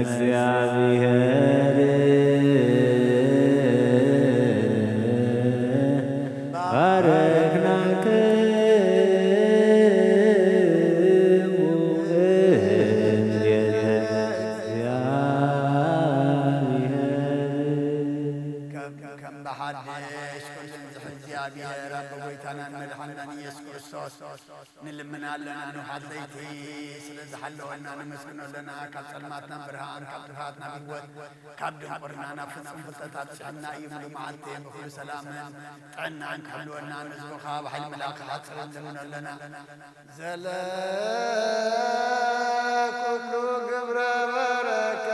እግዚአብሔር ባረክናክሙ እምኔተ እግዚአብሔር ከም በሓድሽ ኩልን እግዚአብሔር አብ ጎይታናን መድሓኒናን ኢየሱስ ክርስቶስ ንልምና ኣለና ንውሓት ለይቲ ስለዝሓለወና ንመስግኖ ኣለና ካብ ጸልማትና ብርሃን ካብ ጥፋትና ብሕይወት ካብ ድንቁርና ናብ ፍጹም ፍልጠት ኣብፅሕና እዩ ሙሉእ መዓልቲ ብኩሉ ሰላምን ጥዕናን ክሕልወና ንዝቡኻ ብሓይሊ መልኣክ ሓፅር ንልምኖ ኣለና ዘለኩሉ ግብረ በረከት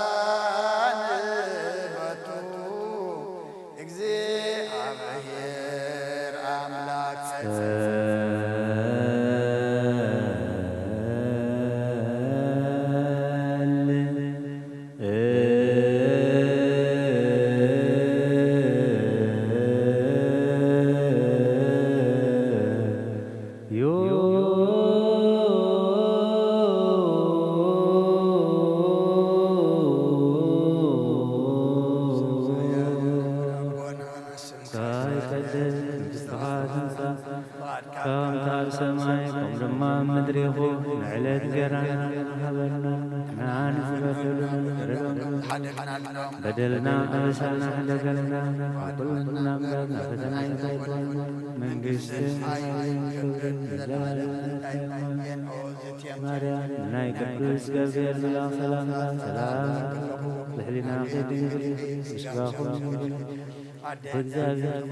ስልጣን በቱ እግዚአብሔር አምላክ ካብ ሰማይ ከም ድማ ምድሪ ይኹን ንዕለት ገራና ሃበና ናን ዝበደሉ በደልና አበሳና እንደገና ኩሉና ምዳት ናብ ፈተና ይታይታይና መንግስትን ክብርን ማርያም ናይ ቅዱስ ገብርኤል መልአክ ሰላምታ ሰላም ብሕሊና ኸድንግል ምስባኹም እግዚአብሔር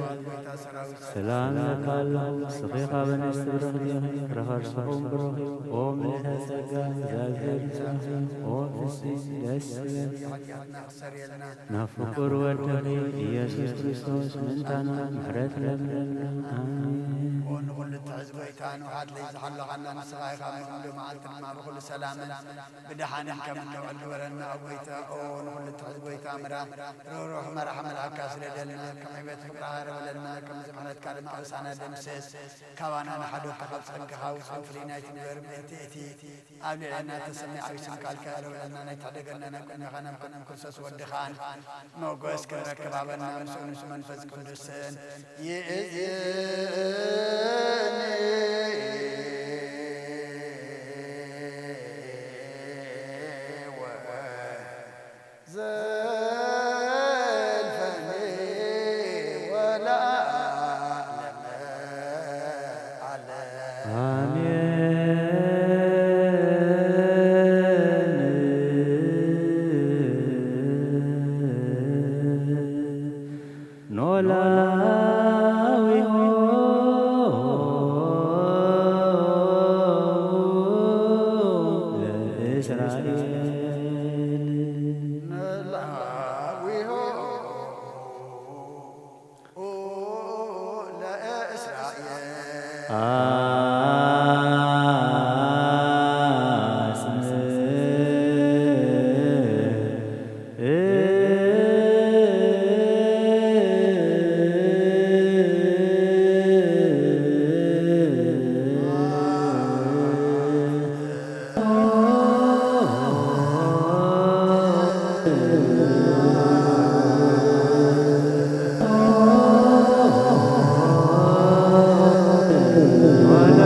ሰላም ለካለሁ ስኺኻ በንስቲ ብረኽቢኺ ረኸርስኹም ብረኺ ኦም ልተጸጋ እግዚአብሔር ኦም ፍስሕ ደስ ናብ ፍቁር ወድኺ ኢየሱስ ክርስቶስ ምንታና ምሕረት ለምለምና ኣሜን ንኹሉ እትሕዝብ ጎይታ ንውሓት ለይዝሓለኻና ንስኻ ኢኻ ብኩሉ መዓልቲ ድማ ብኩሉ ሰላምን ብድሓንን ከም እንውዕል ግበረና ጎይታ ንኹሉ እትሕዝብ ጎይታ ርህሩህ መራሒ መልኣካ ስለደልና كم عباد كبرها ربنا كم زمانات كلام أوسانا دمسس كوانا نحدو كخب صنكها وصنفرينا تنور بنتي قبل أن تسمع عيسى كالكار ولنا نتحدقنا نكون غنم كنا كسس والدخان موجوس كنا كبابنا مسؤول من فز كندسن ولا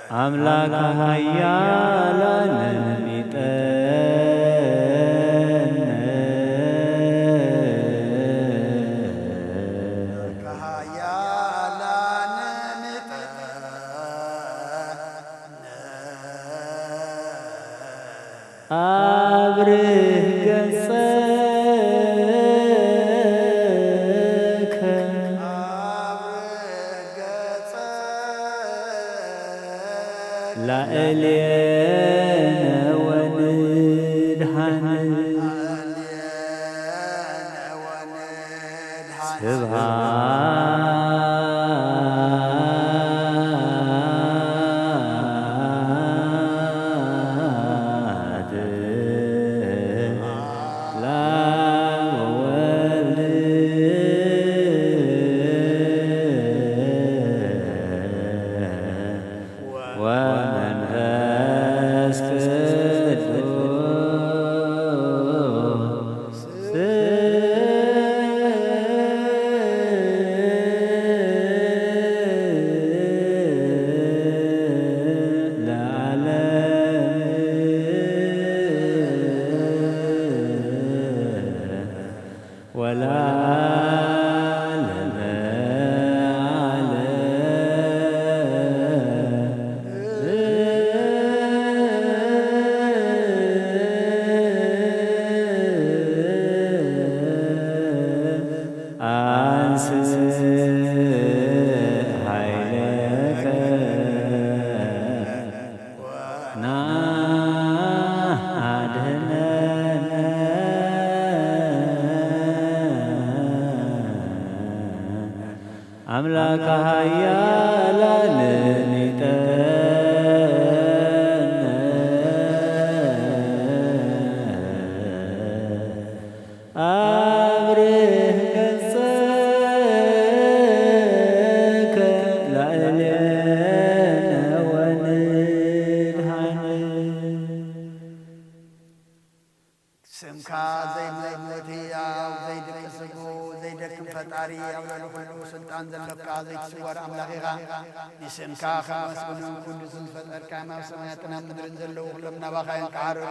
አምላከ ኃያላን ሚጠን ከኃያላን ሚጠን አብርህ ገጸከ ላዕሌነ ወንድኃነ ስብሐት ለአብ ወወልድ ወመንፈስ ቅዱስ ለዓለም ወለዓለመ አንስ ኃይለከ ናአድኅነነ አምላከ ኃያላን ሚጠን አብርህ ገጸከ ላዕሌነ ወንድኃነ ስምካ ዘይሞት ሕያው ዘይድቅ ስጉ ዘይደክም ፈጣሪ ያው ለኩሉ ስልጣን ዘለካ ዘይትስወር አምላኺኻ ንስምካ ከመስግኖም ኩሉ ዝፈጠርካ ናብ ሰማያትን ኣብ ምድርን ዘለዉ ኩሎም ናባኻዮም ክዓርሩ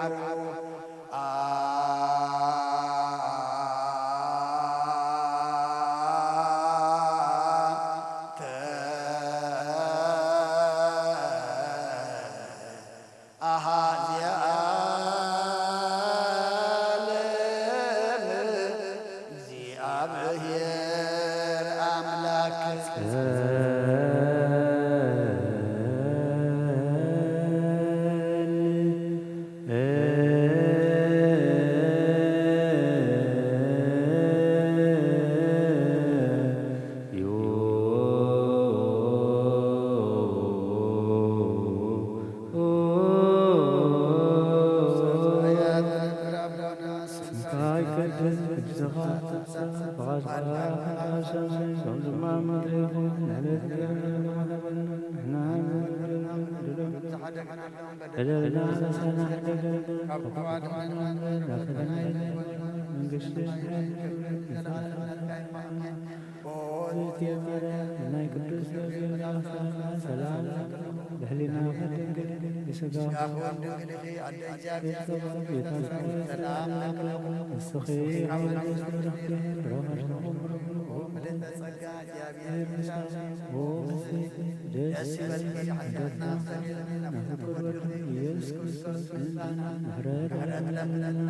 እግዚአብሔር አምላክ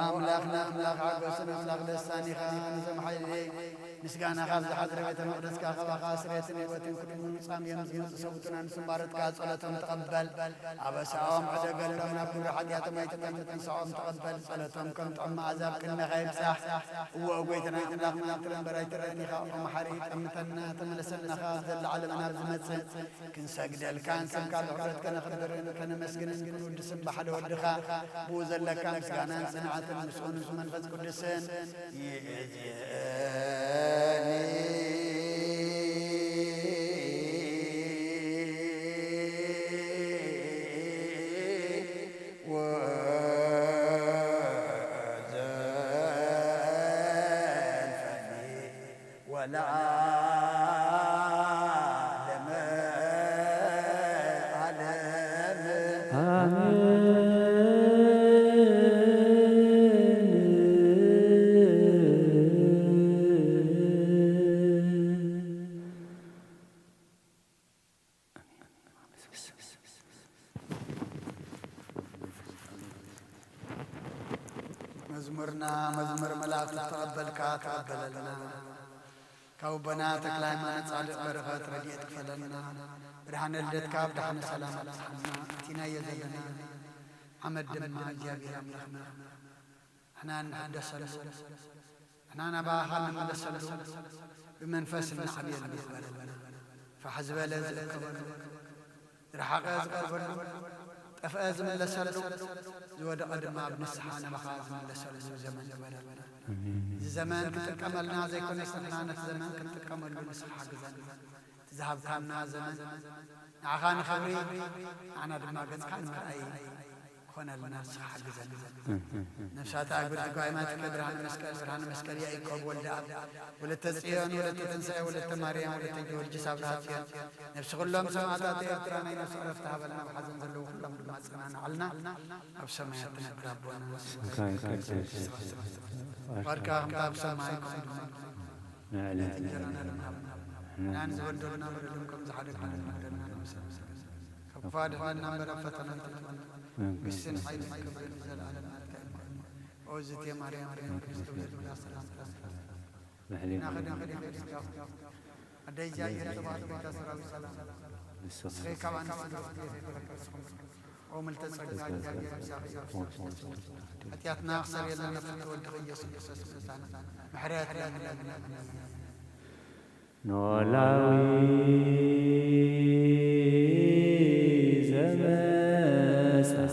አምላክና አምላክ ዓጎስን አምላክ ደስታኒኻ ንዘመሓይሌ ምስጋናኻ ዝሓዝረ ቤተ መቅደስካ ኸባኻ ስሬትን ሕይወትን ኩሉ ምጻም እዮም ዝመፁ ሰቡትን አንስማረትካ ጸሎቶም ተቐበል ኣበሳኦም ዕደገሎም ናብ ግብሪ ሓጢኣቶም ኣይትቀምጥ ንስዖም ተቐበል ጸሎቶም ከም ጥዑም መዓዛብ ቅድሜኻ ይብጻሕ እወ ጐይትና ኣምላኽ ምናብትረን በራይ ትረአኒኻ ኦ መሓሪ ጠምተና ተመለሰናኻ ዘለዓለም ናብ ዝመጽእ ክንሰግደልካ ንስምካ ብሕረት ከነኽብርን ከነመስግንን ክንውድስን ብሓደ ወድኻ ብኡ ዘለካ ምስጋናን ጽንዓትን ምስኡን መንፈስ ቅዱስን مزمرنا مزمر ملاك تقبلك تقبلنا كوبنا تكلاي ما نصادق بركات رديت كفلنا برهان الليت كاب دحن سلام صحنا تينا يزلنا حمد دمنا جابر املاحنا احنا نحدث احنا نباها نمدس بمنفس النحبي المقبل فحزب لازق رحق ازقر أفاز من لسلو زود قدم ابن السحانة مخاز من لسلو زمن زمان كنت كملنا زي كنا استثنانة زمان كنت كملنا نسحق زمان تذهب كامنا زمان عخان خبري أنا دماغ كان مرأي كنا لنا نسحق زمان نفسات أكبر تقايمات كبرهان مسكال برهان مسكال يا إيكوب والدعب ولا تسعيان ولا تنسى ولا تماريان ولا تنجول جساب راتيان نفس كلهم سمعتات يبتراني نفس عرفتها بلنا بحزن زلو كلهم دماء سمعنا علنا أو سمعتنا برابونا واركاهم باب سماعكم لا تنجرنا لمهبنا لا نزول دولنا بردنكم زحدك عن المهدنا كفادنا نمبر فتنا قسن حيث كبير نزل على المهدنا أوزت يا مريم مريم كريستو يزمل السلام ناخد أدي جاي يرتبط بكسر السلام سخي كمان وملتصق أتياتنا أخسر يلا نفرق والتغيّ سنسس محرات نولاوي زمسا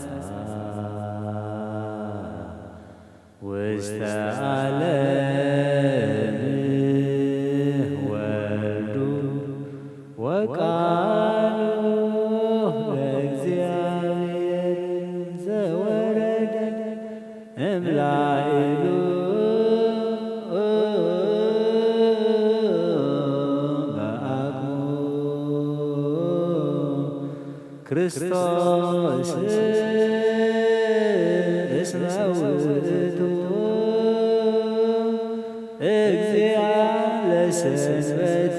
واستعلمه والدو وقالوا لأግዚአብሔር زورد املائلو ክርስቶስ እስመ ውእቱ እግዚአ ለሰንበት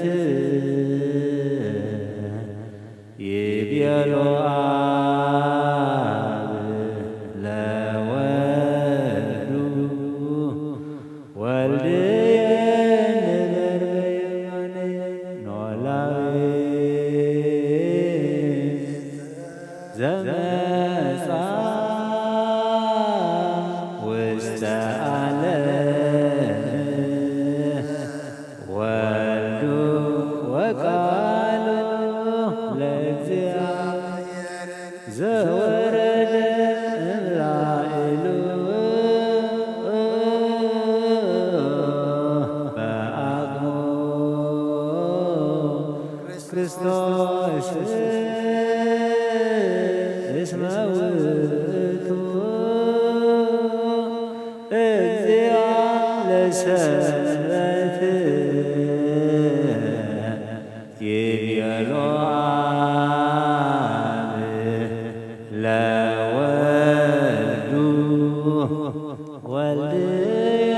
ይቤሎ አብ ለወልዱ ወልድየ ንበር በየማነ ኖላዊ ዘመጻ ውስተ ዓለም ወልዱ ወቃሉ ለእግዚአብሔር ዘወረደ እምላእሉ በአቅሙ ክርስቶስ እስመ ውእቱ እግዚአ ለሰንበት ይቤሎ አብ ለወልዱ ወልድየ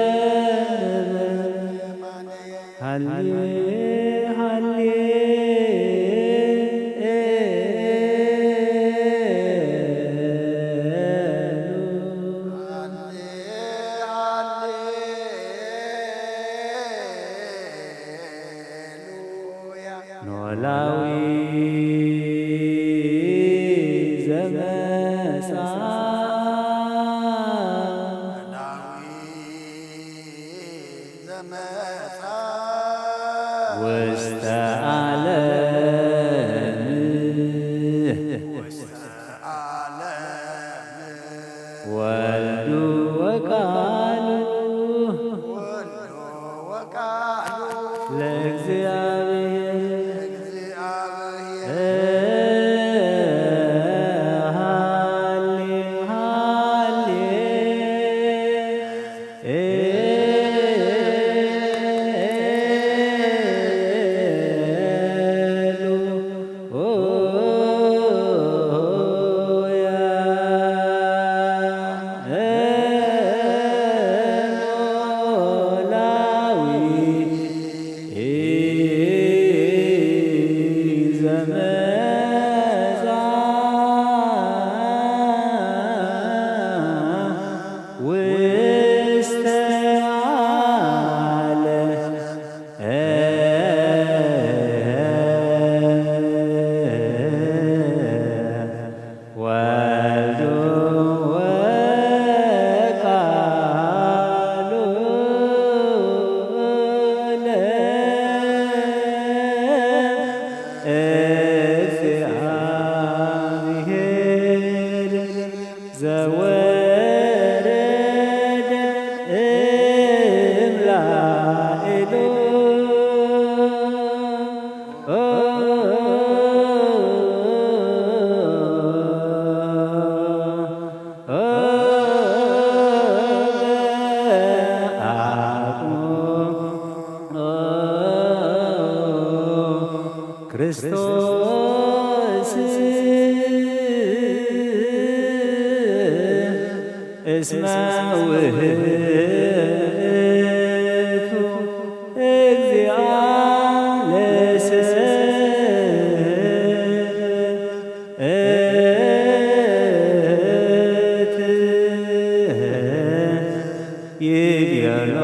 ኖላዊ ዘመጻ ውስተ ዓለም ወልዱ ወቃሉ ለእግዚአብሔር ኖላዊ ክርስቶስ እስመ ውህቱ እግዚአ ለሰብእ ይቤሎ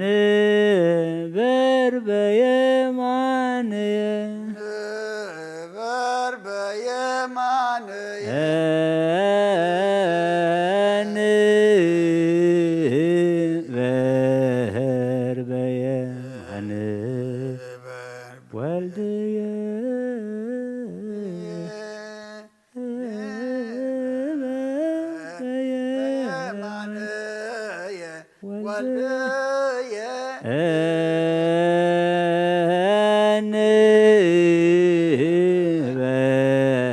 ንበር በየማንየ ንበር በየማንየ ንበር በየማንየ ወልድየ ንበር በየማንየ ወልድየ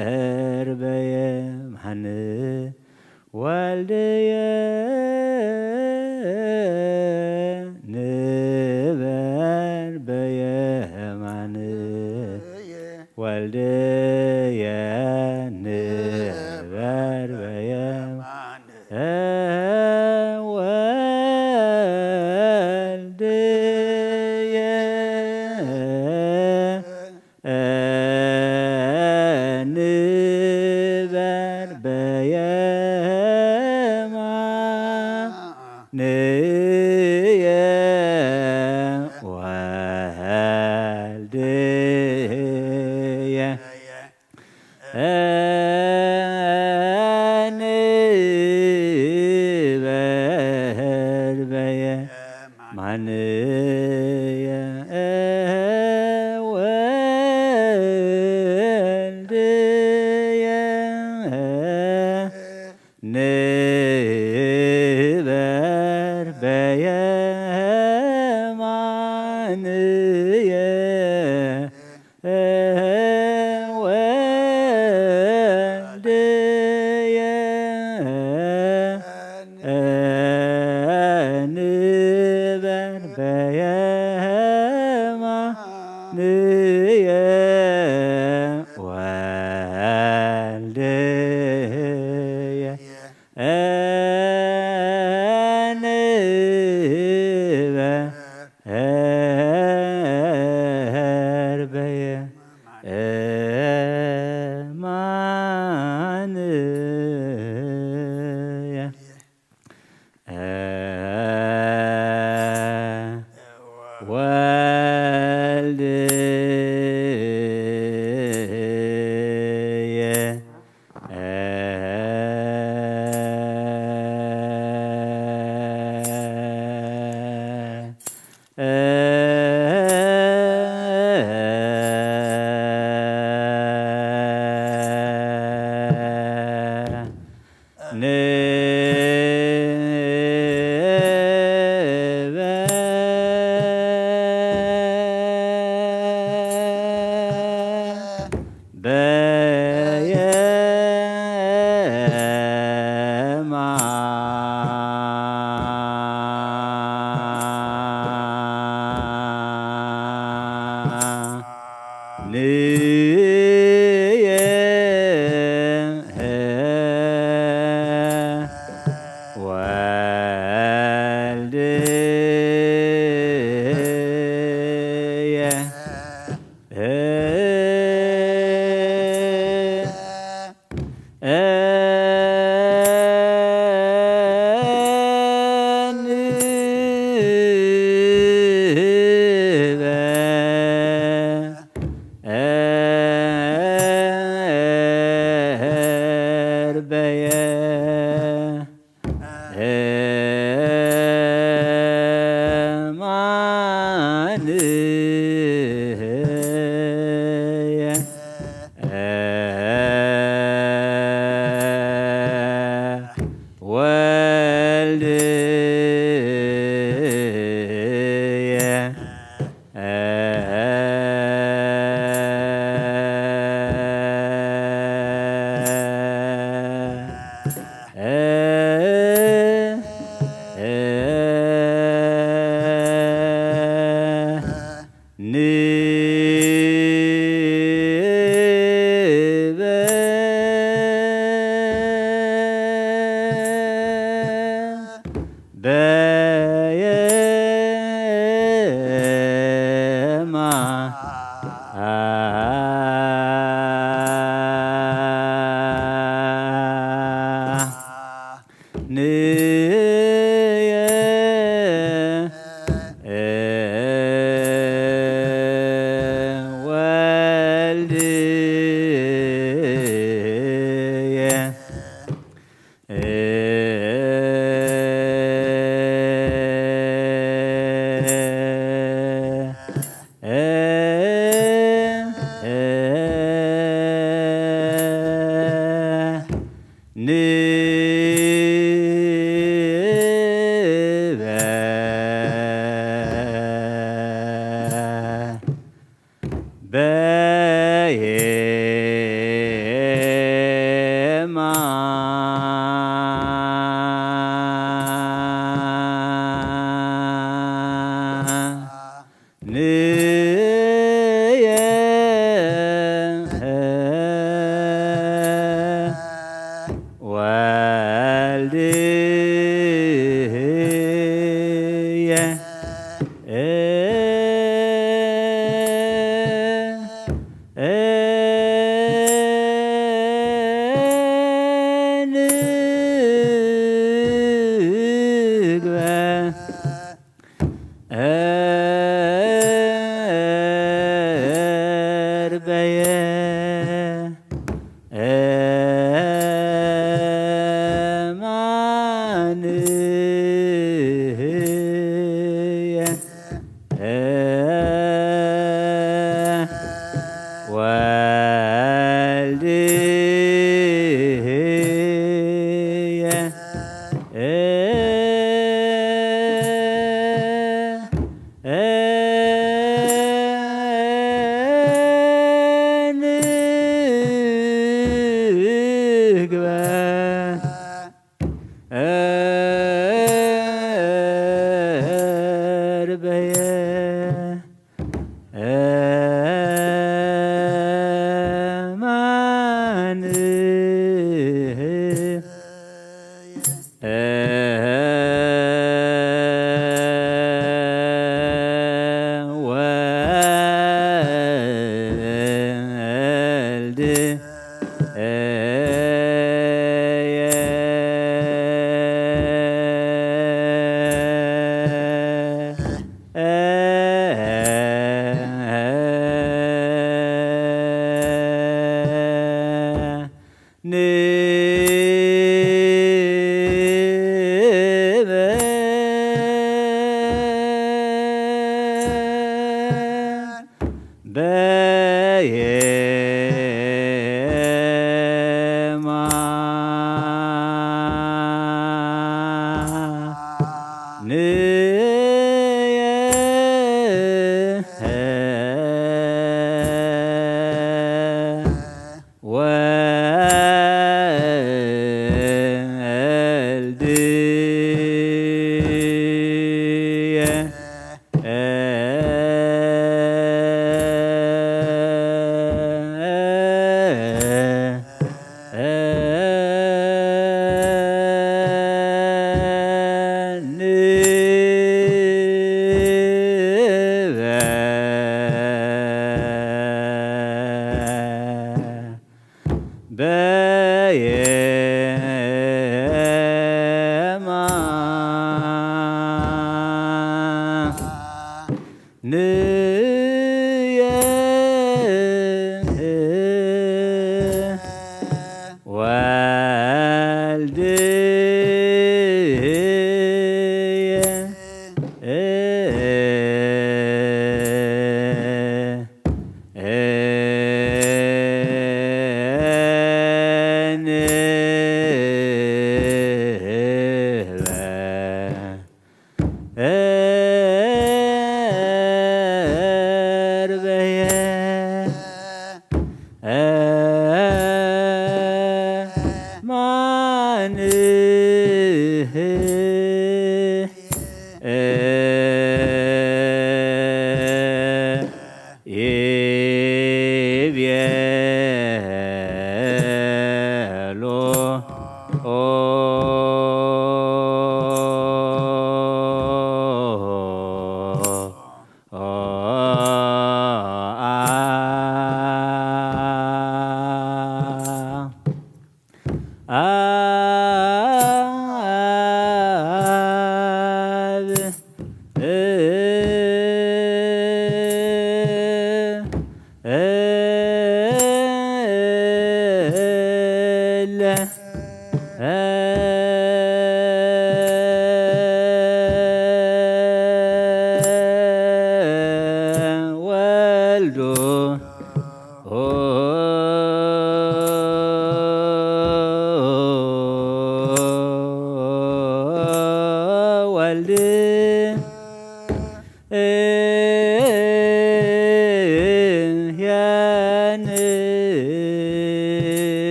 ንበር በየማንየ ወልድየ ንበር በየማንየ ንበር በየማንየ ወልድየ ንበር በየማንየ ወልድየ ንበር በየማንየ ወልድየ ንበር በየማንየ ወልድየ ንበር በየማንየ ወልድየ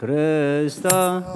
ክርስቶስ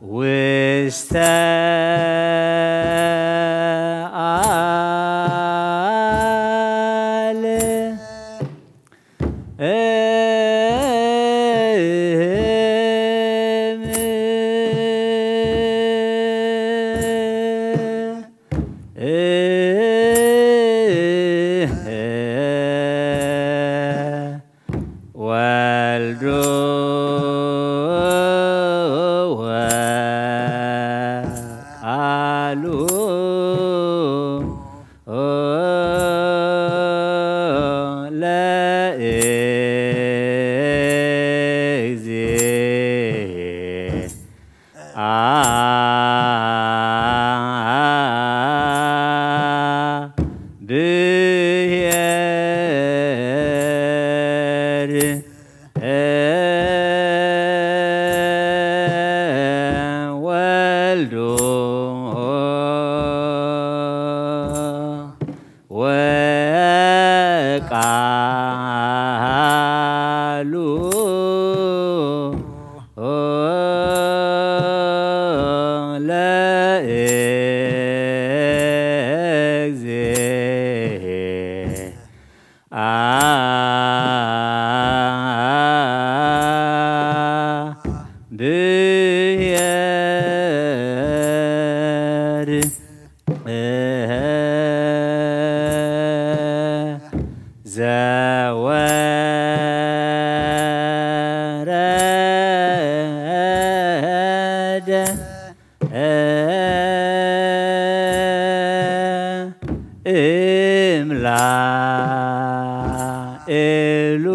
ውስተ ወልዶ ወቃሉ ወልዶ ወቃሉ ዘወረደ እምላኤሉ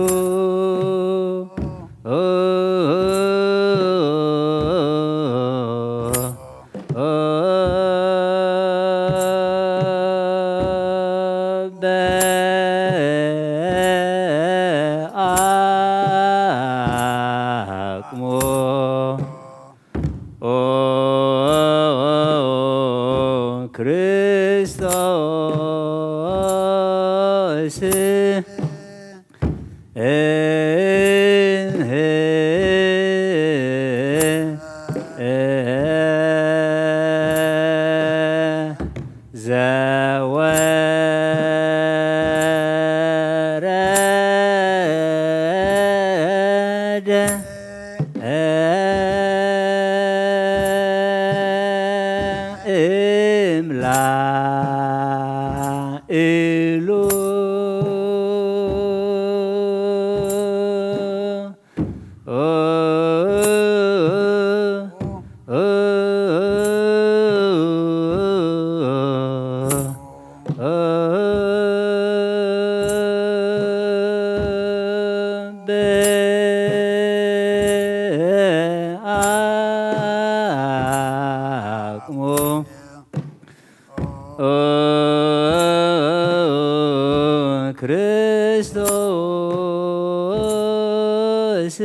በአቅሞ ክርስቶስ ዘወረደ እምላኤሉ በአቅሞ ክርስቶስ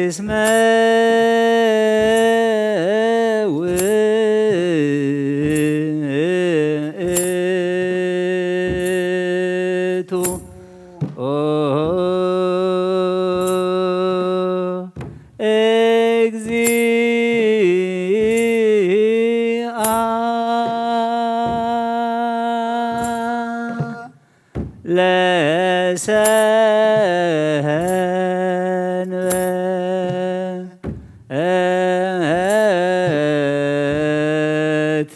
እስመ ውእቱ እግዚአ ለሰንበት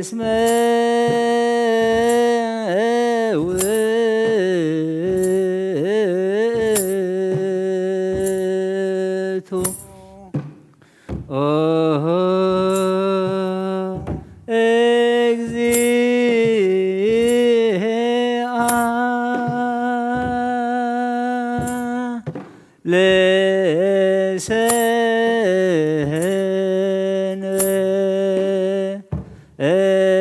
እስመ ውእቱ እግዚአ ለሰንበት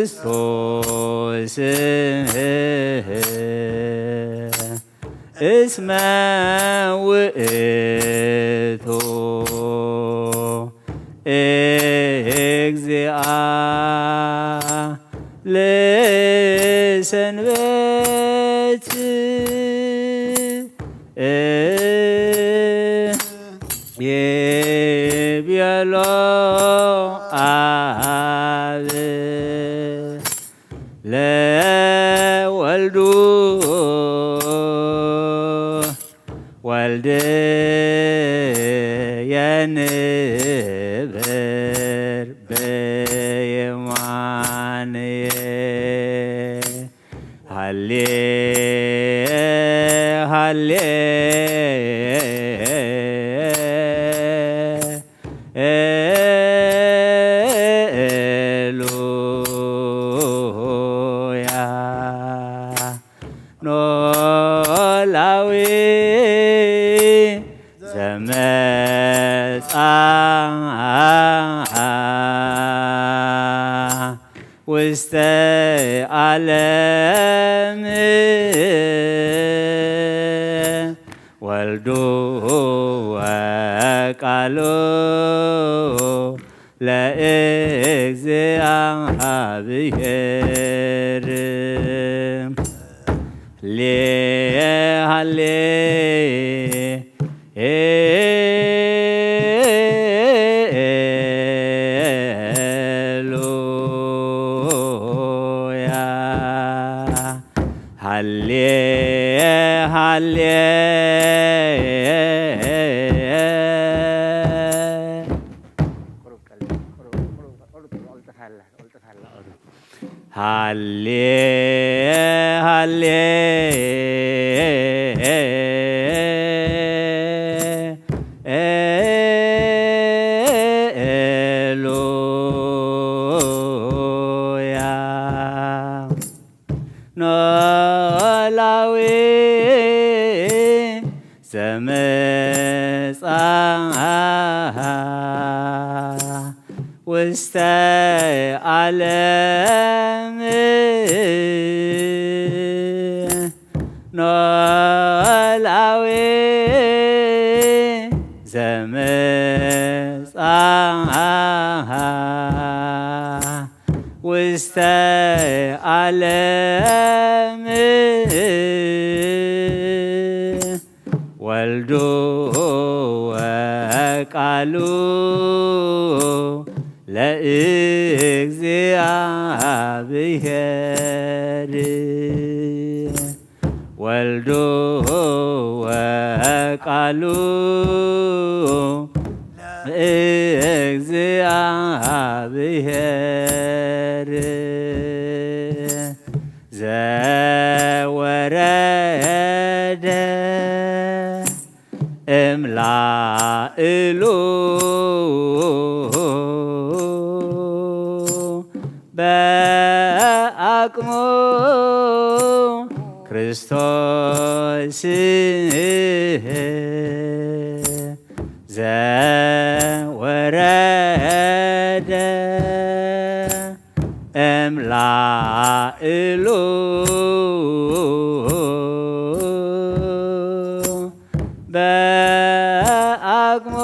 ክርስቶስ እስመ ውእቱ እግዚአ ለሰንበት የቤሎ አብ ለወልዱ ወልድ የንበር በየማንየ ሃሌ ሃሌ ኖላዊ ዘመጻ ውስተ ዓለም ወልዱ ወቃሉ ለእግዚአብሔር ኖላዊ ዘመጻ ውስተ ዓለም ኖላዊ ዘመጻ ውስተ ዓለም ወልዱ ወቃሉ ለእግዚአብሔር ወልዱ ወቃሉ ለእግዚአብሔር ዘወረደ እምላእሉ በአቅሙ ክርስቶስ ዘወረደ እምላእሉ በአቅሙ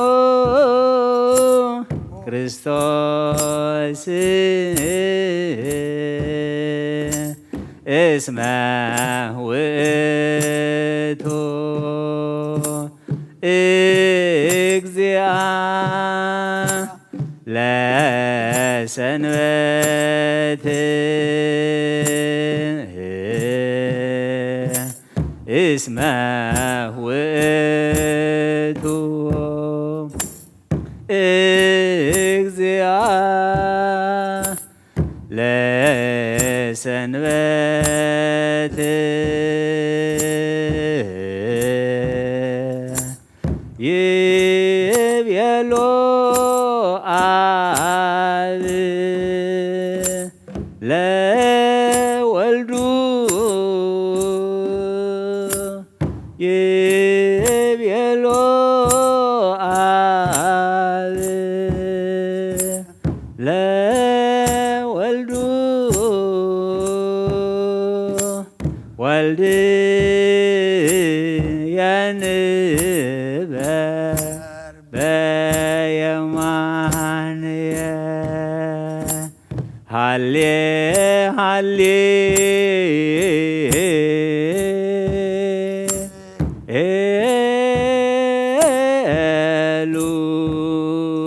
ክርስቶስ እስመ ውእቱ እግዚአ ለሰንበት እስመ ውእቱ እግዚአ ለሰንበት ይቤሎ አብ ለወልዱ ይቤሎ አብ ለወልዱ ወልድ የንበር በየማንየ ሃሌ ሃሌ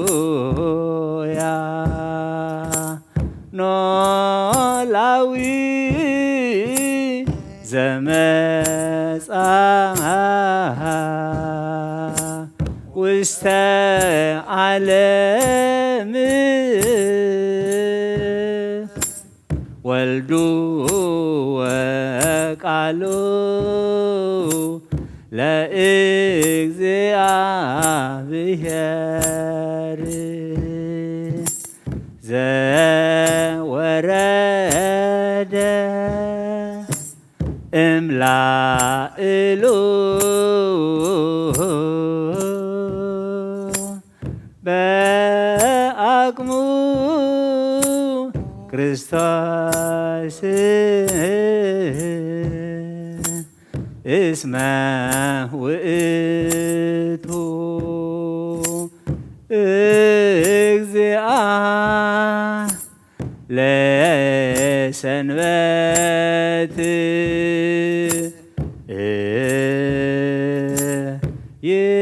ሃሌሉያ ኖላዊ ዘመጻ ውስተ ዓለም ወልዱ ወቃሉ ለእግዚአብሔር ዘወረደ እምላእሉ በአቅሙ ክርስቶስ እስመ ውእቱ እግዚአ ለሰንበት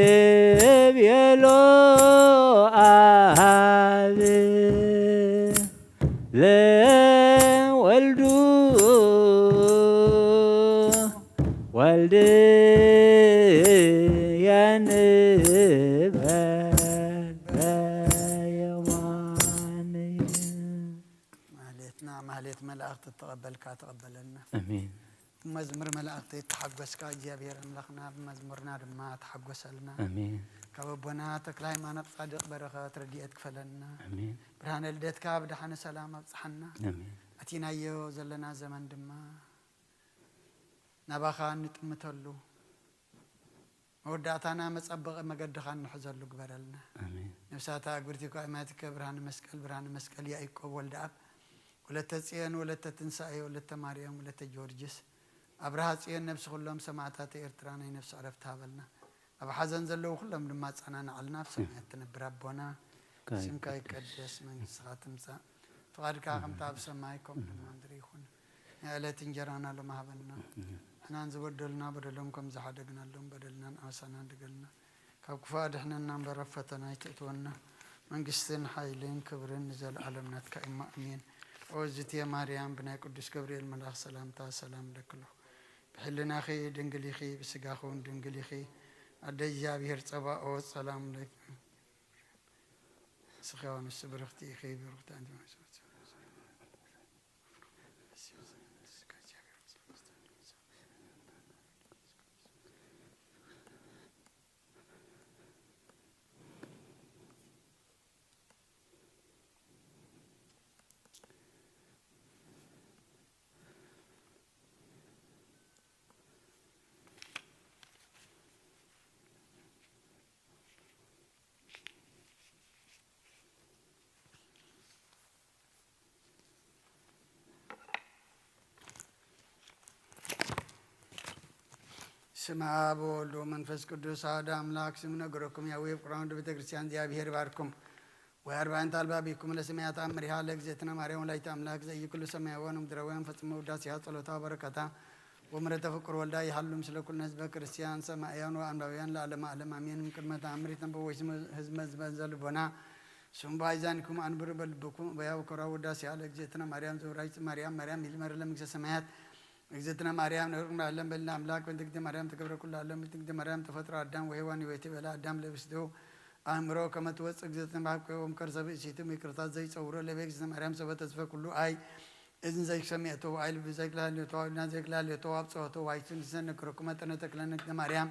ይቤሎ አብ ለወልዱ ወልድ ያንበል በየማን ማህሌት መላእክት ተቀበልካ ተቀበለና አሜን። መዝሙር መላእክት ተሐጎስካ እግዚአብሔር አምላክና በመዝሙርና ድማ ተሐጎሰልና አሜን። ከበቦና ተክለ ሃይማኖት ጻድቅ በረኸት ረድኤት ክፈለና አሜን። ብርሃነ ልደትካ ብድሓነ ሰላም ኣብፅሓና አሜን። ኣቲናዮ ዘለና ዘመን ድማ ናባኻ ንጥምተሉ መወዳእታና መፀበቒ መገድኻ ንሕዘሉ ግበረልና አሜን። ነብሳታ ጉርቲ ኳእማትከ ብርሃነ መስቀል ያዕቆብ ወልደ ኣብ ወለተ ጽዮን ወለተ ትንሳኤ ወለተ ማርያም ወለተ ጊዮርጊስ ኣብርሃ ጽዮን ነብሲ ኩሎም ሰማዕታት ኤርትራ ናይ ነብሲ ዕረፍቲ ሃበልና ኣብ ሓዘን ዘለዉ ኩሎም ድማ ጸናንዓልና ኣብ ሰማያት ትነብር ኣቦና ስምካ ይቀደስ መንግስትኻ ትምጻእ ፍቓድካ ከምታ ኣብ ሰማይ ከምኡ ድማ ምድሪ ይኹን ናይ ዕለት እንጀራና ሎም ሃበና ንሕናን ዝበደሉና በደሎም ከም ዝሓደግናሎም በደልናን ኣበሳና ንድገልና ካብ ክፉእ ኣድሕነና እምበር ኣብ ፈተና ይተእትወና መንግስትን ሓይልን ክብርን ንዘለኣለም ናትካ ኢማ ኣሜን ኦዝቴ ማርያም ብናይ ቅዱስ ገብርኤል መልኣኽ ሰላምታ ሰላም ለክሎ ብሕልናኺ ድንግል ኢኺ ብስጋኺ እውን ድንግል ኢኺ ኣደ እግዚኣብሔር ፀባኦት ሰላም ለኪ ስኻ ንስ ብርኽቲ ኢኺ ብርኽቲ ስመ አብ ወወልድ ወመንፈስ ቅዱስ አሐዱ አምላክ ስም ነገረኩም ያዌ ፍቅራን ቤተ ክርስቲያን እግዚአብሔር ባርኩም ወአርባዕተ አልባቢኩም ለሰማያት አምሪሃ ለእግዝእትነ ማርያም ወላዲተ አምላክ ዘይኩሉ ሰማያውን ምድራውያን ፈጽሞ ውዳሴሃ ጸሎታ በረከታ ወምሕረተ ፍቁር ወልዳ ይሃሉ ምስለ ኩልነ ህዝበ ክርስቲያን ሰማያን ወአንባውያን ለዓለመ ዓለም አሜን። ቅድመ ተአምር ተንበወይ ህዝመ ዝበዘልቦና ስም ባይዛንኩም አንብሩ በልብኩም በያው ኮራ ውዳሴሃ ለእግዝእትነ ማርያም ዘውራጅ ማርያም ይልመር ለመንግሥተ ሰማያት እግዝእትነ ማርያም ነርና ዓለም በልና አምላክ በእንትግደ ማርያም ተከብረ ኩሉ ዓለም በእንትግደ ማርያም ተፈጥሮ አዳም ወሔዋን ወይቴ በላ አዳም ለብስዶ አእምሮ ከመትወፅ እግዝእትነ ባቆም ከርሰብ ሲትም ይቅርታ ዘይጸውሮ ለእግዝእትነ ማርያም ሰበተ ተስፈ ኩሉ አይ እዝን ዘይሰሚያቶ አይል በዘይክላል ተዋልና ዘይክላል ተዋብ ጸወቶ ዋይትን ዘነክረኩ መጠነ ተክለነ ማርያም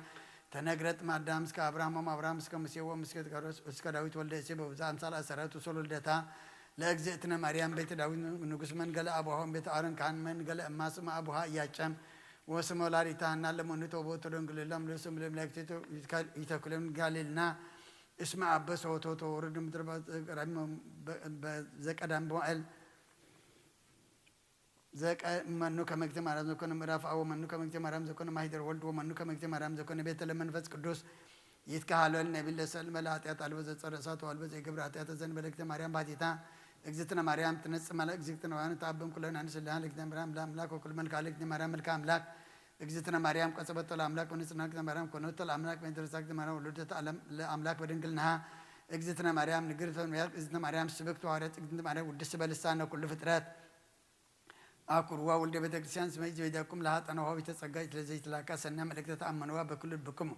ተነግረት ማዳም እስከ አብርሃም እስከ ሙሴ ወምስከ ጋሮስ እስከ ዳዊት ወልደ እሴ በብዛ አምሳል አሰራቱ ሶሎልደታ ለእግዝእትነ ማርያም ቤተ ዳዊት ንጉስ መንገለ አቡሃም ቤተ አረን ካን መንገለ ማስማ አቡሃ ያጨም ወስመ ወላዲታና ለሞንቶ ቦቶ ደንግልላም ለስም ለምላክቴቶ ይተክለም ጋሊልና እስማ አበሰ ወቶቶ ወርድም ድርባ ዘቀዳም በዓል ዘቀ መኑ ከመግተ ማርያም ዘኮነ ምዕራፍ አው መኑ ከመግተ ማርያም ዘኮነ ማሂደር ወልድ ወመኑ ከመግተ ማርያም ዘኮነ ቤተ ለመንፈስ ቅዱስ ይትካሃለል ነቢለ ሰል መላእክት አልበ ዘጸረሳት ወልበ ዘግብር አጥያተ ዘን በለክተ ማርያም ባቲታ እግዝእትነ ማርያም ትነጽ መላእክት እግዝእትነ ማርያም ታበም ኩለን አንስልሃ ለክተ ማርያም ለአምላክ ወኩል መልካ ለክተ ማርያም መልካ አምላክ እግዝእትነ ማርያም ቀጸበተ ለአምላክ ወንጽና ለክተ ማርያም ኮነተ ለአምላክ በእንተረሳክተ ማርያም ወለደተ ዓለም ለአምላክ በድንግልናሃ እግዝእትነ ማርያም ንግርተ እግዝእትነ ማርያም ስብክት ሐዋርያት እግዝእትነ ማርያም ውድስ በልሳነ ኩሉ ፍጥረት አኩርዋ ወልደ ቤተ ክርስቲያን ስመ ይቤዳኩም ለሃጠናዋ ቤተጸጋይ ለዘይትላካ ሰና መልእክተ ተአመነዋ በኩሉ ልብክሙ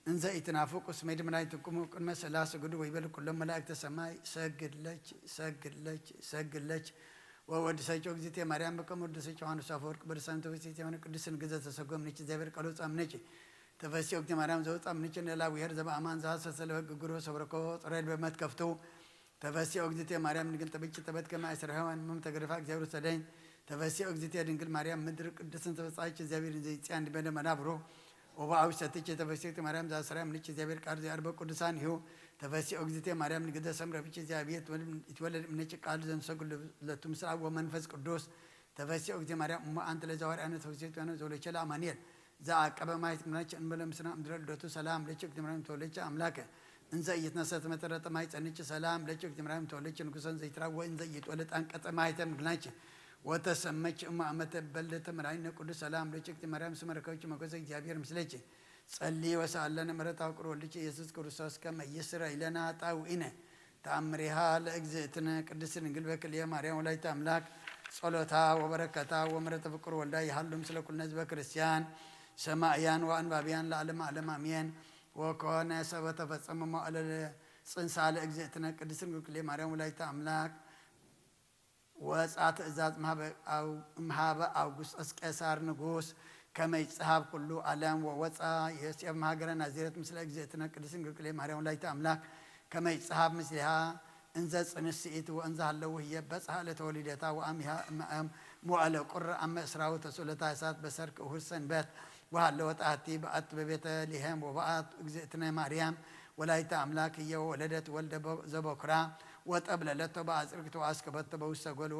እንዘ ኢትናፍቁ እስመ ድምናይትኩሙ ቅድመ ሥላሴ ስግዱ ወይበል ኩሎም መላእክተ ሰማይ ሰግድለች ወወድሰቸው እግዝእቴ ማርያም በቀም ወድሰች ዮሐንስ አፈወርቅ በርሳን ተወሲት የሆነ ቅዱስን ግዘ ተሰጎም ነች እግዚአብሔር ቃሉ ጻምነች ተፈሲ ወቅት ማርያም ዘውጣም ነች ለላዊሄር ዘበአማን ዘሐሰሰለ ግግሮ ሰብረኮ ጥሬል በመት ከፍቱ ተፈሲ እግዝእቴ ማርያም ንግል ጠብጭ ተበት ከማይስራህዋን መም ተገረፋ እግዚአብሔር ሰደኝ ተፈሲ እግዝእቴ ድንግል ማርያም ምድር ቅዱስን ተፈጻች እግዚአብሔር ዘይጽያ እንዲበደ መናብሮ ወባው ሰጥቼ ተፈሲት ማርያም ዛስራም ልጅ እግዚአብሔር ቃል ዘአርበ ቅዱሳን ይሁ ተፈሲ እግዝእቴ ማርያም ንግደ ሰምረ ብቻ እግዚአብሔር ይትወለድ ምንጭ ቃል ዘንሰጉል ለቱም ስራ ወመንፈስ ቅዱስ ተፈሲ እግዝእቴ ማርያም አንተ ለዛዋሪያነ ተፈሲት ሆነ ዘወለቸላ አማኑኤል ዘአቀበ ማይት ምናች እንበለም ስና ምድረ ልደቱ ሰላም ለች እግዝእቴ ማርያም ተወለች አምላከ እንዘ ይትነሰት መተረተ ማይ ጸንች ሰላም ለጭቅ ትምራም ተወለች ንጉሰን ዘይትራው እንዘ ይጥወለጥ አንቀጸ ማይተ ምግናች ወተሰመች እማመተ በለተ መራይነ ቅዱስ ሰላም ለጭቅ ትምራም ስመረከች መገዘ እግዚአብሔር ምስለች ጸልይ ወሳለነ ምሕረት አቁሮ ልጅ ኢየሱስ ክርስቶስ ከመ ይስረይ ለነ ኃጣውኢነ ተአምሪሃ ለእግዝእትነ ቅድስት ድንግል በክልኤ ማርያም ወላዲተ አምላክ ጸሎታ ወበረከታ ወምሕረተ ፍቁር ወልዳ ይሃሉ ምስለ ኩልነ ህዝበ ክርስቲያን ሰማዕያን ወአንባቢያን ለዓለመ ዓለም አሜን። ወኮነ ሰበ ተፈጸመ መዋዕለ ጽንሳ ለእግዝእትነ ቅድስት ድንግል በክልኤ ማርያም ወላዲተ አምላክ ወፃ ትእዛዝ እምኀበ አውግስጦስ ቄሳር ንጉሥ ከመ ይጽሐፍ ኩሉ ዓለም ወወፃ ዮሴፍ እምሀገረ ናዝሬት ምስለ እግዝእትነ ቅድስት ድንግል በክልኤ ማርያም ወላዲተ አምላክ ከመ ይጽሐፍ ምስሊሃ እንዘ ጽንስኢት ወእንዘ ሀለወ ህየ በጽሐ ለተወሊደታ ወአሚሃ መዋዕለ ቁር አመ እስራው ተስዑለታ እሳት በሰርክ እሁድ ሰንበት ወሀለወ ጣቲ በአት በቤተ ልሔም ወበአት እግዝእትነ ማርያም ወላዲተ አምላክ ህየ ወለደት ወልደ ዘበኩራ ወጠብለለቶ በአጽርቅቶ አስከበቶ በውስተ ጎል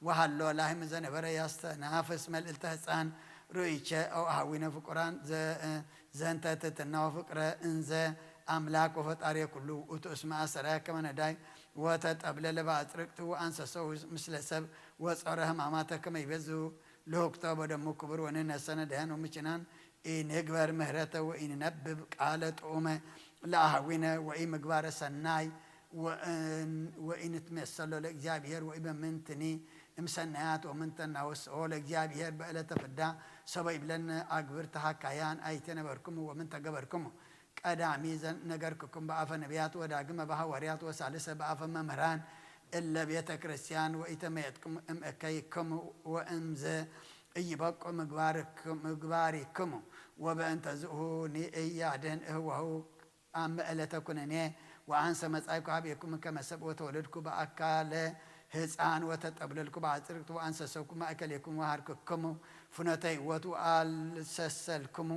ወሀሎ ላህም ዘነበረ ያስተናፍስ መልእልተ ህፃን ሩኢቸ አውሃዊነ ፍቁራን ዘንተ ትሕትና ወፍቅረ እንዘ አምላክ ወፈጣሪ ኩሉ ውእቱ እስመ አሰራየ ከመ ነዳይ ወተጠብለለ በአጽርቅቱ አንሰሰው ምስለ ሰብ ወጸረ ሕማማተ ከመ ይቤዙ ልሁክቶ በደሙ ክቡር ወንሕነሰ ነዳያን ወምችናን ኢንግበር ምህረተ ወኢንነብብ ቃለ ጥዑመ ለአኀዊነ ወኢምግባረ ሰናይ ወኢንትሜሰሎ ለእግዚአብሔር ወኢበምንትኒ እምሰናያት ወምንተ ናወስኦ ለእግዚአብሔር በዕለተ ፍዳ ሰበ ይብለነ አግብርተ ሐካያን አይቴነበርክሙ ወምንተ ገበርክሙ ቀዳሚ ነገርክኩም በአፈ ነቢያት ወዳግመ በሐዋርያት ወሳልሰ በአፈ መምህራን እለ ቤተ ክርስቲያን ወኢተመየጥክሙ እምእከይክሙ ወእምዘ ኢይበቁ ምግባሪክሙ ወበእንተ ዝእሁ ንእያድን እህወሁ አመ ዕለተ ኩነኔ ወአንሰ መጻእኩ ኀቤክሙ ከመ ሰብእ ወተወለድኩ በአካለ ሕፃን ወተጠብለልኩ በአጽርቅቱ ወአንሰሰኩ ማእከሌክሙ ወሃርክክሙ ፍኖተ ሕይወቱ አልሰሰልክሙ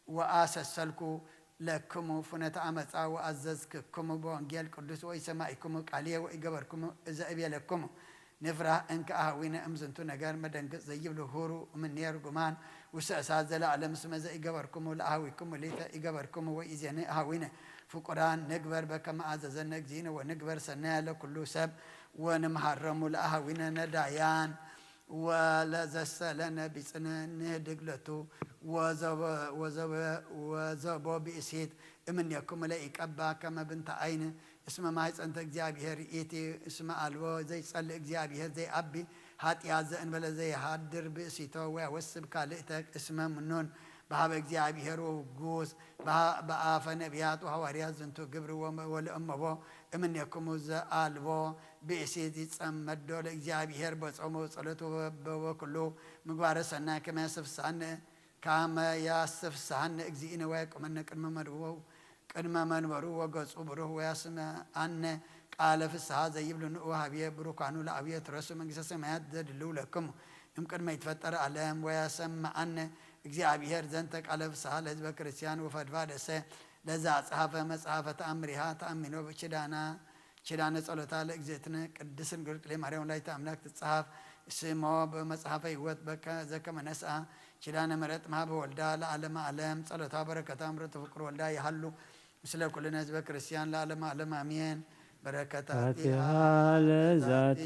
ወአሰሰልኩ ለክሙ ፍኖተ አመፃ ወአዘዝክክሙ በወንጌል ቅዱስ ወኢሰማዕክሙ ቃልየ ወኢገበርክሙ እዘእቤለክሙ ንፍራህ እንከ አኀዊነ እምዝንቱ ነገር መደንግጽ ዘይብሉ ሁሩ እምኔ ርጉማን ውስተ እሳት ዘለዓለም እስመ ዘኢገበርክሙ ለአኀዊክሙ ሌተ ኢገበርክሙ ወኢዜነ አኀዊነ ፍቁራን ንግበር በከመ አዘዘነ እግዚእነ ወንግበር ሰናየ ለኩሉ ሰብ ወንምሃረሙ ለአኀዊነ ነዳያን ወለዘሰለነ ቢጽነ ንህድግለቱ ወዘቦ ብእሴት እምኔክሙ ለኢቀባ ከመ ብንተ ዓይን እስመ ማኅፀንተ እግዚአብሔር ኢቲ እስመ አልቦ ዘይጸልእ እግዚአብሔር ዘይአቢ ኃጢአት ዘእንበለ ዘይሃድር ብእሲቶ ወያወስብ ካልእተ እስመ ምኑን በሀበ እግዚአብሔር ወውጉስ በአፈ ነቢያት ወሐዋርያት ዝንቱ ግብር ወለእመቦ እምኔክሙ ዘአልቦ ብእሴት ይጸመዶ ለእግዚአብሔር በጾሙ ወጸሎቱ በወኩሉ ምግባረ ሰናይ ከመ ያስፍስሐነ እግዚእነ ወያቁመነ ቅድመ መንበሩ ወገጹ ብሩህ ወያስምዐነ ቃለ ፍስሐ ዘይብሉ ንዑ ኀቤየ ብሩካኑ ለአብየ ትረሱ መንግሥተ ሰማያት ዘድልው ለክሙ እምቅድመ ይትፈጠር ዓለም ወያሰምዐነ እግዚአብሔር ዘንተ ቃለ ፍስሐ ለሕዝበ ክርስቲያን ወፈድፋደሰ ለዛ ጸሐፈ መጽሐፈ ተአምሪሃ ተአሚኖ ኪዳነ ጸሎታ ለእግዝእትነ ቅድስት ድንግል በክልኤ ማርያም ወላዲተ አምላክ ትጸሐፍ ስሞ በመጽሐፈ ሕይወት ዘከመ ነስአ ኪዳነ ምሕረት እምኀበ ወልዳ ለዓለመ ዓለም ጸሎታ በረከታ ምሕረተ ፍቁር ወልዳ ይሃሉ ምስለ ኩልነ ህዝበ ክርስቲያን ለዓለመ ዓለም አሜን። በረከታቲሃ ለዛቲ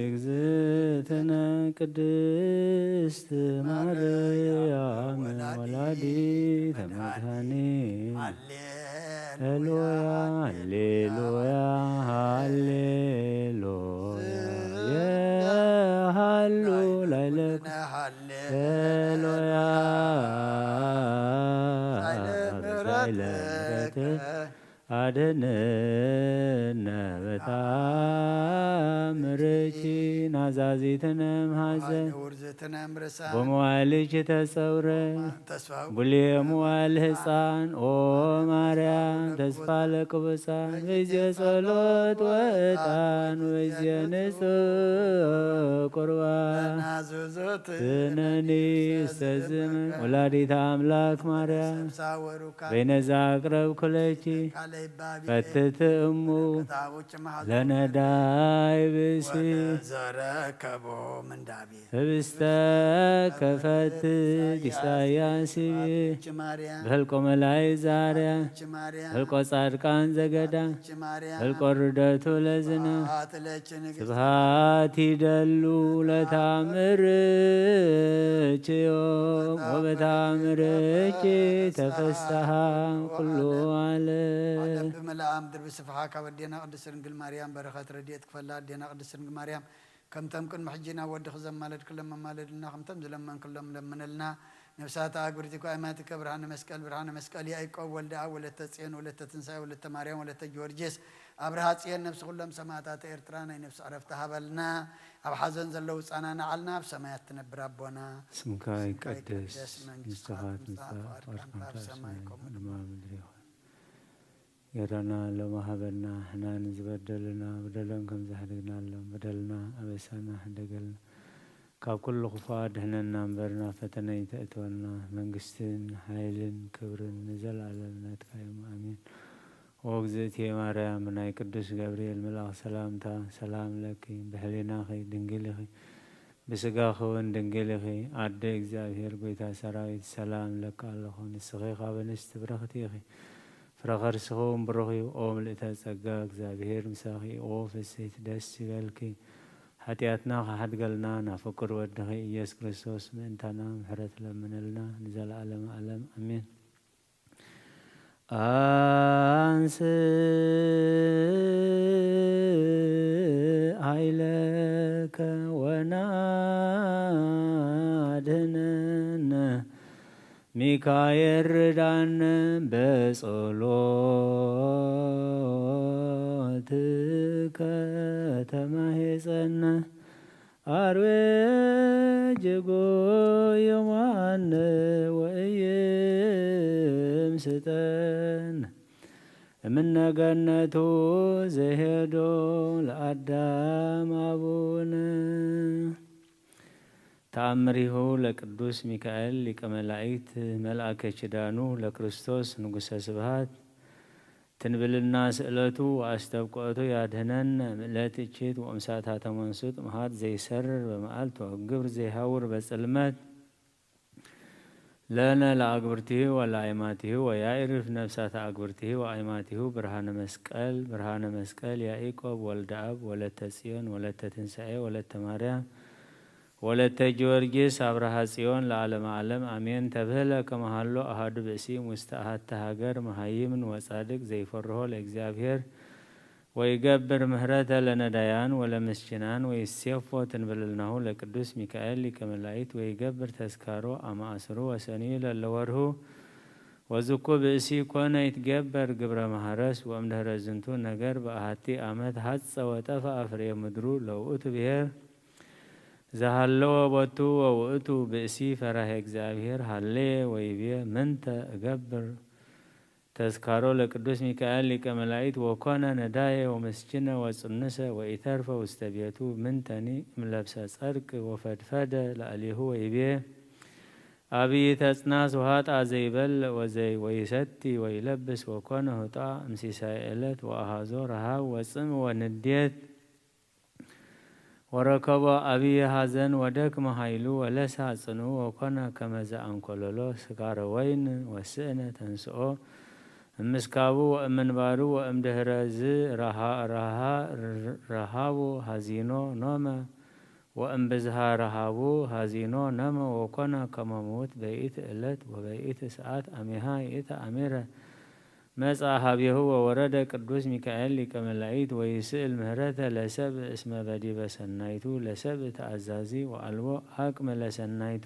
እግዝእትነ ቅድስት ማርያም ወላዲተ መድኃኒት ሃሌሉያ ሃሌሉያ ሃሌሉያ የሃሉ ላይለኩ ሃሌሉያ አድኅነነ በተአምርኪ ናዛዚትነ እምኀዘን ወመዋዕልኪ ተጸውረ ቡልየ መዋዕል ሕፃን ኦ ማርያም ተስፋ ለቅዱሳን ወይእዜ ጸሎት ወዕጣን ወይእዜ ንጹሕ ቁርባን ትነኒ ውስተ ዝምን ወላዲተ አምላክ ማርያም በይነዛ አቅረብኩ ለኪ ፈትት እሙ ለነዳይ ብእሲ ረከቦ ምንዳቤ ህብስተ ከፈት ኢሳያስ በህልቆ መላይ ዛርያ ህልቆ ጻድቃን ዘገዳ ህልቆ ርደቱ ለዝነ ስብሃት ይደሉ ለታምርችዮ ወበታምርች ተፈስሐ ኩሉ አለ بملام درب سفحة كودينا قدس رنجل مريم بركات رديت كفلا دينا قدس رنجل مريم كم تمكن محجنا ود خزم مالد كل ما مالدنا خم تم زلمن كل من لنا نفسات أقبرتك أماتك برهان مسكال يا إيكو ولد أول تسين ولا تنسى ولا تماريم ولا تجورجس أبرهات سين نفس كلهم سماتات إرترانا نفس عرفتها بلنا أب حزن زلوس أنا نعلنا بسمايات نبربنا اسمك يقدس مستفاد مستفاد سمايكم يرانا لما هبنا حنا نزبدلنا بدلن كم زحدنا لهم بدلنا أبسنا حدقلنا كاب كل خفاد هنا نامبرنا فتنا يتأتونا منقستين حيلين كبرن نزل على النتكايم آمين وقزت يا مريم من أي قدس جبريل ملاك سلام لك بحلينا خي دنجلي خي بسقاخون دنجلي خي عدك زاهر قويتا سرايت سلام لك الله خون الصغيقة بنستبرختي خي فرغر سخوم بروخي أوم لتسقاك زابهير مساخي أوف السيت دستي بالكي حتياتنا حد قلنا نفكر ودخي إياس كريستوس من تنام حرت لمن لنا نزل علم أمين أنس عيلك ونادنا ሚካኤል ርዳን በጸሎትከ ተማኅፀነ አርዌ ጅጎ የማነ ወኢይምስጠን እምነገነቱ ዘሄዶ ለአዳም አቡነ ተአምሪሁ ለቅዱስ ሚካኤል ሊቀ መላእክት መልአከ ኪዳኑ ለክርስቶስ ንጉሠ ስብሐት ትንብልና ስእለቱ ወአስተብቆቱ ያድኅነን ምእለት እቺት ወእምሳታተ መንሱጥ መሃት ዘይሰርር በመዓልት ወግብር ዘይሃውር በጽልመት ለነ ለአግብርቲሁ ወለአይማቲሁ ወያዕርፍ ነፍሳተ አግብርቲሁ ወአይማቲሁ ብርሃነ መስቀል ያዕቆብ ወልደ አብ ወለተ ጽዮን ወለተ ትንሣኤ ወለተ ማርያም ወለተ ጊዮርጊስ አብርሃ ጽዮን ለዓለመ ዓለም አሜን። ተብህለ ከመሃሎ አሐዱ ብእሲ ውስተ አሐተ ሀገር መሃይምን ወጻድቅ ዘይፈርሆ ለእግዚአብሔር ወይገብር ምህረተ ለነዳያን ወለምስኪናን ወይሴፎ ትንብልልናሁ ለቅዱስ ሚካኤል ሊቀ መላእክት ወይገብር ተስካሮ አማእስሩ ወሰኒ ለለወርሁ ወዝኩ ብእሲ ኮነ ይትገበር ግብረ ማህረስ ወእምድኅረ ዝንቱ ነገር በአሐቲ ዓመት ሐጸ ወጠፈ ፍሬ ምድሩ ለውእቱ ብሔር ዘሃለወ ቦቱ ወውእቱ ብእሲ ፈራሄ እግዚአብሔር ሃሌ ወይቤ ምንተ እገብር ተስካሮ ለቅዱስ ሚካኤል ሊቀ መላእክት ወኮነ ነዳየ ወመስኪነ ወጽንሰ ወኢተርፈ ውስተ ቤቱ ምንተኒ እምለብሰ ጸድቅ ወፈድፈደ ለአሊሁ ወይቤ አብይ ተጽናስ ውሃጣ ዘይበል ወይሰቲ ወይለብስ ወኮነ ሁጣ እምሲሳይ ዕለት ወአሃዞ ረሃብ ወጽም ወንዴት ወረከቦ አብይ ሐዘን ወደክመ ኃይሉ ወለሳ ጽኑ ወኮነ ከመዘ አንኮለሎ ስካረ ወይን ወስእነ ተንስኦ እምስካቡ ወእምንባሩ ወእምድኅረ ዝ ረሃቡ ሐዚኖ ኖመ ወእምብዝሃ ረሃቡ ሐዚኖ ነመ ወኮነ ከመ ሞት በይእቲ ዕለት ወበይእቲ ሰዓት አሜሃ ይእተ አሜረ መጽአ ኀቤሁ ወወረደ ቅዱስ ሚካኤል ሊቀ መላእክት ወይስእል ምህረተ ለሰብእ እስመ በዲበ ሰናይቱ ለሰብእ ተአዛዚ ወአልቦ አቅመ ለሰናይቱ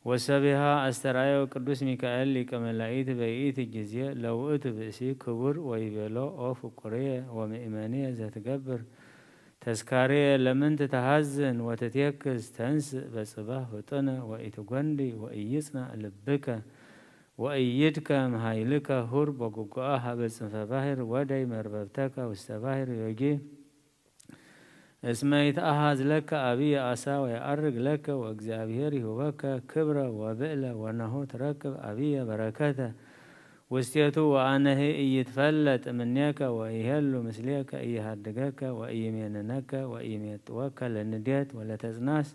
ወሰቢሃ አስተርአዮ ቅዱስ ሚካኤል ሊቀ መላእክት በይእቲ ጊዜ ለውእቱ ብእሲ ክቡር ወይቤሎ ኦ ፍቁርየ ወምእመንየ ዘትገብር ተስካርየ ለምንት ተሐዝን ወትቴክዝ ተንስእ በጽባሕ ፍጡነ ወኢትጐንዲ ወኢይጽንዕ ልብከ ወኢይድከ እምኃይልከ ሁር በጉጉአ ሀበ ጽንፈ ባሕር ወደይ መርበብተከ ውስተ ባሕር ዮጊ እስመ ይትአሐዝ ለከ አብየ አሳ ወየዐርግ ለከ ወእግዚአብሔር ይሁበከ ክብረ ወብዕለ ወነሆ ትረክብ አብየ በረከተ وستيتو وأنه يتفلت منك ويهل مثلك يهدقك ويميننك ويميتوك لنديت ولا تزناس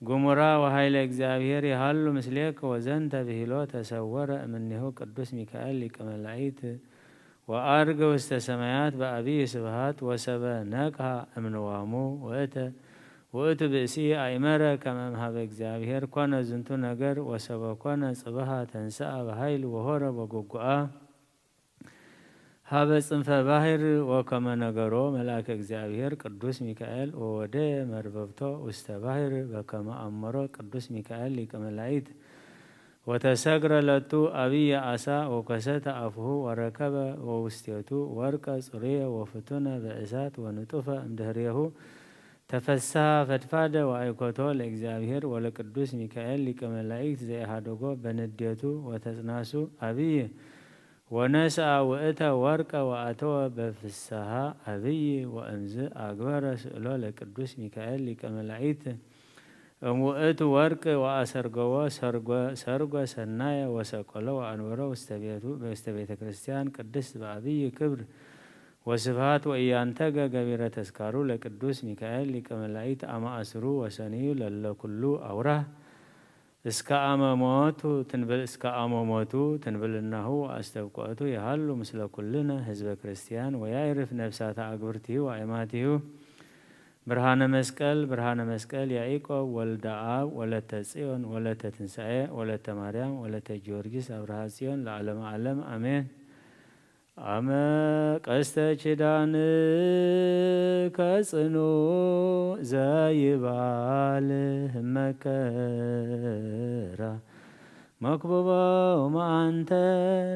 قمرا وهايل اكزابير يهل مثلك وزنت بهلو تسور منه قدوس ميكائيل كملايت وأرجو استسمايات بأبي سبهات وسبناكها أمنوامو وأت بأسي أيمرة كما مهاب اكزابير كون زنتو نجر وسبا كون صبها تنسأ بهايل وهرب وقوقعا هابس انف باهر وكما نجرو ملاك اكزابير قدوس ميكائيل وودي مرببتو واستباهر وكما أمرو قدوس ميكائيل كملايت وتساقر لتو أبي عسى وكسات أفه وركب ووستيتو ورقة صرية وفتونة بأسات ونطفة امدهريه تفسها فتفادة وأيكوتو لإكزابير ولقدوس ميكائيل لكملايك زي هادوغو بنديتو وتسناسو أبي ونسأ وإتا ورقة وأتوى بفسها أبي وأمز أكبر سؤلو لقدوس ميكائيل لكملايك وإتو ورق وأسرقوا سرقوا سنايا وسقلوا وأنوروا واستبيت كريستيان قدس بأبي كبر وسبهات وإيانتقى قبيرة تذكارو لقدوس ميكائيل لكملايت أما أسرو وسنيو للكلو أوره اسكا أما موتو تنبل إنه وأستبقوتو يهالو مثل كلنا حزب كريستيان ويعرف نفسات أكبرته وإماته برهان مسكال يعيقوب ولد آب ولد صيون ولد تنسعي ولد مريم ولد جورجيس أبرها صيون لعلم علم آمين أما قست چدان كسنو زايبال مكرا مكبوبا وما أنت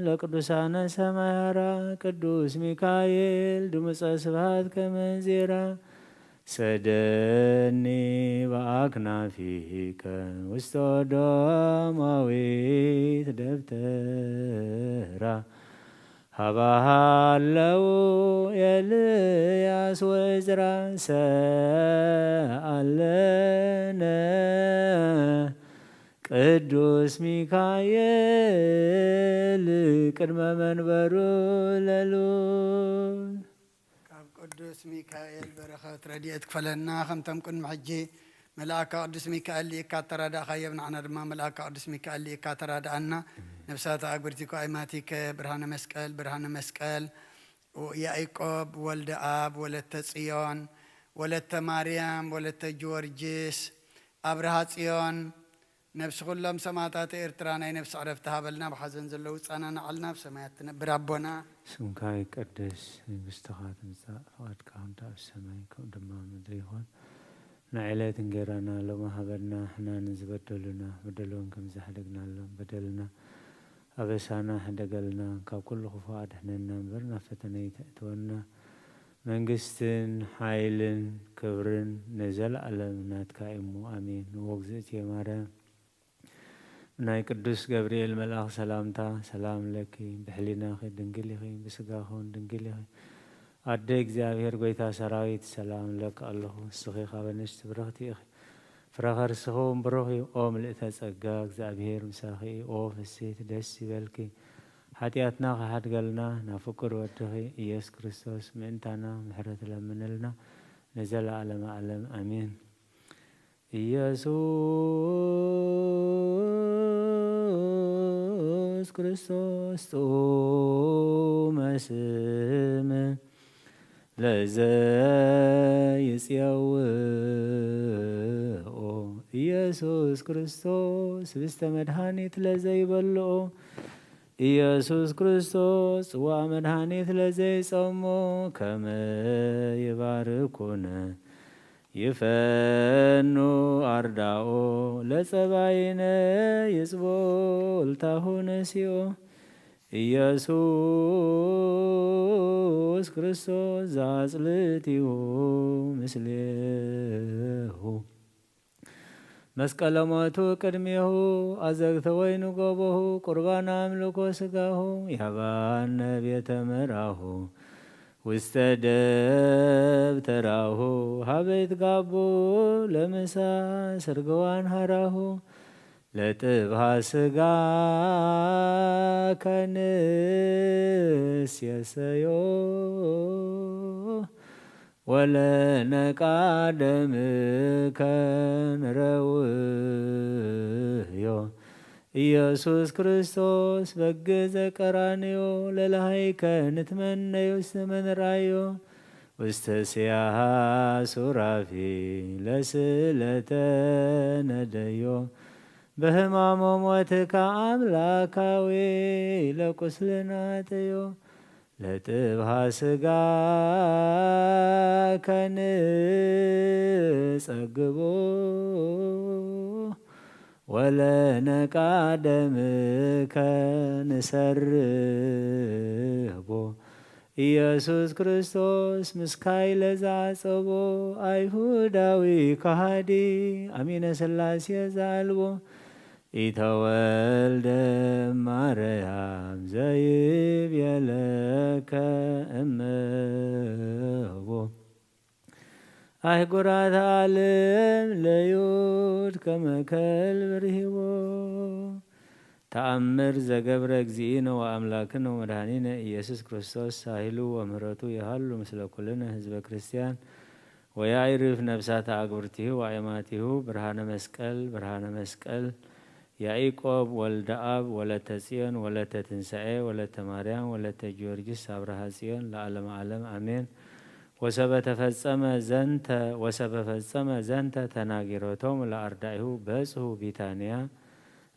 لقدسان سمارا قدوس ميكائيل دمس أسبات كمنزيرا سدني بأكنافيك وستوداماويت دفترا هبهالو يلياس وزرا سألنا ቅዱስ ሚካኤል ቅድመ መንበሩ ለሉል ካብ ቅዱስ ሚካኤል በረኸት ረድኤት ክፈለና ከምተም ቅድሚ ሕጂ መልአከ ቅዱስ ሚካኤል ሊእካ ተራዳእኻ የብናዕና ድማ መልአከ ቅዱስ ሚካኤል ሊእካ ተራዳእና ነፍሳት አግብርቲኮ አይማቲከ ብርሃነ መስቀል ያዕቆብ ወልደ አብ ወለተ ጽዮን ወለተ ማርያም ወለተ ጊዮርጊስ አብርሃ ጽዮን نفس كلهم سماعات إرترانا نفس عرفتها بلنا بحزن زلو صاننا علنا بسماعات نبر ربنا سمكاي قدس مستخات مسا فقد كانت السماء كدما مدريون نعلات غيرنا لو ما حبرنا احنا نزبدلنا بدلون كم زحدقنا لهم بدلنا أبسانا حدقلنا كل خفاء احنا نبرنا فتني تأتونا منقستن حايلن كبرن نزل على منات كائمو آمين ووقزت يا مريم ناي قدوس جبريل ملاك سلامتا سلام لك بحلينا خي دنجلي خي بسقاخون دنجلي خي أديك زاهر قويتا سراويت سلام لك الله السخي خابنشت برختي أخي فراغر سخوم بروحي أوم لإتاس أقاق زابير مساخي أوف السيت دسي بلكي حتياتنا خحد قلنا نفكر واتخي إياس كريستوس منتانا محرة لمنلنا نزل على معلم أمين ኢየሱስ ክርስቶስ ጾመ ስም ለዘይጽየውኦ ኢየሱስ ክርስቶስ ብስተ መድኃኒት ለዘይበልኦ ኢየሱስ ክርስቶስ ጽዋ መድኃኒት ለዘይጾሞ ከመ ይባርኩነ ይፈኑ አርዳኦ ለጸባይነ ይጽቦልታሁነ ሲኦ ኢየሱስ ክርስቶስ ዛጽልቲሁ ምስሌሁ መስቀለ ሞቱ ቅድሜሁ አዘግተ ወይኑ ጎቦሁ ቁርባን አምልኮ ስጋሁ ያባነ ቤተ ምራሁ ውስተ ደብተራሁ ሀበይት ጋቦ ለምሳ ስርግዋን ሀራሁ ለጥብሃ ስጋ ከንስ የሰዮ ወለነቃ ደም ከንረውዮ ኢየሱስ ክርስቶስ በገዘ ቀራንዮ ለላይከ ንትመነዮ ስመንራዮ ውስተ ሲያሃ ሱራፊ ለስለተ ነደዮ በህማሞ ሞትከ አምላካዊ ለቁስልናትዮ ለጥብሃ ስጋ ከንጸግቦ ወለነቃ ደምከ ንሰርቦ ኢየሱስ ክርስቶስ ምስካይ ለዛጸቦ አይሁዳዊ ከሃዲ አሚነ ሥላሴ ዛልቦ ኢተወልደ ማርያም ዘይቤለከ እመቦ አህጉራት ዓለም ለዮድ ከመከልብ ርሂቦ ተአምር ዘገብረ እግዚእነ ወአምላክነ ወመድኃኒነ ኢየሱስ ክርስቶስ ሳሂሉ ወምህረቱ የሃሉ ምስለ ኩልነ ህዝበ ክርስቲያን ወያዕርፍ ነፍሳተ አግብርቲሁ ወአእማቲሁ ብርሃነ መስቀል ያዕቆብ ወልደ አብ ወለተ ጽዮን ወለተ ትንሣኤ ወለተ ማርያም ወለተ ጊዮርጊስ አብርሃ ጽዮን ለዓለመ ዓለም አሜን። ወሰበፈጸመ ዘንተ ተናጊሮቶሙ ለአርዳኢሁ በጽሑ ቢታንያ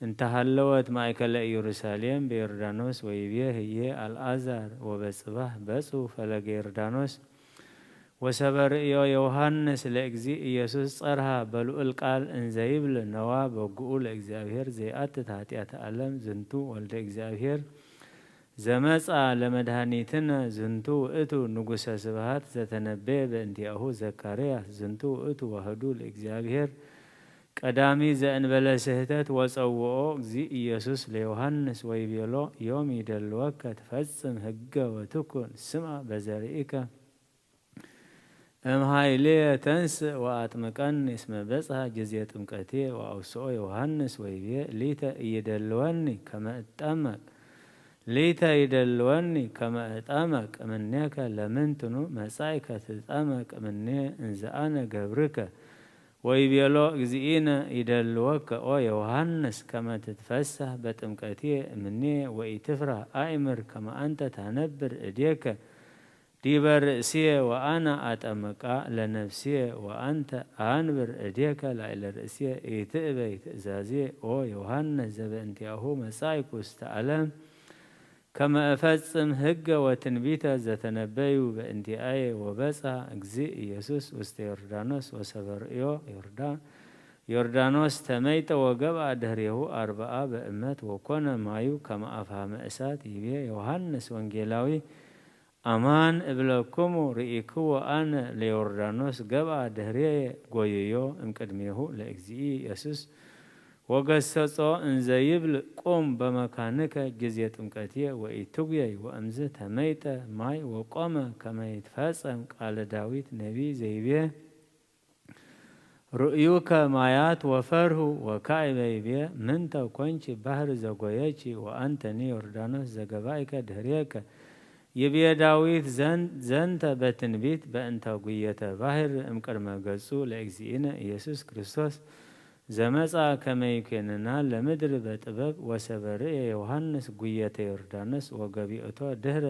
እንተሃለወት ማእከለ ኢየሩሳሌም በዮርዳኖስ ወይቤ ህዬ አልዓዛር ወበጽባህ በጽሑ ፈለገ ዮርዳኖስ ወሰበርእዮ ዮሐንስ ለእግዚእ ኢየሱስ ጸርሃ በልዑል ቃል እንዘይብል ነዋ በጉኡ ለእግዚአብሔር ዘይአትት ኃጢአተ ዓለም ዝንቱ ወልደ እግዚአብሔር ዘመጻ ለመድኃኒትነ ዝንቱ ውእቱ ንጉሰ ስብሃት ዘተነበየ በእንቲአሁ ዘካርያስ ዝንቱ ውእቱ ዋህዱ ለእግዚአብሔር ቀዳሚ ዘእንበለ ስህተት ወፀውኦ እግዚእ ኢየሱስ ለዮሐንስ ወይቤሎ ዮም ይደልወከ ትፈጽም ህገ ወትኩን ስምዐ በዘርኢከ እምሃይልየ ተንሥእ ወአጥምቀኒ እስመ በጽሐ ጊዜ ጥምቀቴ ወአውስኦ ዮሐንስ ወይቤ ሊተ ይደልወኒ ከመ እጠመቅ እምኔከ ለምንትኑ መጻእከ ትጠመቅ እምኔ እንዘ አነ ገብርከ ወይቤሎ እግዚእነ ይደልወከ ኦ ዮሐንስ ከመ ትትፈሳህ በጥምቀቴ እምኔ ወኢትፍራህ አእምር ከመ አንተ ታነብር እዴከ ዲበ ርእስየ ወአነ አጠምቃ ለነፍስየ ወአንተ አንብር እዴከ ላዕለ ርእስየ ኢትእበይ ትእዛዝየ ኦ ዮሐንስ ዘበእንቲአሁ መጻእኩ ውስተ ዓለም ከመ እፈጽም ህገ ወትንቢተ ዘተነበዩ በእንቲአየ ወበጽሐ እግዚእ ኢየሱስ ውስተ ዮርዳኖስ ወሰበርእዮ ዮርዳኖስ ተመይጠ ወገብአ ድኅሬሁ 40 በእመት ወኮነ ማዩ ከመ አፍሃመ እሳት ይቤ ዮሐንስ ወንጌላዊ አማን እብለክሙ ርኢክዎ አነ ለዮርዳኖስ ገብአ ድኅሬየ ጐይዮ እምቅድሜሁ ለእግዚእ ኢየሱስ ወገሰጾ እንዘይብል ቁም በመካንከ ጊዜ ጥምቀትየ ወኢትጉየይ ወእምዝ ተመይጠ ማይ ወቆመ ከመ ይትፈጸም ቃለ ዳዊት ነቢይ ዘይቤ ርእዩከ ማያት ወፈርሁ ወካዕበ ይቤ ምንተ ኮንቺ ባህር ዘጐየቺ ወአንተኒ ዮርዳኖስ ዘገባእከ ድኅሬከ ይቤ ዳዊት ዘንተ በትንቢት በእንተ ጒየተ ባህር እምቅድመ ገጹ ለእግዚእነ ኢየሱስ ክርስቶስ ዘመጻ ከመ ይኩነና ለምድር በጥበብ ወሰበርእየ ዮሐንስ ጒየተ ዮርዳኖስ ወገቢእቶ ድኅረ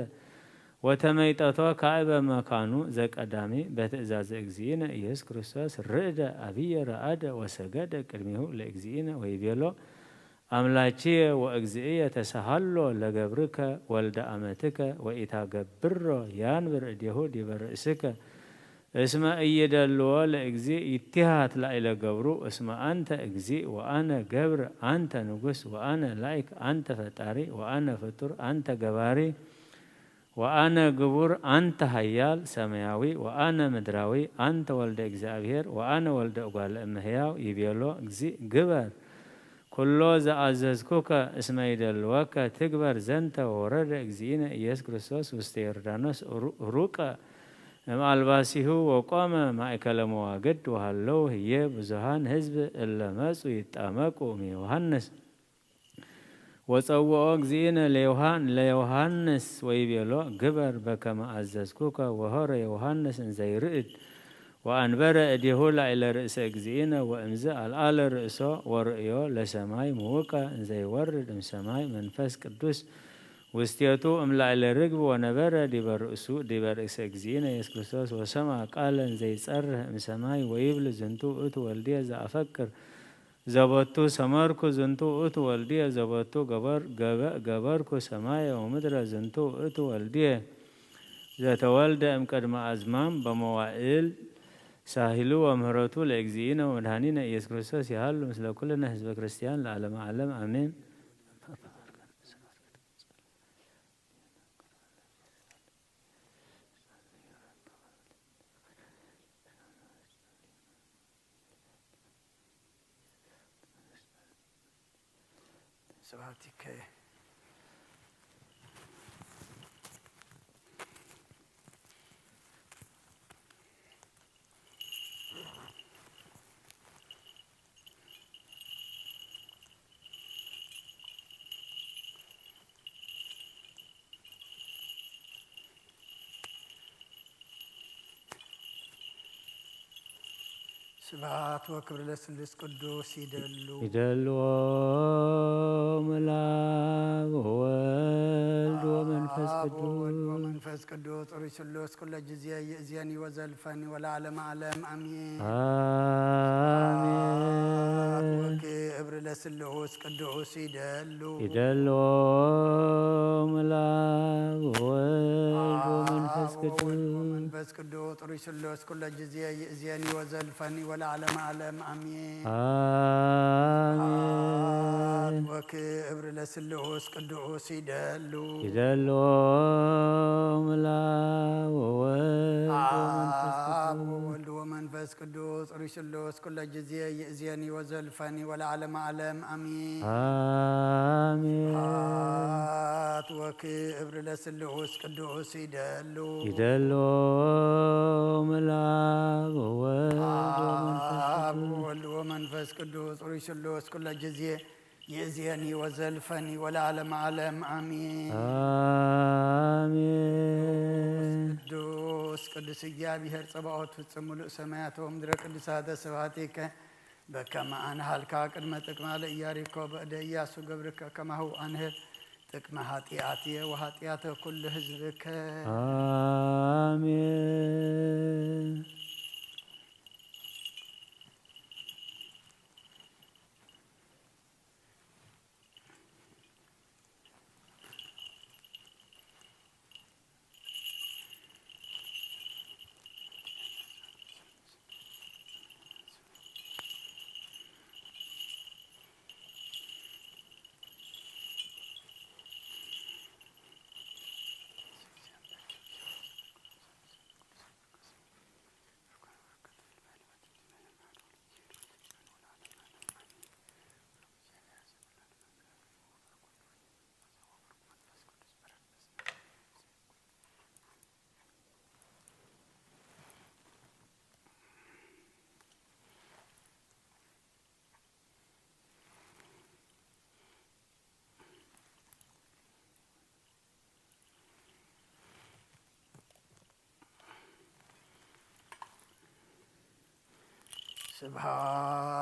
ወተመይጠቶ ካዕበ መካኑ ዘቀዳሚ በትእዛዘ እግዚእነ ኢየሱስ ክርስቶስ ርዕደ አብየ ረአደ ወሰገደ ቅድሜሁ ለእግዚእነ ወይቤሎ አምላችየ ወእግዚእየ ተሳሃሎ ለገብርከ ወልደ አመትከ ወኢታገብሮ ያንብር እዴሁ ዲበ ርእስከ እስመ ኢይደልዎ ለእግዚእ ይትሃት ላዕለ ገብሩ እስመ አንተ እግዚእ ወአነ ገብር አንተ ንጉሥ ወአነ ላይክ አንተ ፈጣሪ ወአነ ፍጡር አንተ ገባሪ ወአነ ግቡር አንተ ኃያል ሰማያዊ ወአነ ምድራዊ አንተ ወልደ እግዚአብሔር ወአነ ወልደ እጓለ እመሕያው ይቤሎ እግዚእ ግበር ኩሎ ዘአዘዝኩከ እስመ ይደልወከ ትግበር ዘንተ ወረደ እግዚእነ ኢየሱስ ክርስቶስ ውስተ ዮርዳኖስ ሩቀ እምአልባሲሁ ወቆመ ማእከለ መዋግድ ወሃለው ህየ ብዙሃን ህዝብ እለ መጹ ይጣመቁ እምዮሐንስ ወጸውኦ እግዚእነ ለዮሐንስ ወይቤሎ ግበር በከመ አዘዝኩከ ወሆረ ዮሐንስ እንዘ ይርዕድ ወአንበረ እዴሁ ላዕለ ርእሰ እግዚእነ ወእምዝ አልዓለ ርእሶ ወርእዮ ለሰማይ ምውቀ እንዘ ይወርድ እምሰማይ መንፈስ ቅዱስ ውስቴቱ እምላዕለ ርግብ ወነበረ ዲበ ርእሰ እግዚእነ ኢየሱስ ክርስቶስ ወሰምዐ ቃለ እንዘ ይጸርህ እምሰማይ ወይብል ዝንቱ ውእቱ ወልድየ ዘአፈቅር ዘቦቱ ሰመርኩ ዝንቱ ውእቱ ወልድየ ዘቦቱ ገበርኩ ሰማየ ወምድረ ዝንቱ ውእቱ ወልድየ ዘተወልደ እምቅድመ አዝማም በመዋዕል ሳሂሉ ወምህረቱ ለእግዚእነ ወመድኃኒነ ኢየሱስ ክርስቶስ ይሃሉ ምስለ ኩልነ ህዝበ ክርስቲያን ለዓለመ ዓለም አሜን። ስብሐቲከ ስብሐት ወክብር ለስሉስ ቅዱስ ይደልዎ ምልአብ ወወልድ ወመንፈስ ቅዱስ ጡሪ ስሉስ ኩለ ጊዜ ይእዜኒ ወዘልፈኒ ወለዓለመ ዓለም አሜን። ወክብር ለስሉስ ቅዱስ ይደልዎ ምልአብ ወወልድ ወመንፈስ ቅዱስ ጡሪ ስሉስ ኩለ ጊዜ ይእዜኒ ወዘልፈኒ ወለዓለመ ዓለም አሜን። ወክብር ለስሉስ ቅዱስ ይደልዎ ምልአብ ወወልድ ወመንፈስ ቅዱስ ጡሪ ስሉስ ኩለ ጊዜ ይእዜኒ ወዘልፈኒ ወለዓለመ ዓለም አሜን። ወክብር ለስሉስ ቅዱስ ይደልዎ ምልአብ ወወልድ ወመንፈስ ቅዱስ ጡሪ ስሉስ ኩለ ጊዜ ይእዜኒ ወዘልፈኒ ወለዓለመ ዓለም አሜን። ቅዱስ እግዚአብሔር ጸባኦት ፍጹም ሙሉእ ሰማያት ወምድረ ቅዱሳተ ስብሐቲከ በከመ አንሃልካ ቅድመ ጥቅመ ለኢያሪኮ በእደ ኢያሱ ገብርከ ከማሁ አንህር ጥቅመ ኃጢአትየ ወኃጢአተ ኩሉ ህዝብከ አሜን።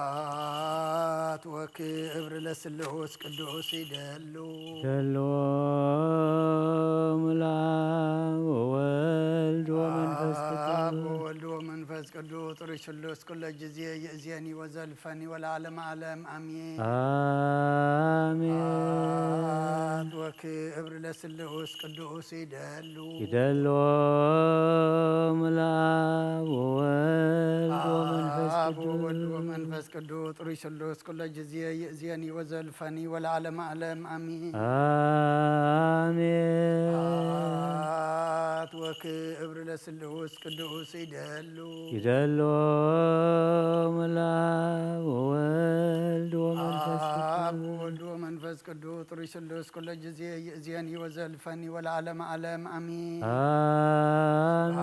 ስብሐት ወክብር ለስሉስ ቅዱስ ይደልዎ ምልአብ ወወልድ ወመንፈስ ቅዱስ ጡሪ ስሉስ ኩለ ጊዜ ይእዜኒ ወዘልፈኒ ወለዓለመ ዓለም አሜን። ወክብር ለስሉስ ቅዱስ ይደልዎ ምልአብ ወወልድ ወመንፈስ ቅዱስ ጡሪ ስሉስ ኩለ ጊዜ ይእዜኒ ወዘልፈኒ ወለዓለመ ዓለም አሜን። ወክብር ለስሉስ ቅዱስ ይደልዎ ምልአብ ወወልድ ወመንፈስ መንፈስ ቅዱስ ጥሩይ ስሉስ ኩለ ጊዜ ይእዜኒ ወዘልፈኒ ወለዓለመ ዓለም አሜን። አሜን።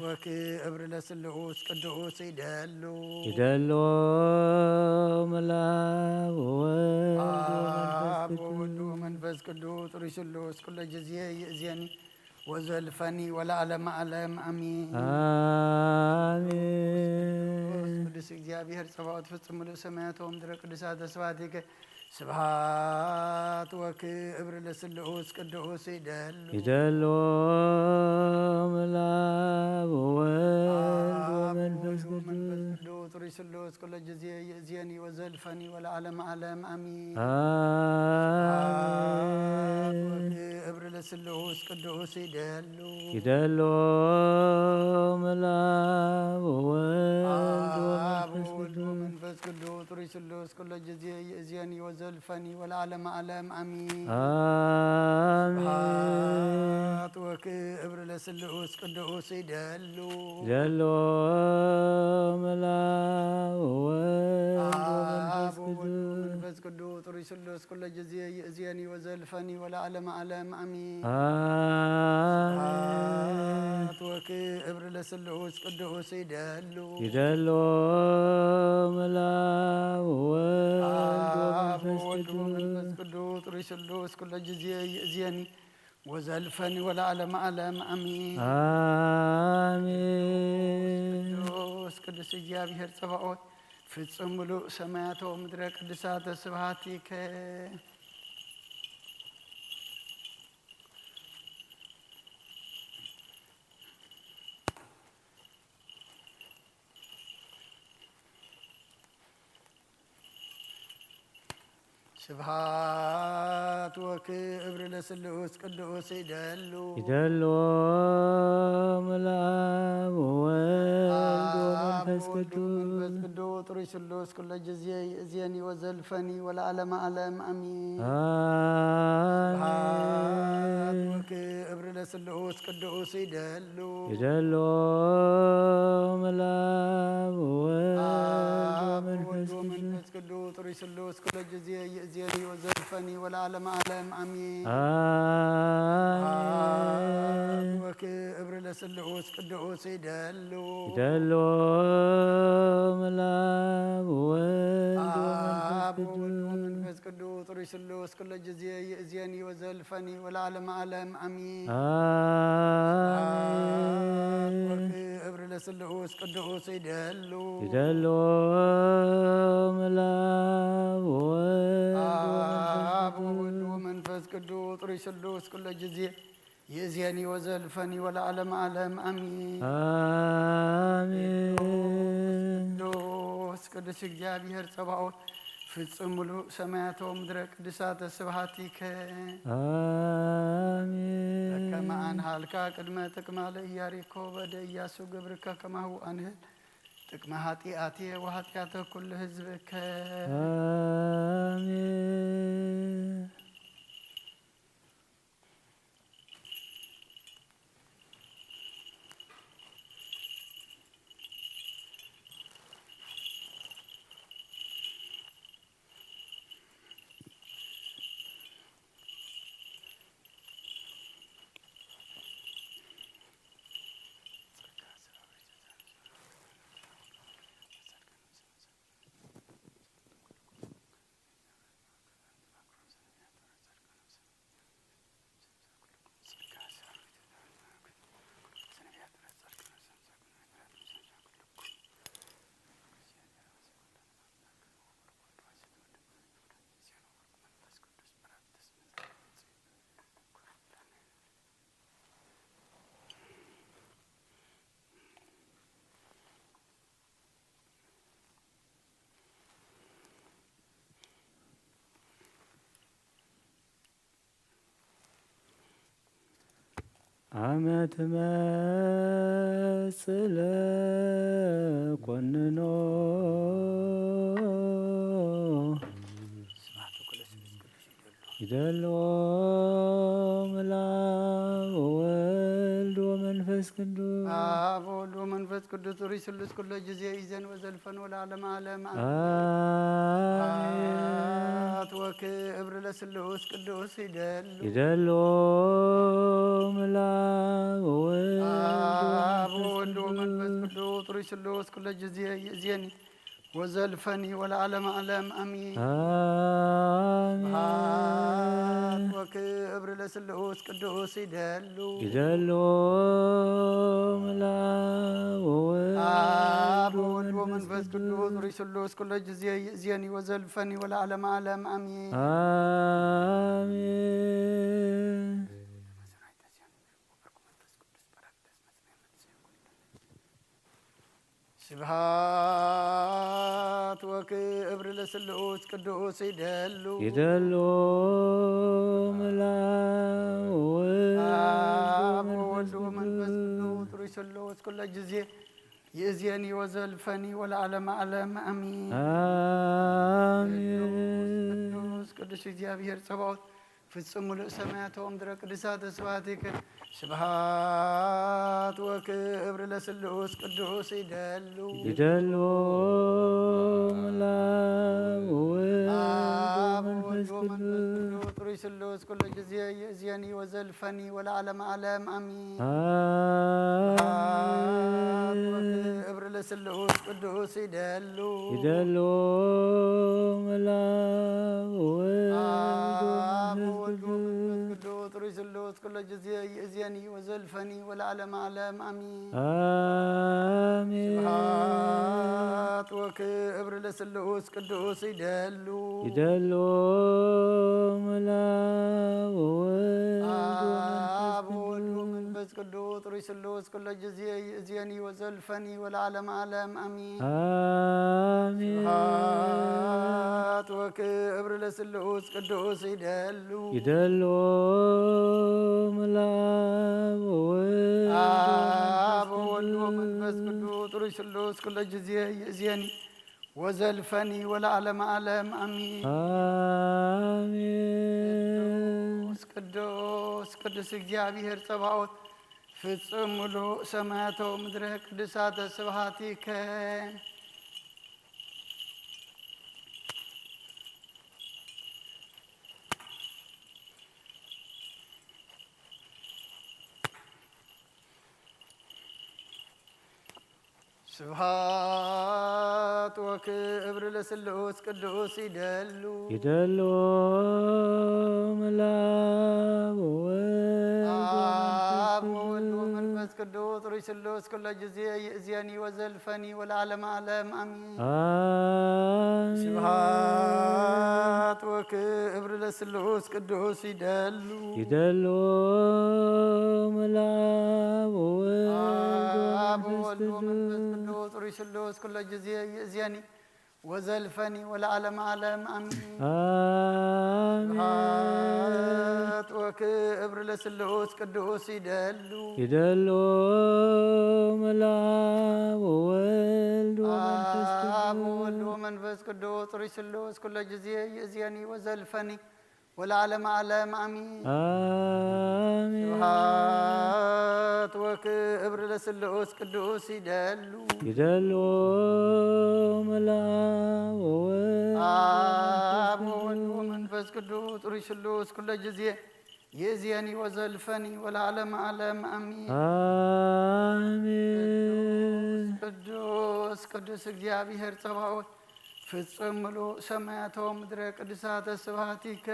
ወክብር ለስሉስ ቅዱስ ይደሉ መላብ ወወልድ ወመንፈስ ቅዱስ ጥሩይ ስሉስ ኩለ ጊዜ ይእዜኒ ወዘልፈኒ ወለዓለመ ዓለም አሜን። አሜን። ቅዱስ እግዚአብሔር ጸባኦት ፍጹም ምሉእ ሰማያት ወምድረ ቅዱሳተ ስብሐቲከ ስብሐት ወክብር ለስሉስ ቅዱስ ይደሉ መላብ ወወልድ ወመንፈስ ቅዱስ ጥሩይ ስሉስ ኩለ ጊዜ ይእዜኒ ወዘልፈኒ ወለዓለመ ዓለም አሜን። ወክብር ለስሉስ ቅዱስ ይደሉ መላብ ወወልድ ወመንፈስ ቅዱስ ጥሩይ ስሉስ ኩለ ጊዜ ይእዜኒ ወዘልፈኒ ወለዓለመ ዓለም አሜን። ወክብር ለስሉስ ቅዱስ ይደሉ መላብ ወወልድ ወመንፈስ ቅዱስ ጥሩይ ስሉስ ኩለ ጊዜ ይእዜኒ ወዘልፈኒ ወለዓለመ ዓለም አሜን። ወክብር ለስሉስ ቅዱስ ይደሉ መላብ ወወልድ ወመንፈስ ቅዱስ ጥሩይ ስሉስ ኩለ ጊዜ ይእዜኒ ወዘልፈኒ ወለዓለመ ዓለም አሜን። ቅዱስ እግዚአብሔር ጸባኦት ፍጹም ምሉእ ሰማያተ ወምድረ ቅዱሳተ ስብሐቲከ ስብሐት ወክብር ለስሉስ ቅዱስ ይደሉ መላብ ወወልድ ወመንፈስ ቅዱስ ጥሩይ ስሉስ ኩለ ጊዜ ይእዜኒ ወዘልፈኒ ወለዓለመ ዓለም አሜን። ወክብር ለስሉስ ቅዱስ ይደሉ መላብ ወወልድ ወመንፈስ ቅዱስ ጥሩይ ስሉስ ኩለ ጊዜ ይእዜኒ ወዘልፈኒ ወለዓለመ ዓለም አሜን። ወክብር ለስሉስ ቅዱስ ይደሉ መላብ ወወልድ ወመንፈስ ቅዱስ ጥሩይ ስሉስ ኩለ ጊዜ ይእዜኒ ወዘልፈኒ ወለዓለመ ዓለም አሜን። ወክብር ለስሉስ ቅዱስ ይደሉ መላብ ወወልድ ወመንፈስ ቅዱስ ጥሩይ ስሉስ ኩለ ጊዜ ይእዜኒ ወዘልፈኒ ወለዓለመ ዓለም አሜን። ቅዱስ እግዚአብሔር ጸባኦት ፍጹም ምሉእ ሰማያተ ወምድረ ቅዱሳተ ስብሐቲከ ከመ አንሃልካ ቅድመ ጥቅማ ለኢያሪኮ በደ ኢያሱ ግብርከ ከማሁ አንህል ጥቅመ ኃጢአቴ ወኃጢአተ ኩሉ ሕዝብከ አመት መስለ ኮንኖ ይደልዎ ምላብ ወወልድ ወመንፈስ ቅዱስ አብ ወወልድ ወመንፈስ ቅዱስ ሩይ ስሉስ ኩሎ ጊዜ ይዘን ወዘልፈን ወለዓለመ ዓለም ወክብር ለስሉስ ቅዱስ ይደሉ ይደሎ ምላክ ወወልድ አብ ወወልድ ወመንፈስ ቅዱስ ጥሩይ ስሉስ ኩለ ጊዜ ይእዜኒ ወዘልፈኒ ወለዓለመ ዓለም አሚን። አሜን። ወክብር ለስሉስ ቅዱስ ይደሉ ይደሎ ምላክ ወወልድ አብ ወወልድ ወመንፈስ ቅዱስ ጥሩይ ስሉስ ኩለ ጊዜ ይእዜኒ ወዘልፈኒ ወለዓለመ ዓለም አሚን። አሜን። ስብሐት ወክብር ለስሉስ ቅዱስ ይደሉ ይደሎ ምላክ አብ ወወልድ ወወልድ ወመንፈስ ቅዱስ ጥሩይ ስሉስ ኩለ ጊዜ ይእዜኒ ወዘልፈኒ ወለዓለመ ዓለም አሚን። አሜን። ቅዱስ ቅዱስ እግዚአብሔር ጸባኦት ፍጹም ሙሉእ ሰማያት ወምድረ ቅዱሳተ ስብሐቲከ ስብሐት ወክብር ለስሉስ ቅዱስ ይደሉ ይደሎ ምላክ ወወልድ አብ ወመንፈስ ወወልድ ወመንፈስ ቅዱስ ቅዱስ ጥሩይ ስሉስ ኩለ ጊዜ ይእዜኒ ወዘልፈኒ ወለዓለመ ዓለም አሚን። ስብሐት ወክብር ለስሉስ ቅዱስ ይደሉ ይደሎ ምላክ ወወልድ አብ ወመንፈስ ወወልድ ወመንፈስ ቅዱስ ቅዱስ ጥሩይ ስሉስ ኩለ ጊዜ ይእዜኒ ወዘልፈኒ ወለዓለመ ዓለም አሚን። አሜን። ስብሐት ወክብር ለስሉስ ቅዱስ ይደሉ ይደሎ ምላክ ወወልድ አብ ወመንፈስ ወወልድ ቅዱስ ወመንፈስ ቅዱስ ጥሩይ ስሉስ ኩለ ጊዜ ይእዜኒ ወዘልፈኒ ወለዓለመ ዓለም አሚን። አሜን። ስብሐት ወክብር ለስሉስ ቅዱስ ይደሉ ይደሎ ምላክ ወወልድ አብ ወመንፈስ ወወልድ ወመንፈስ ቅዱስ ቅዱስ ጥሩይ ስሉስ ኩለ ጊዜ ይእዜኒ ወዘልፈኒ ወለዓለመ ዓለም አሚን። አሜን። ቅዱስ ቅዱስ እግዚአብሔር ጸባኦት ፍጹም ሙሉእ ሰማያተ ወምድረ ቅዱሳተ ስብሐቲከ ስብሐት ወክብር ለስሉስ ቅዱስ ይደሉ ይደሎ ምላክ ወወልድ አብ ወወልድ ወመንፈስ ወመንፈስ ቅዱስ ጥሩይ ስሉስ ኩለ ጊዜ ይእዜኒ ወዘልፈኒ ወለዓለመ ዓለም አሚን። አሜን። ስብሐት ወክብር ለስሉስ ቅዱስ ይደሉ ይደሎ ምላክ ወወልድ አብ ወመንፈስ ወወልድ ወመንፈስ ቅዱስ ቅዱስ ጥሩይ ስሉስ ኩለ ጊዜ ይእዜኒ ወዘልፈኒ ወለዓለመ ዓለም አሚን። አሜን። ስብሐት ወክብር ለስሉስ ቅዱስ ይደሉ ይደሎ ምላክ ወወልድ ወመንፈስ አብ ቅዱስ ወወልድ ወመንፈስ ቅዱስ ጥሩይ ስሉስ ኩለ ጊዜ ይእዜኒ ወዘልፈኒ ወለዓለመ ዓለም አሚን። አሜን። ስብሐት ወክብር ለስሉስ ቅዱስ ይደሉ ይደሎ ምላክ ወወልድ አብ ወወልድ ወመንፈስ ቅዱስ ጥሩይ ስሉስ ኩለ ጊዜ ይእዜኒ ወዘልፈኒ ወለዓለመ ዓለም አሚን። አሜን። ቅዱስ ቅዱስ እግዚአብሔር ጸባኦት ፍጹም ሙሉእ ሰማያተ ወምድረ ቅዱሳተ ስብሐቲከ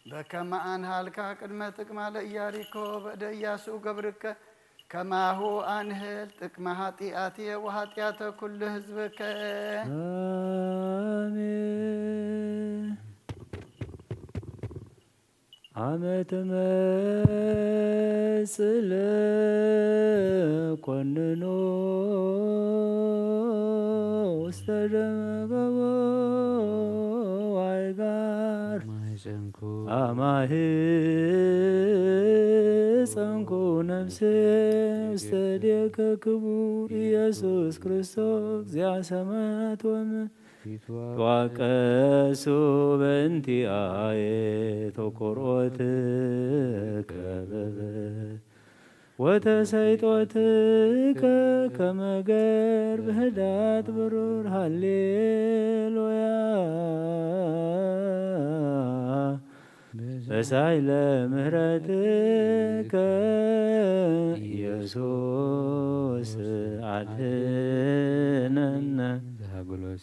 በከመ አንሃልካ ቅድመ ጥቅማ ለኢያሪኮ በእደ ኢያሱ ገብርከ ከማሁ አንህል ጥቅመ ኃጢአትየ ወኃጢአተ ኩሉ ህዝብከ አሜን። አመ ትመጽእ ለኮንኖ ውስተ ደመ ዋይጋር አማህፀንኩ ነፍሴ ውስተ ዴከ ክቡር ኢየሱስ ክርስቶስ እግዚአ ሰማያት ወምድር ተዋቀሱ በእንቲአየ ተኰርዖትከ በበትር ወተሰይጦትከ ከመ ገርብ ህዳት ብሩር ሃሌሉያ በሳይለ ምህረትከ ኢየሱስ አድኅነነ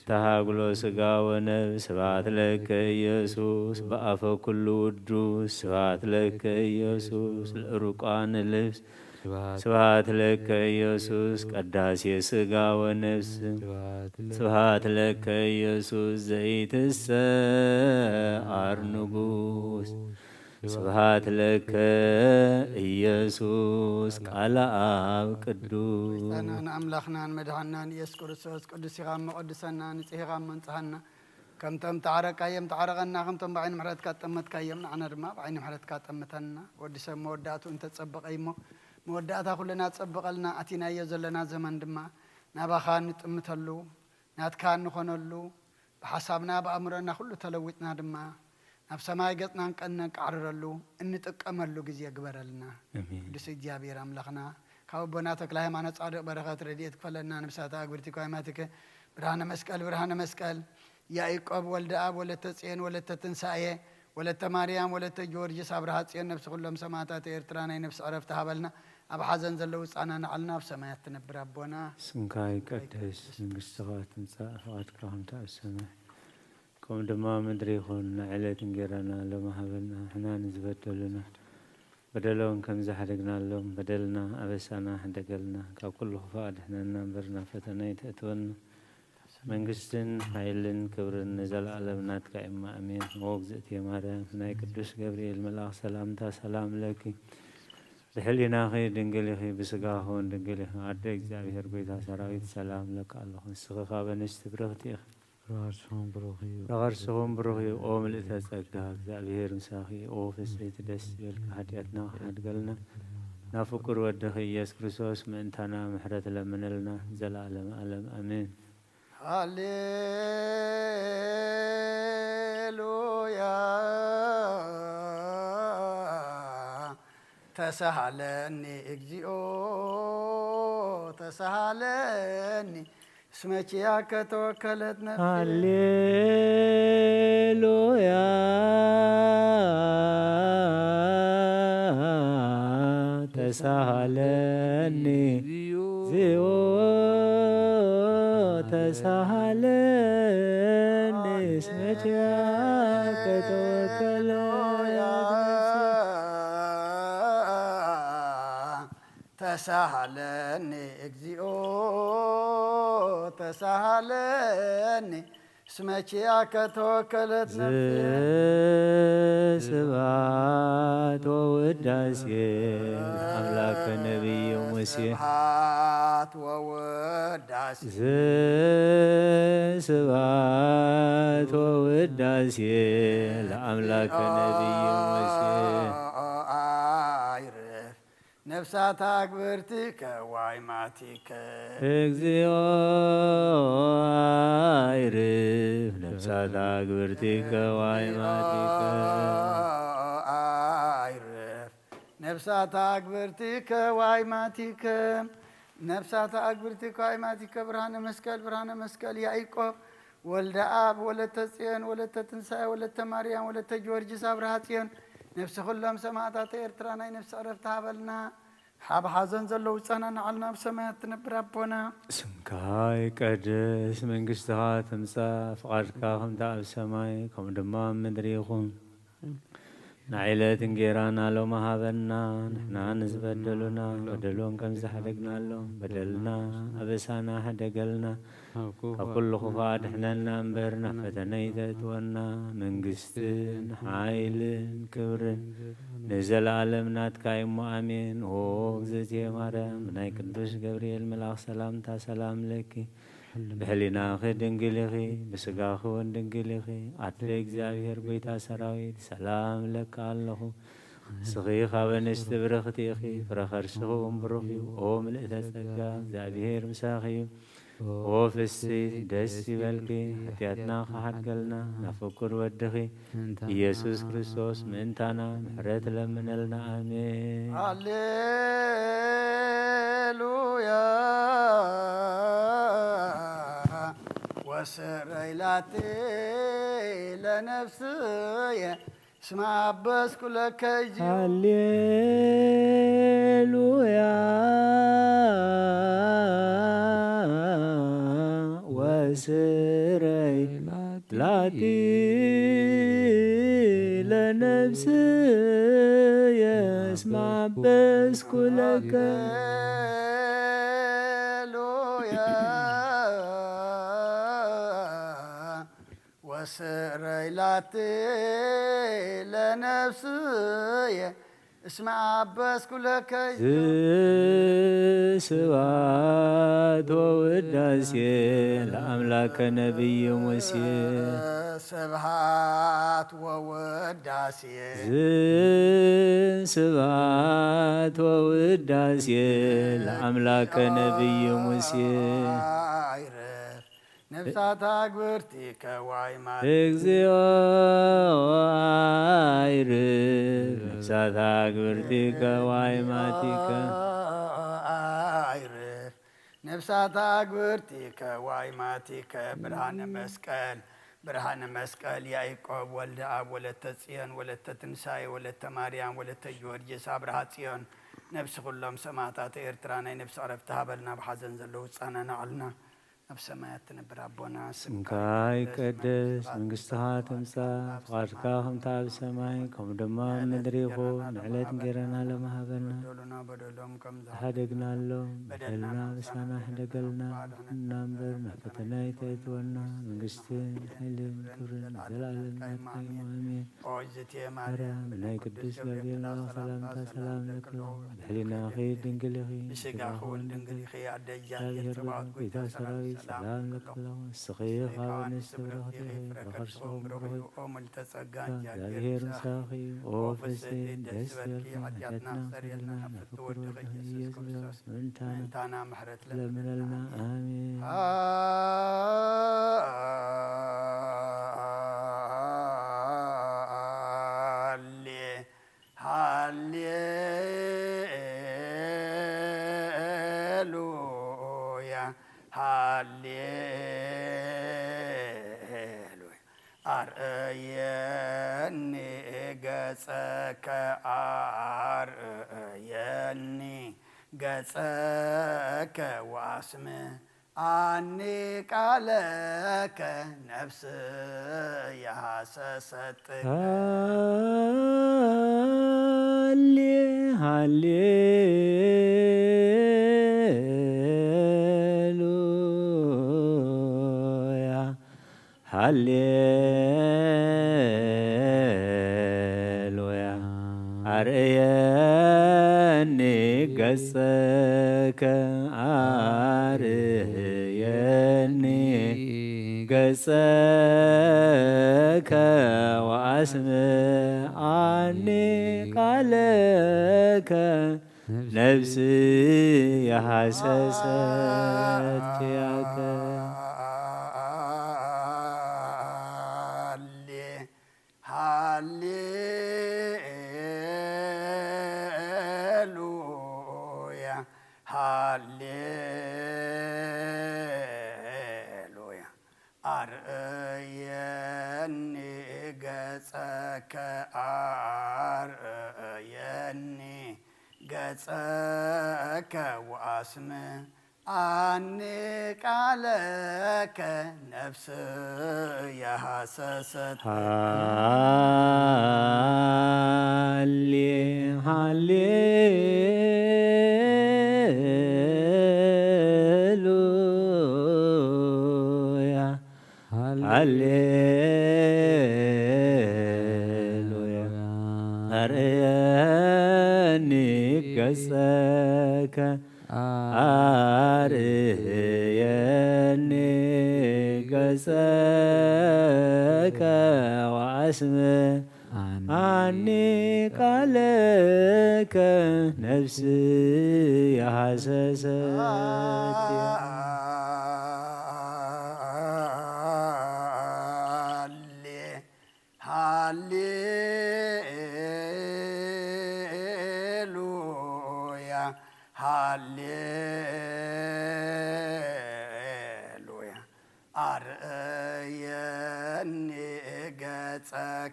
ተሃጉሎ ሥጋ ወነፍስ ስብሐት ለከ ኢየሱስ በአፈ ኩሉ ውዱስ ስብሐት ለከ ኢየሱስ ለዕሩቃን ልብስ ስብሐት ለከ ኢየሱስ ቀዳሴ ሥጋ ወነፍስ ስብሐት ለከ ኢየሱስ ዘይትሰዓር ንጉሥ ስብሐት ለከ ኢየሱስ ቃለ አብ ቅዱስ أنا أملاخنا مدحنا ኢየሱስ ክርስቶስ ቅዱስ ኢኻ መቅድሰና ንጽሕኻ መንጽሐና ከምቶም ተዓረቃ እዮም ተዓረቐና ከምቶም ብዓይኒ ምሕረትካ ጠመትካ እዮም ንዓና ድማ ብዓይኒ ምሕረትካ ጠምተና ወዲ ሰብ መወዳእቱ እንተጸበቐ እሞ መወዳእታ ኩልና ትጸብቐልና ኣቲናዮ ዘለና ዘመን ድማ ናባኻ ንጥምተሉ ናትካ ንኾነሉ ብሓሳብና ብኣእምሮና ኩሉ ተለዊጥና ድማ ናብ ሰማይ ገጽና ንቃዕርረሉ እንጥቀመሉ ግዜ ግበረልና ቅዱስ እግዚአብሔር አምላኽና ካብ ኣቦና ተክለ ሃይማኖት ጻድቕ በረኸት ረድኤት ክፈለና ነብሳታ ኣግብርቲ ኳይማትከ ብርሃነ መስቀል ያዕቆብ ወልደ አብ ወለተ ጽዮን ወለተ ትንሳኤ ወለተ ማርያም ወለተ ጊዮርጊስ አብርሃ ጽዮን ነፍስ ኩሎም ሰማዕታት ኤርትራ ናይ ነፍስ ዕረፍቲ ሃበልና ኣብ ሓዘን ዘለው ህፃና ንዓልና ኣብ ሰማያት ትነብር ኣቦና ስምካ ይቀደስ መንግሥትኻ ትምጻእ ፈቃድካ ከምቲ ኣብ ሰማይ ከምኡ ድማ ምድሪ ይኹን ንዕለት እንጀራና ሎሚ ሃበና ንሕና ንዝበደሉና በደለውን ከም ዝሓደግናሎም በደልና ኣበሳና ሕደገልና ካብ ኩሉ ክፉእ ኣድሕነና እምበርና ፈተና ይተእትወና መንግስትን ኃይልን ክብርን ንዘለዓለም ናትካ ኢማ አሜን። ወግዝእትየ ማርያም ናይ ቅዱስ ገብርኤል መልአክ ሰላምታ ሰላም ለኪ ብሕሊናኺ ድንግል ኢኺ ብስጋኹን ድንግል ኢኺ ኣደ እግዚአብሔር ጎይታ ሰራዊት ሰላም ለካ ኣለኹ ንስኺ ካብ ኣንስቲ ብርኽቲ ኢኺ ረኸርስኹም ብሩኽ እዩ ኦ ምልእተ ጸጋ እግዚአብሔር ምሳኺ ኦ ፍስሕቲ ደስ ይበልካ ሓጢአትና ሓድገልና ናብ ፍቁር ወድኺ ኢየሱስ ክርስቶስ ምእንታና ምሕረት ለምንልና ዘለዓለም ዓለም አሜን። ሃሌሉያ ተሳሃለኒ እግዚኦ ተሳሃለኒ እስመ ኪያከ ተወከለት ነፍሴ ሃሌሉያ ተሳሃለኒ እግዚኦ ተሳሃለኒ እስመ ኪያከ ተወከለት ተሳሃለኒ እግዚኦ ተሳሃለኒ እስመ ኪያከ ተወከለት ነፍሴ ስብሐት ወውዳሴ አምላከ ነቢዩ ሙሴ ስብሐት ወውዳሴ ስብሐት ወውዳሴ ለአምላከ ነቢዩ ሙሴ ነፍሳት አግብርቲከ ዋይማቲከ እግዚኦ አይርፍ ነፍሳት አግብርቲከ ዋይማቲከ አይርፍ ነፍሳት አግብርቲከ ዋይማቲከ ነፍሳት አግብርቲከ ዋይማቲከ ብርሃነ መስቀል ያዕቆብ ወልደ አብ ወለተ ጽዮን ወለተ ትንሣኤ ወለተ ማርያም ወለተ ጊዮርጊስ አብርሃ ጽዮን ነፍሲ ኩሎም ሰማዕታት ኤርትራ ናይ ነፍሲ ዕረፍቲ ሃበልና ሓብ ሓዘን ዘለው ህፃናት ንዓልና ኣብ ሰማያት ትነብር ኣቦና ስምካ ይቀደስ መንግሥትኻ ትምጻእ ፍቓድካ ከምቲ ኣብ ሰማይ ከምኡ ድማ ምድሪ ይኹን ንዕለት እንጀራና ሎሚ ሃበና ንሕና ንዝበደሉና በደሎን ከም ዝሓደግናሎም በደልና ኣበሳና ሓደገልና ካብ ኩሉ ክፉእ ኣድሕነና እምበር ናብ ፈተነ ይተእትወና መንግስትን ሓይልን ክብርን ንዘለዓለም ናትካ እሞ አሜን። ኦ እግዝእትየ ማርያም ናይ ቅዱስ ገብርኤል መልአክ ሰላምታ ሰላም ለኪ ብሕሊናኺ ድንግል ኢኺ ብስጋኺ እውን ድንግል ኢኺ ኣደ እግዚአብሔር ጎይታ ሰራዊት ሰላም ለካ ኣለኹ ንስኺ ካብ ኣንስቲ ብርኽቲ ኢኺ ፍረ ከርስኺ እውን ብሩኽ እዩ ኦ ምልእተ ጸጋ እግዚአብሔር ምሳኺ እዩ ኦ ፍስሕት ደስ ይበልኪ ሓጢአትና ከሓድገልና ናብ ፍቁር ወድኺ ኢየሱስ ክርስቶስ ምእንታና ምሕረት ለምነልና አሜን። ሃሌሉያ ወስረይላቴ ለነፍስየ እስመ አበስኩ ለከ ሃሌሉያ ወስረይ ላቲ ለነፍስየ እስመ አበስኩ ለከ ወስረይ ላቲ ለነፍስየ እስመ አበስኩ ለከ ስብሐት ወውዳሴ ለአምላከ ነቢይ ሙሴ ስብሐት ወውዳሴ ስብሐት ወውዳሴ ለአምላከ ነቢይ ሙሴ ነፍሳት አግብርቲከ ዋይማት እግዚኦ አይርፍ ነፍሳት አግብርቲከ ዋይማቲከ አይርፍ ነፍሳት አግብርቲከ ዋይማቲከ ብርሃነ መስቀል ያዕቆብ ወልደ አብ ወለተ ጽዮን ወለተ ትንሣኤ ወለተ ማርያም ወለተ ጊዮርጊስ አብርሃ ጽዮን ነፍሲ ኩሎም ሰማዕታት ኤርትራ ናይ ነፍሲ ዕረፍቲ ሃበልና ብሓዘን ዘለዉ ህፃናና አልና ኣብ ሰማያት ትነብር ኣቦና ስምካ ይቀደስ መንግስትኻ ትምጻእ ፍቓድካ ከምቲ ኣብ ሰማይ ከምኡ ድማ ኣብ ምድሪ ይኹን ንዕለት እንጀራና ለመሃበና በደሎም ከም ዝሓደግናሎም በደልና ምሳና ሕደገልና እና እምበር ናብ ፈተና ይተእትወና መንግስትን ሓይልን ክብርን ዘለኣለም ናትካ እዩ ኣሜን። ማርያም ናይ ቅዱስ ገብርኤል ሰላምታ ሰላም ለክሎ ድሕሊናኺ ድንግል ኢኺ ብስጋኺ እውን ድንግል ኢኺ ኣደጃ እግዚአብሔር ጌታ ሰራዊት ሰላም ለክሎ ስኺ ካብ ኣንስቲ ብረኽቲ ኢኺ ብኸርሶም ርኺ እግዚአብሔር ምሳኺ ኦ ፍስሕት ደስ በልኪ ኃጢአትና ሰሪልና ንፍቅር ወድኺ ኢየሱስ ክርስቶስ ምንታና ምሕረት ለምነልና አሜን። አርእየኒ ገጸከ አርእየኒ ገጸከ ወአስም አኒ ቃለከ ነፍስ ያሰሰጥ ሃሌሉያ አርእየኒ ገጸከ አርእየኒ ገጸከ ወአስምዓኒ ቃለከ ነፍስ የሐሰሰት ያከ ሃሌሉያ አርእየኒ ገጸከ አርእየኒ ገጸከ ወአስም አኒ ቃለከ ነፍስ የሐሰሰት ሃሌሉያ አርእየኒ ገጸከ አርእየኒ ገጸከ ወአስምዓኒ ቃለከ ነፍስ የሐሰሰት ሃሌሉያ ሃሌሉያ አርእየኒ ገጸከ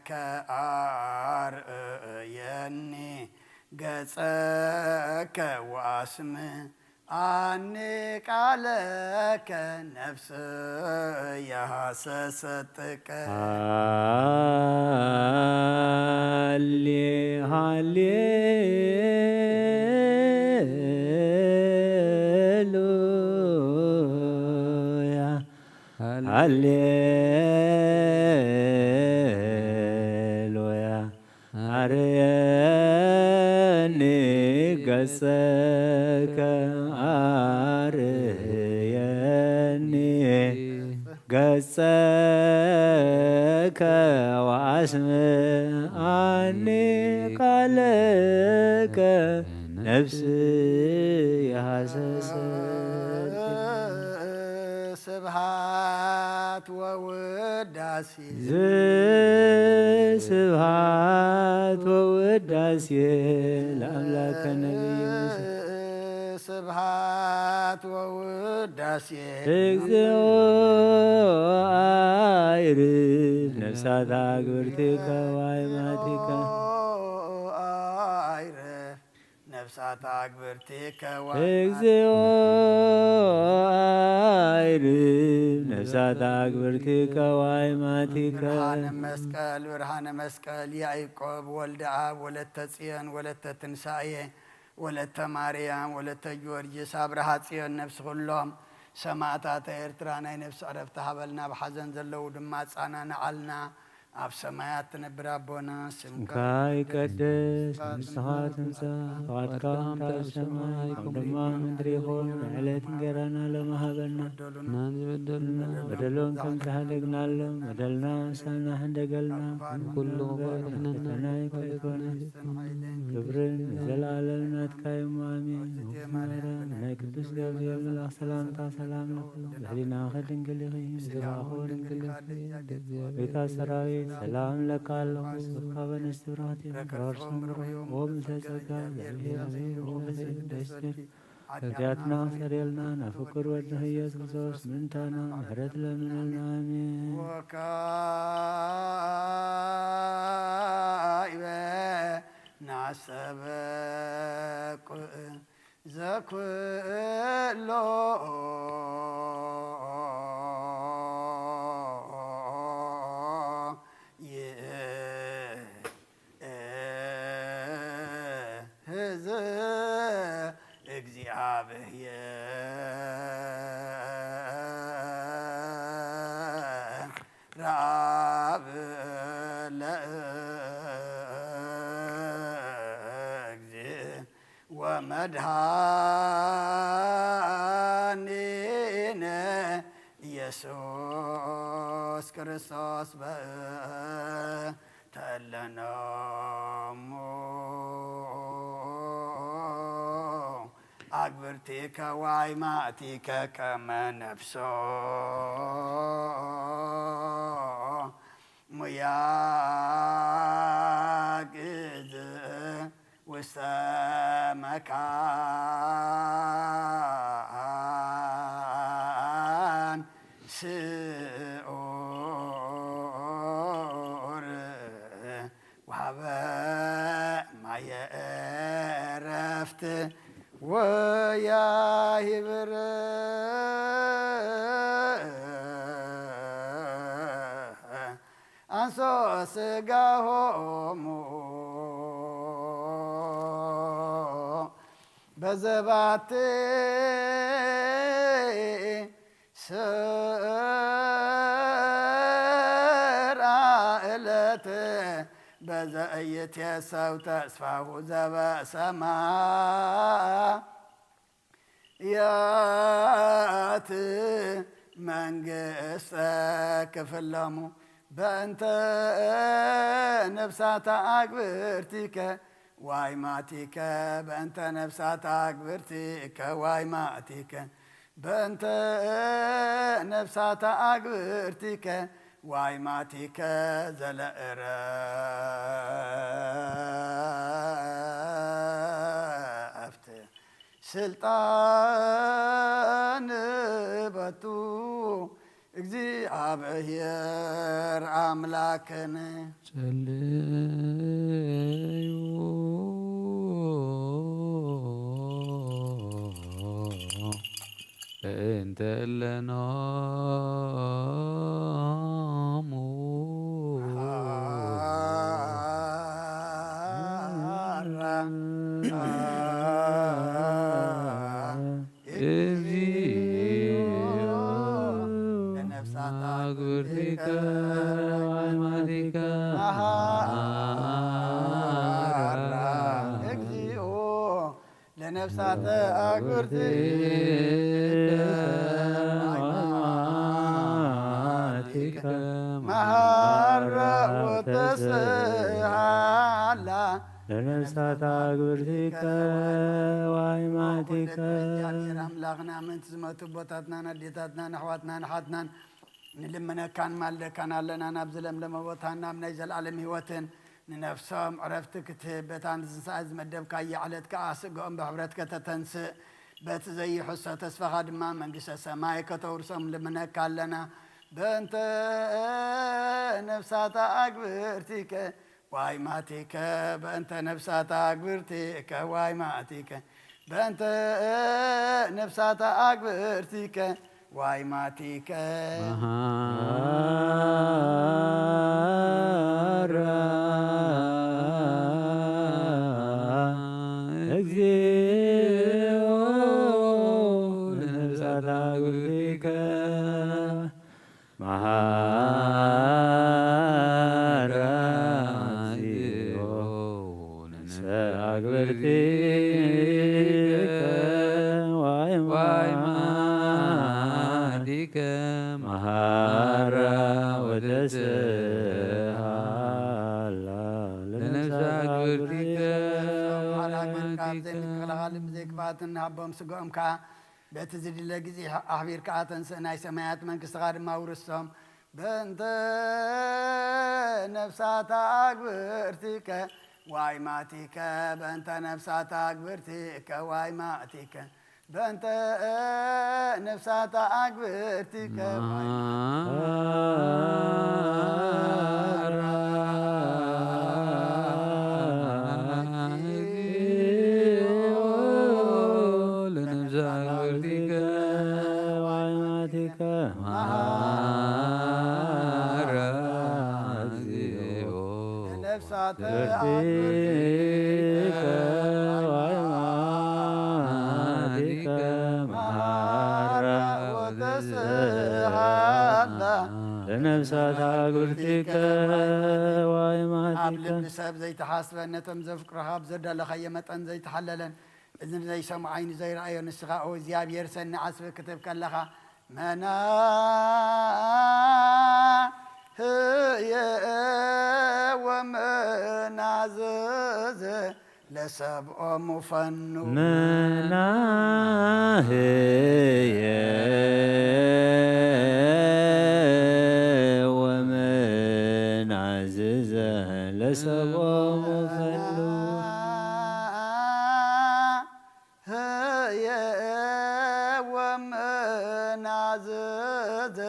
ከአርእየኒ ገጸከ ወአስም አኒ ቃለከ ነፍስ ያሰሰጥቀ ሃሌ ሃሌሉያ ሃሌሉያ አርየኒ ገጸከ አርየኒ ገጸከ ወአስም አኒ ቃለከ ነፍስ ያሰሰት ስብሃት ወውዳሴ ስብሃት ወውዳሴ ለአምላከ ነቢይ ስብሃት ወውዳሴ እግዚኦ አይርፍ ነፍሳት አግብርቲከ ወአእማቲከ አይረፍ ነፍሳት አግብርቲከ እግዚኦ አይርፍ ነፍሳት አግብርቲከ ወአእማቲከ ብርሃነ መስቀል ያዕቆብ ወልደ አብ ወለተ ጽዮን ወለተ ትንሣኤ ወለተ ማርያም ወለተ ጊዮርጊስ አብርሃ ጽዮን ነፍስ ኩሎም ሰማዕታተ ኤርትራ ናይ ነፍሲ ዕረፍቲ ሃበልና ብሓዘን ዘለዉ ድማ ጻናንዓልና ኣብ ሰማያት ትነብር ኣቦና ስምካ ይቀደስ ንስኻ ትምጻእ ፈቃድካ ከምቲ ኣብ ሰማይ ከምኡ ድማ ምድሪ ይኹን ዕለት እንጀራና ሎሚ ሃበና በደሎም ከም ዝሃደግናሎም በደልና ንሳና ሕንደገልና ኩሉ ፈተና ይከይኮነ ክብርን ዘለዓለም ናትካ እዩ አሜን። ናይ ቅዱስ ገብርኤል መልአክ ሰላምታ ሰላም ለኩሉ ብሕሊና ድንግል ኢኺ ዝራኹ ድንግል ቤታ ሰራዊት ሰላም ለካ ኣለኹ ካበ ንስቲ ብርሃት ራርሱም ወምሰጸጋ ደስር ኃጢአትና ሰሬልና ናፍቅር ወድህ ኢየሱስ ክርስቶስ ምንታና ምህረት ለምንልና አሜን። ወካይበ ናሰበቁ ዘኩሎ ረአብ ለእግዚእ ወመድኃኒነ ኢየሱስ ክርስቶስ በተለነሙ አግብርቲከ ወአእማቲከ ከመ ነፍሶ ሙያግዝ ውስተ መካን ስዑር ወሀበ ማየ ዕረፍት ወያሂብር አንሶ ሥጋሆሙ በዘባቴ ስራ ዕለት በዘኢይትየሰው ተስፋሁ ዘበሰማያት መንግሥተ ክፍሎሙ በእንተ ነፍሳተ አግብርቲከ ወአእማቲከ በእንተ ነፍሳተ አግብርቲከ ወአእማቲከ በእንተ ነፍሳተ አግብርቲከ ወአእማቲከ ዘለዕረፍት ስልጣን በቱ እግዚአብሔር አምላክን ጸልዩ እንተ ለናሙ አግብርቲከ ሃይማኖቲከ እግዚኦ ለነፍሳተ አግብርቲከ ሃይማኖቲከ መሐረ ወተስሃላ ለነፍሳተ አግብርቲከ ሃይማኖቲከ አምላክና ምንት ዝመቱ ቦታትናን አዴታትናን ኣሕዋትናን ሓትናን ንልምነካን ማልደካን ኣለና ናብ ዝለምለመ ቦታ ናብ ናይ ዘለዓለም ህይወትን ንነፍሶም ዕረፍቲ ክትህብ በታ ንዝንሳእ ዝመደብካ የዕለት ከዓ ስግኦም ብሕብረት ከተተንስእ በቲ ዘይሕሶ ተስፋኻ ድማ መንግስተ ሰማይ ከተውርሶም ልምነካ ኣለና በእንተ ነፍሳታ ኣግብርቲከ ዋይማቲከ በእንተ ነፍሳታ ኣግብርቲከ ዋይማቲከ በእንተ ነፍሳታ ኣግብርቲከ ዋይማቲከ መሐረ እግዚኦ ለነፍሳተ አግብርቲከ መሐረ እግዚኦ ለነፍሳተ አግብርቲከ ዋይማቲከ መሐረ ወተስሃላ ለነፍሳተ አግብርቲከ ዘይምክልኻል ብዘይክፋትን ሃቦም ስግኦም ከዓ በቲ ዝድለ ግዜ ኣሕቢርካ ተንስእ ናይ ሰማያት መንግስትኻ ድማ ውርሶም በእንተ ነፍሳተ አግብርቲከ ዋይማቲከ በእንተ ነፍሳተ አግብርቲከ ዋይማቲከ በእንተ ነፍሳተ አግብርቲከ ለነፍሳተ አግብርቲከ ዋይማቲከ ኣብ ልቢ ሰብ ዘይተሓስበን ነቶም ዘፍቅሩኻ ብዘዳለኻዮ መጠን ዘይተሓለለን እዝኒ ዘይሰምዖ ዓይኒ ዘይረአዮ ንስኻ ኦ እግዚኣብሔር ሰኒ ዓስቢ ክትብ ከለኻ መናህየ ወመናዘዘ ለሰብኦም ፈኑ መናህየ ወመናዘዘ ለሰብኦም ፈኑ ህየ ወመናዘዘ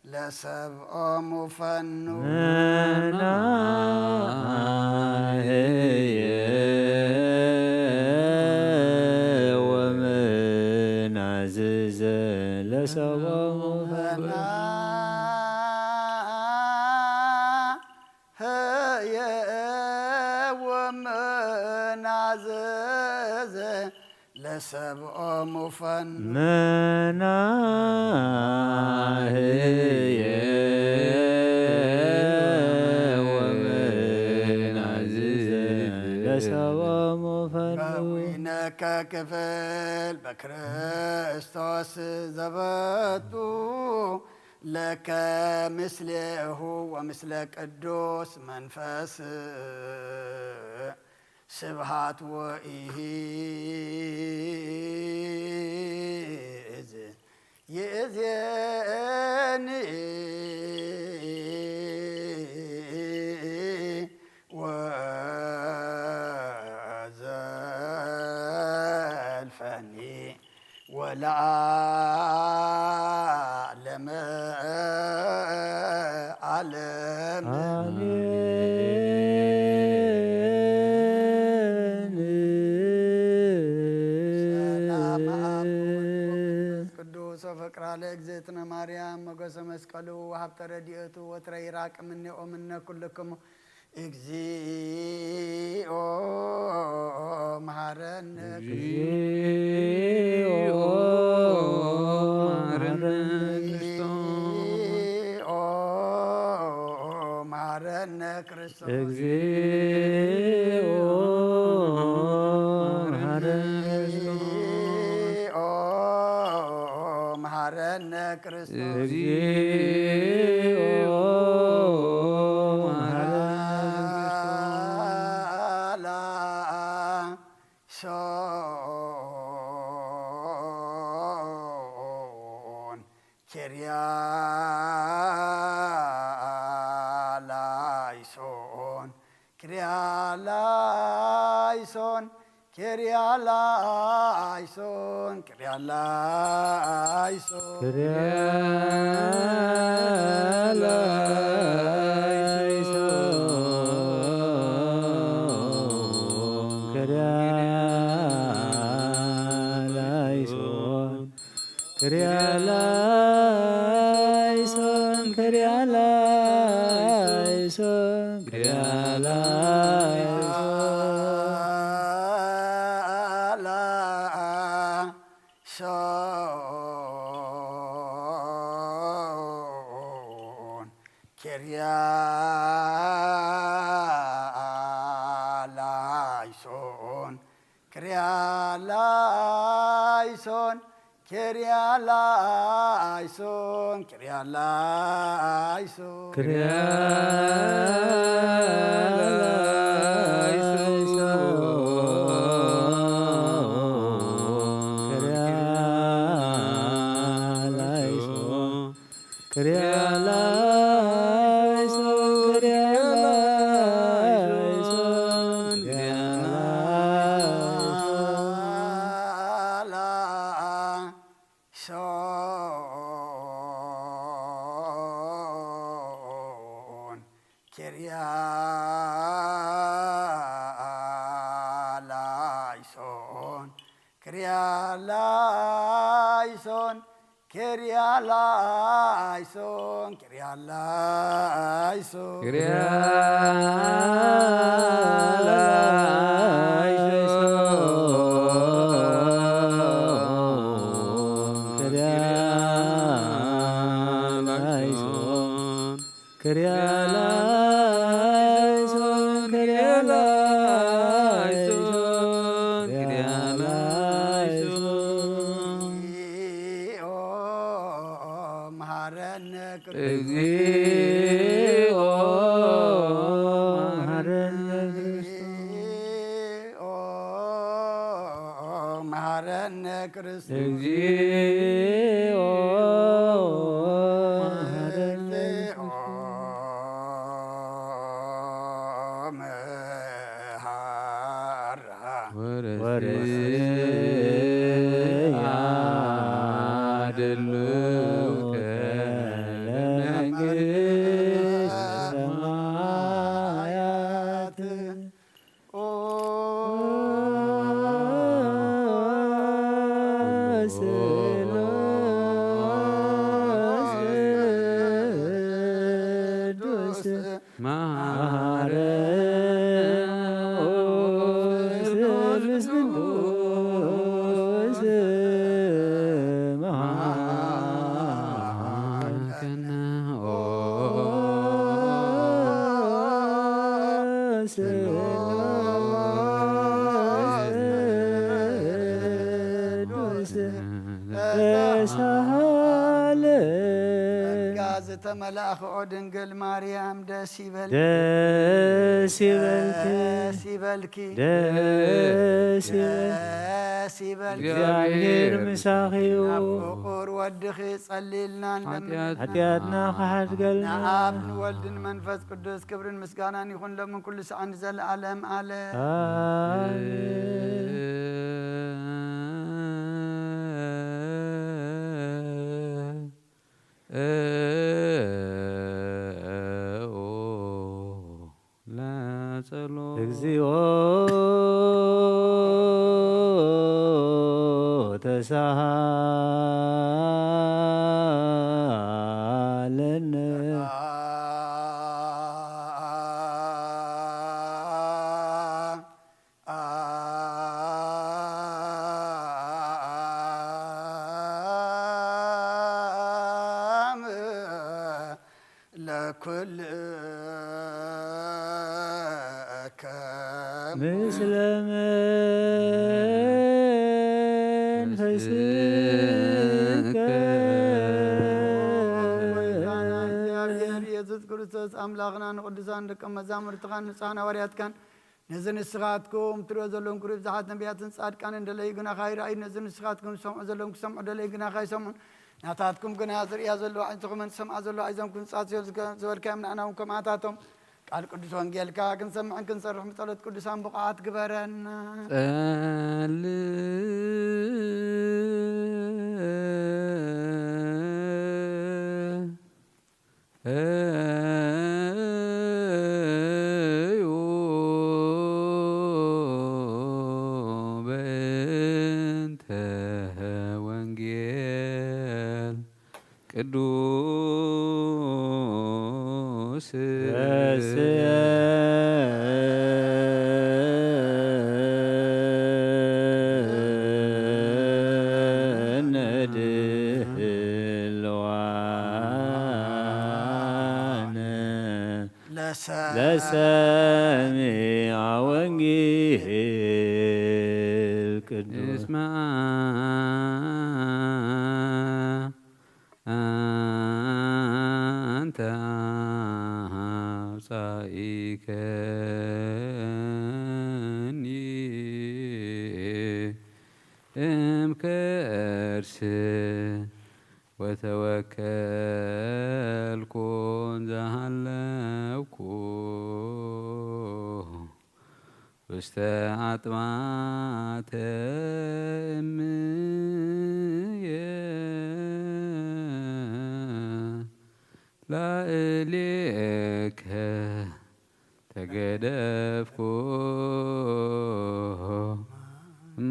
ለሰብኦም ፈኑ መናህየ ወመናዘዘ ለሰብኦም ፈኑ ህየ ወመናዘዘ ለሰብኦም ፈኑ መናህየ ወመናዘዘ ለሰብኦም ፈኑ ከዊነከ ክፍል በክርስቶስ ዘበቱ ለከ ምስሌሁ ወምስለ ቅዱስ መንፈስ ስብሃት ወኢዝ ይእዜኒ ወዘልፈኒ ወለዓለመ ዓለም ቅዱስ ወፍቅራ ለእግዝእትነ ማርያም ሞገሰ መስቀሉ ወሀብተ ረድኤቱ ወትረ ይራቅ እምኔኦ እምነ ኩልክሙ እግዚኦ መሐረነ ክርስቶስ እግዚኦ መሐረነ ክርስቶስ እግዚኦ ላይሶን ኬርያ Kyrialaison, Kyrialaison, Kyrialaison, Kyrialaison, Kyrialaison, Kyrialaison, Kyrialaison, Kyrialaison, Kyrialaison, Kyrialaison, Kyrialaison, Kyrialaison, Christus እግዚኦ ተመላኽ ድንግል ማርያም ደስ ይበልኪ ደስ ይበልኪ ደስ ይበልኪ እግዚአብሔር ምሳኺዩ ፍቁር ወድኺ ጸሊልና ኃጢአትና ከሓድገልና ንኣብ ንወልድን መንፈስ ቅዱስ ክብርን ምስጋናን ይኹን ሎሚ ኩሉ ሰዓን ዘለዓለም ኣለ እግዚኦ ተሳሃለነ ለኩል ምስለ መንፈስከ ኢየሱስ ክርስቶስ አምላኽና ንቅዱሳን ደቀ መዛሙርትኻን ንጹሓን ሃዋርያትካን ነዚ ንስኻትኩም ትሪኦ ዘለኹም ክሪኡ ብዙሓት ነቢያትን ጻድቃንን ደለይ ግናኻ ይረኣዩ ነዚ ንስኻትኩም ዝሰምዑ ዘለኹም ክሰምዑ ደለይ ግናኻ ይሰምዑን ናታትኩም ግና ዝርያ ዘለዋ ዓይንትኹምን ዝሰምዓ ዘለዋ እዞም ክንጻት ዝበልካዮም ንዕናውን ከምኣታቶም ቃል ቅዱስ ወንጌልካ ክንሰምዕን ክንሰርሕ ምጸሎት ቅዱሳን ብቕዓት ግበረና በእንተ ወንጌል ቅዱስ ለሰሚዐ ወንጌል ቅዱስ አንተ አውፃኢከኒ እምከርስ ወተወከልኩ ዘሃለውኩ ውስተ አጥማተ እምየ ላዕሌከ ተገደፍኩ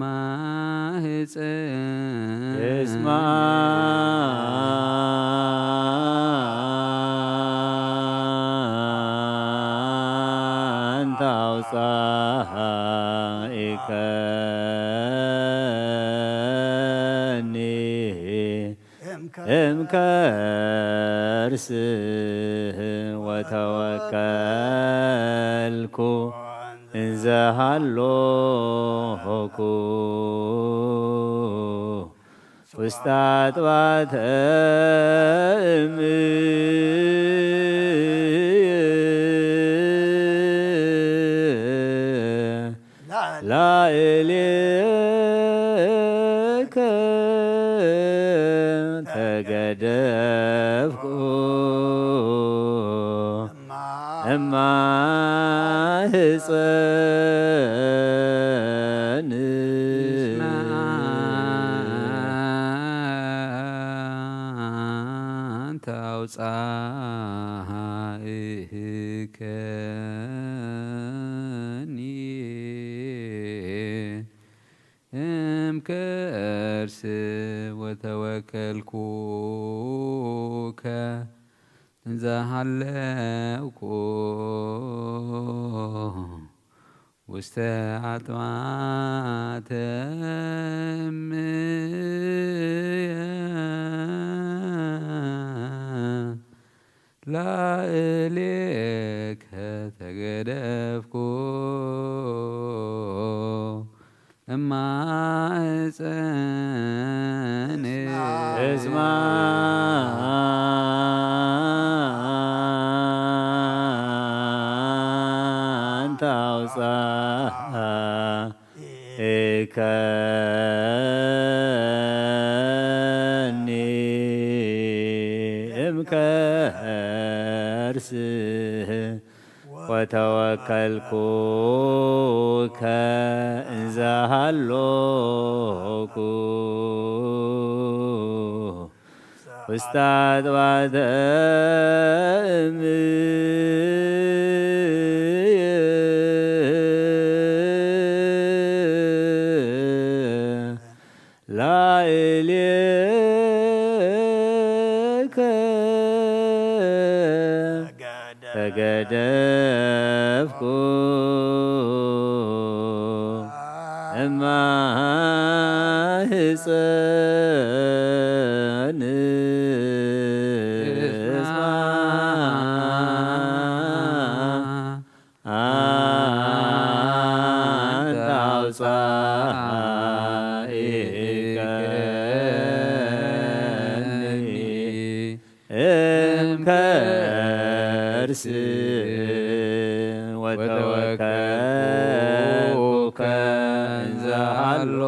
ማህፀን እስማ አንተ አውፃኢከኒ እምከርስ ወተወከልኩ እንዘሃሎኩ ውስተ አጥባተ እምየ ላዕሌከ ተገደፍኩ እማህፀን አንተ አውፃኢከኒ እምከርስ ወተወከልኩከ እንዘሃለውኩ ውስተ አጥማተ እምየ ላዕሌከ ተገደፍኩ እማህፀን እስማ አንተ አውፃኢከኒ እምከርስ ወተወከልኩከ እንዘሃሎኩ ውስተ አጥባተ ላዕሌከ ተገደፍኩ እማህፀን እስማ አንተ አውፃኢከኒ እምከርስ ወተወከልኩከ እንዘ ሀሎኩ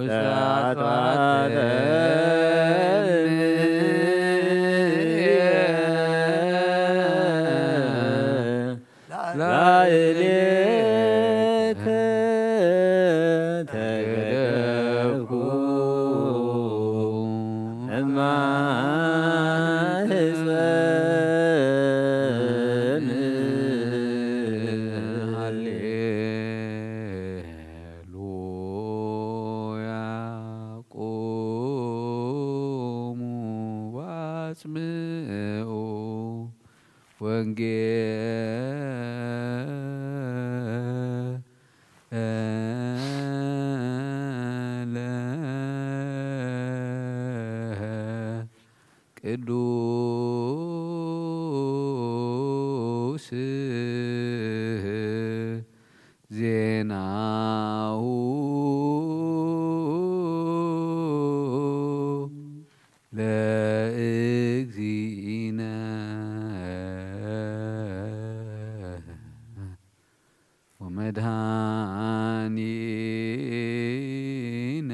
ሰዓታት ላዕሌከ ተገደፍኩ እማህፀን ሃሌሉያ ቁሙ ወአጽምዑ ወንጌለ ቅዱስ ዜናሁ ለእግዚእነ ወመድኃኒነ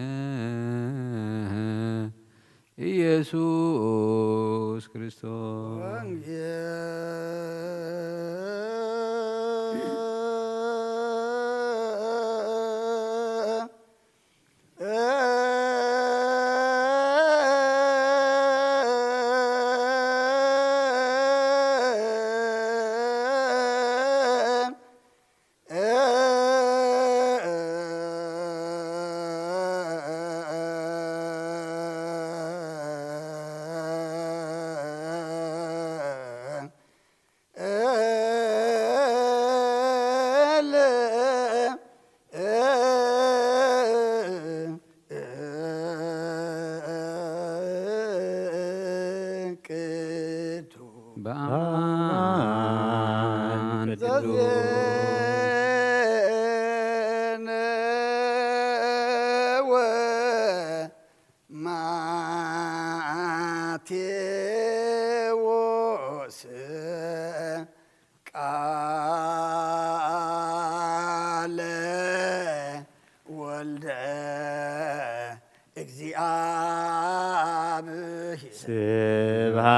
ኢየሱስ ክርስቶስ ማቴዎስ ቃለ ወልደ እግዚአብሔር ስብሐት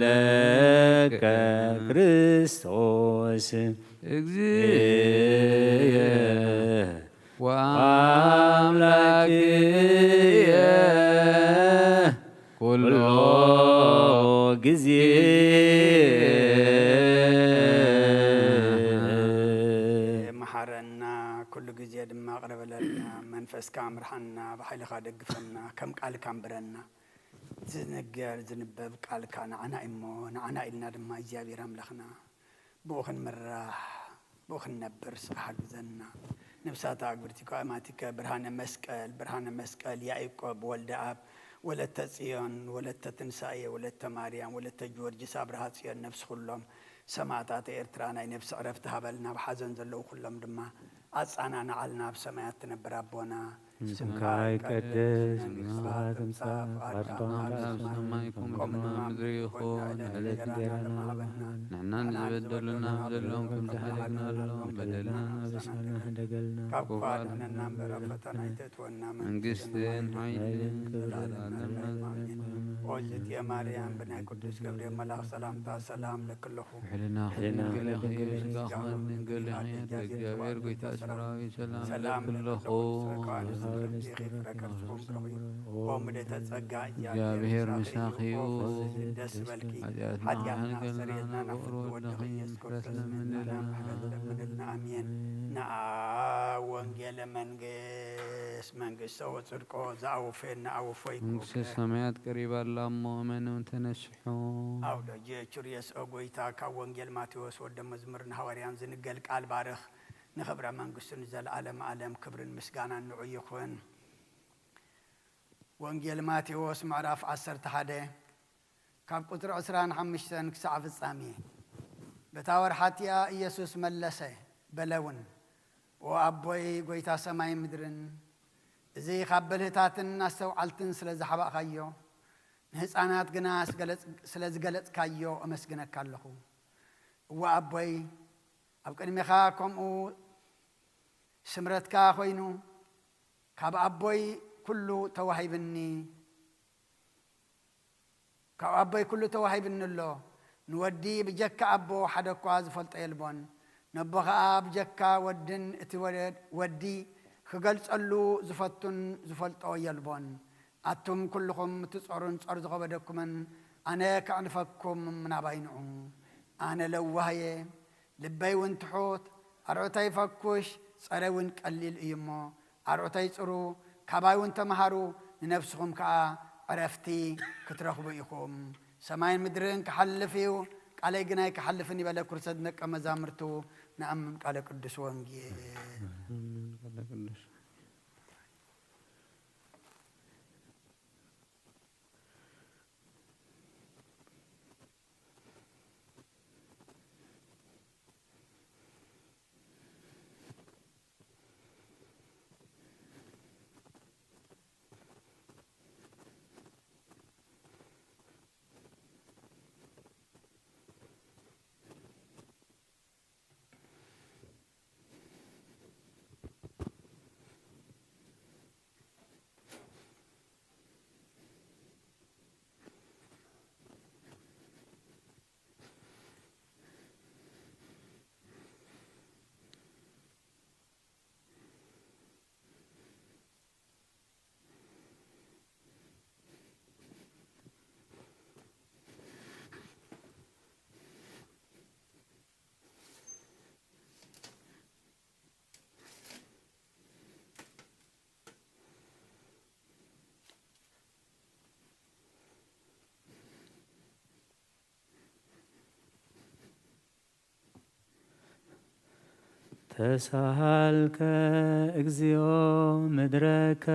ለከ ክርስቶስ እግዚእየ ወአምላክየ ኩሎ ጊዜ መሐረና ኩሉ ጊዜ ድማ ቅረበለና መንፈስካ ምርሐና ብሓይልኻ ደግፈና ከም ቃልካ እንብረና ዝነገር ዝንበብ ቃልካ ንዓና እሞ ንዓና ኢልና ድማ እግዚኣብሔር ኣምላኽና ብኡ ክንምራሕ ብኡ ክንነብር ስራሕ ግዘና ነብሳታ ኣግብርቲካ ኣማቲከ ብርሃነ መስቀል ያዕቆብ ወልደ አብ ወለተ ጽዮን ወለተ ትንሳኤ ወለተ ማርያም ወለተ ጊዮርጊስ አብርሃ ጽዮን ነፍስ ኩሎም ሰማዕታት ኤርትራ ናይ ነፍሲ ዕረፍቲ ሃበልና ብሓዘን ዘለዉ ኩሎም ድማ ኣጻናና ዓልና ኣብ ሰማያት ትነብር ኣቦና ስምካ ይቀደስ መንግሥትከ ትምጻእ ፈቃድከ በከመ በሰማይ ከመ በምድር ይኩን ዕለት እንጀራና ንሕና ንዝበደሉና በደሎን ከም ዝሓደግናሎም በደልና አበሳና ደገልና ካብ አድነና እምበረ ፈተና ይተትወና መንግሥትን ኃይልን ክብርን ኦዝት የማርያም ብናይ ቅዱስ ገብርኤል መልአክ ሰላምታ ሰላም ለክለኹ ሕልና ድንግል ኸይር ስጋኸን ድንግል ኸይር እግዚአብሔር ጐይታ ሰራዊት ሰላም ለክለኹ እግዚአብሔር ምሳኺዩ ኃጢአትና ኃጢአትና ነፍሮ ወደኸኝ ምሕረት ለምንልና አሜን። ንአ ወንጌለ መንግሥት ሰው ጽድቆ ዘአውፌና አውፎይ መንግሥተ ሰማያት ቀሪባላ እሞ እመኑን ተነስሑ አውደ ጀቹር የስኦ ጐይታ ካብ ወንጌል ማቴዎስ ወደ መዝሙርን ሐዋርያን ዝንገል ቃል ባርኽ ንኽብረ መንግሥቱን ዘለዓለም ዓለም ክብርን ምስጋናን ንዑ ይኹን። ወንጌል ማቴዎስ ምዕራፍ 11 ካብ ቁጥሪ 25 ክሳዕ ፍጻሜ። በታ ወርሓትያ ኢየሱስ መለሰ በለውን ወአቦይ ጐይታ ሰማይ ምድርን እዚ ካብ ብልህታትን ኣስተውዓልትን ስለ ዝሓባእኻዮ ንህፃናት ግና ስለ ዝገለጽካዮ ኣመስግነካ ኣለኹ። እዋ ኣቦይ ኣብ ቅድሚኻ ከምኡ ስምረትካ ኾይኑ ካብ ኣቦይ ኩሉ ተዋሂብኒ ኣሎ። ንወዲ ብጀካ ኣቦ ሓደ እኳ ዝፈልጦ የልቦን ነቦ ኸዓ ብጀካ ወድን እቲ ወዲ ክገልጸሉ ዝፈቱን ዝፈልጦ የልቦን። ኣቱም ኩልኹም ትጾሩን ጾር ዝኸበደኩምን ኣነ ከዕንፈኩም ምናባይንዑ። ኣነ ለዋህየ ልበይ እውን ትሑት ኣርዑተይ ፈኩሽ ጸረይ እውን ቀሊል እዩ እሞ ኣርዑተይ ጽሩ ካባይ እውን ተመሃሩ ንነፍስኹም ከዓ ዕረፍቲ ክትረኽቡ ኢኹም። ሰማይን ምድርን ክሓልፍ እዩ ቃለይ ግናይ ክሓልፍን ይበለ ኩርሰት ደቀ መዛሙርቱ ንኣምን ቃለ ቅዱስ ወንጌል ተሳሃልከ እግዚኦ ምድረከ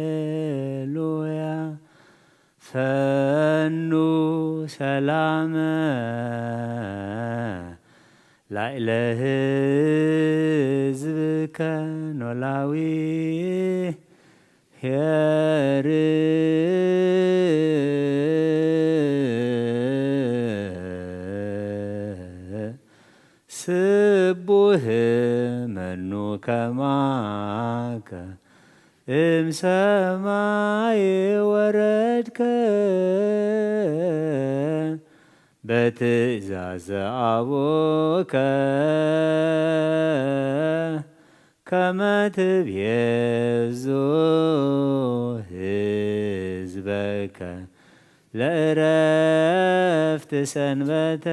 ሃሌሉያ ፈኑ ሰላመ ላዕለ ሕዝብከ ኖላዊ ሄር ስቡህ መኑ ከማከ እምሰማይ ወረድከ በትእዛዘ አቡከ ከመ ትቤዙ ሕዝበከ ለዕረፍት ሰንበተ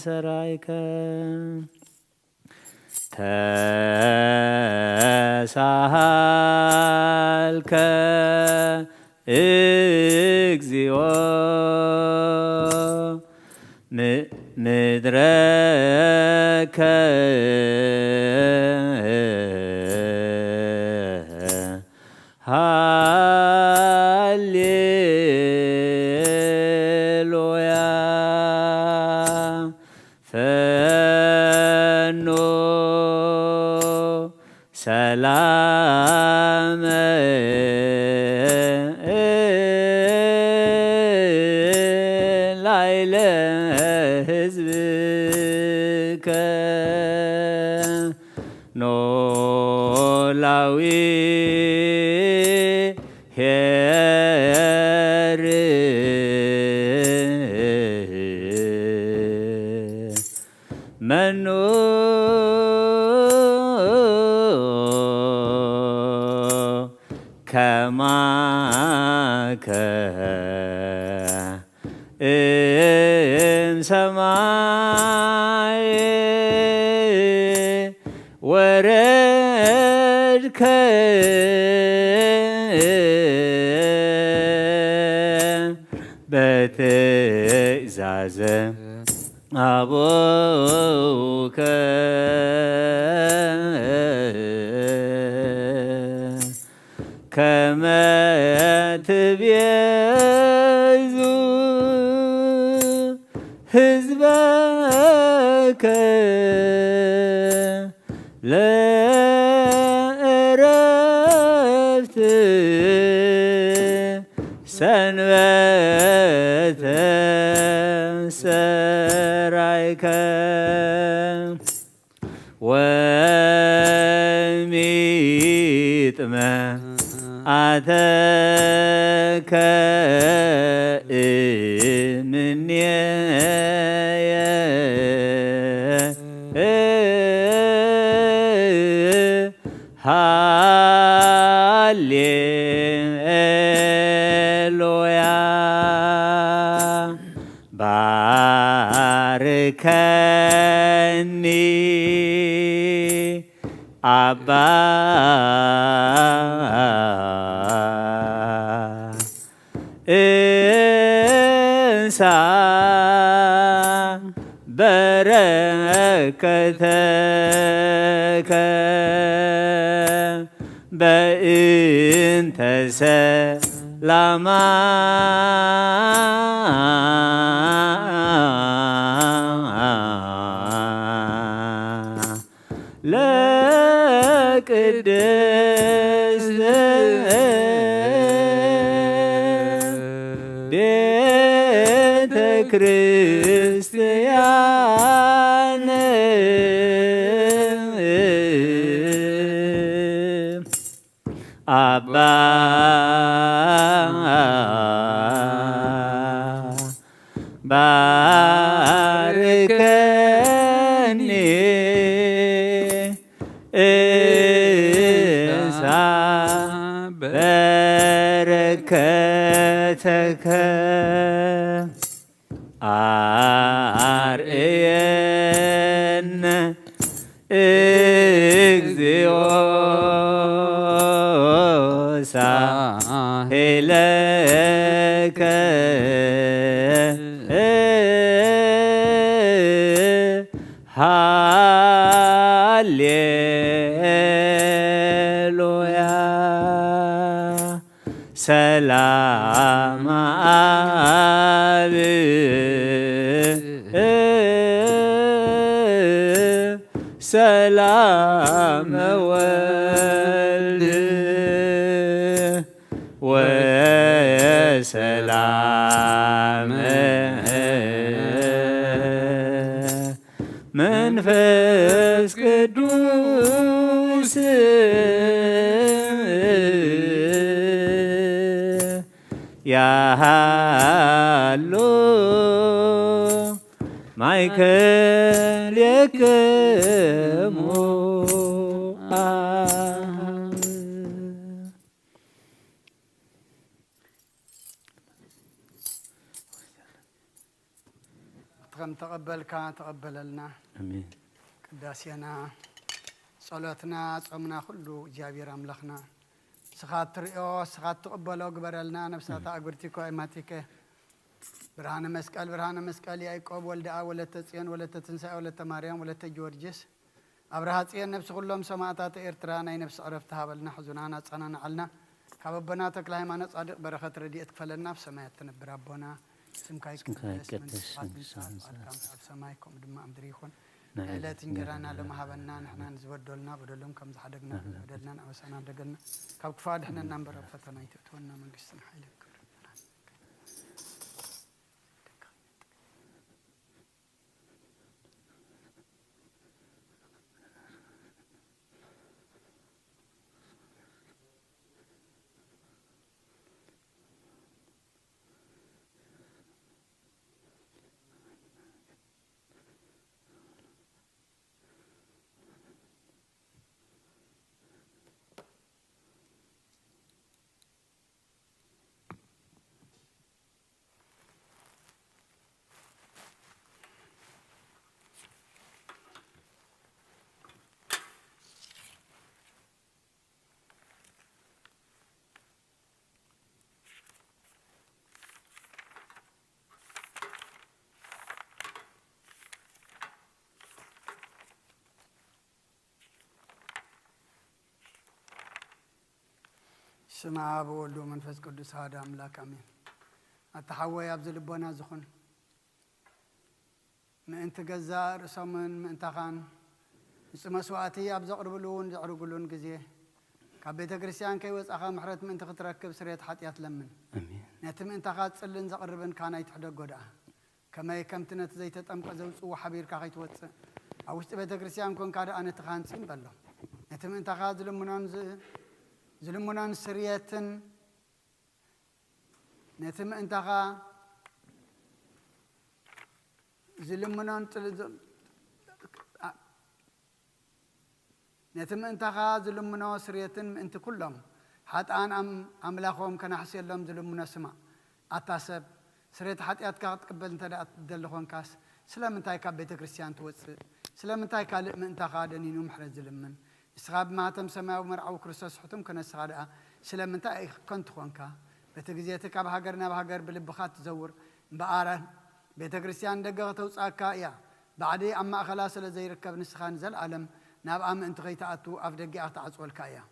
ሰራይከ ተሳሃልከ እግዚኦ ምድረከ ሃሌሉያ ፈኖ ሰላም ላይለ ህዝብከ ኖላዊ ሄር መኑ ከማከ እምሰማይ ወረድከ በትእዛዘ አቡከ ከመ ትቤዙ ህዝበከ ለዕረፍት ሰንበተ ሰራይከ ወሚጥመ አተከ እምኔየ ሃሌሉያ ባርከኒ አባ እንሳ በረከተከ በእንተ ሰላማ ለቅድስት ቤተ ክርስቲያን አባ ባርከኒ እንሳ በረከተከ አርአየነ እግዚኦ ሳሄለከ ሃሌሉያ ሰላም አብ ሰላም ወልድ ወሰላም መንፈስ ቅዱስ ያሃሎ ማእከሌክሙ ተቀበልካ ተቀበለልና አሜን። ቅዳሴና ጸሎትና ጾምና ሁሉ እግዚአብሔር አምላኽና ስኻት ትሪኦ ስኻት ተቀበሎ ግበረልና ነፍሳታ አጉርቲኮ አይማቲከ ብርሃነ መስቀል ያዕቆብ ወልደ አብ ወለተ ጽዮን ወለተ ትንሣኤ ወለተ ማርያም ወለተ ጊዮርጊስ አብርሃ ጽዮን ነፍስ ሁሎም ሰማዕታት ኤርትራ ናይ ነፍስ ዕረፍቲ ሃበልና ሕዙናና ጸናናዓልና ካበበና ተክለ ሃይማኖት ጻድቅ በረኸት ረድኤት ክፈለና ብሰማያት ትነብር አቦና ስምካ ይቅደስ መንግሥትካ ትምጻእ ፈቃድካ በሰማይ ከምኡ ድማ ኣብ ምድሪ ይኹን لا تنجرنا لما هبنا نحن نزودلنا بدلهم كم زحدقنا بدلنا أوسنا دقلنا كاب كفاد إحنا نمبر فتنا يتونا من قصنا حيلك سمع أبو ولدو منفس قدس هذا أملاك أمين أتحوى يبذل بنا زخن ما أنت جزار سمن ما أنت خان اسمه سواتي أبزق ربلون زعرقلون جزيه كبيت كريستيان كي وس أخا محرت من أنت تركب سريت حتى يتلمن أمين نتم أنت خات سلن زقربن كان يتحدق جدا كما يكم تنت زي تتأم كزوج وحبير كايت وتس أو بيت كريستيان كون كذا أنا تخان سين بلو نتم أنت خات زلمونان سرياتن نتم انتقا زلمونان نتم انتقا زلمونا سرياتن انت كلهم حتى أنا أملاخهم كان حسين لهم زلمونا سما أتاسب سريت حتى أتقاط قبل انت دلخون كاس سلام انتاي كبيت كريستيان توص سلام انتاي كالق من انتقا دنينو محرز زلمن إسحاب ما تم سماء ومرعو كريستوس حتم كنا سعادة سلام أنت كنت خوانكا بتجزيتك بهاجرنا بهاجر بالبخات تزور بقارة بتكريستيان دقة توسعك يا بعدي أما خلاص لزي ركب نسخان زل عالم ناب أم أنت غيت أتو أفدقي أتعصول كايا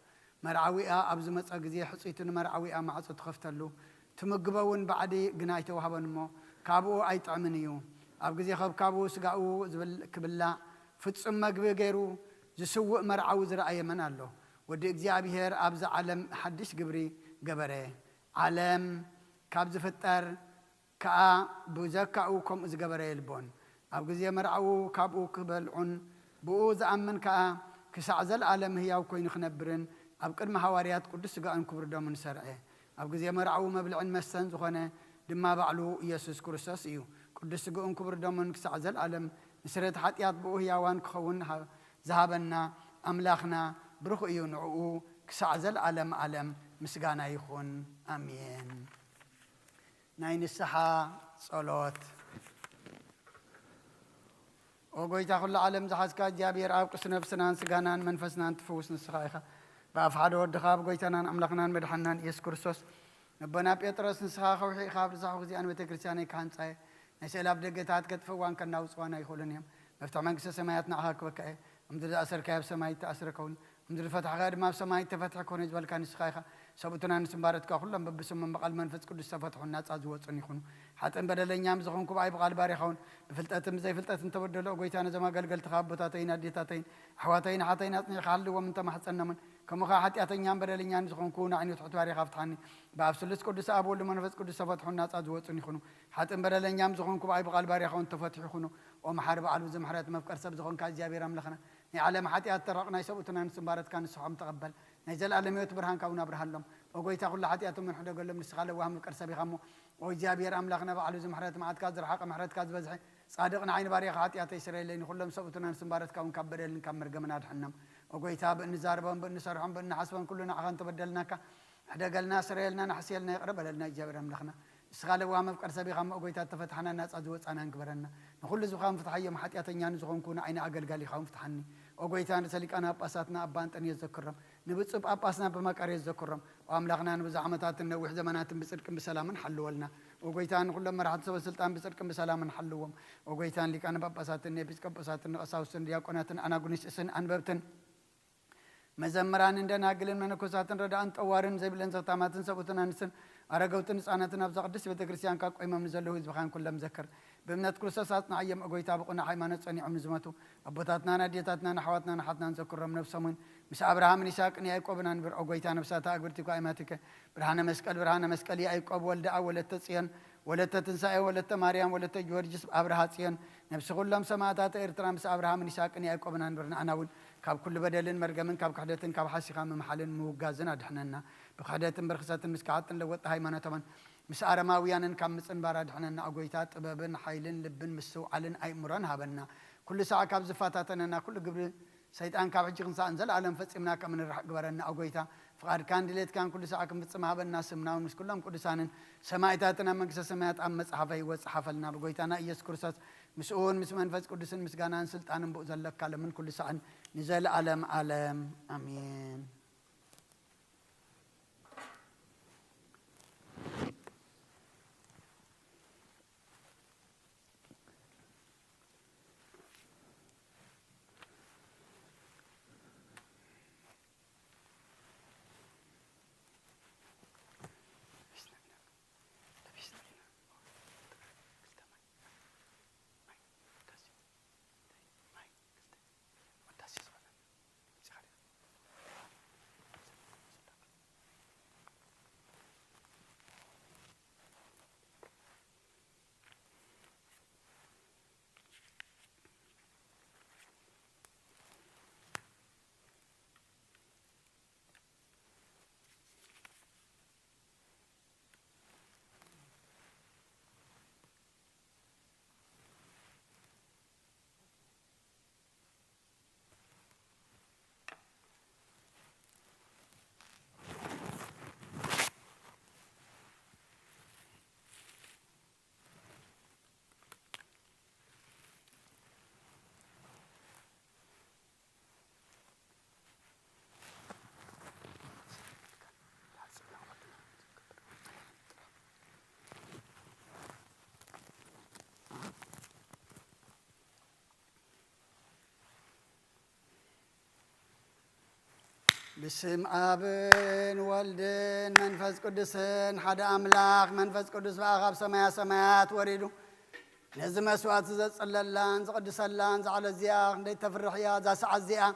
مرعوية أبز متأجزي حسيتون مرعوية ما عصت خفتلو تمجبون بعدي جنايته وهبن مو كابو أي تعمنيو أبجزي خب كابو سجاو زبل كبلا فتسم مجبي غيرو جسوء مرعو زرعي من الله ودي إجزابيهر أبز عالم حدش جبري جبره عالم كابز فتر كا بوزكاو كم إز جبره البون أبجزي مرعو كابو قبل عن بوز أمن كا كسعزل عالم هي وكوين خنبرن أبكر محواريات قدس جاءن كبر دمن سرعه أبجزي مرعو مبلع مسن زخنة دما بعلو يسوع كريستوس إيو قدس جاءن كبر دمن كسعزل عالم مسرت حتيات بو هي وان كخون ذهبنا أملاخنا برخو ينعو كسعزل علم مسجانا يخون أمين ناين السحا صلوات وقوي تاخل العالم زحزكا جابير عاب قسنا بسنان سجانان منفسنان تفوس نسخايخا بأفحاد ودخاب قوي تنان أملاخنان بدحنان يسكرسوس نبنا بيترس نسخاخا وحي خاب رزاحو زي أن بتكريسياني كان ساي نسأل أبدقتات كتفوان كان ناوسوانا يخولن يم مفتح منك سماياتنا عهاك وكاي أمدر أسر كيف سماي تأسر كون أمدر فتح غير ما سماي تفتح كون يجبل كان سخايخة سبتنا نسمبارت كأخلهم ببسم من بقال منفس كل استفتحوا الناس أزوج صنيخون حتى بدل ينام زخون كوباي بقال باريخون فلتأتم زي فلتأتم تبدلوا قويتانا زما قال تخاب بتاتين أديتاتين حواتين حاتين أطني خالد ومن تما حسنا من كم خا حتى أتين ينام بدل ينام زخون كون عني تحط باريخ فتحني بأفسلس كل سأبول لمنفس كل استفتحوا الناس أزوج صنيخون حتى بدل ينام زخون كوباي بقال باريخون تفتحوا ومحارب على وزم حرات مفكر سب زخون كاجابير أملخنا نعلم حتى أترقنا يسوتنا نسمبارت كان الصحام تقبل نزل على ميت برهان كونا برهلهم وقوي تقول لحتى أتم من حدا قال لهم نسخاله وهم الكرسبي خمو وجابير أملاخنا بعلو زم حرات معاد كازر حق محرات كاز بزح صادقنا عين باريخ حتى أتى إسرائيل لين كلهم سوتنا نسمبارت كون كبر لين كمر جمنا حنم وقوي تاب النزاربهم بالنسرهم بالنحسبهم كلنا عن تبدلناك حدا قالنا إسرائيلنا نحسيلنا يقرب لنا جابير أملاخنا سخاله وهم الكرسبي خمو وقوي تفتحنا الناس أزوج أنا نكبرنا نقول زخام فتحية محتى أتنيان زخون كون عين عقل قال خام فتحني وقويتان سلك أنا أباساتنا أبان تاني يذكرهم نبتصب أباسنا بمكار يذكرهم وأملاخنا بزعمتات النوح زمانات بسرك بسلام حلوا لنا وقويتان كل ما راح تسوي سلطان بسرك بسلام حلوهم وقويتان لك أنا بأباسات النبي بسك أباسات أساوس دياقونات أنا قنيس إسن أنببتن مزمران عندنا قلنا من كوسات ردان توارن زي بلن زتاماتن سبوتنا نسن أرجوت نسأنا بزق قدس بتكريسيان كاك إمام نزله إذ بخان كلهم ذكر بمنات كرساساتنا عيم أقويتا بقنا حيمانة صني عم نزمته أبوتاتنا ناديتاتنا نحواتنا نحطنا نذكر من نفسهم مس أبراهام نساق نيايكوب نانبر أقويتا نفساتا أقبرتي قائماتك برهانا مسكال يايكوب ولد أول تسيان ولا تنسى ولا مريم ولا جورجس أبراهاتيان نفس كلهم سماعات إرترام مس أبراهام نساق نيايكوب نانبر أناول كاب كل بدلين مرجمن كاب كحدتين كاب حاسخا من محلين موجازنا دحننا بخدتين برخصاتين مسكعاتن لوط هايمانة طبعا مس أرماويان كم مسن بارد حننا أقويتات ببن حيلن لبن مسو علن أي مران هبنا كل ساعة كاب زفاتاتنا كل قبل سيدان كاب حجي خمسة أنزل علم فتسمنا كمن الرح قبرنا أقويتا فقار كان دليت كان كل ساعة كم تسمع هبنا سمنا ومس كلهم كل سنة سماعتاتنا من كسر سماعت أم صحفي وصحفلنا بقويتنا يسكرسات مسؤول مس منفس كردسن مس جانا سلطان بوزلك كلام من كل ساعة نزل علم آمين بسم آبن والدن منفس قدسن حدا أملاك منفس قدس بأغاب سمايات وريدو لازم أسوات زد صلالان زقدس اللان زعل الزياغ نديت تفرح يا زا سع الزياغ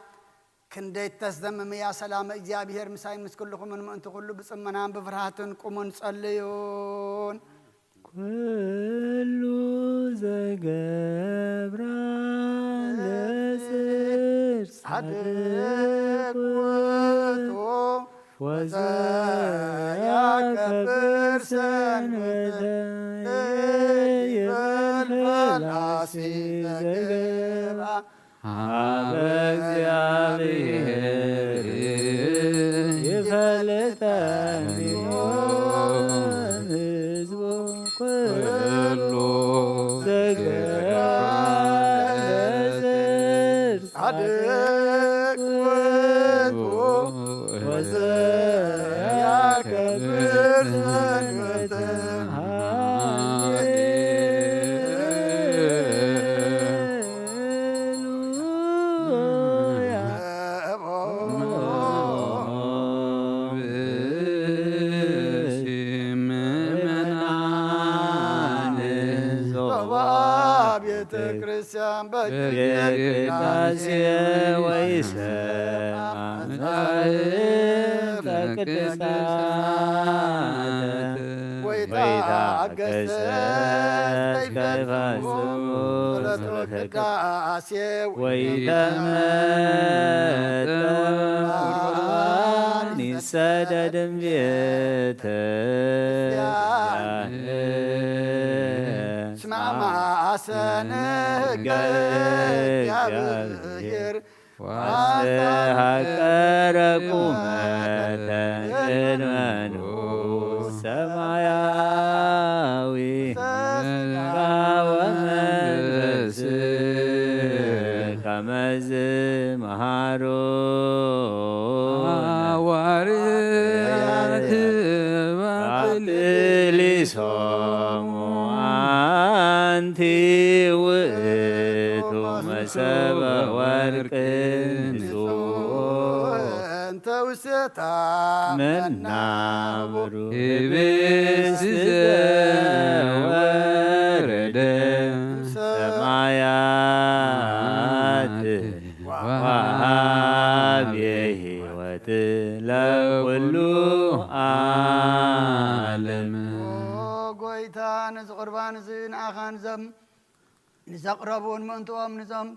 كنديت تسدمم يا سلام إجابير مسايم مس كلكم من أنتو كله بسمنام بفرحاتن قومون صليون كل زجبرا لسر صدق وزايا كبر سنتي الفلاسي زجبرا بزيابير يفلتني ونزبو كله زجبرا لسر صدق وزايا كبر سنتي ክርስቲያን በቅዳሴ ወይሰማ በቅድሳት ወይታገሰት ከይፈጽሙ ቅዳሴ ወይተመጠን ይሰደድም ቤተ ማማሰንህ እግዚአብሔር ዋስተሐቀረ ቁመተ እድመኑ ሰማያዊ ወመንፈስ ከመዝ መሃሮ ሐዋርያት ባቅሊሶሙ አንቲ ውእቱ መሰበ ወርቅ ንጹሕ እንተ ውስታ መናብሩ ህብስት ዘወረደ ሰማያት ወሀብ የሕይወት ለኩሉ ዓለም ጎይታ ነዚ ቁርባን እዚ ንኣኻን ዘም ንዘቕረቡን ምእንትኦም ንዞም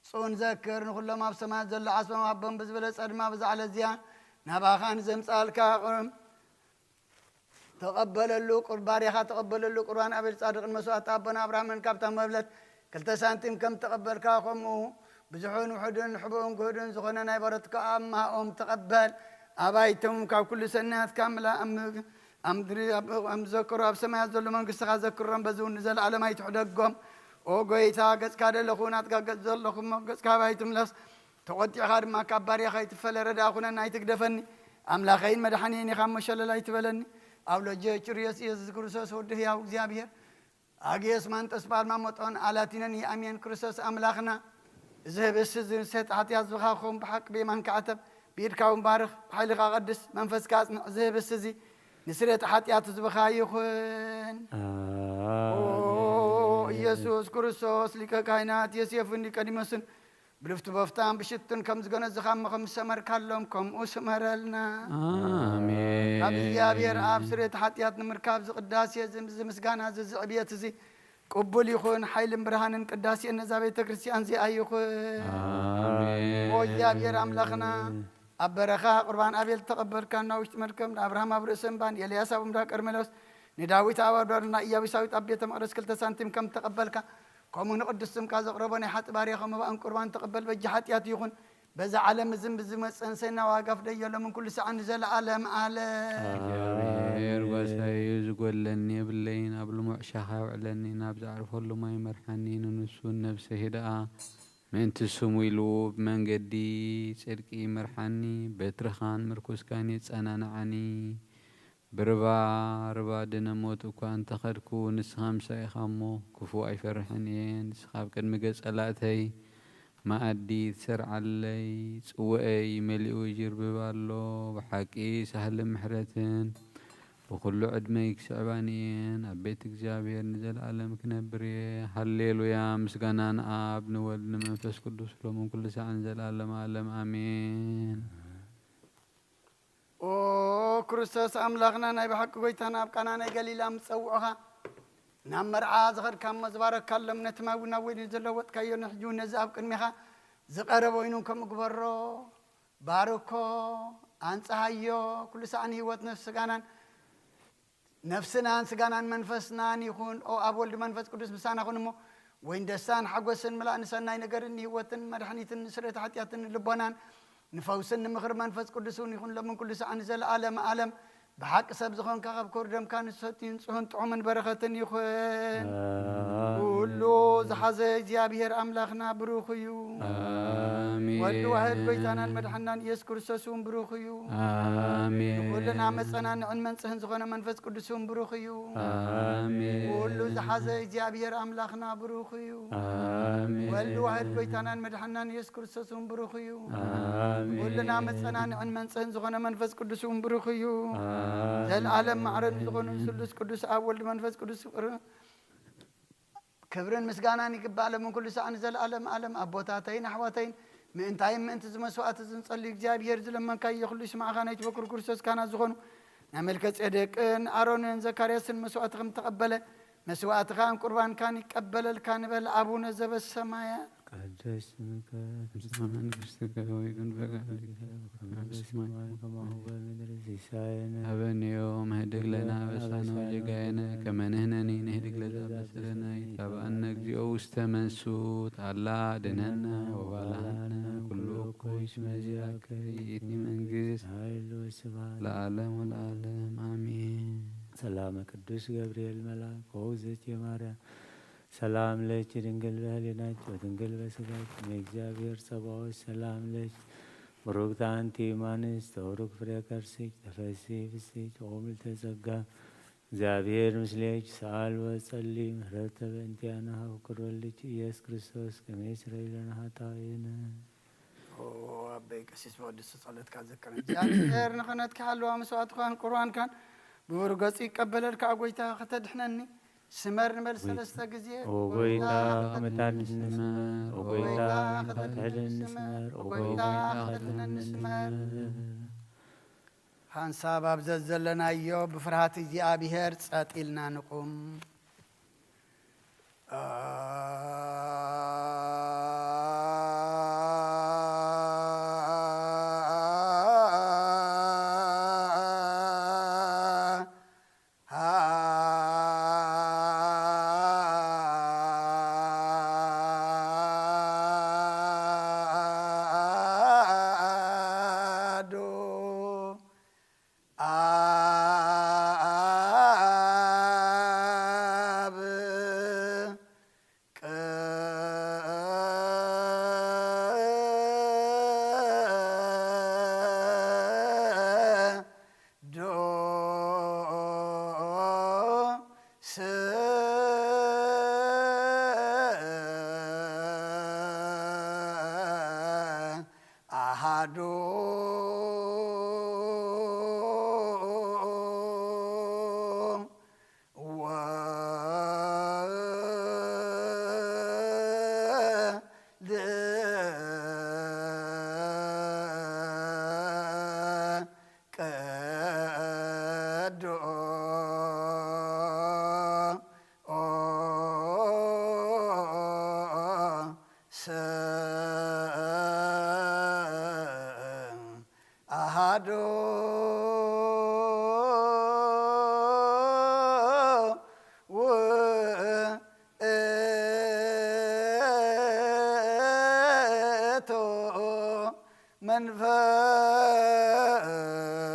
ጽኡን ዘክር ንኩሎም ኣብ ሰማያት ዘሎ ዓስቦም ኣቦም ብዝበለጸ ድማ ብዛዕለ እዚኣ ናባኻን ዘምጻልካ ተቐበለሉ ባርያኻ ተቐበለሉ ቁርባን ኣቤል ጻድቕን መስዋዕት ኣቦና ኣብርሃምን ካብታ መብለት 2 ሳንቲም ከም ተቐበልካ ከምኡ ብዙሑን ውሑድን ሕቡእን ጉህድን ዝኾነ ናይ በረትካ ኣማኦም ተቐበል ኣባይቶም ካብ ኩሉ ሰናያት ካምላ ኣም ዘክሩ ኣብ ሰማያት ዘሎ መንግስትኻ ዘክሮም በዚ እውን ዘለዓለም ኣይትሕደጎም ኦ ጎይታ ገጽካ ደለኹ ናትካ ገጽ ዘለኹም ገጽካ ባይትምለስ ተቖጢዕኻ ድማ ካብ ባርያኻ ይትፈለ ረዳእ ኩነና ኣይትግደፈኒ ኣምላኸይን መድሓኒን ኢኻ መሸለላ ኣይትበለኒ ኣብ ሎጀ ጭርዮስ ኢየሱስ ክርስቶስ ወዲ ሕያው እግዚኣብሔር ኣግየስ ማንጠስ በዓል ማሞጦን ኣላቲነን ይኣምየን ክርስቶስ ኣምላኽና እዚ ህብስቲ ዝሰጥ ሓጢኣት ዝኻኹም ብሓቂ ብየማን ከዓተብ ብኢድካ እውን ባርኽ ብሓይልኻ ቀድስ መንፈስካ ኣጽንዕ እዚ ህብስቲ እዚ ንስሬት ሓጢኣት ዝብኻ ይኹን ኢየሱስ ክርስቶስ ሊቀ ካህናት ዮሴፍን ኒቆዲሞስን ብልፍቲ በፍታን ብሽትን ከም ዝገነዝኻ ከም ሰመርካሎም ከምኡ ስመረልና አሜን ካብ እግዚኣብሔር ኣብ ስሬት ሓጢኣት ንምርካብ ዝቅዳሴ ዝምስጋና ዝዕብየት እዚ ቅቡል ይኹን ሓይልን ብርሃንን ቅዳሴን ነዛ ቤተ ክርስቲያን እዚኣ ይኹን ኦ እግዚኣብሔር ኣምላኽና ኣብ በረኻ ቁርባን ኣቤል ተቐበልካ እና ውሽጢ መርከብ ንኣብርሃም ኣብ ርእሲ እምባን ኤልያስ ኣብ እምዳ ቀርሜሎስ ንዳዊት ኣብ ኣድባርና ኢያቡሳዊት ኣብ ቤተ መቕደስ 2 ሳንቲም ከም ተቐበልካ ከምኡ ንቅዱስ ስምካ ዘቕረቦ ናይ ሓጢ ባርያኻ መባእን ቁርባን ተቐበል በጂ ሓጢኣት ይኹን በዛ ዓለም እዝን ብዝመፀን ሰና ዋጋ ፍደየሎምን ኩሉ ሰዓት ንዘለዓለም ዓለም እግዚአብሔር ጓሳይ ዝጎለኒ የብለይን ኣብ ልሙዕ ሻኻ ውዕለኒ ናብ ዘዕርፈሉ ማይ መርሓኒ ንንሱን ነብሰ ሂድኣ ምእንቲ ስሙ ኢሉ ብመንገዲ ጽድቂ መርሓኒ በትርኻን ምርኩስካን የጸናንዓኒ ብርባ ርባ ድነሞት እኳ እንተኸድኩ ንስኻ ምሳኢኻ እሞ ክፉ ኣይፈርሕን እየ ንስኻ ኣብ ቅድሚ ገጸ ላእተይ ማኣዲ ትሰርዓለይ ጽውአይ መሊኡ ይጅርብብ ኣሎ ብሓቂ ሳህሊ ምሕረትን ብኩሉ ዕድመይ ክስዕባኒ እየን ኣብ ቤት እግዚኣብሔር ንዘለኣለም ክነብር እየ ሃሌሉያ ምስጋና ንኣብ ንወልድ ንመንፈስ ቅዱስ ሎምን ኩሉ ሰዓት ንዘለኣለም ዓለም ኣሜን ኦ ክርስቶስ ኣምላኽና ናይ ብሓቂ ጎይታና ኣብ ቃና ናይ ገሊላ ምፀውዖኻ ናብ መርዓ ዝኸድካ መዝባረካሎም ነቲ ማዊ ናብ ወይኒ ዘለወጥካዮ ንሕጂ ነዚ ኣብ ቅድሚኻ ዝቐረበ ወይኑ ከም ግበሮ ባርኮ ኣንፀሃዮ ኩሉ ሰዓት ንህይወት ነፍስናን ስጋናን መንፈስናን ይኹን ኦ ኣብ ወልዲ መንፈስ ቅዱስ ምሳና ኹን እሞ ወይን ደስታን ሓጎስን ምላእ ንሰናይ ነገርን ህይወትን መድሓኒትን ስርየት ሓጢኣትን ልቦናን ንፈውስን ንምኽሪ መንፈስ ቅዱስ እውን ይኹን ሎምን ኩሉ ሰዓት ንዘለዓለም ዓለም ብሓቂ ሰብ ዝኾንካ ካብ ኮርደምካ ንሰትን ጽሁን ጥዑምን በረኸትን ይኹን ኩሉ ዝሓዘ እግዚኣብሔር ኣምላኽና ብሩኽ እዩ ወዲ ዋህድ ጎይታናን መድሓናን ኢየሱስ ክርስቶስ እውን ብሩኽ እዩ ኩሉና መጸናንዕን መንጽህን ዝኾነ መንፈስ ቅዱስ እውን ብሩኽ እዩ ኩሉ ዝሓዘ እግዚኣብሔር ኣምላኽና ብሩኽ እዩ ወዲ ዋህድ ጎይታናን መድሓናን ኢየሱስ ክርስቶስ እውን ብሩኽ እዩ ኩሉና መጸናንዕን መንጽህን ዝኾነ መንፈስ ቅዱስ እውን ብሩኽ እዩ ዘለዓለም ማዕረን ዝኾኑ ስሉስ ቅዱስ ኣብ ወልድ መንፈስ ቅዱስ ክብርን ምስጋናን ይግባእ ለምን ኩሉ ሰዓት ንዘለዓለም ዓለም ኣቦታተይን ኣሕዋተይን ምእንታይን ምእንቲ ዝመስዋዕት ዝንጸልዩ እግዚኣብሔር ዝለመንካዮ ኩሉ ይስማዕኻ ናይቲ በኩር ክርስቶስ ካህናት ዝኾኑ ናይ መልከ ጼዴቅን ኣሮንን ዘካርያስን መስዋዕት ከም ተቐበለ መስዋዕትኻን ቁርባንካን ይቀበለልካ ንበል አቡነ ዘበሰማያት ቅዱስ ስምከ ትምጻእ መንግሥትከ ወይኩን ፈቃድከ ከመ በሰማይ ከማሁ በምድር ሲሳየነ ሀበነ ዮም ህድግ ለነ አበሳነ ወጌጋየነ ከመ ንሕነኒ ንህድግ ለዘአበሰለነ ኢታብአነ እግዚኦ ውስተ መንሱት አላ አድኅነነ ወባልሐነ ኩሉ እኩይ እስመ ዚአከ ይእቲ መንግሥት ኃይል ወስብሐት ለዓለም ወለዓለም አሜን። ሰላመ ቅዱስ ገብርኤል መልአክ ወውእግዝእትየ የማርያም ሰላም ለኪ ድንግል በህሊናኪ ወድንግል በሥጋኪ የእግዚአብሔር ጸባኦት ሰላም ለኪ ቡሩክት አንቲ እምአንስት ወቡሩክ ፍሬ ከርሥኪ ተፈሥሒ ፍሥሕት ወምልዕተ ጸጋ እግዚአብሔር ምስሌኪ ሰአል ወጸልይ ምህረተ በእንቲአነ ኀበ ወልድኪ ኢየሱስ ክርስቶስ ከመ ይስረይ ለነ ኃጣውኢነ። ኦ አበይ قسيس بودس صلت كذكرن جابير نخنت كحلوا مسوات كان قرآن كان بورقصي قبل الكعويتا ختدحنني سمر نمل سلسة جزية وقويتا متال نسمر وقويتا ختل نسمر وقويتا ختل نسمر هان سبب زلنا أيوب بفرحة እግዚአብሔር ጸጥ ኢልና ንቁም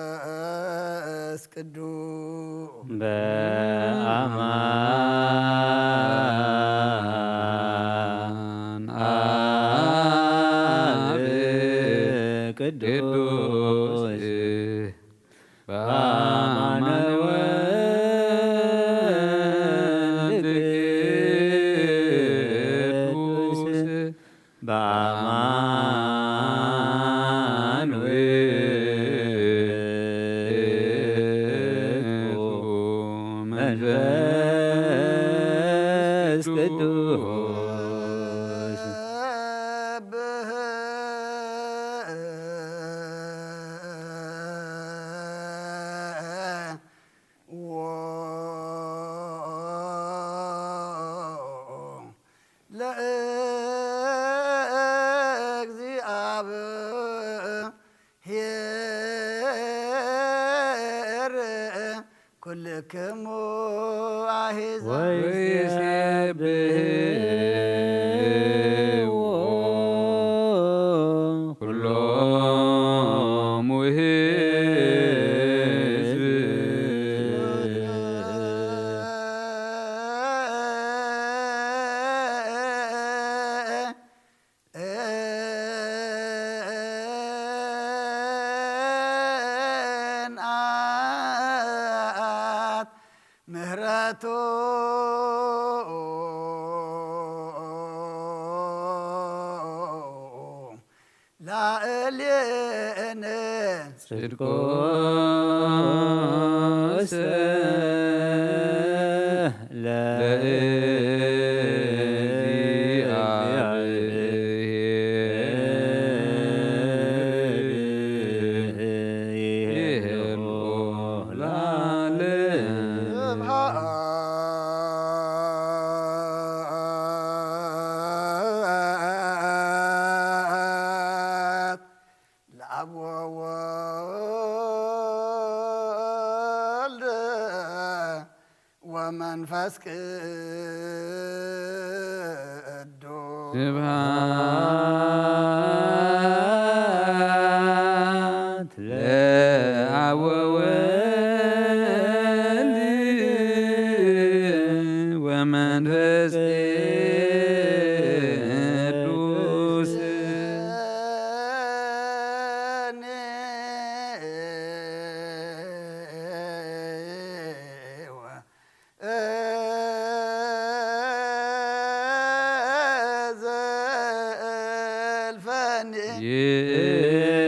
መንፈስ ቅዱስ በአማን አብ ቅዱስ በአማን ወልድ ቅዱስ በአማን መንፈስ ቅዱስ كلكم أحزاب ويسبحوا كلهم ምህረቱ ላዕሌነ ጽድቆ ومنفس ቅዱስ ስብሐት ለአብ ወወልድ ወመንፈስ ቅዱስ زلفني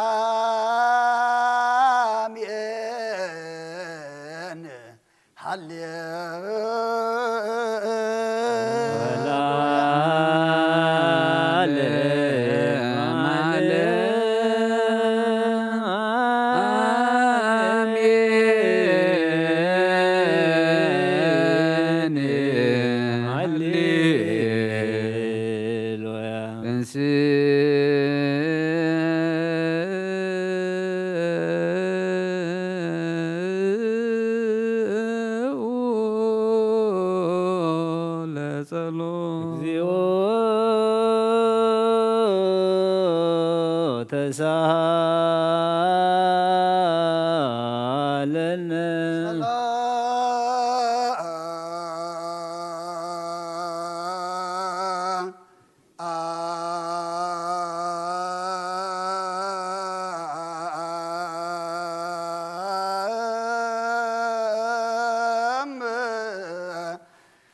آمين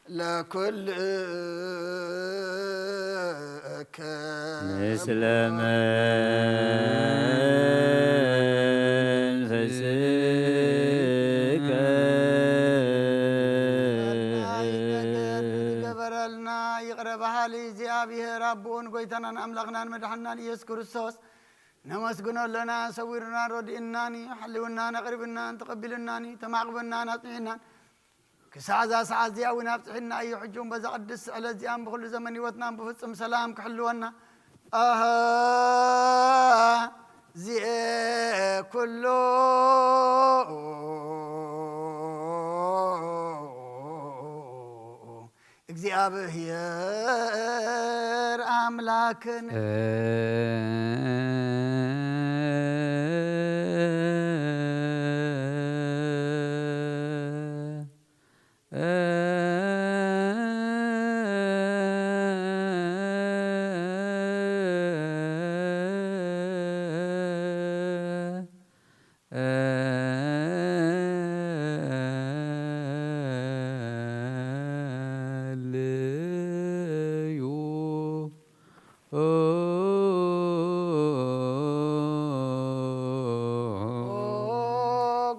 لكل مسلم فسك جبرلنا يقرب حالي زيابيه ربون قويتنا أملقنا مدحنا يسوع كريستوس نمسكنا لنا سويرنا ردئناني حلونا نقربنا تقبلناني تمعقبنا نطعنا كساعة ساعة زيا ونفتحنا أي حجوم بزق الدس على زيام بكل زمن وتنام بفصم سلام كحلونا زي كله እግዚአብሔር አምላክን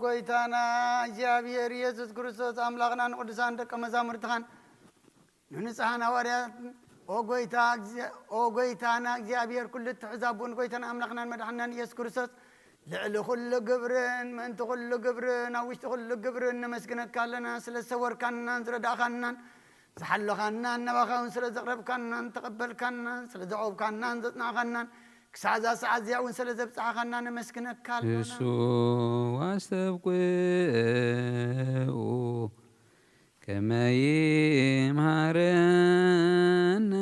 ጎይታና እግዚአብሔር ኢየሱስ ክርስቶስ አምላክናን ቅዱሳን ደቀ መዛሙርትኻን ንንጽሐን ሐዋርያት ኦ ጎይታና እግዚአብሔር ኩሉ ትሕዛቡን ጎይታና አምላክናን መድኃኒናን ኢየሱስ ክርስቶስ ልዕሊ ኩሉ ግብርን ምእንቲ ኩሉ ግብርን ኣብ ውሽጢ ኩሉ ግብርን ነመስግነካ ኣለና ስለ ዝሰወርካናን ዝረዳእኻናን ዝሓለኻናን ነባኻውን ስለ ዘቕረብካናን ተቐበልካናን ስለ ዘቆብካናን ዘጽናዕኻናን ክሳዛ ሰዓት እዚኣ እውን ስለ ዘብፅሓኻና ነመስግነካ ኣለና እሱ ዋስተብቁኡ ከመ ይምሃረነ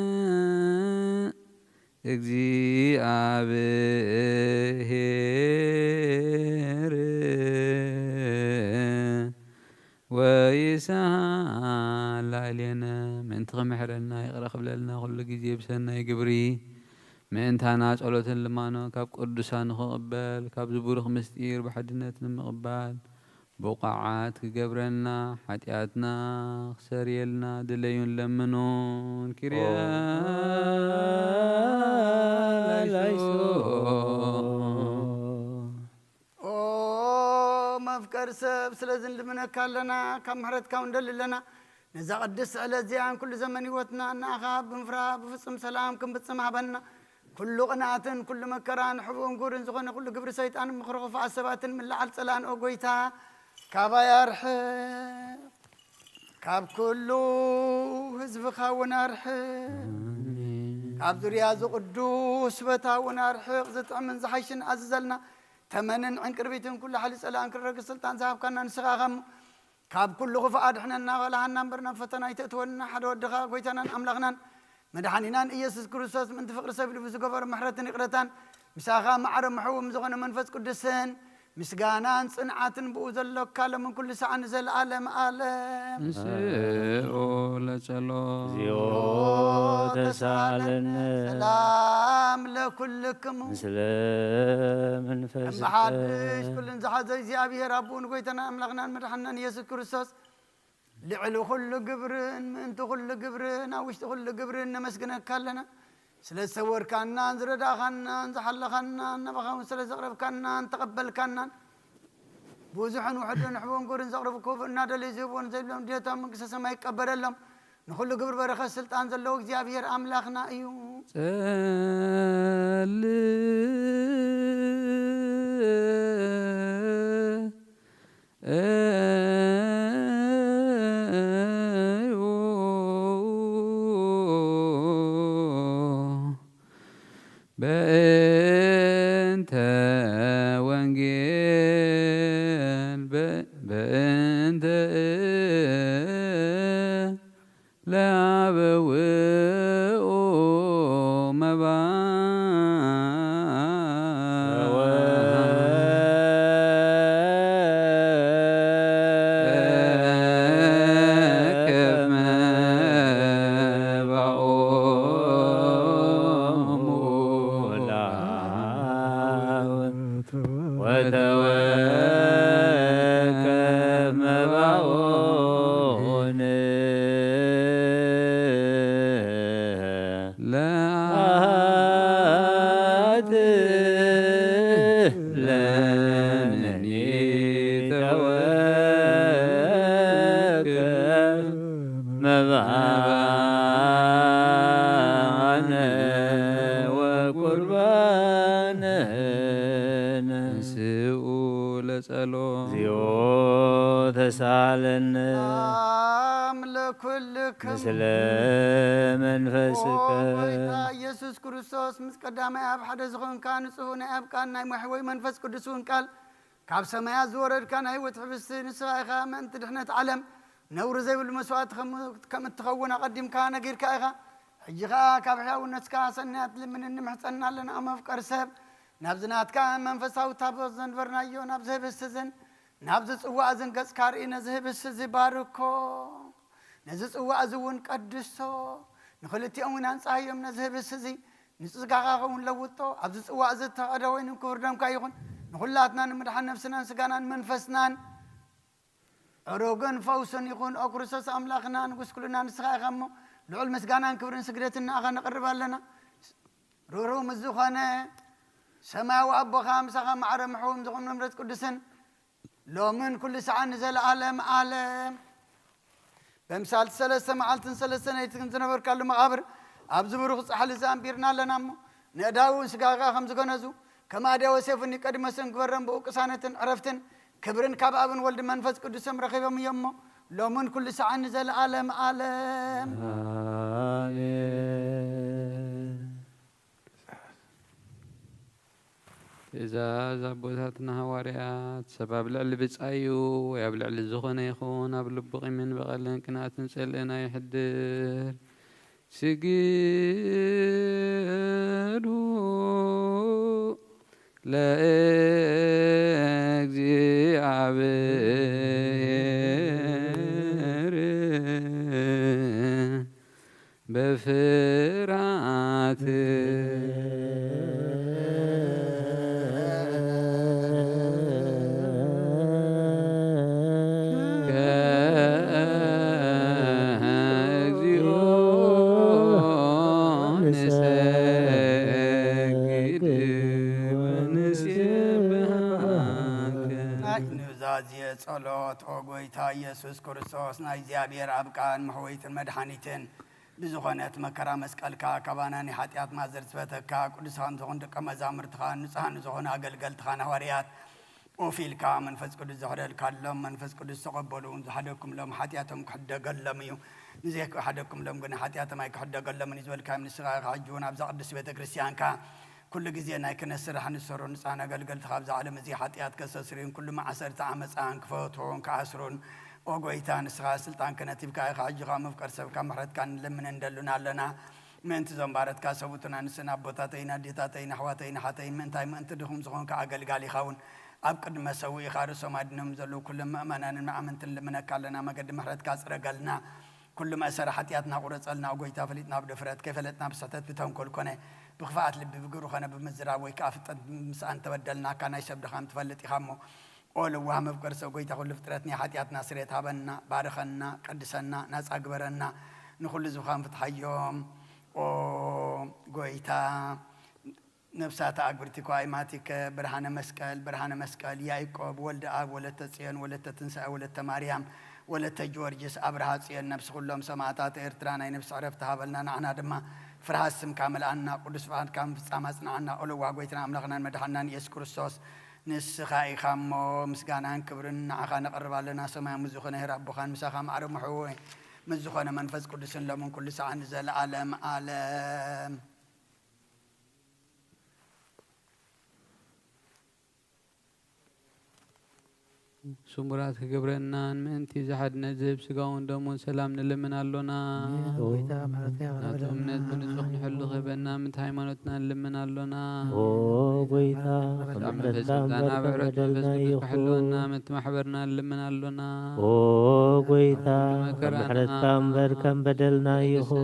እግዚአብሔር ወይስሐቅ ላዕሌነ ምእንቲ ኸምሕረና ይቕረ ክብለልና ኩሉ ግዜ ብሰናይ ግብሪ ምእንታና ጸሎትን ልማኖ ካብ ቅዱሳን ንኽቕበል ካብ ዝቡርኽ ምስጢር ብሓድነት ንምቕባል ብቑዓት ክገብረና ሓጢኣትና ክሰርየልና ድለዩን ለምኑን ኪርያ ላይሶ ኦ መፍቀር ሰብ ስለዝን ልምነካ ኣለና ካብ ምሕረትካ እንደልለና ነዛ ቅድስ ዕለት እዚኣን ኩሉ ዘመን ህይወትና ንኣኻ ብምፍራ ብፍጹም ሰላም ክንፍጽም ሃበና ኩሉ ቅንኣትን ኩሉ መከራን ሕቡእን ጉርን ዝኾነ ኩሉ ግብሪ ሰይጣን ምኽሪ ክፉኣት ሰባትን ምልዓል ጸላን ኦ ጎይታ ካባይ ኣርሕቕ ካብ ኩሉ ህዝብኻ እውን ኣርሕቕ ካብ ዙርያ ዝቕዱስ በታ እውን ኣርሕቕ ዝጥዕምን ዝሓይሽን ኣዝዘልና ተመንን ዕንቅርቢትን ኩሉ ሓሊ ጸላን ክንረግፅ ስልጣን ዝሃብካና ንስኻ ኸሞ ካብ ኩሉ ክፉእ ኣድሕነና በላሃና እምበርና ፈተና ይተእትወልና ሓደ ወድኻ ጎይታናን ኣምላኽናን መድኃኒናን ኢየሱስ ክርስቶስ ምእንቲ ፍቕሪ ሰብ ልቡ ዝገበሮ ምሕረትን ይቕረታን ምሳኻ ማዕረ ምሕውም ዝኾነ መንፈስ ቅዱስን ምስጋናን ጽንዓትን ብኡ ዘሎካ ለምን ኩሉ ሰዓት ንዘለዓለም ዓለም ንስኦ ለጸሎት እግዚኦ ተሳለነ ሰላም ለኩልክሙ ምስለ መንፈስከ እምሓድሽ ኩልን ዝሓዘ እግዚአብሔር ኣቡን ጎይታና ኣምላኽናን መድኃኒናን ኢየሱስ ክርስቶስ ልዕሊ ኩሉ ግብርን ምእንቲ ኩሉ ግብርን ኣብ ውሽጢ ኩሉ ግብርን ነመስግነካ ኣለና سلسة وركنا نزردا خنا نزحل خنا نبغى سلسة قرب كنا نتقبل كنا بوزحن وحد نحبون قرن زقرب كوف النادى اللي يجيبون زي لهم ديتهم من قصص ما يقبل لهم نخلو قبر برخ السلطان زلوك زيابير أملاخنا أيوه بأنت وانجيل بأنت لا بوئو تسالنا لكلكم مثل منفسك يسوع كريستوس مسقدامي اب حدا زخون كان صهون اب كان ناي محوي منفس قدسون قال كاب سمايا زورد كان هي وتحبس نسايخا من تدحنت علم نور زي بالمسوات كم تخون قديم كان غير كايخا حجخا كاب حياو نسكا سنات لمن نمحصنا لنا مفكر سب نابزنات كان منفساو تابزن برنايو نابزه بسزن نابز صوا زن قص كارينا زهب السزي باركو نزص صوا زون قدسو نخلتي امنا نصايم نزهب السزي نصغاغاون لوطو ابز صوا ز تقدوين كوردم كايخون نخلاتنا نمدح نفسنا سغانا منفسنا روغن فوسن يكون اكرسس املاخنا نقص كلنا نسخاغمو لعل مسغانا كبرن سجدتنا اخا نقرب لنا رورو مزخانه سماو ابو خامسه معرم حوم زغم نمرت قدسن لو من كل ساعة نزل عالم عالم بمثال ثلاثة معلتن ثلاثة سنة يتنزنبر كالو مغابر أبز بروخ صحل زامبيرنا لنامو نأداو سقاقا خمس قنزو كما داو سيفني قد مسن قبرن بوقسانة عرفتن كبرن كابابن ولد منفس قدسم رخيبا ميمو لو من كل ساعة نزل عالم عالم إذا زبوتاتنا هواريات سبب لعل بتصايو يبلع الزخون يخون أبل بقي من بغلن كنات نسألنا يحدر سجيرو لا أجزي عبير بفرات صلوات أوغويتا يسوع كريستوس ناي زيابير أبقان محويت المدحانيتين بزخونات مكرا مسكالكا كباناني حاتيات مازرت فتكا قدسان زخون دقا مزامرتخان نصحان زخون أقلقلتخان هوريات وفيلكا منفس قدس زهرالكا لهم منفس قدس تقبلون زحدكم لهم حاتياتهم كحدا قلميو نزيك حدكم لهم قنا حاتياتهم اي كحدا قلمن يزولكا من السغاق عجون أبزا قدس بيت كريستيانكا كل جزينا يكن سرح نسرون نصانا قلقل تخابز على مزيحاتيات كسسرين كل ما عسرت عمس عن كفوتون كعسرون وقويتان سغا سلطان كنتيب كاي حاجغا مفكر سب كمحرت كان لمن ندلنا لنا من تزمبارت كاسبوتنا نسنا بوتاتينا ديتاتينا حواتينا حتى من تايم انت دخم زغون كعقل قالي خاون ابقد مسوي خارسو مادنم زلو كل مؤمنان معمنت لمن كالنا ما قد محرت كاسرقلنا كل ما سرحتياتنا قرصلنا وقويتا فليتنا بدفرات كيف لتنا بسطت بتنكل كونه بخفات لبي بقرو خنا بمزرا ويكافت مسان تبدلنا كان يشبد خام تفلت يخمو اولو وهم بقرسو قويتا كل فترتني حتياتنا سريت هبنا بارخنا قدسنا ناس اكبرنا نخل زخام فتح يوم ጎይታ ነፍሳት አግብርቲ ኳይማቲከ ብርሃነ መስቀል ያዕቆብ ወልደ አብ ወለተ ጽዮን ወለተ ትንሣኤ ወለተ ማርያም ወለተ ጊዮርጊስ አብርሃ ጽዮን ነፍስ ሁሎም ሰማዕታት ኤርትራ ናይ ነፍስ ዕረፍቲ ሃበልና ንዓና ድማ ፍርሃት ስምካ መልአና ቅዱስ ፍቃድ ካብ ፍጻመ ጽናዕና ኦለዋ ጎይትና አምላኽናን መድኃናን ኢየሱስ ክርስቶስ ንስኻ ኢኻ እሞ ምስጋናን ክብርን ንዓኻ ነቐርብ ኣለና ሰማይ ምዝኾነ ሄራቦኻን ምሳኻ ማዕረ ምሕወ ምዝኾነ መንፈስ ቅዱስን ሎምን ኩሉ ሰዓን ዘለዓለም ዓለም سمرات كبرنا من تزحد نزب سقاون دمون سلام نلمن اللونا ناتهم نت من سخن حلو خبنا من تهيمانتنا نلمن اللونا ويتا خمسنا بعرض فسبح حلونا من محبرنا نلمن اللونا ويتا محرت كامبر كم بدلنا يهو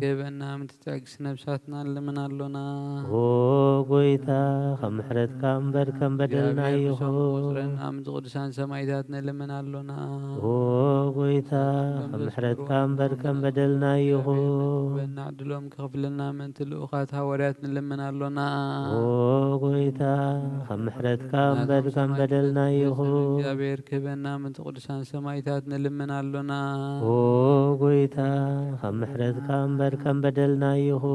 كبنا من تتعكس نفساتنا نلمن اللونا ويتا محرت كامبر كم بدلنا يهو سان سمايداتنا لمن اللونا ويتا محرت كامبر كم بدلنا يهو بنعدلهم كغفلنا من تلوخات هوراتنا لمن اللونا ويتا محرت كامبر كم بدلنا يهو جابير كبنا من تقدسان سمايداتنا لمن اللونا ويتا محرت كامبر كم بدلنا يهو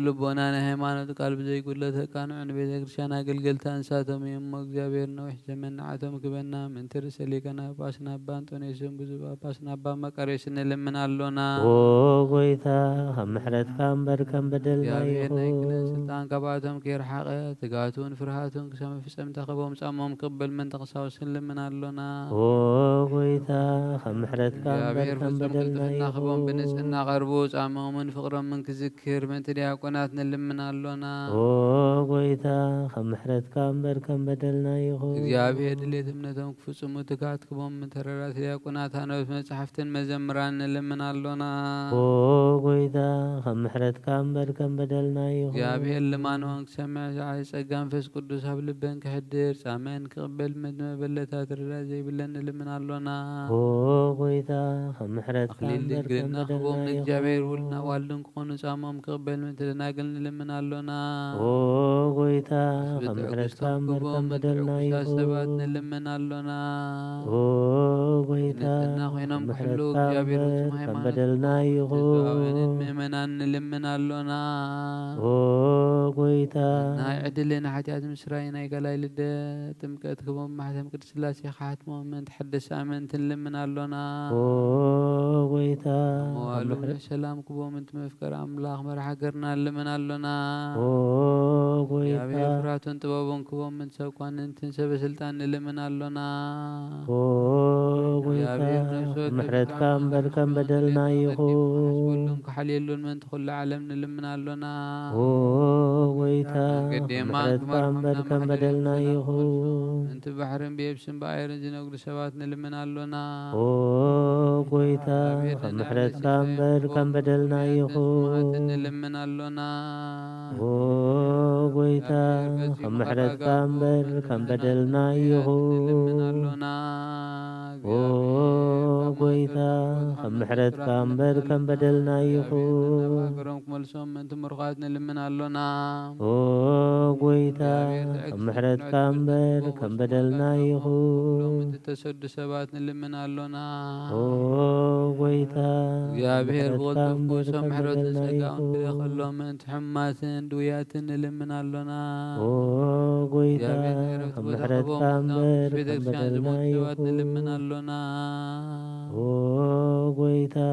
لبونا نهيمانة قلب زي قلتها كانوا عن بيت كرشانا قلقلتا انساتهم يمك جابير نوح زمن عاتم كبنا من ترسلي كنا باسنا بانتوني سنبزو باسنا باما كاريسن لمن اللونا ويتا محرت كامبر كم بدلنا يهو سلطان كباتهم كير حقه تقاتون فرهاتون كسام في سمت خبهم سامهم قبل من تقصاو سلم من اللونا ويتا محرت كامبر كم بدلنا يهو خبهم بنسنا غربو سامهم من فقرا من كذكر من ترياقونات نلمن اللونا ويتا محرت كامبر كم بدلنا يهو يا بيد اللي تمنتهم فصمو تكاتكبهم من تررات ليكونات هانوت مصحفتن مزمران لمن اللونا ويتا محرت كامبر كم بدلنا يهو يا بيد لمان وانك سمع عاي سقام فس قدوس هبلبن كحدير سامين قبل مد مبلتات الرازي بلن لمن اللونا ويتا محرت كامبر كم بدلنا يهو جابير ولنا والدن كونو سامهم قبل من تناقل لمن اللونا ويتا محرت كامبر كم بدلنا يهو لمن اللونا ويتا محرت كامبر كم بدلنا يهو مؤمنان لمن اللونا ويتا ناي عدلنا حتيات مسراينا يقلاي لد تمكتكم محتم قدس سلاسي خاتمهم من تحدث امنت لمن اللونا ويتا محرت سلام كبوم انت مفكر املاح مرحا قرنا لمن اللونا يا بي فراتون تبابون كبوم من سوقان انت سب سلطان لمن اللونا ويتا محرت كامبر كم بدلنا يهو كحليلون من تخل العالم لمن اللونا ويتا محرت كامبر كم بدلنا يهو انت بحرم بيبسم باير جنوق سواتنا لمن اللونا ويتا محرت كامبر كم بدلنا يهو لمن اللونا ويتا محرت كامبر كم بدلنا يهو ويتا محرت كامبر كم بدلنا يهو ويتا محرت كامبر كم بدلنا يهو تسد سبات لمن اللونا ويتا يا بهر محرت كامبر كم محرت بدلنا يهو خلوا من تحماسن دويات لمن اللونا ويتا محرت كامبر كم بدلنا يهو لمن اللونا ويتا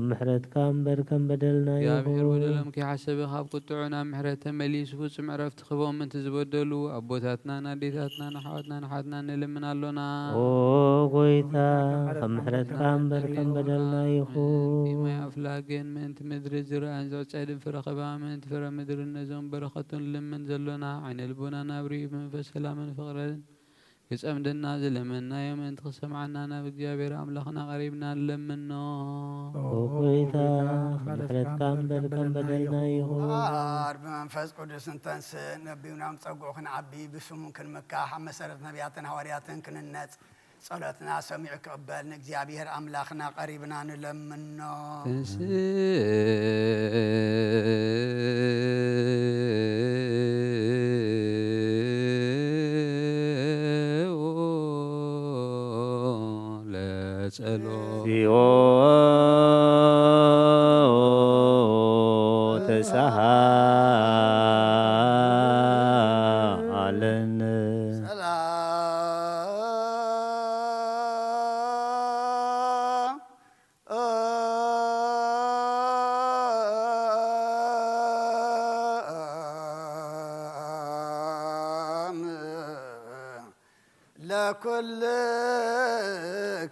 محرت كامبر كم بدلنا يا بهر يهو ودلم كي حسب خاب قطعنا محرت مليس فوسم عرفت خبهم من تزبدلوا ابوتاتنا ناديتاتنا نحواتنا نحاتنا لمن اللونا ويتا محرت كامبر كم بدلنا يهو ما افلاقين من تمدر زرعان زوج عيد فرخبا من تفر مدر النزوم برخة لمن زلنا عين البنا نابري من فسلا من فقرين يسأم دنا زلمنا يوم انت سمعنا انا بجابر املخنا قريبنا لمنو ويتا محرت كامبر كم بدلنا يهو بمنفس قدس انتنس نبينا مصقوخن عبي بسمون كن مكاحة مسارت نبياتنا هورياتن كن الناس ጸሎትና ሰሚዕ ክቅበልን እግዚአብሔር አምላኽና ቀሪብና ንለምኖ ጸሎት ተሳሃለን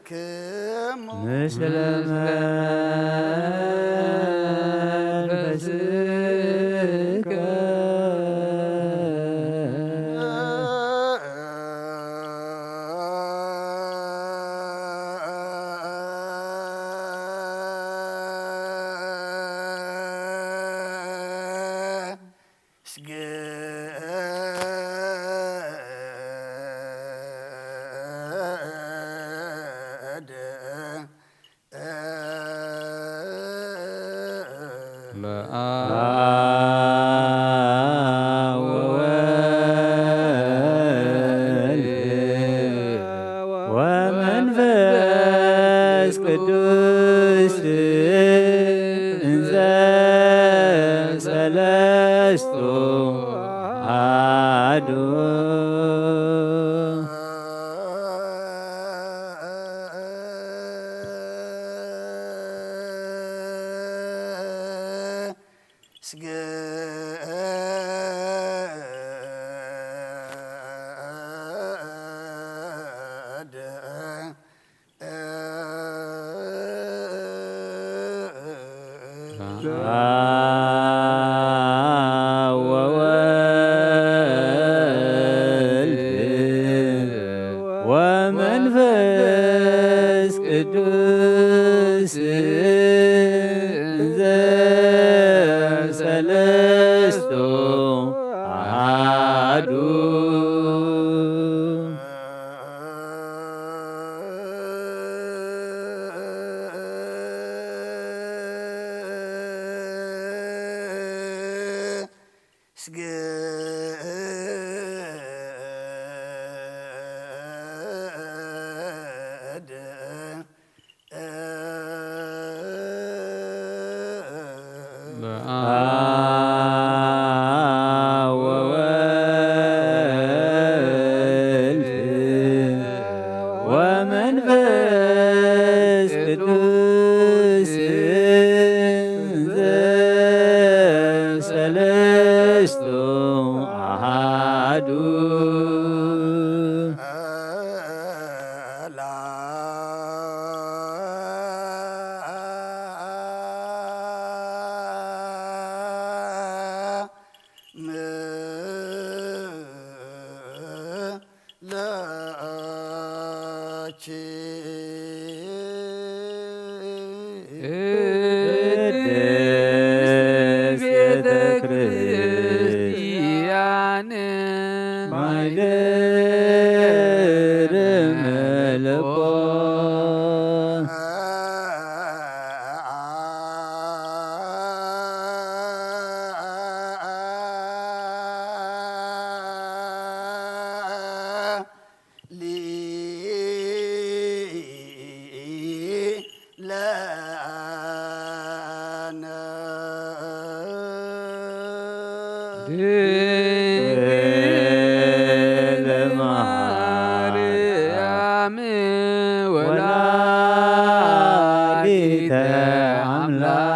ለኩልክሙ ምስለ መንፈስከ ወመንፈስ ቅዱስ እንዘ ሰለስቱ አሐዱ ወመንፈስ ቅዱስ እንዘ ሰለስቱ አሐዱ ወመንፈስ ቅዱስ እንዘ ሰለስቱ አሐዱ ቅድስት ቤተ ክርስቲያን ማኅደረ መለኮት ለማርያም ወላዲተ አምላክ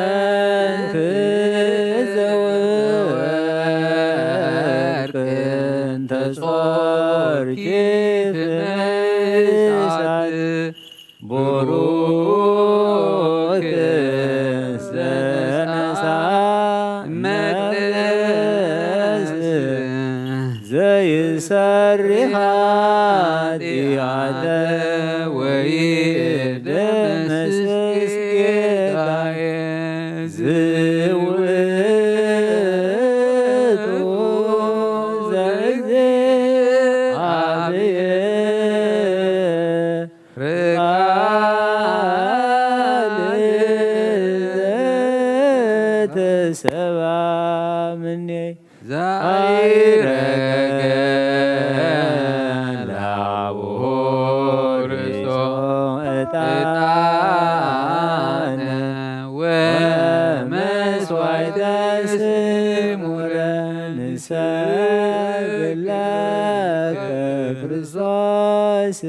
ማዕጠንት ዘወርቅ እንተ ጾርኪ ፍምሳት ቡሩክ ዘነሣ ዝውእቱ ዘእግዚአብሔር ቃል ዘተሰብአ እምኔ ዛይረገ ለአቡሁ ርእሶ ዕጣነ ወመስዋዕተ ስሙረ ንሰግድ ለከ ክርስቶስ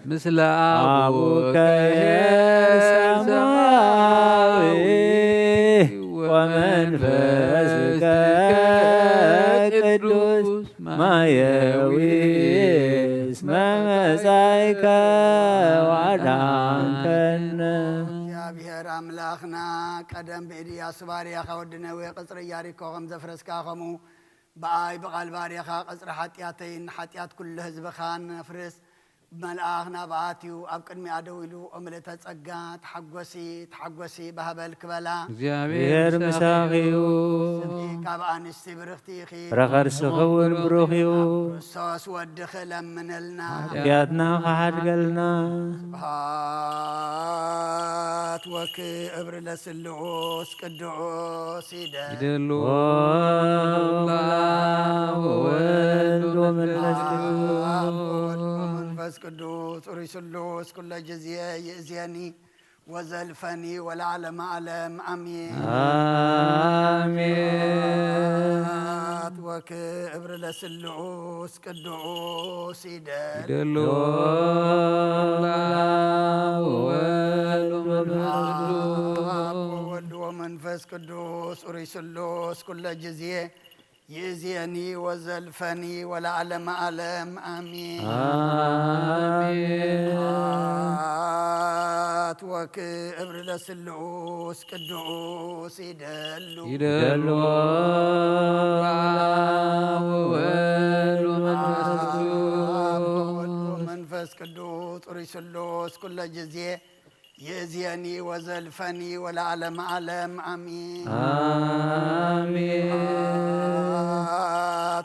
ምስለ አቡከ ሰማያዊ ወመንፈስከ ቅዱስ ማየዊ እስመ መጻእከ ወአድኃንከነ። እግዚአብሔር አምላኽና ቀደም ብኢድያሱ ባርያኻ ወዲ ነዌ ቅፅሪ ኢያሪኮ ከም ዘፍረስካ ከምኡ ብኣይ ብቓል ባርያኻ ቅፅሪ ሓጢኣተይን ሓጢኣት ኩሉ ህዝብኻን ነፍርስ መልኣኽ ናብኣትዩ ኣብ ቅድሚ ደው ኢሉ እምልእተ ጸጋ ተሓጐሲ ባህበል ክበላ እግዚአብሔር ምሳኺዩ ካብ ኣንስቲ ብርኽቲ ኢኺ ረኸርስኺ እውን ብሩኽ እዩ። ክርስቶስ ወድኺ ለምንልና ሓጢኣትና ኸሓድገልና ስብሃት ወክብሪ ለስሉስ ቅዱስ ይደሉ ወወልድ ወመንፈስ መንፈስ ቅዱስ ኡሪ ስሉስ ኩለ ጊዜ ይእዜኒ ወዘልፈኒ ወለዓለመ ዓለም አሜን አሜን። ወክብሪ ለስሉስ ቅዱስ ይደሉ ወወልድ ወመንፈስ ቅዱስ ኡሪ ስሉስ ኩለ ጊዜ ይእዜኒ ወዘልፈኒ ወለዓለመ ዓለም አሜን አሜን። ወክብሪ ለስሉስ ቅዱስ ይደሉ ወወልድ ወመንፈስ ቅዱስ ኡሪ ስሉስ ኩለ ጊዜ ይእዜኒ ወዘልፈኒ ወለዓለመ ዓለም አሜን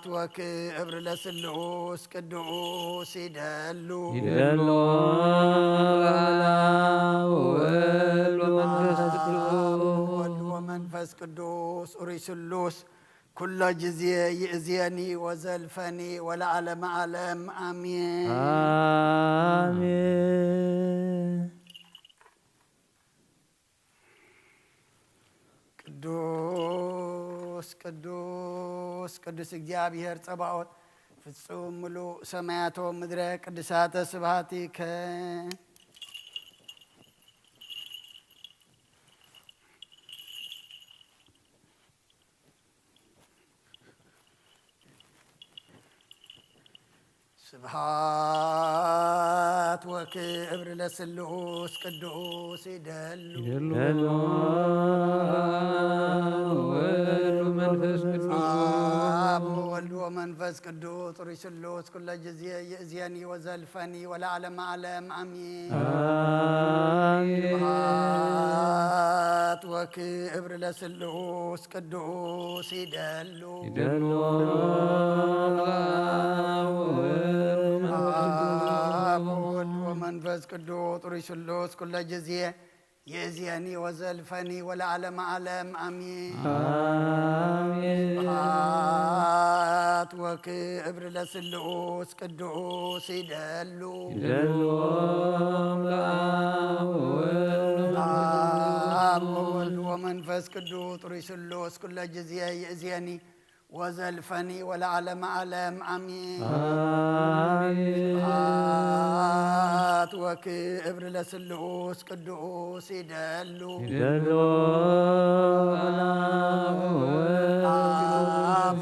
ወክብሪ ለስሉስ ቅዱስ ይደሉ ወወልድ ወመንፈስ ቅዱስ ኡሪ ስሉስ ኩለ ጊዜ ይእዜኒ ወዘልፈኒ ወለዓለመ ዓለም አሜን አሜን። ቅዱስ ቅዱስ ቅዱስ እግዚአብሔር ጸባኦት ፍጹም ምሉእ ሰማያቶ ምድረ ቅዱሳተ ስብሐቲከ ስብሐት ወክብሪ ለስሉስ ቅዱስ ይደሉ ወወልድ ወመንፈስ ቅዱስ ኡሪ ስሉስ ኩለ ጊዜ ይእዜኒ ወዘልፈኒ ወለዓለመ ዓለም አሜን ስብሐት ወክብሪ ለስሉስ ቅዱስ ይደሉ ወወልድ ወመንፈስ ቅዱስ ኡሪ ስሉስ ኩለ ጊዜ ይእዜኒ ወዘልፈኒ ወለዓለመ ዓለም አሜን ስብሐት ወክብሪ ለስሉስ ቅዱስ ይደሉ ወወልድ ወመንፈስ ቅዱስ ኡሪ ስሉስ ኩለ ጊዜ ይእዜኒ ወዘልፈኒ ወለዓለመ ዓለም አሜን ስብሐት ወክብሪ ለስሉስ ቅዱስ ይደሉ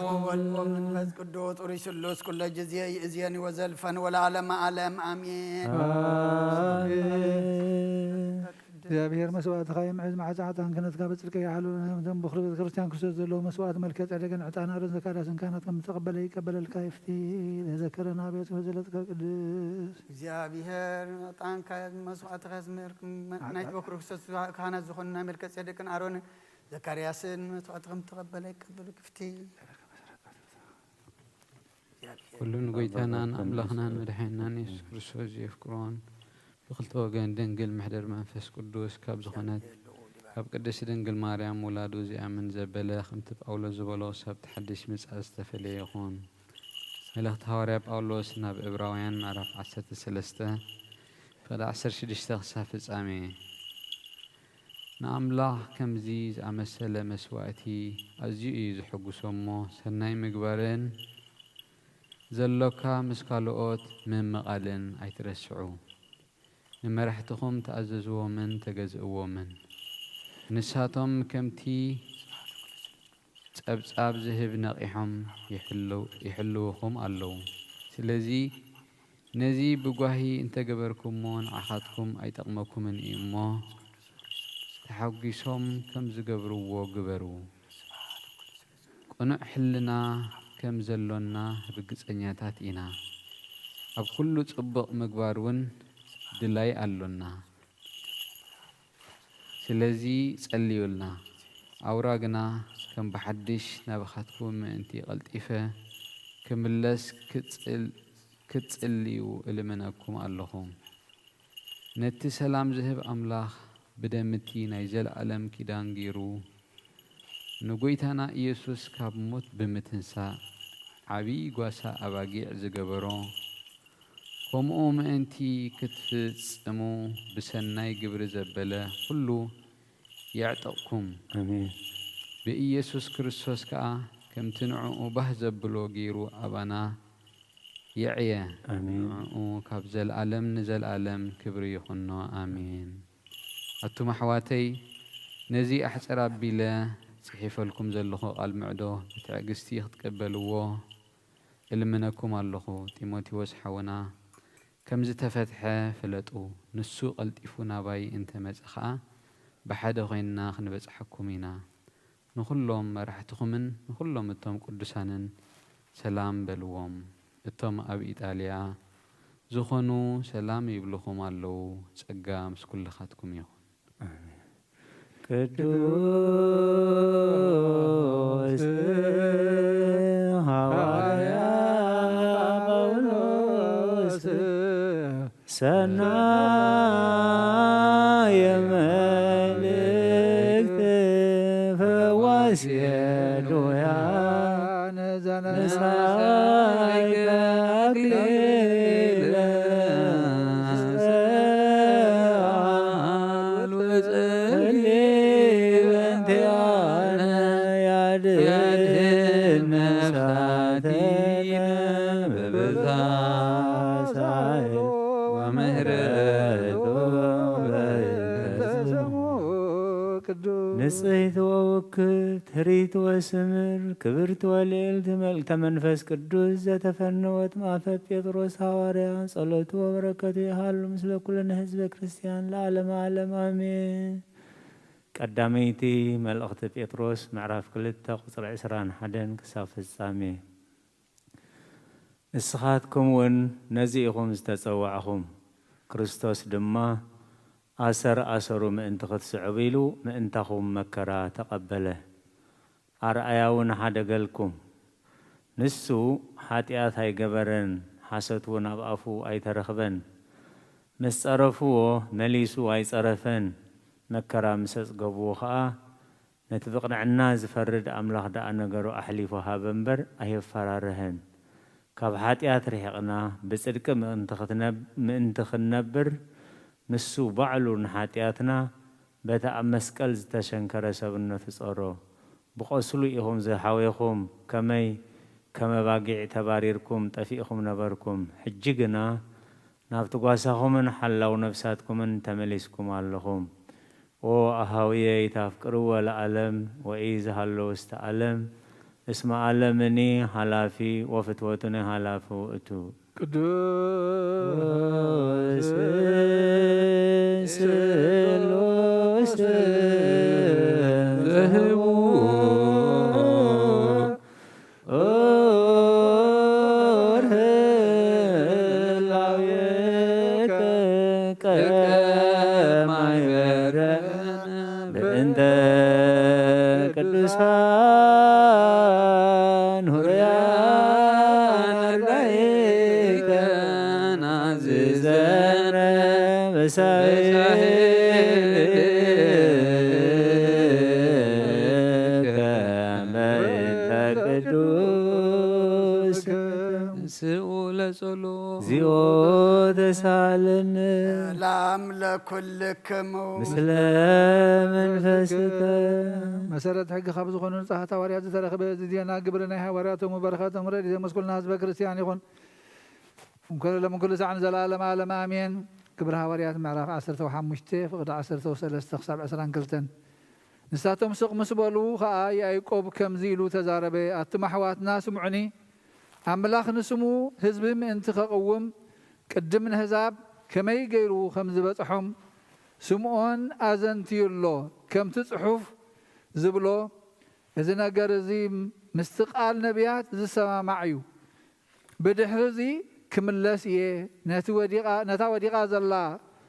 ወወልድ ወመንፈስ ቅዱስ ኡሪ ስሉስ ኩለ ጊዜ ይእዜኒ ወዘልፈኒ ወለዓለመ ዓለም አሜን እግዚአብሔር መስዋዕትኻ የምዕዝ ማዕፃዕታን ክነትካ በጽድቀ ይሓሉ ቶም ብክሪ ቤተ ክርስቲያን ክርስቶስ ዘለዎ መስዋዕት መልከ ጸደቅን ዕጣናርን ዘካዳስን ካህናት ከም ተቀበለ ይቀበለልካ ይፍቲ ዘዘከረና ቤት ዘለጥከ ቅዱስ እግዚአብሔር ዕጣንካ መስዋዕትኻ ዝምር ናይት በኩር ክርስቶስ ካህናት ዝኾኑና መልከ ጸደቅን አሮን زكرياسن مسواتكم تقبل يقبل كفتي كلن قويتانا أملخنا مدحينا يسوع كريستوس يفكرون بخلت وجن دنجل محضر منفس قدوس كاب زخنات كاب قدس دنجل مريم ولادو زي من زبلة خمت بأولو زبلو سبت حدش مسألة تفلي يخون ملخت هوريب أولوس ناب إبراويان معرف عسات السلسته فدا 16 خسافز آمي نأملاح كم زيز أمسلا مسواتي أزيئي زحقو سمو سناي مقبارن زلوكا مسكالوات من مقالن أيترسعو نمرحتكم تأززوا من تجزئوا من نساتهم كمتي تأب زهب نقيحهم يحلوهم ألو سلزي نزي بقاهي انت قبركمون عخاتكم أي تقمكم من إيمو تحقيسهم كم زقبروا وقبروا قنع حلنا كم زلونا رقص أنياتات إنا أب كله تطبق مقبارون دلاي ألونا سلزي تسأليولنا أوراقنا كم بحدش نبخاتكم انتي قلتيفة كملس كتسأليو إلمناكم اللهم نتي سلام زهب أملاخ بدمتي نيزل ألم كدان جيرو نقويتنا يسوس كاب موت بمتنسا عبي قواسا أباقيع زقبرو قوم أنتي كتفت أمو بسناي قبر زبلة كله يعتقكم آمين بإيسوس كريستوس كا كم تنعو بهزب بلو جيرو أبانا يعيا آمين وكابزل ألم نزل ألم كبري يخنو آمين أتوم حواتي نزي أحسر بلا صحيف لكم زلخو قال معدو بتعقستي تقبلوه إلمنكم اللخو تيموتيوس حونا كم زتفتحة فلتو نسو قلتفونا باي انت مزخا بحد غينا خنبز حكومينا نخلهم مرحتكمن نخلهم التوم قدسانن سلام بلوهم التوم أب إيطاليا زخنو سلام يبلغهم اللو تسقام سكل خاتكم يخون آمين قدوس هوايا بولوس سنا يملك فواسيدو يا نسايك أقليل سأل وزلي بنت أنا يدهن نفساتنا ببزاساي ومهرته نصيت ووكل تريت وسمر كبرت وليلت ملك منفس قدوس زتفنوت معفى بيطرس حواريا صلوت وبركته يحل مثل كل حزب كريستيان لعالم عالم آمين قداميتي ملأخت بيطرس معرف كلتا قصر عسران حدن كساف السامي نسخاتكم ون نزيئكم استتصوعكم كريستوس دما أسروا من انتخذ سعبيلو من انتخذ مكرا تقبله أرأيون حدا قلكم نسو حاتيات هاي قبرن حسدون أبقفو أي ترخبن مسعرفوه مليسو أي صرفن مكرا مسس قبوخا نتفقنا عنا زفرد أملاح دا أنقرو أحليفوها بنبر أي فرارهن كاب حاتيات ريحقنا بصدق من انتخذ نبر نسو بعلو نحاتياتنا بتا مسكال زتشنكر سبنا تصارو بقصلو إيهم زحاويكم كما باقي تباريركم تفيقكم نبركم حجيقنا نافتقواساكم حلو نفساتكم تمليسكم اللهم او أهاوية تفكروا والعلم وإيز هلو استعلم اسم علمني حلافي وفتوتني حلافو اتو قدوس سلوس ذهبوا أرهلاويك كما يرن بإنت ቅዱሳን ሁርያን አርዳኢከ ናዝዘነ መሳይከ በእንተ ቅዱስ ስኡ ለጸሎት እግዚኦ ተሳለነ ሰላም ለኩልክሙ ምስለ መንፈስከ መሰረት ሕጊ ካብ ዝኾኑ ንጻሕቲ ሃዋርያት ዝተረኸበ ዜና ግብሪ ናይ ሃዋርያቶም በረኻቶም ረድኤት ዘመስኩልና ህዝበ ክርስቲያን ይኹን እንኩሎም ኩሉ ሰዓን ዘላለም ዓለም ኣሜን። ግብሪ ሃዋርያት ምዕራፍ 15 ፍቕዲ 13 ክሳብ 22 ንሳቶም ስቕ ምስ በሉ ከዓ ያዕቆብ ከምዚ ኢሉ ተዛረበ። ኣቱም ኣሕዋትና ስምዑኒ፣ ኣምላኽ ንስሙ ህዝቢ ምእንቲ ከቕውም ቅድም ንህዛብ ከመይ ገይሩ ከም ዝበፅሖም ስምዖን ኣዘንትዩሎ ከምቲ ጽሑፍ ዝብሎ እዚ ነገር እዚ ምስቲ ቃል ነቢያት ዝሰማማዕ እዩ። ብድሕሪ እዚ ክምለስ እየ ነታ ወዲቓ ዘላ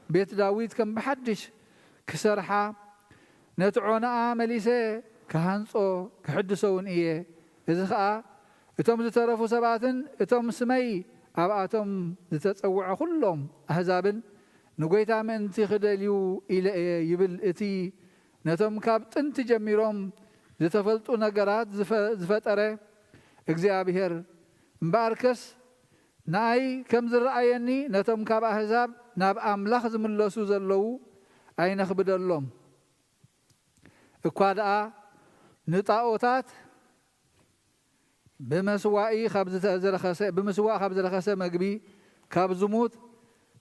ቤት ዳዊት ከም ብሓድሽ ክሰርሓ ነቲ ዖናኣ መሊሰ ክሃንጾ ክሕድሰውን እየ። እዚ ከዓ እቶም ዝተረፉ ሰባትን እቶም ስመይ ኣብኣቶም ዝተጸውዐ ኩሎም ኣሕዛብን ንጐይታ ምእንቲ ክደልዩ ኢለ እየ ይብል እቲ ነቶም ካብ ጥንቲ ጀሚሮም ዝተፈልጡ ነገራት ዝፈጠረ እግዚኣብሔር። እምበኣርከስ ንኣይ ከም ዝረኣየኒ ነቶም ካብ ኣሕዛብ ናብ ኣምላኽ ዝምለሱ ዘለዉ ኣይነኽብደሎም እኳ ደኣ ንጣዖታት ብምስዋዕ ካብ ዝረኸሰ መግቢ ካብ ዝሙት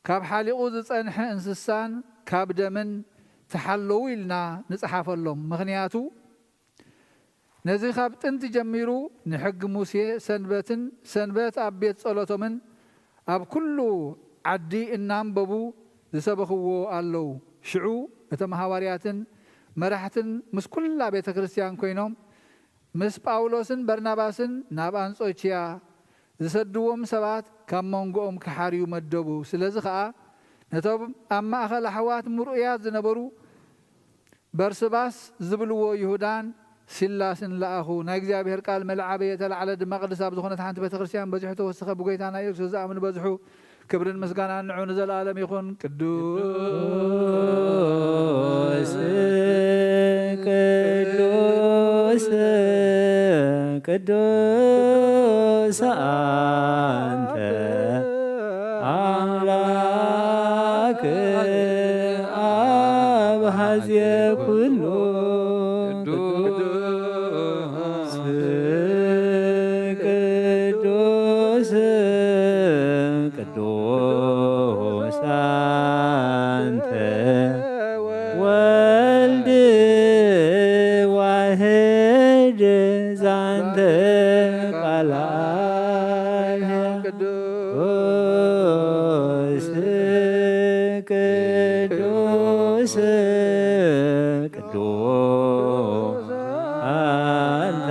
ካብ ሓሊቑ ዝጸንሐ እንስሳን ካብ ደምን ተሓለዉ ኢልና ንጽሓፈሎም። ምኽንያቱ ነዚ ካብ ጥንቲ ጀሚሩ ንሕጊ ሙሴ ሰንበት ኣብ ቤት ጸሎቶምን ኣብ ኩሉ ዓዲ እናንበቡ ዝሰበኽዎ ኣለዉ። ሽዑ እቶም ሃዋርያትን መራሕትን ምስ ኩላ ቤተ ክርስቲያን ኮይኖም ምስ ጳውሎስን በርናባስን ናብ አንጾኪያ ዝሰድዎም ሰባት ካብ መንጎኦም ክሓርዩ መደቡ። ስለዚ ከዓ ነቶም ኣብ ማእኸል ኣሕዋት ምሩእያት ዝነበሩ በርስባስ ዝብልዎ ይሁዳን ሲላስን ለኣኹ። ናይ እግዚኣብሔር ቃል መልዓበየ ተላዕለ ድማ ቅዱስ ኣብ ዝኾነት ሓንቲ ቤተ ክርስቲያን በዚሑ ተወሰኸ። ብጎይታና ኢየሱስ ዝኣምኑ በዝሑ ክብርን ምስጋናን ንዑ ንዘለኣለም ይኹን። ቅዱስ ቅዱስ ቅዱስ አንተ አምላክ አብ ኀዝየ ኩሉ ቅዱስ ቅዱስ አንተ ወልድ ዋሕድ ዛንተ ቃላህ ቅዱስ ቅዱስ ቅዱስ አንተ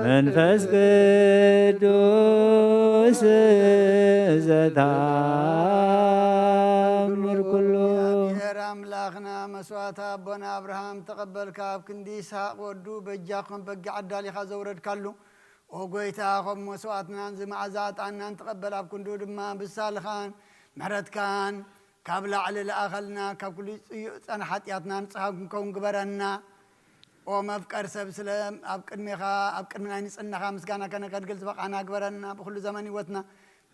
መንፈስ ቅዱስ ዘታምር ኩሉ አምላኽና መስዋዕት አቦና አብርሃም ተቀበልካ ኣብ ክንዲ ይስሐቅ ወዱ በጃኹም በጊ ዓዳሊኻ ዘውረድካሉ ኦ ጎይታ ከም መስዋዕትናን ዝመዓዛ ዕጣንናን ተቀበል ኣብ ክንዱ ድማ ብሳልኻን ምሕረትካን ካብ ላዕሊ ለኣኸልና ካብ ኩሉ ፀና ሓጢኣትና ንፅሃ ክንከውን ግበረና ኦ መፍቀር ሰብ ስለ ኣብ ቅድሚኻ ኣብ ቅድሚ ናይ ንፅህናኻ ምስጋና ከነገልግል ዝበቃና ግበረና ብኩሉ ዘመን ህይወትና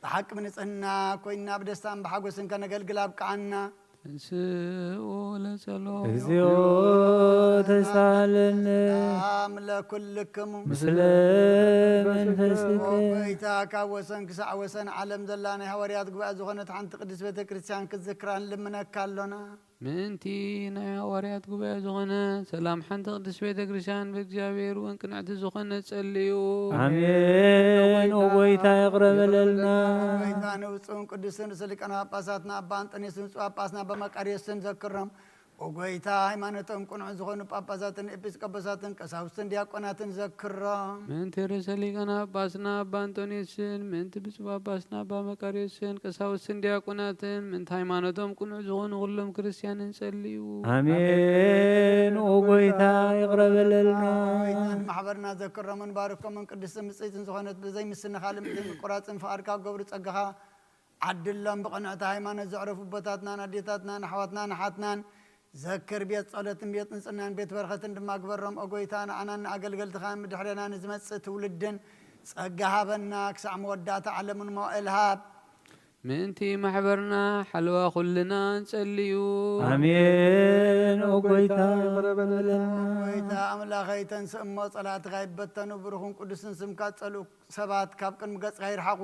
ብሓቂ ብንፅህና ኮይና ብደስታን ብሓጎስን ከነገልግል ኣብቅዓና ስኡ ለጸሎት እግዚኦ ተሳለነ ለኩልክሙ ምስለ መንፈስከ ጎይታ ካብ ወሰን ክሳዕ ወሰን ዓለም ዘላ ናይ ሃዋርያት ጉባኤ ዝኾነት ሓንቲ ቅድስት ቤተ ክርስቲያን ክትዝክራን ልምነካ ኣሎና። ምእንቲ ናይ ሃዋርያት ጉባኤ ዝኾነ ሰላም ሓንቲ ቅድስት ቤተ ክርስቲያን ብእግዚኣብሔር እውን ቅንዕቲ ዝኾነ ጸልዩ። አሜን። ኦ ጎይታ ይቅረበለልና ጎይታ ንውፅውን ቅዱስን ርእሰ ሊቃነ ጳጳሳትና ኣባ አንጦንዮስን ብፁዕ ጳጳስና ኣባ መቃርዮስን ዘክሮም። ኦ ጎይታ ሃይማኖቶም ቁኑዕ ዝኾኑ ጳጳሳትን ኤጲስቆጶሳትን ቀሳውስትን ዲያቆናትን ዘክሮም። ምእንቲ ርእሰ ሊቃነ ጳጳስና ኣባ አንጦንዮስን ምእንቲ ብፁዕ ጳጳስና ኣባ መቃርዮስን ቀሳውስትን ዲያቆናትን ምእንቲ ሃይማኖቶም ቁኑዕ ዝኾኑ ኩሎም ክርስቲያንን ጸልዩ። አሜን። ወጎይታ ይቅረበለልና ማሕበርና ዘክረምን ባርኮምን ቅድስት ምጽኢትን ዝኾነት ብዘይ ምስነ ካልም ምቁራፅን ፍቃድካ ገብሩ ፀጋኻ ዓድሎም ብቕንዕቲ ሃይማኖት ዘዕረፉ ቦታትናን ኣዴታትናን ኣሕዋትናን ሓትናን ዘክር ቤት ጸሎትን ቤት ንጽናን ቤት በረኸትን ድማ ግበሮም ኦጎይታ ንዓናን ኣገልገልትኻ ምድሕረና ንዝመጽእ ትውልድን ፀጋ ሃበና ክሳዕ መወዳእታ ዓለምን መዋእልሃብ ምንቲ ማሕበርና ሓልዋ ኩልና እንጸልዩ አሜን። ኦጎይታ ይቅረበለልና ኦጎይታ ኣምላኸይተን ስእሞ ጸላትኻ ይበተኑ ብሩኹን ቅዱስን ስምካ ጸልኡ ሰባት ካብ ቅድሚ ገጽካ ይርሓቑ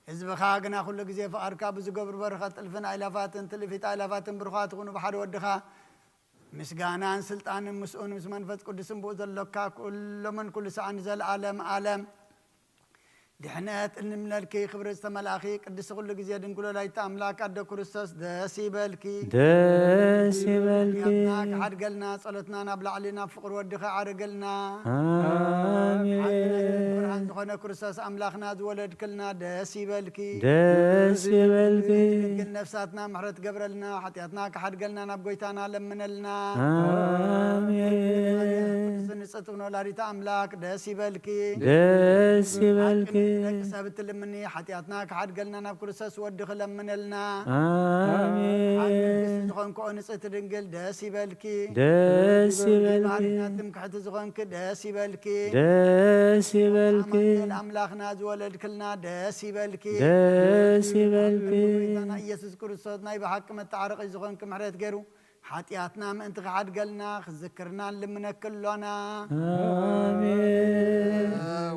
ህዝብኻ ግና ኩሉ ግዜ ፍቓድካ ብዝገብሩ በረኸት እልፍን ኣይላፋትን ትልፊት ኣይላፋትን ብሩኻት ይኹኑ ብሓደ ወድኻ ምስጋናን ስልጣንን ምስኡን ምስ መንፈስ ቅዱስን ብኡ ዘሎካ ኩሎምን ኩሉ ሰዓን ዘለዓለም ዓለም ድሕነት እንምለልኪ ክብሪ ዝተመላኺ ቅዱስ ኩሉ ግዜ ድንግሎ ላይታ ኣምላክ ኣደ ክርስቶስ ደስ ይበልኪ ደስ ይበልኪ ሓድገልና ጸሎትና ናብ ላዕሊ ናብ ፍቕሪ ወድኻ ዓርገልና አሜን። ብርሃን ዝኾነ ክርስቶስ ኣምላኽና ዝወለድክልና ደስ ይበልኪ ደስ ይበልኪ ድንግል ነፍሳትና ምሕረት ገብረልና ሓጢኣትና ክሓድገልና ናብ ጎይታና ለምነልና አሜን። ንጽሕት ወላዲተ ኣምላክ ደስ ይበልኪ ደስ ይበልኪ ደቂ ሰብ እትልምኒ ሓጢኣትና ክሓድገልና ናብ ክርስቶስ ወዲ ክለምነልና አሜን። ዝኾንክኦ ንጽሕቲ ድንግል ደስ ይበልኪ ደስ ይበልኪ ባህልና ትምክሕቲ ዝኾንክ ደስ ይበልኪ ደስ ይበልኪ ኣማኑኤል ኣምላኽና ዝወለድክልና ደስ ይበልኪ ደስ ይበልኪ ጎይታና ኢየሱስ ክርስቶስ ናይ ብሓቂ መተዓረቂ ዝኾንክ ምሕረት ገይሩ ሓጢኣትና ምእንቲ ክሓድገልና ክዝክርና ልምነክሎና አሜን።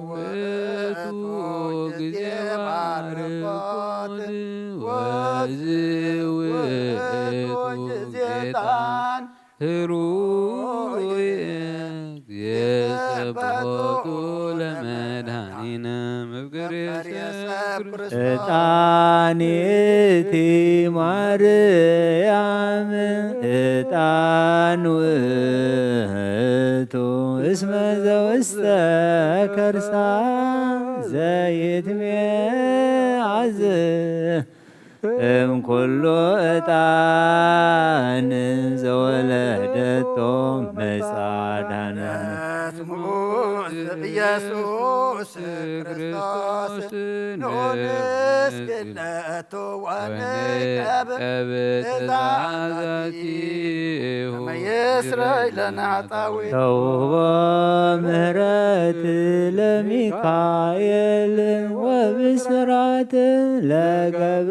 ወቱ ጊዜ ባርኮት ወዝውእቱ ጌታን ህሩይ የጸብሖቱ ለመድኃኒነ መፍቀሬ ሰብ ዕጣኔቲ ማርያም ዕጣን ውእቱ እስመ ዘውስተ ከርሳ ዘይትሜዓዝ እምኩሉ ዕጣን ዘወለደቶ መጻዳነ ኢየሱስ ክርስቶስ ንስግደቱ ወንቀብ ትእዛዛቲሁ መየስረይ ለናጣዊ ተውቦ ምህረት ለሚካኤል ወብስራት ለገብርኤል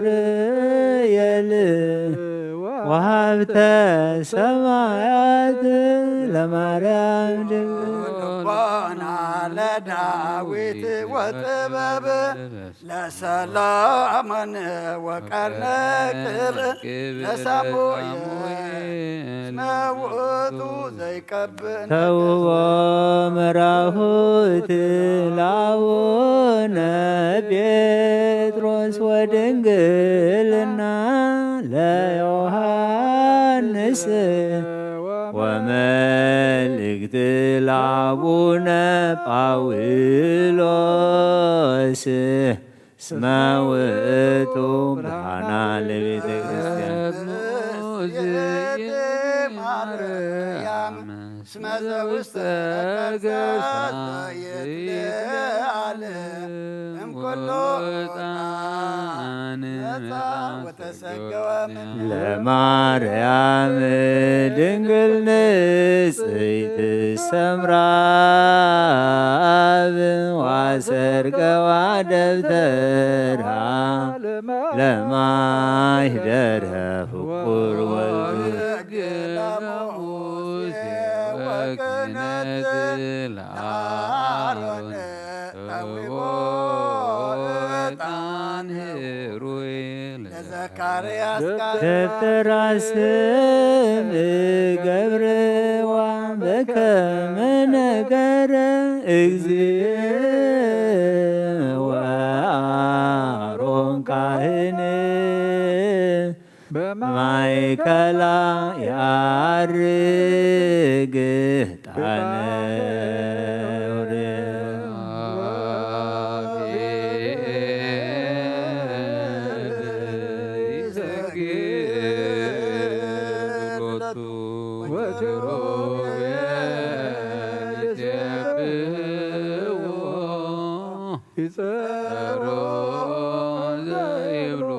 ወሀብተ ሰማያት ለማርያም ድንግል ልቦና ለዳዊት ወጥበብ ለሰሎሞን ወቀርነ ቅብ ለሳሙኤል ውእቱ ዘይቀብእ ተውቦ መራሁት ላቡነ ጴጥሮስ ወድንግልና ለዮሐንስ ወመልእክት ላቡነ ጳውሎስ እስመ ውእቱ ብርሃና ለቤተ ክርስቲያን ማርያም እስመ ዘውስተ ከርሳ ዘይትለዓል እምኩሉ ዕጣን ነፃ ወተሰገወ ለማርያም ድንግል ንጽሕት ሰምራ ዋሰርገዋ ደብተራ ለማይደረ ፍቁር ወልድ ወክነት ለአሮን ተውቦ ዕጣን ህሩይ ለዘካርያስ ደብተራ ስም ገብርዋ በከመ ነገረ እግዚእ ወአሮን ካህን በማእከላ ያርግ ዕጣነ ወትሮ ይጸሮ ዘይብሉ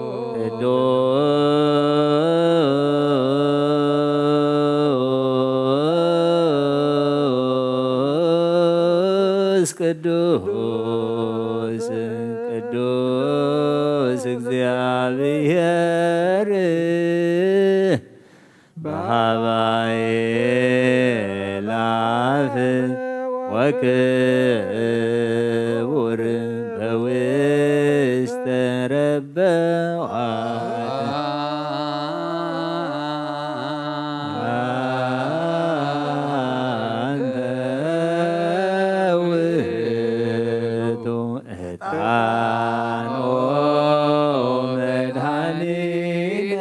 ቅዱስ ቅዱስ እግዚአብሔር በሀባዬ ላፍ ወክቡር በውስተ ረበዋት አንተ ውእቱ ዕጣኖ መድኃኒነ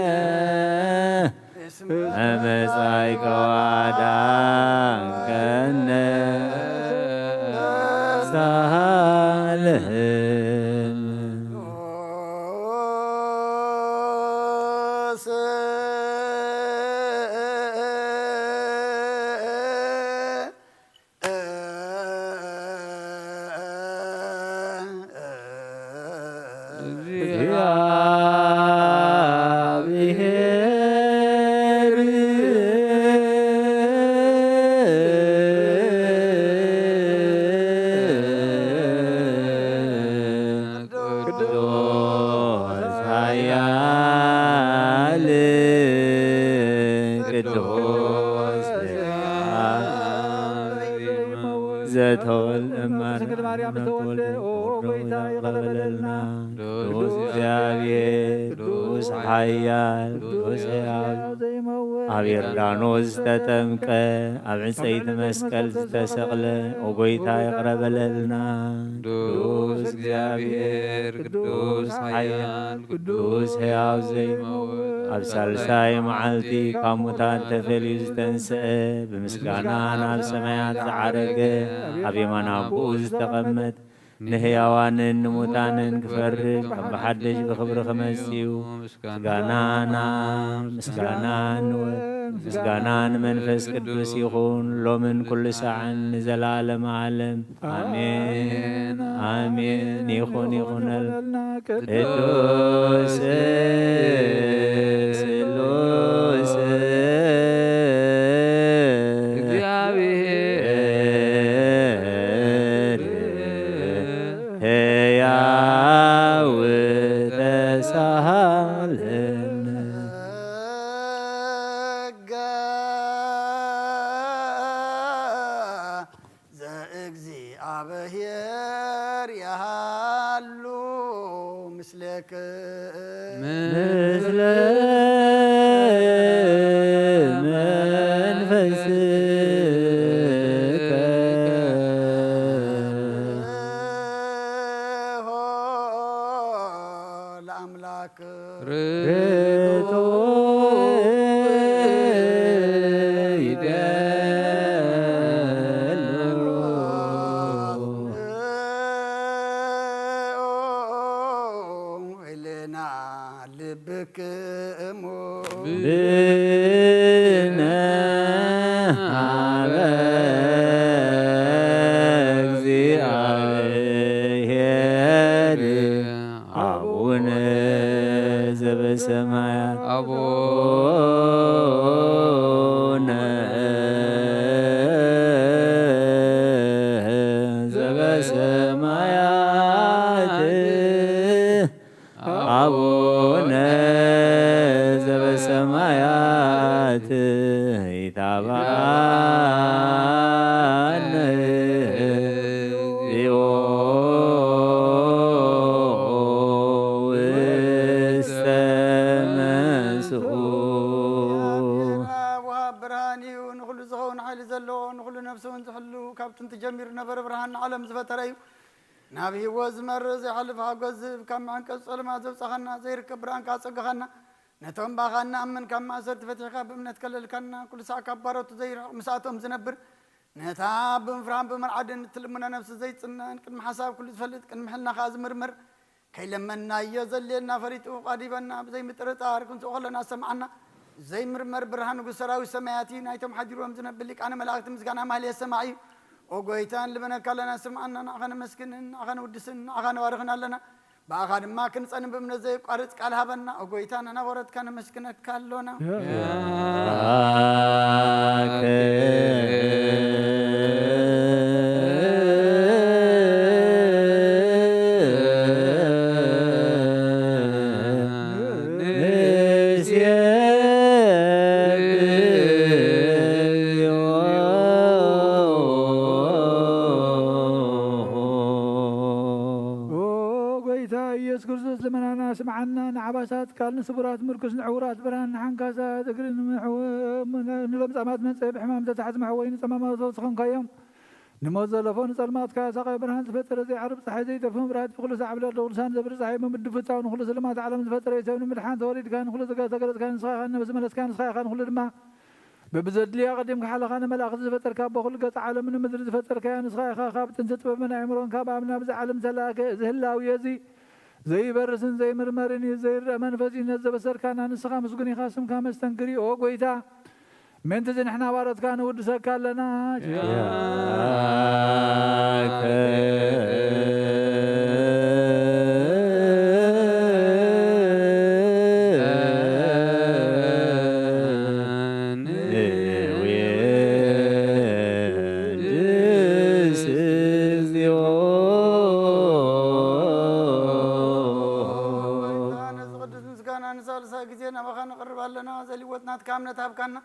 አመፃይከ ወአዳንከነ ሳልህም ድንግል ማርያም ተወልደ ኦ ጌታ ይቅረበለልና ቅዱስ እግዚአብሔር ቅዱስ ኃያል ቅዱስ ሕያው ኣብ ዮርዳኖስ ዝተጠምቀ ኣብ ዕንፀይቲ መስቀል ዝተሰቕለ ኦ ጐይታ ይቕረበለልና ቅዱስ እግዚአብሔር ቅዱስ ኃያል ቅዱስ ሕያው ዘይመውት ኣብ ሳልሳይ መዓልቲ ካብ ሙታን ተፈልዩ ዝተንስአ ብምስጋና ናብ ሰማያት ዝዓረገ ኣብ የማነ አቡኡ ዝተቐመጥ ንህያዋንን ንሙታንን ክፈርድ ከም ብሓድሽ ብኽብሪ ክመጽኡ ምስጋና ንመንፈስ ቅዱስ ይኹን ሎምን ኩሉ ሰዓን ንዘላለመ ዓለም ኣሜን ኣሜን። ይኹነልና ቅዱስ ስሉስ እግዚአብሔር ሕያው ተሳሃለን ዘእግዚአብሔር ያሃሉ ምስለ መንፈስከ ለአምላክ ርቶ ይደሉ ኢልና ልብክሙ ብነ ሀበ እግዚአብሔር አቡነ ዘበሰማያት አቡነ ዘበሰማያት አቡነ ዘበሰማያት ይታባነ እግዚኦ ውስተ መስኡ ወሃብ ብርሃን እዩ ንኩሉ ዝኸውን ሓይሊ ዘለዎ ንኩሉ ነፍሲ እውን ዝሕሉ ካብ ጥንቲ ጀሚሩ ነበረ ብርሃን ንዓለም ዝፈጠረ እዩ ናብ ሂወት ዝመርእ ዘይሓልፍ ሓጎስ ዝህብ ካብ መዐንቀጽ ጸልማት ዘብፅኸና ዘይርከብ ብርሃን ካጸግኸና ነቶም ባኻና ኣምን ካብ ማእሰርቲ ፈቲሕካ ብእምነት ከለልካና ኩሉ ሳዕ ካብ ባሮቱ ዘይርሕቕ ምስኣቶም ዝነብር ነታ ብምፍራን ብመርዓድን እትልሙና ነፍሲ ዘይጽነን ቅድሚ ሓሳብ ኩሉ ዝፈልጥ ቅድሚ ሕልና ከዓ ዝምርምር ከይለመናዮ ዘልየና ፈሪጡ ቃዲበና ብዘይምጥርጣር ክንስኦ ከለና ሰማዓና ዘይምርመር ብርሃን ንጉሥ ሰራዊት ሰማያት ናይቶም ሓዲሮም ዝነብር ሊቃነ መላእክቲ ምስጋና ማህልየ ሰማዕ እዩ وقويتان لبنك لنا سمعنا أخنا مسكنن أخنا ودسن أخنا وارخنا لنا بأخذ ما كنت أنا بمن زي قارت قالها بنا وقويتان أنا ورد كان مسكنك كالونا سمعنا نعباسات كان سبرات مركز نعورات بران حنكاسات اقرن نلم زعمات من صيب حمام تحت محوين تمام صخن قيم نموت زلفون سلمات كاسقي برهان تفتر زي عرب صحي زي تفهم رات بكل ساعه بلا لسان زبر صحي من دفتا ونخلص لما تعلم تفتر يسون ملحان توريد كان خلص سقرت كان صاخ بس ملس كان صاخ كان خلد ما ببزد لي قديم كحل خانه ملاخ تفتر كاب كل قط عالم من مدر تفتر كان صاخ خاب تنزت من عمرون كاب من بز عالم سلاك زهلاو يزي زي برسن زي مرمرني زي الرمان فزين نزب سر كان نسخة مسقني خاسم كام استنكري او قويتا من تزن احنا وارد كان ود سكال لنا كامنة تابكنا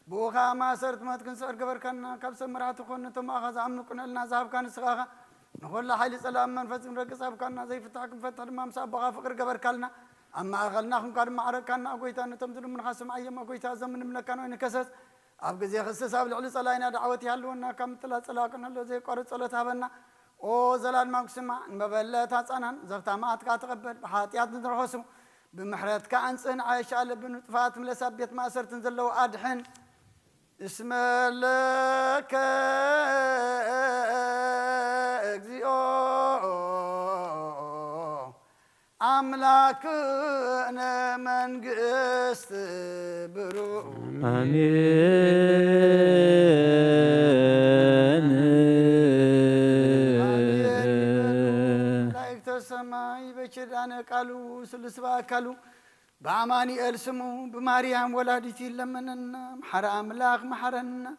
بوخا ما صرت ما تكن صار قبر كنا كبس مرات خون تم أخذ عمنو كنا لنا زاب كان سخاخة نقول له حالي سلام من فزم رقص أب كنا زي فتاك فتح ما مساب بغا فقر قبر كلنا أما أغلنا خم كار معرك كنا أقويتا نتمدل من خاصم أيام أقويتا زمن من كانوا إنكسس أبغى زي خصص أبغى العلي صلاينا دعوتي هلونا كم ثلاث صلاة كنا لو زي قارة صلاة هبنا أو زلال ما قسمة مبلة تاسانا زفتا ما أتقبل بحاتيات ندرسهم بمحرات كأنسن عايش على بنطفات من لسبيت ما صرت نزلوا أدحن اسم لك اجزيو أملاك أنا من قست برو آمين لا يكتسماي بشر أنا قالوا سلسبا قالوا بأماني ألسمو بماريام ولادتي لمننا محر أملاك محرنا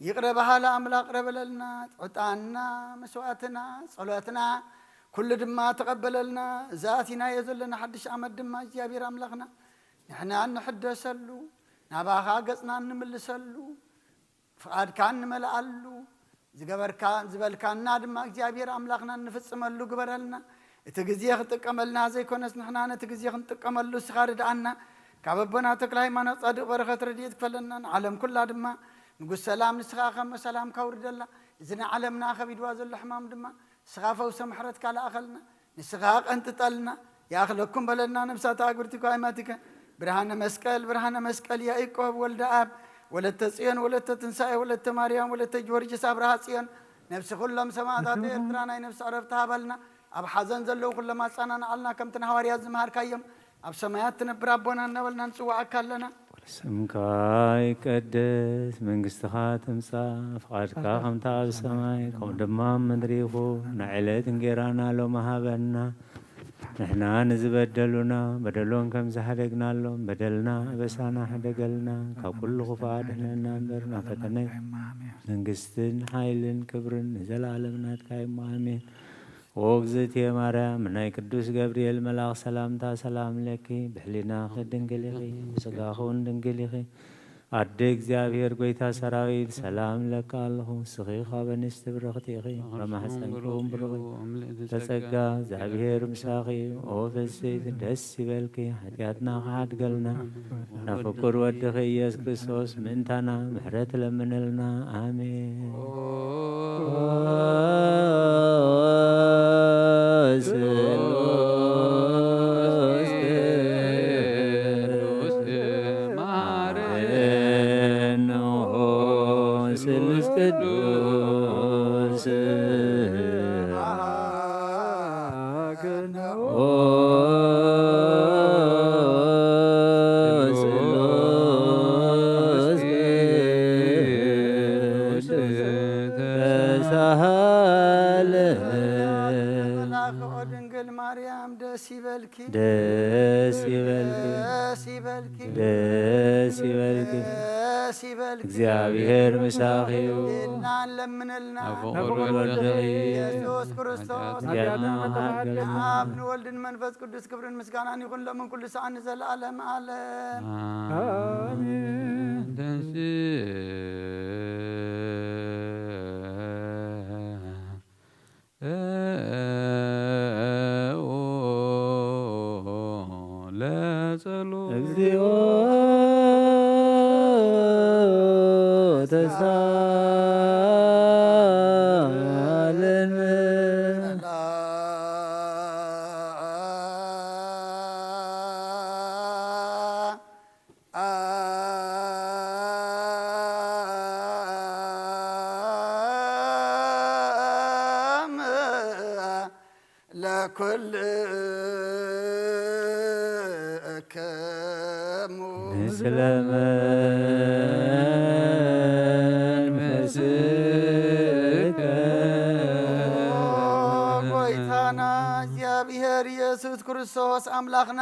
يقربها لأملاك قرب لنا عطانا مسواتنا صلواتنا كل دما تقبل لنا ذاتنا يذلنا حدش عمد دما جابير أملاكنا نحنا نحد سلو نباها قصنا نمل سلو فقاد كان نملألو زقبر كان زبل كان نادما جابير أملاكنا نفصم اللو قبرلنا تجزيه تكملنا زي كونس نحنا تجزيه تكمل له سخارد عنا كعبنا تكلاي ما نصادق بركة رديت فلنا عالم كل دما نقول سلام نسخاخم سلام كورد الله إذن عالمنا خبيد وازل الحمام دما سخافة وسمحرت كلا أخلنا نسخاق أنت طلنا يا أخلكم بلنا نفسات أقبرتك وأيماتك برهان مسكال يا إيكوب ولد أب ولا تسيان ولا تنساء ولا تماريام ولا تجورج سابرها سيان نفس كلهم سماعات إرترانا نفس عرفتها بلنا أب حزن زلوا كل ما صنعنا علنا كم تنهاري أزمهار كيم أب سماعات نبرا بنا نولنا نسوى أكلنا سمكاي قدس من قستخات مسا فقادك خمتا بسماي كم دمام مدريخو نعلت نجيرانا لو مهابنا نحنا نزبدلنا بدلون كم زحدقنا لهم بدلنا بسانا حدقلنا ككل غفاد احنا نامبرنا فتنة ننقستن حايلن كبرن نزل عالمنا تكايم آمين وقزت يا مريم من قدوس جبريل ملاك سلامتا سلام لك بحلنا خدنقلخي سقاخون دنقلخي أدق زابير قويتا سراويل سلام لك الله سخيخا بنستبرختيخي ومحسنكم برغي تسقى زابير مساخي وفسيد دس بالكي حتياتنا خاد قلنا نفكر ودخي يس كريستوس منتنا محرت لمنلنا آمين ተሳሃለ መላክ ድንግል ማርያም ደስ ይበልኪ ደስ ይበልኪ ደስ ይበልኪ እግዚአብሔር ምሳኺው እናን ለምንልና ኢየሱስ ክርስቶስ አብ ንወልድን መንፈስ ቅዱስ ክብርን ምስጋናን ይሁን ለምን ኩሉ ሰዓት ዘለዓለም ዓለም አሜን። ለጸሎት እግዚኦ ተሳለን ለኩል ምስለ መንፈስከ ጎይታና እግዚአብሔር ኢየሱስ ክርስቶስ አምላኽና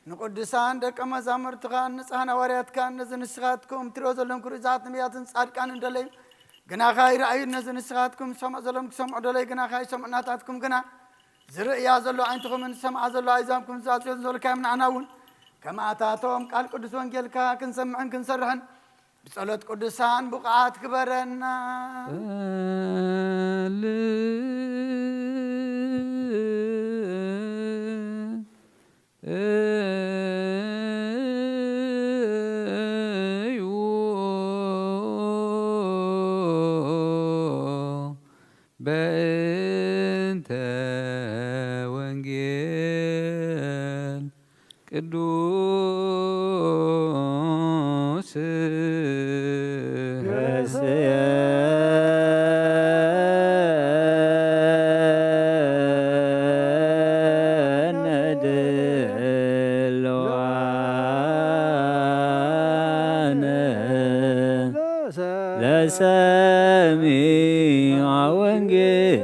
ንቅዱሳን ደቀ መዛሙርትኻ ንጹሓን ሐዋርያትካ ነዚ ንስኻትኩም ትሪኦ ዘለኹም ክርዛት ነቢያትን ጻድቃን እንደለዩ ግናኻ ይረኣዩ ነዚ ንስኻትኩም ሰምዑ ዘለኹም ክሰምዑ ደለዩ ግናኻ ይሰምዑ ናታትኩም ግና ዝርእያ ዘሎ ዓይንትኹምን ዝሰምዓ ዘሎ ኣእዛንኩም ዝኣፅዮ ዘለካዮም ንዓና እውን ከማእታቶም ቃል ቅዱስ ወንጌልካ ክንሰምዕን ክንሰርሕን ብጸሎት ቅዱሳን ብቕዓት ክበረና በእንተ ወንጌል ቅዱስ ለሰሚዐ ወንጌል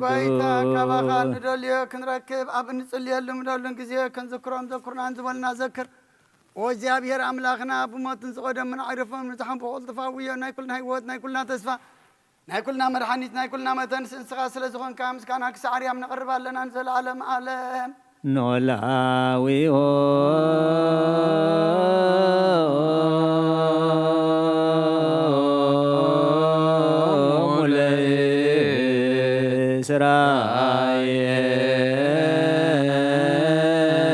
ጎይታ ካባኻ ንደልዮ ክንረክብ ኣብ እንጽልየሉ ምደሉን ግዜ ክንዝክሮም ዘኩርናን ዝበልና ዘክር ወእግዚአብሔር ኣምላኽና ብሞትን ዝቐደምን ዓይረፎም ንዝሓንፎ ቁልጥፋውዮ ናይ ኩልና ህይወት ናይ ኩልና ተስፋ ናይ ኩልና መድሓኒት ናይ ኩልና መተንስ እንስኻ ስለ ዝኾንካ ምስጋና ክሳዕ ኣርያም ነቕርብ ኣለና ንዘለዓለም ዓለም ኖላዊሆ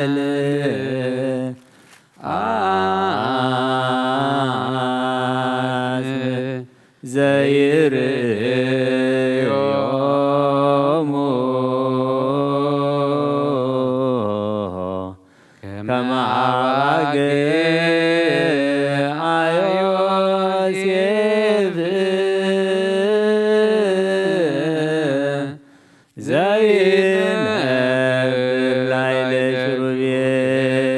እስራኤል ዘይርዮሙ ከመ አባግዕ ዮሴፍ ዘይነብር ላዕለ ኪሩቤል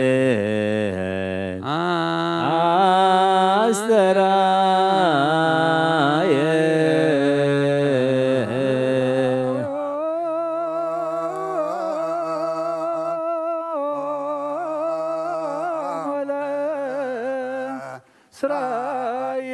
አስተርአየ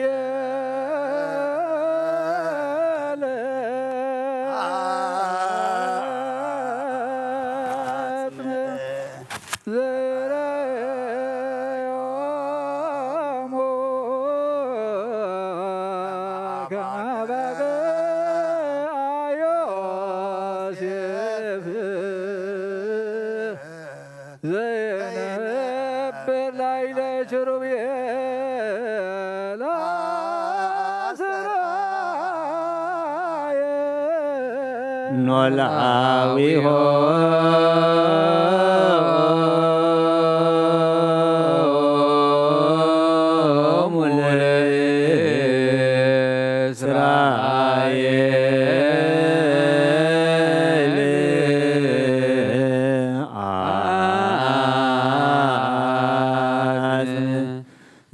ዘይነብር ላዕለ ኪሩቤል አስተርአየ ኖላዊሆ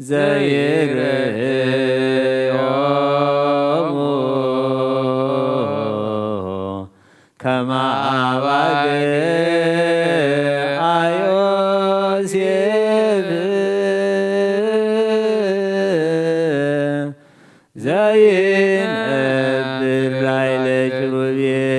ዘይር زين بالليل شروبيل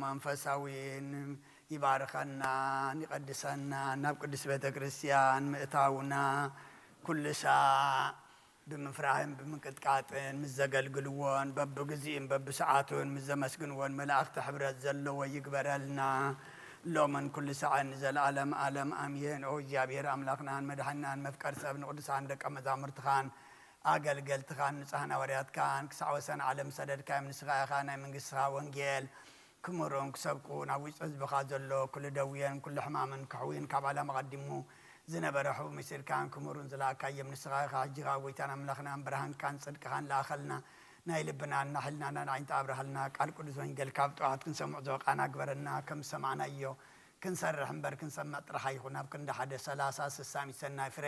መንፈሳዊን ይባርከና ይቀድሰና ናብ ቅዱስ ቤተ ክርስቲያን ምእታውና ኩልሳ ብምፍራህን ብምቅጥቃጥን ምዘገልግልዎን በብግዚእን በብሰዓቱን ምዘመስግንዎን መላእክቲ ሕብረት ዘለዎ ይግበረልና ሎምን ኩል ሰዓን ዘለዓለም ዓለም አሜን። ኦ እግዚአብሔር አምላክናን መድኃኒናን መፍቀር ሰብን ቅዱሳን ደቀ መዛሙርትኻን አገልገልትኻን ንጹሐን ሐዋርያትካን ክሳዕ ወሰን ዓለም ሰደድካ ንስኻ ኢኻ ናይ መንግስትኻ ወንጌል ክምሮን ክሰብኩን ኣብ ውሽጢ ህዝብኻ ዘሎ ኩሉ ደውየን ኩሉ ሕማምን ክሕዊን ካብ ዓላማ ቀዲሙ ዝነበረ ሕቡ ምስልካን ክምሩን ዝለኣካዮም ንስኻ ኢኻ ሕጂኻ ጎይታን ኣምላኽናን ብርሃንካን ጽድቅኻን ለኣኸልና ናይ ልብናን ናሕልናን ዓይንታ ኣብርሃልና ቃል ቅዱስ ወንጌል ካብ ጠዋት ክንሰምዕ ዝበቃና ግበረና ከም ሰማዕናዮ ክንሰርሕ እምበር ክንሰምዕ ጥራሕ ይኹን ኣብ ክንዲ ሓደ 30 60 ሰናይ ፍሬ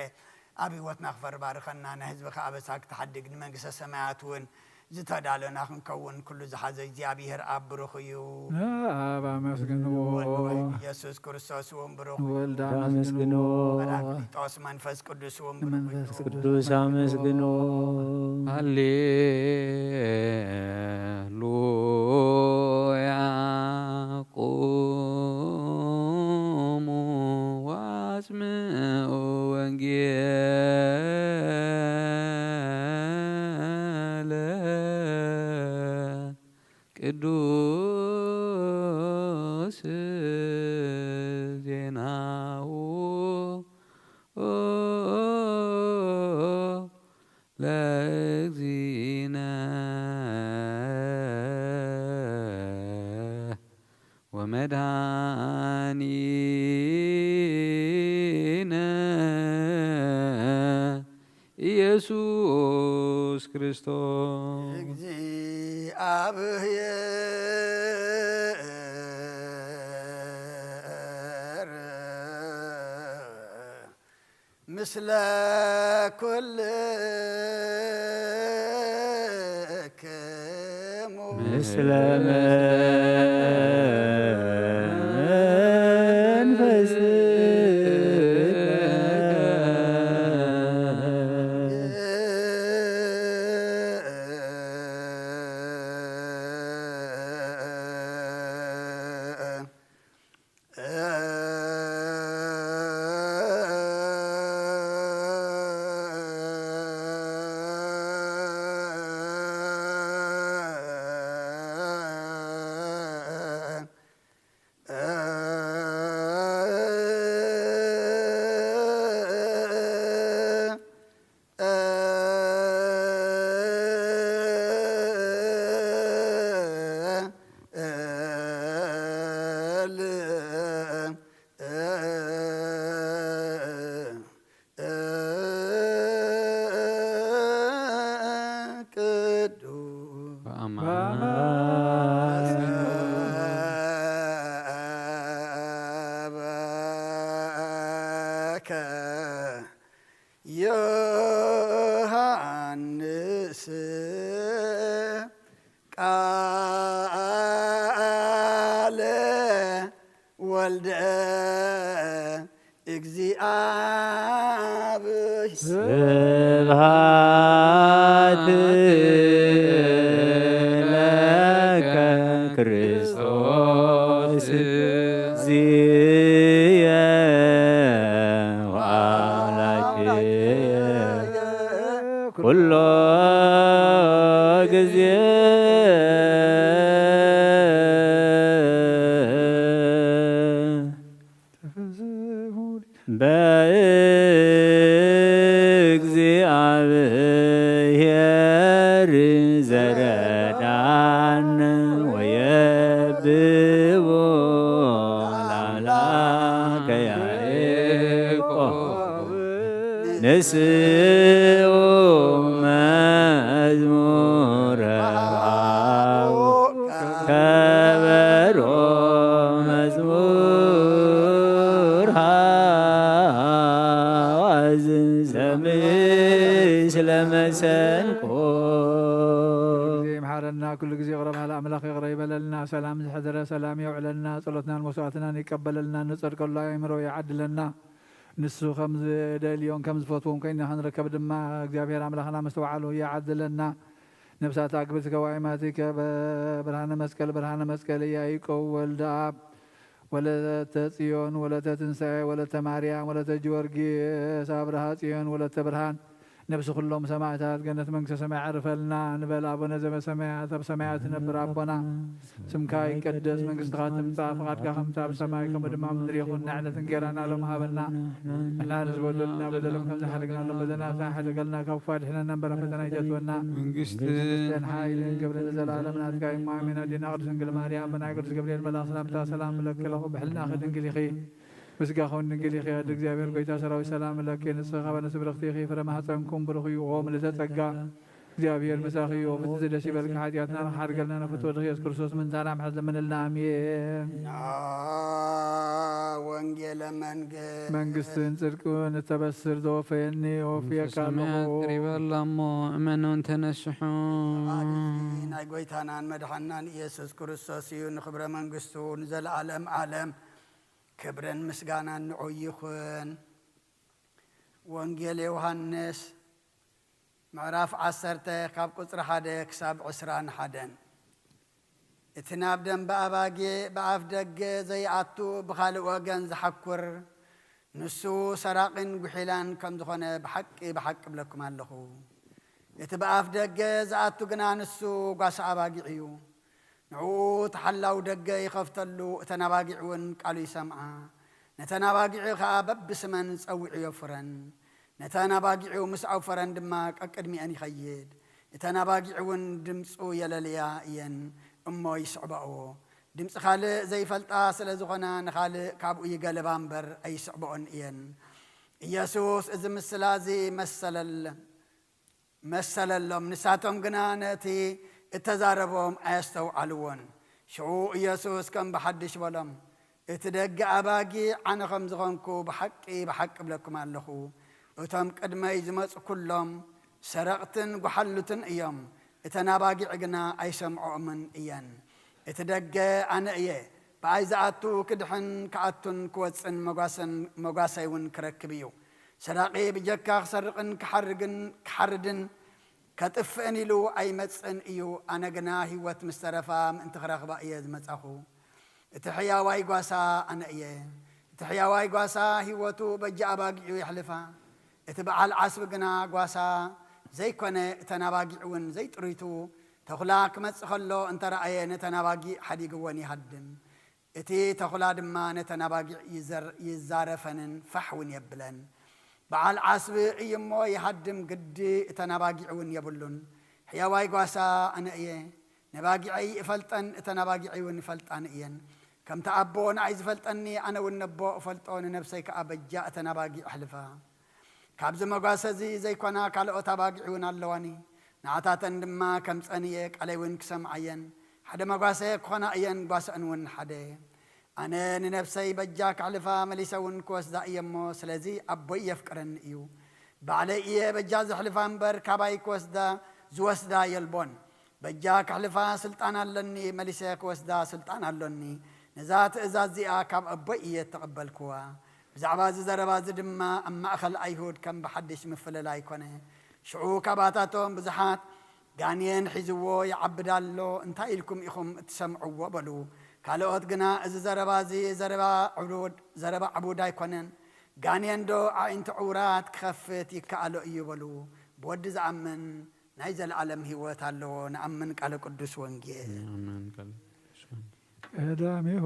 ኣብ ህይወትና ክፈር ባርከና ናይ ህዝብኻ ኣበሳ ክትሓድግ ንመንግስተ ሰማያት እውን ዝተዳለና ክንከውን ኩሉ ዝሓዘ እግዚአብሔር ኣብ ብሩኽ እዩ። አብ አመስግንዎ ኢየሱስ ክርስቶስ እውን ብሩኽ ወልድ አመስግንዎ ጰራቅሊጦስ መንፈስ ቅዱስ እውን ብሩኽ መንፈስ ቅዱስ አመስግንዎ ሃሌሉያ ቁሙ ወአስምዑ ወንጌለ ቅዱስ ዜናሁ ለእግዚእነ ወመድኃኒነ ኢየሱስ ክርስቶስ እግዚአብሔር ምስለ ኩልክሙ ምስለ ለከ ዮሐንስ ቃለ ወልደ እግዚአብሔር ስብሐት ለከ ክርስቶስ እግዚእ ወአምላክየ ኩሎ ጊዜ በእግዚአብሔር ዘረዳን ወየብቦ ለአምላከ ያዕቆብ ንስኡ መዝሙረ ከበሮ መዝሙር ሐዋዝ ዘምስለ መሰንቆ መሐረና ኩሉ ጊዜ ቅረብ ሃለ አምላኽ ይቅረ ይበለልና ሰላም ዝሕደረ ሰላም የውዕለልና ጸሎትናን መስዋዕትናን ይቀበለልና ንጸድቀሉ አእምሮ ይዓድለና ንሱ ከም ዝደልዮም ከም ዝፈትዎም ኮይና ክንርከብ ድማ እግዚአብሔር አምላኽና መስተውዓሉ ይዓድለና ነብሳት አግብርት ከዋይማቲከ በብርሃነ መስቀል ያዕቆብ ወልደ አብ ወለተ ጽዮን ወለተ ትንሣኤ ወለተ ማርያም ወለተ ጊዮርጊስ አብርሃ ጽዮን ወለተ ብርሃን ነብስ ኩሎም ሰማዕታት ገነት መንግሥተ ሰማይ ዓርፈልና ንበል አቡነ ዘበሰማያት ኣብ ሰማያት ነብር አቦና ስምካ ይቀደስ መንግሥትካ ትምጻእ ፈቃድካ ከምቲ ኣብ ሰማይ ከምኡ ድማ ኣብ ምድሪ ይኹን ንዕለት እንጀራና ሎም ሃበና ንሕና ንዝበደሉና በደሎም ከም ዝሓደግናሎም በደልና ሓደገልና ካብ ክፉ ኣድሕነና እምበረ ፈተና ይተትወና መንግሥትን ሓይልን ክብርን ዘለዓለም ናትካ እዩ አሜን። ኣዴና ቅዱስ ድንግል ማርያም ብናይ ቅዱስ ገብርኤል መልኣክ ሰላምታ ሰላም ለኪ ብሕልና ድንግል ኢኺ ምስጋኹን ድንግል ኢኺ ኣደ እግዚአብሔር ጎይታ ሰራዊት ሰላም ለኪ ንስኻ በነስ ብርኽቲ ኢኺ ፍረ ማኅፀንኩም ብሩኽ እዩ ኦም ለተጸጋ እግዚአብሔር ምሳኺ እዩ ፍቲ ዝደስ ይበልካ ሓጢአትና ንሓድገልና ነፍትወ ኢየሱስ ክርስቶስ ምንታና ምሕዝ ለምንልና አሜን። ወንጌለ መንግስትን ጽድቅን እተበስር ዘወፈየኒ ወፍየካ ኣለኹ ቅሪበላ እሞ እመኑን ተነስሑ ናይ ጎይታናን መድሓናን ኢየሱስ ክርስቶስ እዩ ንክብረ መንግስቱ ንዘለዓለም ዓለም ክብርን ምስጋናን ንዑ ይኹን። ወንጌል ዮሐንስ ምዕራፍ 10 ካብ ቁፅሪ 1 ክሳብ 21 እቲ ናብ ደንበ ኣባጌ ብኣፍ ደገ ዘይኣቱ ብኻልእ ወገን ዝሓኩር ንሱ ሰራቅን ጉሒላን ከም ዝኾነ ብሓቂ ብለኩም ኣለኹ። እቲ ብኣፍ ደገ ዝኣቱ ግና ንሱ ጓሳ ኣባጊዕ እዩ። ንዕኡ ተሓላው ደገ ይኸፍተሉ እተን ኣባጊዕ እውን ቃሉ ይሰምዓ። ነተን ኣባጊዕ ከዓ በብስመን ፀዊዑ የፍረን። ነተን ኣባጊዑ ምስ ኣውፈረን ድማ ቀቅድሚአን ይኸይድ። እተን ኣባጊዕ እውን ድምፁ የለልያ እየን እሞ ይስዕበኦ። ድምፂ ካልእ ዘይፈልጣ ስለ ዝኾነ ንኻልእ ካብኡ ይገለባ እምበር ኣይስዕበኦን እየን። ኢየሱስ እዚ ምስላ እዚ መሰለሎም፣ ንሳቶም ግና ነቲ እተዛረቦም ኣየስተውዓልዎን። ሽዑ ኢየሱስ ከም ብሓድሽ በሎም፣ እቲ ደገ ኣባጊዕ ኣነ ከም ዝኾንኩ ብሓቂ ብለኩም ኣለኹ። እቶም ቅድመይ ዝመፁ ኩሎም ሰረቕትን ጓሓሉትን እዮም፣ እተን ኣባጊዕ ግና ኣይሰምዖምን እየን። እቲ ደገ ኣነ እየ። ብኣይ ዝኣቱ ክድሕን ክኣቱን ክወፅን መጓሰይ እውን ክረክብ እዩ። ሰራቂ ብጀካ ክሰርቕን ክሓርድን ከጥፍእን ኢሉ ኣይመፅን እዩ። ኣነ ግና ህይወት ምስ ተረፋ ምእንቲ ክረኽባ እየ ዝመጻኹ። እቲ ሕያዋይ ጓሳ ኣነ እየ። እቲ ሕያዋይ ጓሳ ህይወቱ በጃ ኣባጊዑ የሕልፋ። እቲ በዓል ዓስቢ ግና ጓሳ ዘይኮነ እተን ኣባጊዕ እውን ዘይጥሪቱ ተኹላ ክመጽእ ከሎ እንተረኣየ ነተን ኣባጊዕ ሓዲግዎን ይሃድም። እቲ ተኹላ ድማ ነተን ኣባጊዕ ይዛረፈንን ፋሕ እውን የብለን። በዓል ዓስቢ እዩ እሞ ይሃድም ግዲ እተን ኣባጊዕ እውን የብሉን። ሕያዋይ ጓሳ ኣነ እየ። ነባጊዐይ እፈልጠን እተን ኣባጊዕ እውን ይፈልጣን እየን። ከምቲ ኣቦ ንኣይ ዝፈልጠኒ ኣነ እውን ነቦ እፈልጦ ንነብሰይ ከዓ በጃ እተን ኣባጊዕ ኣሕልፋ። ካብዚ መጓሰ እዚ ዘይኮና ካልኦት ኣባጊዕ እውን ኣለዋኒ። ንዓታተን ድማ ከም ጸንየ ቃለይ እውን ክሰምዓየን ሓደ መጓሰ ክኾና እየን ጓሰአን እውን ሓደ። أنا نفسي بجاك علفا مليسون كوس دا يمو سلازي أبوي يفكرن إيو بعلي بجاز حلفا مبر كاباي كوس دا زوس دا يلبون بجاك حلفا سلطان اللني مليسا كوس دا سلطان اللني نزات إزازي آكاب أبوي يتقبل كوا بزعباز زرباز دما أما أخل أيهود كم بحدش مفل لا يكونه شعو كباتاتهم بزحات قانين حزوو يعبدالو انتا إلكم إخم تسمعوا وبلو كالوت جنا إذا زربازي زربا عبودا يكونن قانين دو عين تعورات كخفت يكالو يبلو بود زعمن نايزل العالم هو تالو نأمن قال قدس ونجيل آمين قال أدامه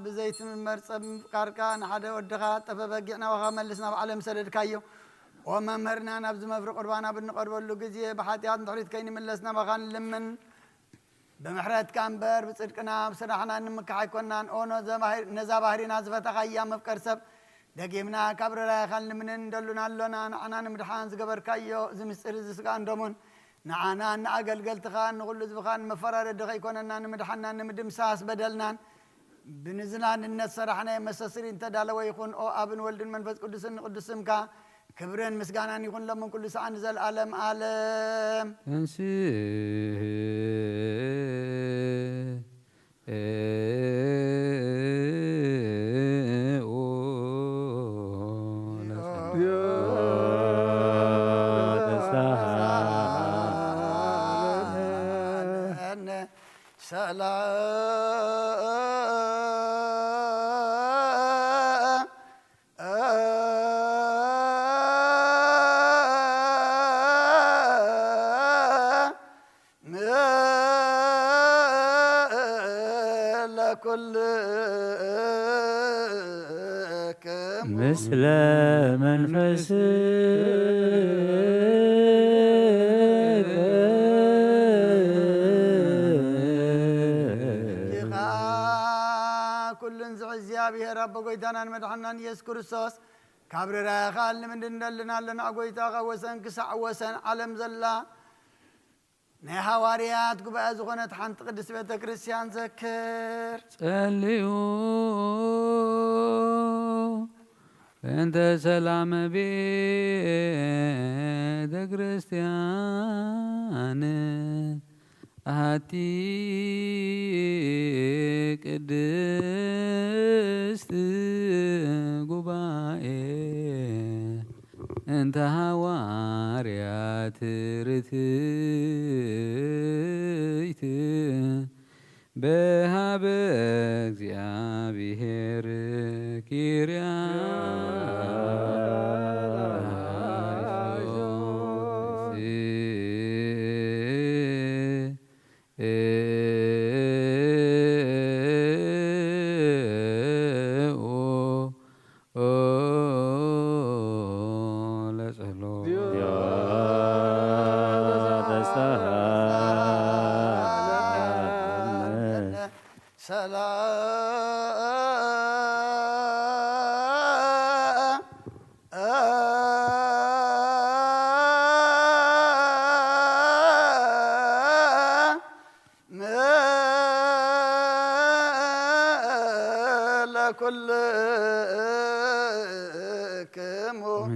بزيت من مرصب كاركان حدا ودخا تفبقعنا وخملسنا بعلم سدد كايو وما مرنا نبز مفرق قربانا بنقرب له غزيه بحاتيات نحريت كاين ملسنا مخان لمن بمحرات كامبر بصدقنا بصراحنا نمكحي كنا اونو زماهر نزا باهرينا زفتا خيام مفكرسب دقيمنا كبر لا خل من ندلنا لنا انا نمدحان زغبر كايو زمسر زسقا اندومن نعانا نعقل تخان نقول زبخان مفرر دخي كنا نمدحنا نمدمساس بدلنا بنزلان الناس صراحنا مسسرين تدالوا يكون او ابن ولد منفس قدسم كا كبرن مسغانان يكون لمن كل ساعه نزل عالم عالم انسي مثل منفسك كل زعزيا به رب قويتنا مدحنا يذكر السوس كبر راخال من دندلنا لنا قويتا وسن كسع وسن علم زلا نهواريات قبا زغنت حنت قدس بيت كريستيان ذكر صليوا انت سلام بيت كريستيان أهاتي قدست قبائي انت هواريات رتيت بها بእግዚአብሔር كيريا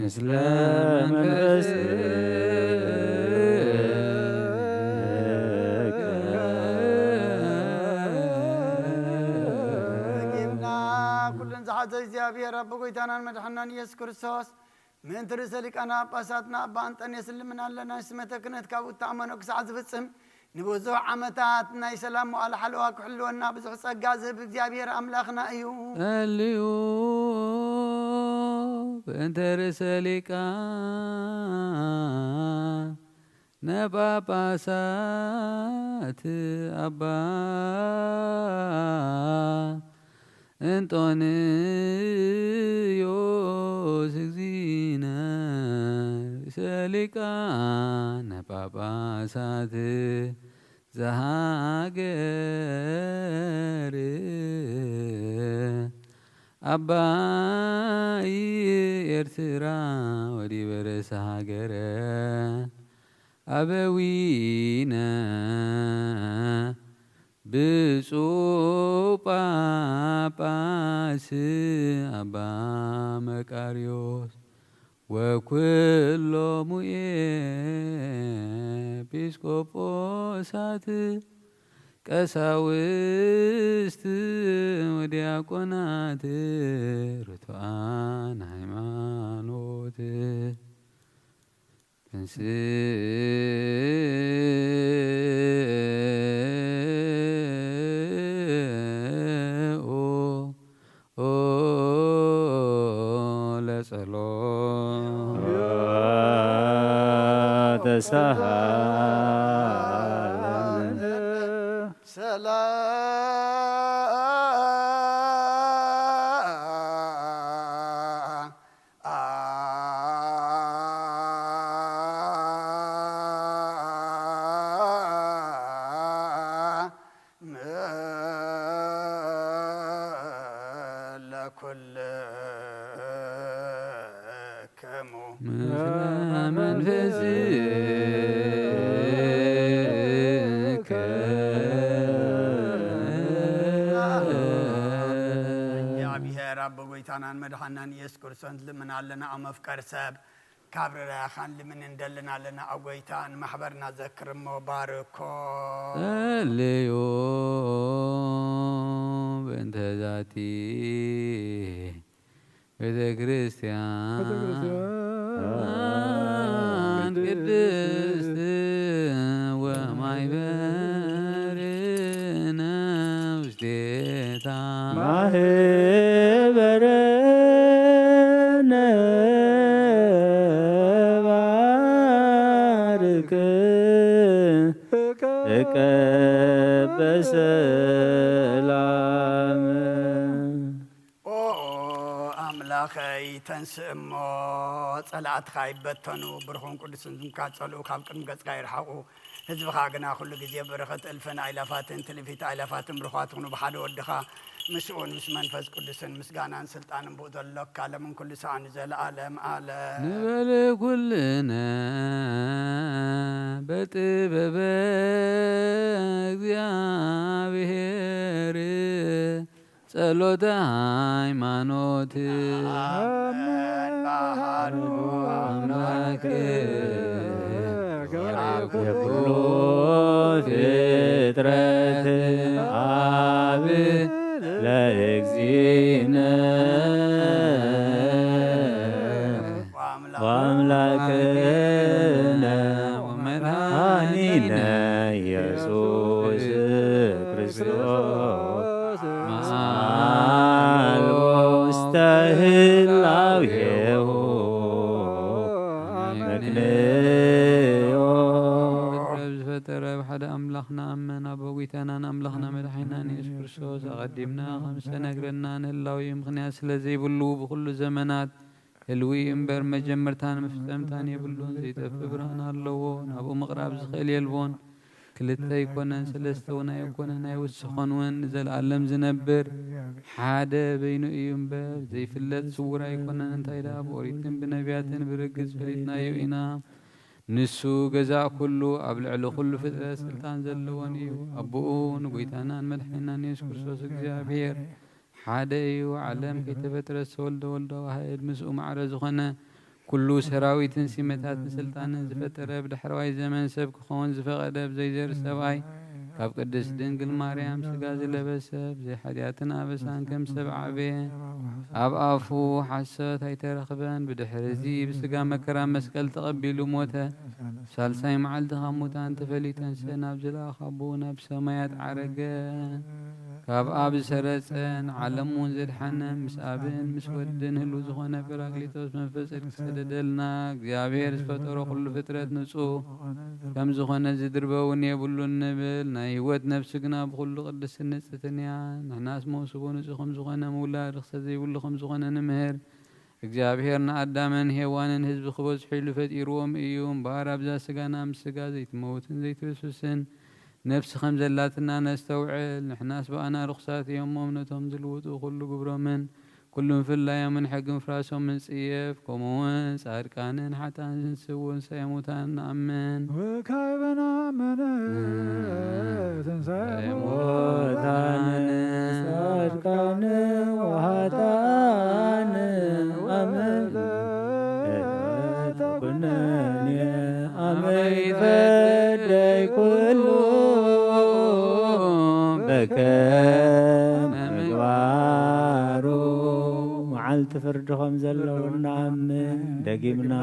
ምስለ ኩልን ዝሓዘ እግዚአብሔር አብ ጎይታናን መድሓናን ኢየሱስ ክርስቶስ ምን ትርሰ ሊቃነ ጳጳሳትና አባ አንጦንዮስ ልምናለና ስመተ ክህነት ካብኡ ተኣመኖ ክሳዕ ዝፍፅም ንብዙሕ ዓመታት ናይ ሰላም መዋዕለ ሓለዋ ክሕልወና ብዙሕ ጸጋ ዝህብ እግዚአብሔር ኣምላኽና እዩ። ጸልዩ በእንተ ርእሰ ሊቃነ ጳጳሳት አባ እንጦንዮስ እግዚእነ ርእሰ ሊቃነ ጳጳሳት ዘሃገር አባይ ኤርትራ ወዲበ ርእሰ ሃገረ አበዊነ ብፁዕ ጳጳስ አባ መቃርዮስ ወኩሎሙ ኤጲስቆጶሳት ቀሳውስት ወዲያቆናት ርቱዓን ሃይማኖት ለጸሎት ተሳሃለን ለኩልክሙ መንፈስከ እግዚአብሔር አብ ጎይታናን መድሓናን ኢየሱስ ክርስቶስ ልምናለና ኣብ መፍቀር ሰብ ካብ ርራኻን ልምን እንደልናለና ኣብ ጎይታን ማሕበርና ዘክርሞ ባርኮ ጸልዩ በእንተ ዛቲ ቤተ ክርስቲያን ቅድስት ወማኅበርነ ውስቴታ ማህበረነ ባርክ በሰላም ኣምላኸይ ተንስእሞ ጸላእትካ ይበተኑ ብርኹም ቅዱስን ዝምካጸሉ ካብ ቅድሚ ገጽካ ይርሓቑ ህዝብኻ ግና ኩሉ ግዜ በረኸት እልፍን ኣይላፋትን ትልፊት ኣይላፋትን ብርኻት ክኑ ብሓደ ወድኻ ምስኡን ምስ መንፈስ ቅዱስን ምስጋናን ስልጣንን ብኡ ዘሎካ ለምን ኩሉ ሰዓን ዘለኣለም ኣለ ንበል ኩልነ በጥበበ እግዚአብሔር ጸሎተ ሃይማኖት ባህሩ አምላክ የኩሉ ፍጥረት አብ ለእግዚእነ ወአምላክነ ወመድኃኒነ ኢየሱስ ክርስቶስ መዓልቦ ውስተ ህላዌሁ መክንዮ ዝፈጠረ ብሓደ ኣምላኽና ኣመን ኣብ ጎይታናን ኣምላኽና መድሓኒናን ኢየሱስ ክርስቶስ ኣቐዲምና ከም ዝተነግረና ንህላዊ ምኽንያት ስለ ዘይብሉ ብኩሉ ዘመናት ህልዊ እምበር መጀመርታን መፍጸምታን የብሉን ዘይጠፍእ ብርሃን ኣለዎ ናብኡ ምቕራብ ዝኽእል የልቦን ክልተ ይኮነን ሰለስተ እውን ኣይኮነን ኣይውስኾን እውን ዘለኣለም ዝነብር ሓደ በይኑ እዩ እምበር ዘይፍለጥ ስውር ኣይኮነን እንታይ ደኣ ብኦሪትን ብነቢያትን ብርግጽ ፈሊጥናዮ ኢና ንሱ ገዛእ ኩሉ ኣብ ልዕሊ ኩሉ ፍጥረት ስልጣን ዘለዎን እዩ ኣቦኡ ንጎይታናን መድሓኒናን ኢየሱስ ክርስቶስ እግዚአብሔር ሓደ እዩ ዓለም ከይተፈጥረ ዝተወልደ ወልደ ዋህድ ምስኡ ማዕረ ዝኾነ ኩሉ ሰራዊትን ሲመታትን ስልጣንን ዝፈጠረ ብድሕረዋይ ዘመን ሰብ ክኸውን ዝፈቐደ ብዘይዘር ሰብኣይ ካብ ቅድስት ድንግል ማርያም ስጋ ዝለበሰ ብዘይ ሓጢኣትን ኣበሳን ከም ሰብ ዓበየ ኣብ ኣፉ ሓሰት ኣይተረኽበን ብድሕሪ እዚ ብስጋ መከራ መስቀል ተቐቢሉ ሞተ ሳልሳይ መዓልቲ ካብ ሙታን ተፈሊጡ ተንሥአ ናብ ዝለኣኸ ኣቡኡ ናብ ሰማያት ዓረገ ካብ ኣብ ዝሰረፀን ዓለም እውን ዘድሓነን ምስ ኣብን ምስ ወድን ህሉ ዝኾነ ጰራቅሊጦስ መንፈስ ጽድቂ ዝሰደደልና እግዚኣብሔር ዝፈጠሮ ኩሉ ፍጥረት ንጹህ ከም ዝኾነ ዝድርበ እውን የብሉን ንብል ናይ ህይወት ነፍሲ ግና ብኩሉ ቅድስትን ንጽሕትን እያ ንሕናስ መውስቦ ንጹህ ከም ዝኾነ ምውላድ ርክሰት ዘይብሉ ከም ዝኾነ ንምህር እግዚአብሔር ንኣዳምን ሔዋንን ህዝቢ ክበዝሑ ኢሉ ፈጢርዎም እዩ እምበኣር ኣብዛ ስጋና ምስ ስጋ ዘይትመውትን ዘይትብስብስን ነፍሲ ከም ዘላትና ነስተውዕል ንሕናስ በኣና ርኩሳት እዮም ነቶም ዝልውጡ ኩሉ ግብሮምን ኩሉ ምፍላዮምን ሕጊ ምፍራሶምን ጽየፍ ከምኡውን ጻድቃንን ሓጥኣን ዝንስውን ሰየሙታን ንኣምን ወካዕበና ኣመነ ትንሣኤ ሙታን ጻድቃን ወኃጥኣን ኣመን ኩነኔ ኣመይ ፈደይ ኩሉ በከም ምግባሩ መዓልቲ ፍርድኸም ዘለውና ኣምን ደጊምና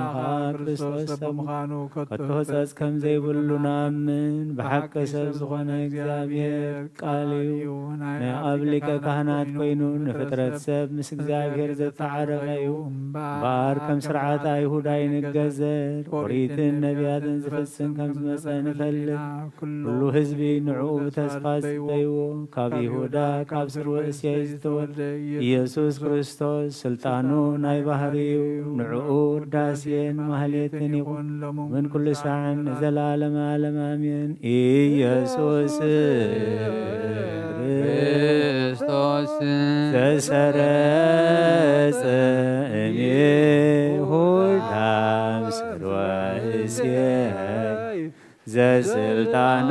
ክርስቶስ ተምዃኑ ከቶ ሕፀፅ ከም ዘይብሉ ንኣምን ብሓቂ ሰብ ዝኾነ እግዚኣብሔር ቃል እዩ ናይ ኣብ ሊቀ ካህናት ኮይኑ ንፍጥረት ሰብ ምስ እግዚኣብሔር ዘተዓረቐ እዩ እምበኣር ከም ስርዓት ኣይሁድ ኣይንገዘር ኦሪትን ነቢያትን ዝፍጽም ከም ዝመፀ ንፈልጥ ኩሉ ህዝቢ ንዕኡ ብተስፋ ዝፅበይዎ ካብ ይሁዳ ካብ ስርወ እሴይ ዝተወልደ ኢየሱስ ክርስቶስ ስልጣኑ ናይ ባህሪ እዩ ንዕኡ ውዳሴን ማህሌትን ይኹን ምን ኩሉ ሰዓን ንዘላለመ ዓለም አሜን። ኢየሱስ ክርስቶስ ዘሰረጸ እምይሁዳ ስርወ እሴይ ዘስልጣኑ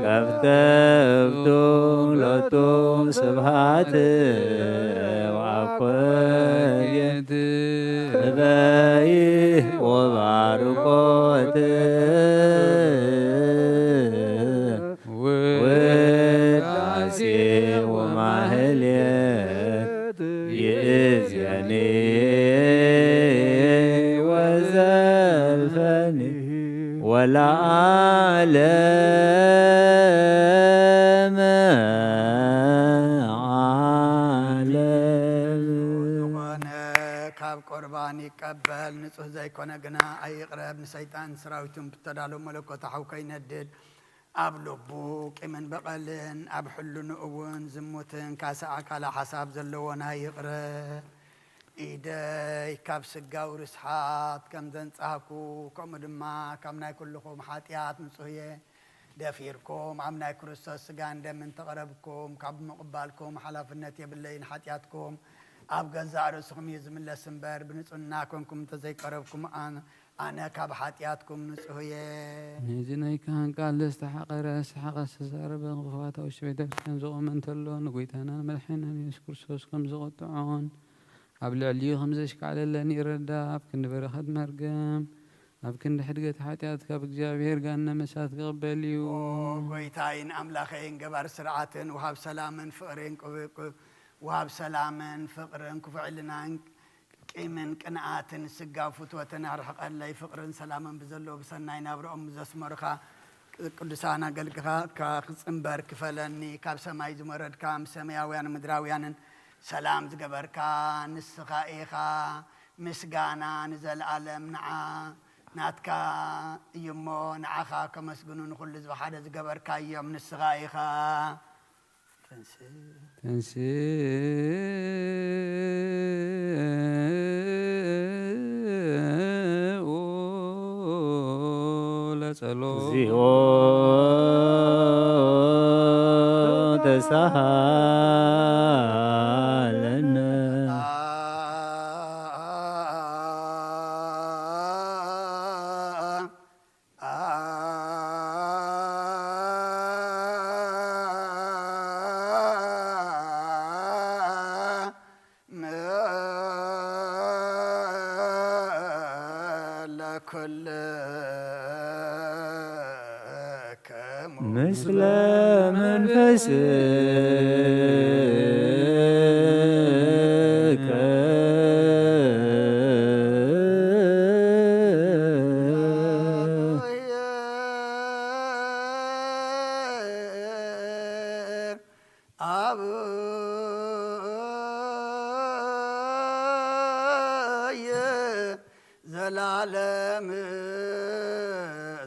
ከፍተፍቱ ሎቱ ስብሃት ወአኮየት በይ ወባርኮት ውዳሴ ወማህሌት ይእዜኒ ወዘልፈኒ ወለዓለመ ዓለም ዝኾነ ካብ ቁርባን ይቀበል ንጹህ ዘይኮነ ግና ኣይቕረብ ንሰይጣን ሰራዊቱን ብተዳሎ መለኮታዊ ከይነድድ ኣብ ልቡ ቂምን በቐልን ኣብ ሕሉን እውን ዝሙትን ካሳዕ ካላ ሓሳብ ዘለዎን ኣይቕረብ ኢደይ ካብ ስጋው ርስሓት ከም ዘንጻህኩ ከምኡ ድማ ካብ ናይ ኩልኹም ሓጢኣት ንጹህ እየ ደፊርኩም ኣብ ናይ ክርስቶስ ስጋ እንደምን ተቐረብኩም ካብ ምቕባልኩም ሓላፍነት የብለይን ሓጢኣትኩም ኣብ ገዛእ ርእስኹም እዩ ዝምለስ እምበር ብንጹህና ኮንኩም እንተዘይቀረብኩም ኣነ ካብ ሓጢኣትኩም ንጹህ እየ ነዚ ናይ ካህን ቃል ዝተሓቐረ ሰሓቐ ዝተዛረበ ክፉኣት ውሽጢ ቤተ ክርስቲያን ዝቖመ እንተሎ ንጐይታናን መድሓኒናን ኢየሱስ ክርስቶስ ከም ዝቐጥዖን ኣብ ልዕሊኡ ከም ዘሽካዕለለን ይረዳእ ኣብ ክንዲ በረኸት መርገም ኣብ ክንዲ ሕድገት ሓጢኣት ካብ እግዚኣብሔር ጋነ መሳት ክቕበል እዩ ጐይታይን ኣምላኸይን ገባር ስርዓትን ውሃብ ሰላምን ፍቕርን ውሃብ ሰላምን ፍቕርን ክፍዕልናን ቂምን ቅንኣትን ስጋው ፍትወትን ኣርሕቐለይ ፍቕርን ሰላምን ብዘለዎ ብሰናይ ናብርኦም ዘስመሩኻ ቅዱሳን ኣገልግሎትካ ክጽንበር ክፈለኒ ካብ ሰማይ ዝመረድካ ምስ ሰማያውያን ምድራውያንን ሰላም ዝገበርካ ንስኻ ኢኻ ምስጋና ንዘለዓለም ናትካ እዩ እሞ ንዓኻ ከመስግኑ ንኹሉ ዝብሓደ ዝገበርካ እዮም ንስኻ ኢኻ ተንሥኡ ለጸሎት እግዚኦ ተሳሃለነ مثل منفسك زلالم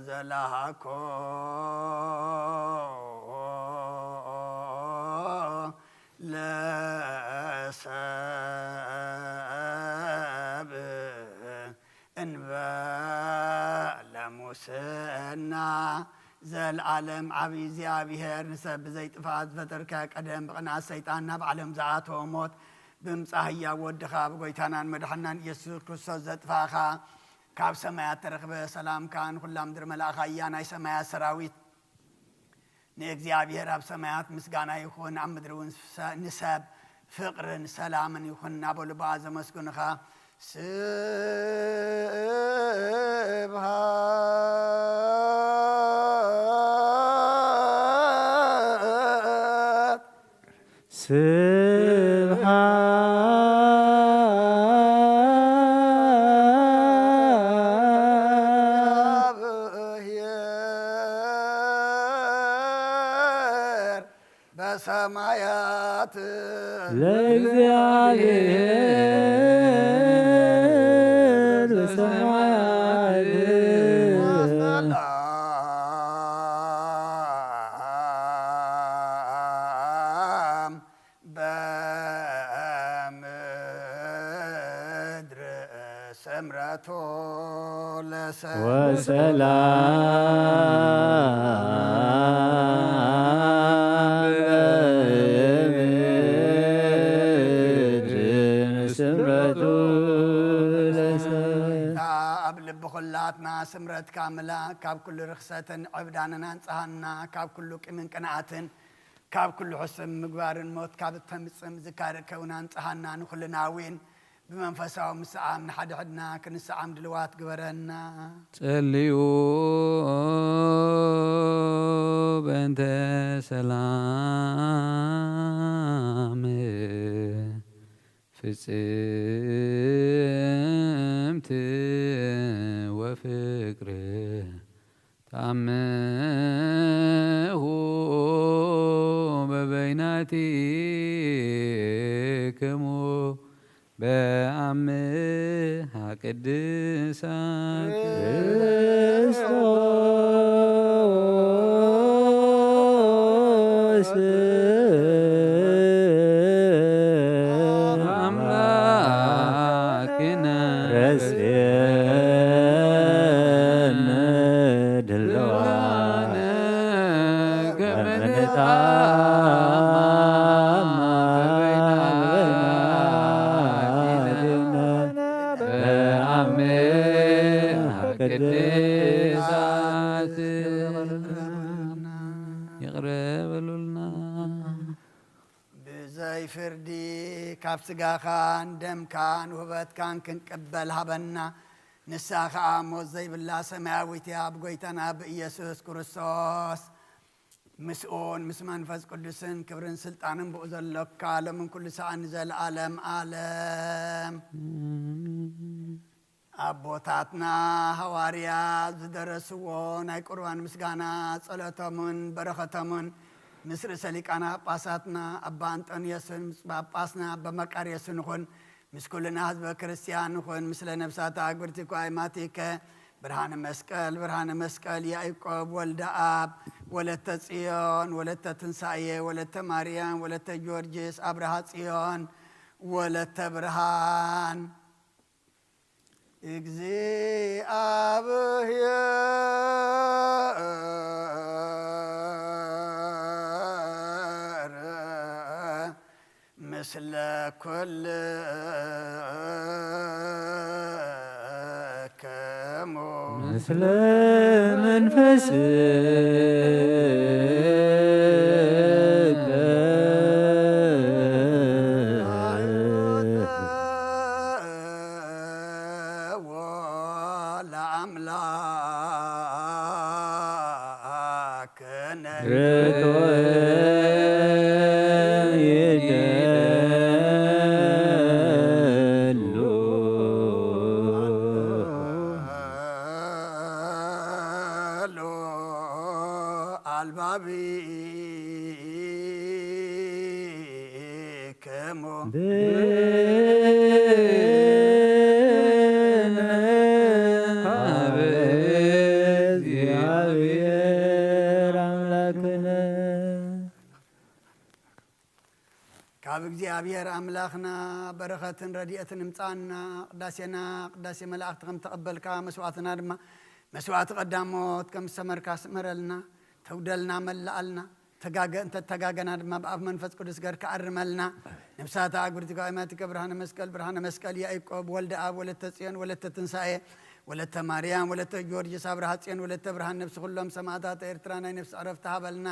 زلاكو لسب انبال موسنا زالعالم عبي زيابيهر نسب زي طفات فتركا قدم بقنا السيطان بعلم زعاته وموت بمصاهيا ودخا بقويتانان مدحنان يسوع كريستوس زطفاخا كاب سمايات ترخبه سلام كان كلام در ملاخا ياناي سمايات سراويت نእግዚአብሔር ኣብ ሰማያት ምስጋና ይኹን ኣብ ምድሪ እውን ንሰብ ፍቅርን ሰላምን ይኹን ናበሉ በኣ ዘመስግኑኻ በሰማያት ለእግዚአብሔር በሰማያት ሰላም በምድር ስምረቱ بخلاتنا سمرت كاملة كاب كل رخصة عبداننا انصهنا كاب كل قمن قناعتن كاب كل حسن مقبار موت كاب تمصم ذكر كونا انصهنا نخلنا وين بمنفسه مسعام نحد حدنا كنسعام دلوات قبرنا صليوا بنت سلام فصمت وفكر تعمه ببيناتكم بعمها قدسك ክርስቶስ أملاكنا ረስየነ ድልዋነ ገመነታማ በዓምሃ ቅድሳት ይቅር በሉልና بزي فردي كاب سقاخان دمكان وهبتكان كنقبل هبنا نساخا موت زي بالله سماويتي أبقيتنا بإيسوس كريستوس مسؤول مسمان فاز قدسن كبرن سلطان بؤذلك كالم من كل ساعة نزل عالم عالم أبوتاتنا هواريا زدرسوون أي قربان مسقانا صلاتمون برختمون مصر سليقانا باساتنا أبا أنطونيوسن باباسنا بمقاريسن نخون مسكولنا حزب كريستيان نخون مثل نفسات أكبرتكو أيماتيك برهان مسكال يعقوب ولد آب ولدت صيون ولدت تنسائية ولدت مريم ولدت جورجيس أبرها صيون ولدت برهان مثل كل كمو مثل منفسك ولا አምላክነ አልባቢክሙ ካብ እግዚአብሔር አምላኽና በረኸትን ረድኤትን እምፃና ቅዳሴና ቅዳሴ መላእክት ከም ተቐበልካ መስዋዕትና ድማ መስዋዕቲ ቀዳሞት ከም ሰመርካ ስመረልና ተውደልና መላአልና ተጋገና ድማ በአብ መንፈስ ቅዱስ ገርካ አርመልና ነፍሳታ አግብርቲ ቃይማቲከ ብርሃነ መስቀል ያዕቆብ ወልደ አብ ወለተ ጽዮን ወለተ ትንሣኤ ወለተ ማርያም ወለተ ጊዮርጊስ አብርሃ ጽዮን ወለተ ብርሃን ነፍስ ሁሎም ሰማዕታት ኤርትራ ናይ ነፍስ ዕረፍቲ ሃበልና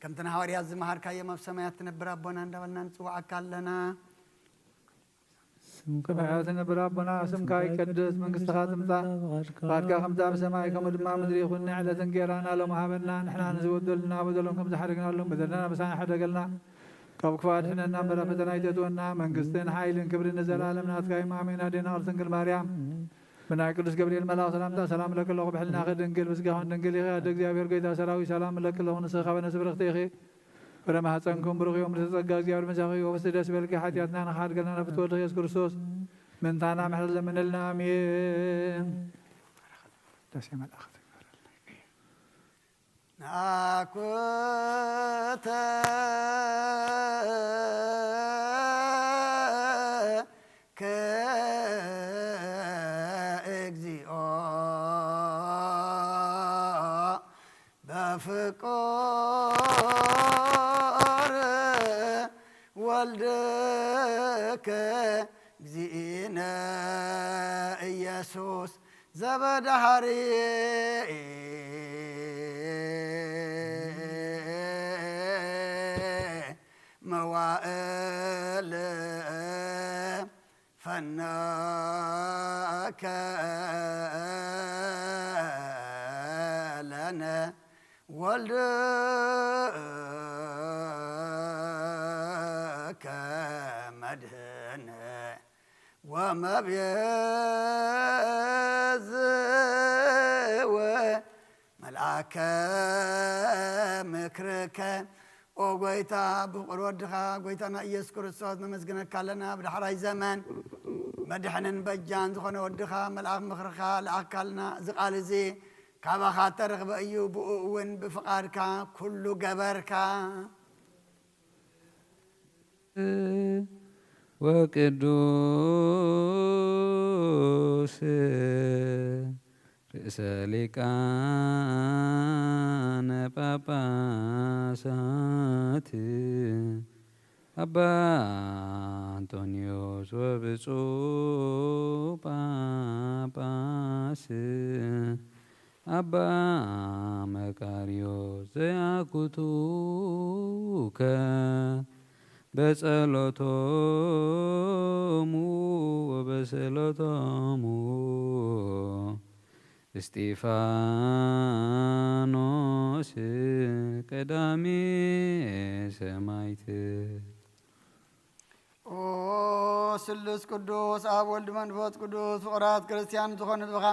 ከምተና ሐዋርያት ዝመሃርካ የማብ ሰማያት ትነብር አቦና እንዳበልና ንጽዋዕካ ኣለና ስምከ በሕይወት ነብር አቦና ስምካ ይቀደስ መንግሥትኻ ትምጻእ ፈቃድካ ከምታ ብሰማይ ከምኡ ድማ ምድሪ ይኹን ዕለትን ጌራና ሎም ሃበና ንሕና ንዝበደሉና በደሎም ከም ዝሓደግናሎም በደልና በሳና ሓደገልና ካብ ክፋት ሕነና እምበረ ፈተና ይተትወና መንግሥትን ሓይልን ክብርን ንዘላለም ናትካ እዩ አሜን። አዴና ቅድስት ድንግል ማርያም ብናይ ቅዱስ ገብርኤል መልአክ ሰላምታ ሰላም ለክ ኣለኹ ብሕልናኸ ድንግል ምስጋኹን ድንግል ኢኺ ኣደ እግዚኣብሔር ጌታ ሰራዊት ሰላም ለክ ኣለኹ ንስኻ በነፍሲ ብርኽቲ ኢኺ ፍረ ማኅፀንኩም ብሩኽ እዮም ንተጸጋ እግዚኣብሔር መሳኺ ወበስቲ ደስ በልኪ ሓጢአትና ንኻድገልና ነፍቲ ወልድኺ ኢየሱስ ክርስቶስ ምንታና ምሕረት ለምንልና አሜን። ደስ መላእኽት ናኩተ ከእግዚኦ በፍቁር ወልድከ እግዚእነ ኢየሱስ ዘበዳህሪ መዋእል ፈነከ ለነ ወልድከ መድህነ ወመቤዝወ መልአከ ምክርከ ኦ ጎይታ ብቁር ወድኻ ጎይታና ኢየሱስ ክርስቶስ ነመስግነካ ኣለና ብዳሕራይ ዘመን መድሕንን በጃን ዝኾነ ወድኻ መልአኽ ምክርኻ ለኣካልና እዚ ቃል እዚ ካባኻ ተረኽበ እዩ ብኡ እውን ብፍቓድካ ኩሉ ገበርካ ወቅዱስ ርእሰ ሊቃነ ጳጳሳት አባ አንቶኒዮስ ወብፁዕ ጳጳስ አባ መቃርዮስ ዘያኩቱከ በጸሎቶሙ ወበስእለቶሙ እስጢፋኖስ ቀዳሜ ሰማዕት። ኦ ስሉስ ቅዱስ አብ ወልድ መንፈስ ቅዱስ ፍቁራት ክርስቲያን ዝኾኑ ብኻ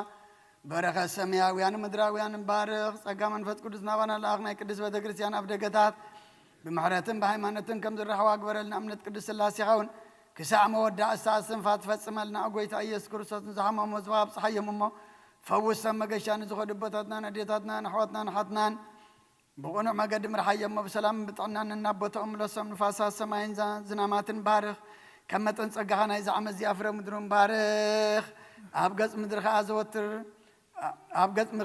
በረኸት ሰማያውያን ምድራውያን ባርኽ ጸጋ መንፈስ ቅዱስ ናባና ለኣኽ ናይ ቅዱስ ቤተ ክርስቲያን ኣብ ደገታት ብምሕረትን ብሃይማኖትን ከም ዝረኸባ ግበረልና እምነት ቅዱስ ስላሴ ኸውን ክሳዕ መወዳእ እሳት ስንፋት ትፈጽመልና ጎይታ ኢየሱስ ክርስቶስ ንዝሓመሞ ዝባብ ፀሓዮም እሞ ፈውስ ሰብ መገሻ ንዝኸዱ ቦታትናን ኣዴታትናን ኣሕዋትናን ሓትናን ብቑኑዕ መገዲ ምርሓዮሞ ብሰላምን ብጥዕናን እናቦቶኦም ለሶም ንፋሳት ሰማይን ዝናማትን ባርኽ ከም መጠን ጸጋኻ ናይ ዛዕመ እዚኣ ፍረ ምድሩን ባርኽ ኣብ ገጽ ምድሪ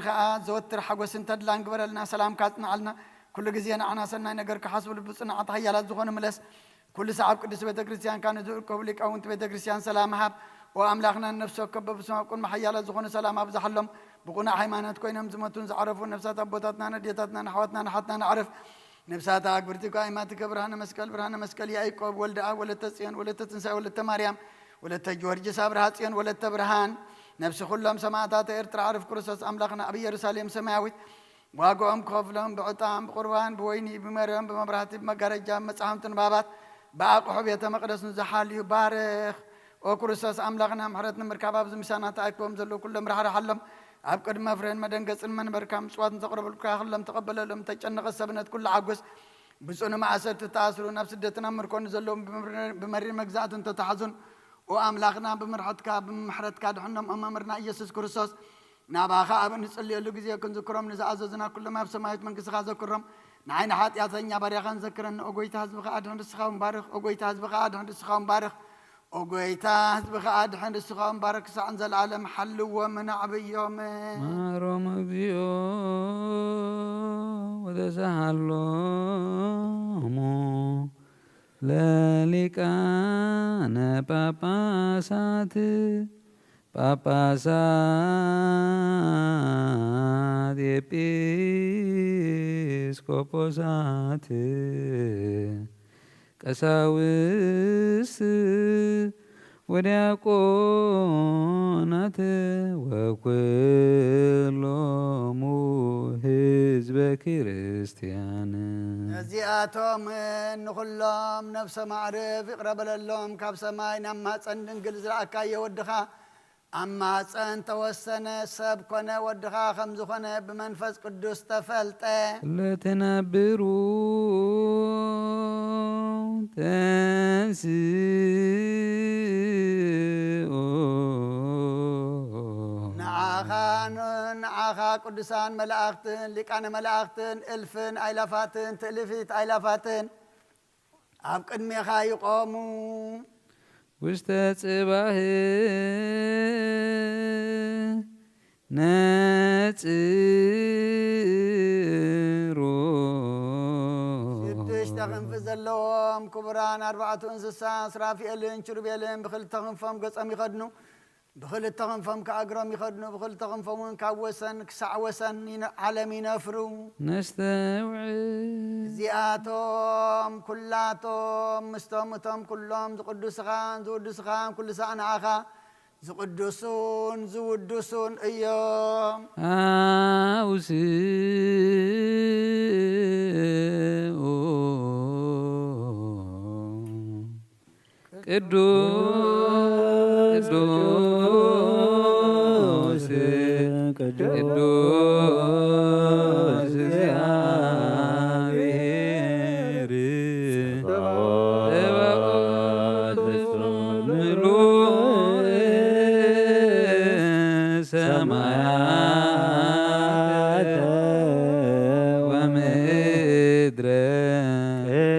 ከዓ ዘወትር ሓጎስን ተድላን ግበረልና ሰላምካ ጽንዓልና ኩሉ ግዜ ንዓና ሰናይ ነገር ክሓስብሉ ብጽንዓት ሓያላት ዝኾኑ ምለስ ኩሉ ሰዓብ ቅዱስ ቤተ ክርስቲያን ካ ንዝእከቡ ሊቃውንቲ ቤተ ክርስቲያን ሰላም ሃብ ወአምላኽና ነፍሲ ወከብ በብስማቁን ሓያላት ዝኾኑ ሰላም ኣብዝሓሎም ብቑናዕ ሃይማኖት ኮይኖም ዝመቱን ዝዓረፉ ነፍሳት ኣቦታትናን ኣዴታትናን ኣሕዋትናን ሓትናን ኣዕርፍ ነፍሳት ኣግብርቲ ቃይማቲከ ብርሃነ መስቀል ያዕቆብ ወልደ አብ ወለተ ጽዮን ወለተ ትንሣኤ ወለተ ማርያም ወለተ ጊዮርጊስ አብርሃ ጽዮን ወለተ ብርሃን نفس كلهم سماعات إرتر عرف كرسس أملاقنا أبي يروساليم سماوي واقوم كفلهم بعطام بقربان بويني بمريم بمبرهاتي بمقارجة مصحم تنبابات باقو بيت مقدس نزحال يبارك وكرسس أملاقنا محرتنا مركباب زمسانات أكبهم زلو كلهم رح حلم أبقد مفرين مدن قصن من بركام صوات تقرب الكاخل لم تقبل لهم تجنق السبنة كل عقوس بسونا مع أسر تتاثروا نفس الدتنا مركون زلهم بمرين مجزات تتحزن وأملاقنا بمرحتك بمحرتك دحنم أمامرنا يسوس كرسس ناباخا أبن نصلي له جزية كن ذكرهم نزعززنا كل ما بسمايت من كسخا ذكرهم نعين حات ياتنيا باريخان ذكرن أقويت حزبك أدهن السخاهم بارخ أقويت حزبك أدهن السخاهم بارخ أقويت حزبك أدهن السخاهم بارخ سعنزل العالم حل ومنع بيوم ማሮም እግዚኦ ወተሳሃሎሙ ለሊቃነ ጳጳሳት ኤጲስቆጶሳት ቀሳውስት ወዲያቆናት ወኩሎሙ ሕዝበ ክርስቲያን እዚአቶም ንኹሎም ነፍሰ ማዕረፍ ይቕረበለሎም ካብ ሰማይ ናብ ማፀን ድንግል ዝረአካ የወድኻ أما توسنا سب كنا ودخا خمز كنا بمنفس قدوس تفلت لتنبروا تنسئوا نعاخا قدسان ملاختن لكان ملاختن ألفن أيلافاتن تلفيت أيلافاتن أبقد ميخا يقوموا وستتصبح ناترو سدش تغنفز اللوم كبران 4 انسسا سرافيلن شربيلن بخل تغنفم قصم يخدنو بخل تغنفم كأقرم يخدنو بخل تغنفم كوسن كسعوسن عالم ينفرو نستوعب زياتهم كلاتهم مستومتهم كلهم زقدس خان زودس خان كل ساعة آخا زقدسون زودسون أيام قدوس قدوس እግዚአብሔር ምሉእ ሰማያት ወምድረ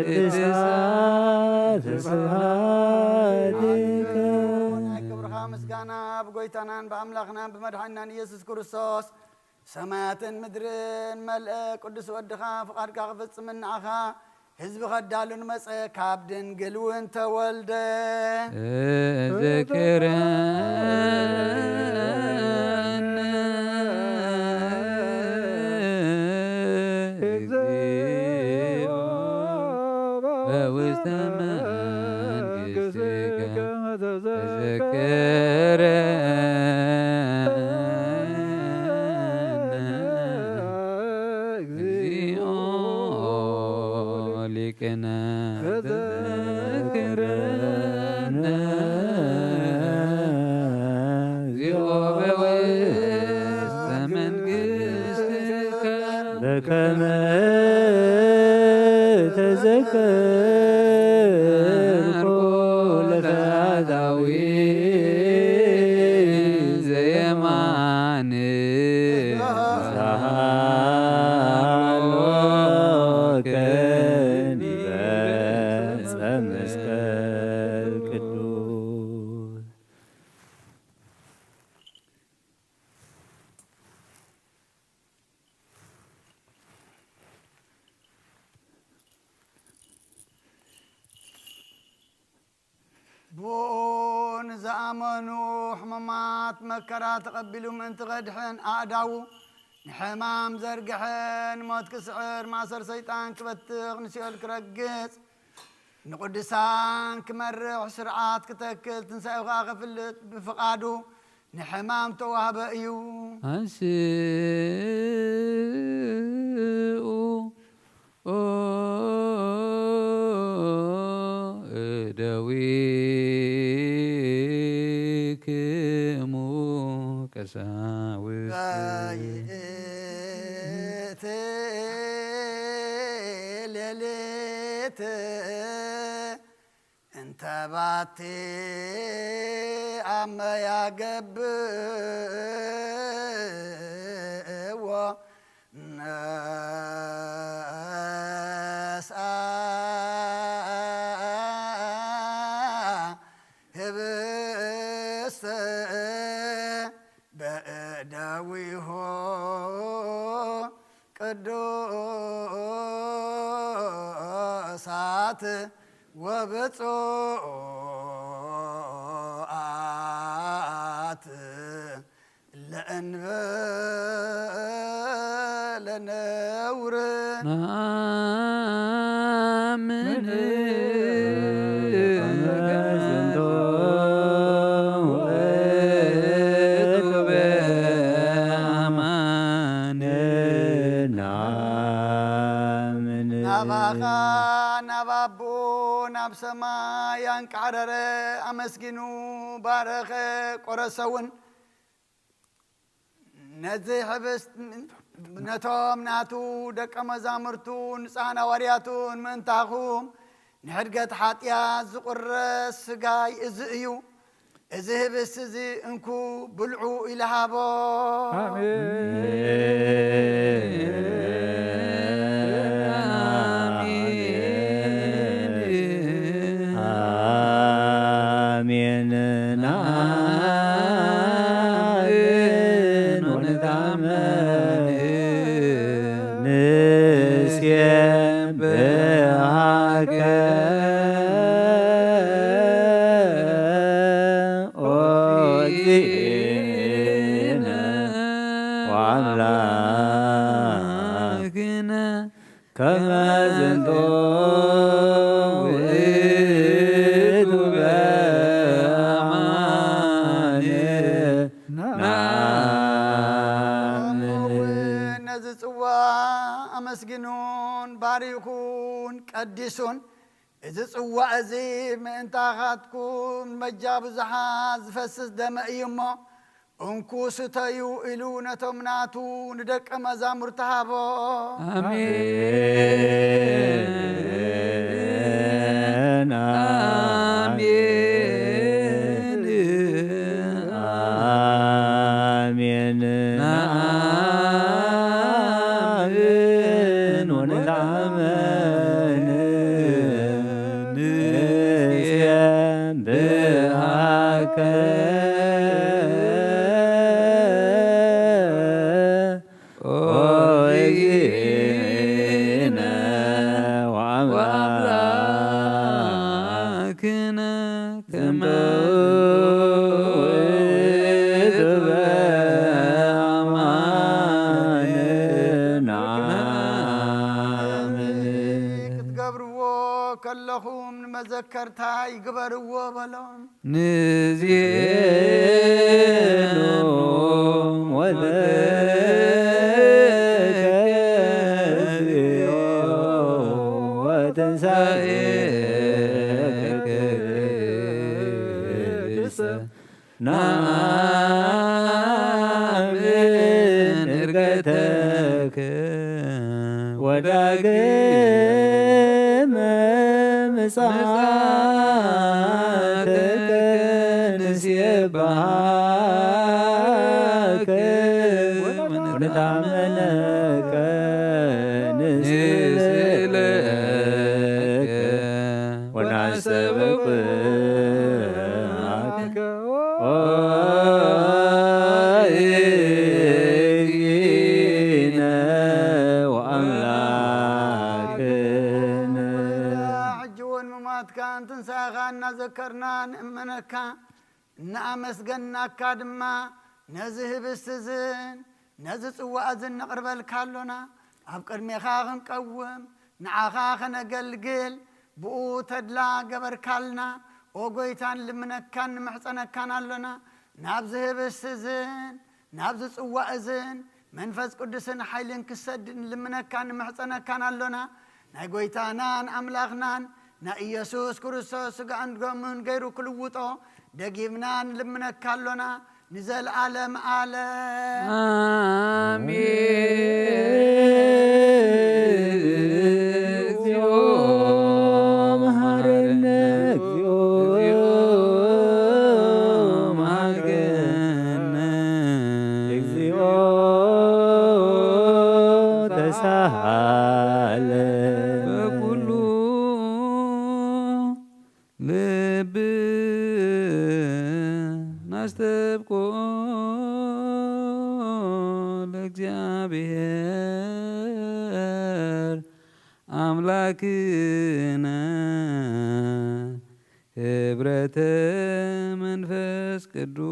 ቅድሳት ስብሐትከ ክብርኻ ምስጋና ብጎይታናን ብኣምላኽናን ብመድሓኒናን ኢየሱስ ክርስቶስ ሰማያትን ምድርን መልአ ቅዱስ ወድኻ ፍቓድካ ክፍፅም ንዓኻ ህዝቢ ኸዳሉን መፀ ካብ ድንግል እውን ተወልደ ዘክረነ እግዚኦ በውስተ መንግሥትከ ተዘክረነ እግዚኦ ሊቅነ ተዘክረነ እግዚኦ በውስተ መንግሥትከ በከመ ተዘከርኩ ለፈያታዊ ዘየማን ሳሎከኒ በዕፀ መስቀል ቅዱስ بون زامنوا حمامات مكرات تقبلوا من تغدحن أعداو نحمام زرقحن موت كسعر معصر سيطان كبتغ نسيول كرقص نقدسان كمرح سرعات كتكل تنسايو غاغفلت بفقادو نحمام توهب أيو أنسئو دويكمو كساوس ليلت انت باتي أما يا قب وناس هبس بأداويه قدوسات وبطوعات لأنبال نور نامن نبابو ناب سما ينقعرر أمسكنو بارخ قرسون نزي حبس نتوم ناتو دك مزامرتو نسانا ورياتون من تاخوم نحرقت حاتيا زقرس سقاي ازئيو ازي بس ازي انكو بلعو الى هابو آمين نعمن ونتعمن نسيم بهاك أودينا وعملاكنا كما زنتو مسجنون باريكون قديسون إذا صوا أزي من تاخاتكم مجاب زحاز فسس دم يما انكو ستيو إلونا تمناتو ندك مزامر تهابو آمين آمين آمين ونتعمن نسيم بهاك أودينا وعملاكنا كما كلهم مذكرتا يقبروا بلون نزيلهم وذكروا وتنسائك نعمل إرقتك وداقم مساعتك نسيبهاك ونتعملك نسلك ونعسبك كان تنساغانا ذكرنا نأمنكا نأمسقنا كادما نزه بستزن نزس وأزن نقرب الكالونا أبقر ميخاغن قوم نعاخاخن قلقل بقو تدلا قبر كالنا وقويتان لمنكان محصنكان اللنا نابز هبسزن نابز صواعزن منفس قدسن حيلن كسد لمنا كان محصنا كان لنا نايغويتانان املاخنان نا ኢየሱስ ክርስቶስ ጋንጎምን ገይሩ ክልውጦ ደጊምናን لمنا كان لنا نزل عالم عالم አምላክነ ህብረተ መንፈስ ቅዱስናየ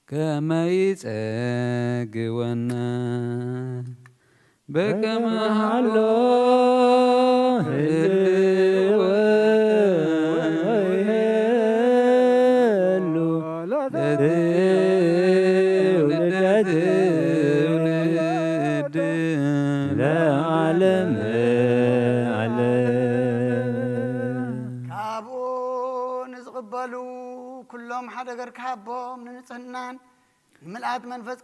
ከመ ይጸግወነ በከመ ሀሎ كلهم حدا غير كابهم ننصحنان ملأت منفس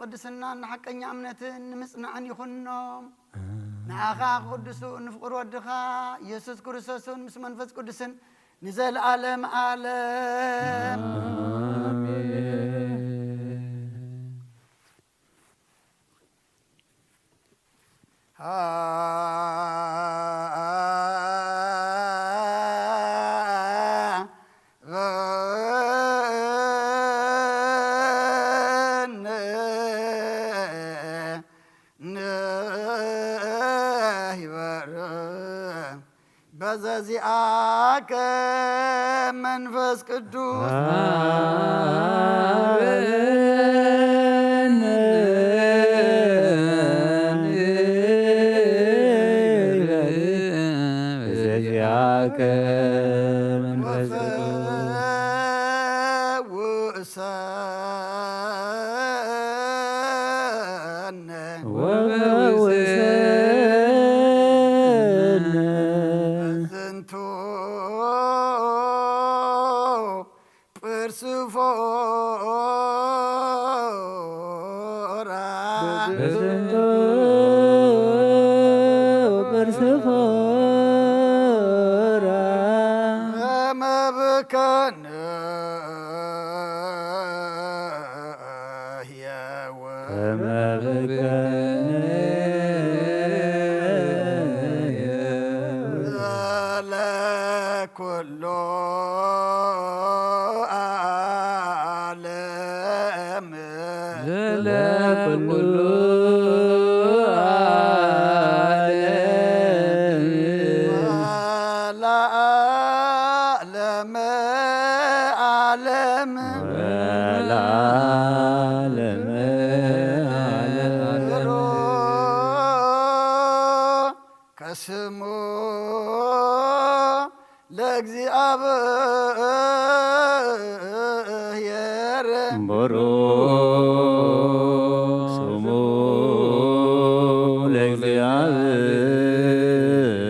قدسنا حقኛ እምነትን ምጽናዕን ይኹኖም ንኣኻ ቅዱሱ ንፍቅር ወድኻ ኢየሱስ ክርስቶስን ምስ መንፈስ ቅዱስን ንዘለዓለም ዓለም በዘዚአከ መንፈስ ቅዱስ በዘዚአከ መንፈስ ቅዱስ كل عالم كل عالم عالم كسمو ለእግዚአብሔር ቡሩክ ስሙ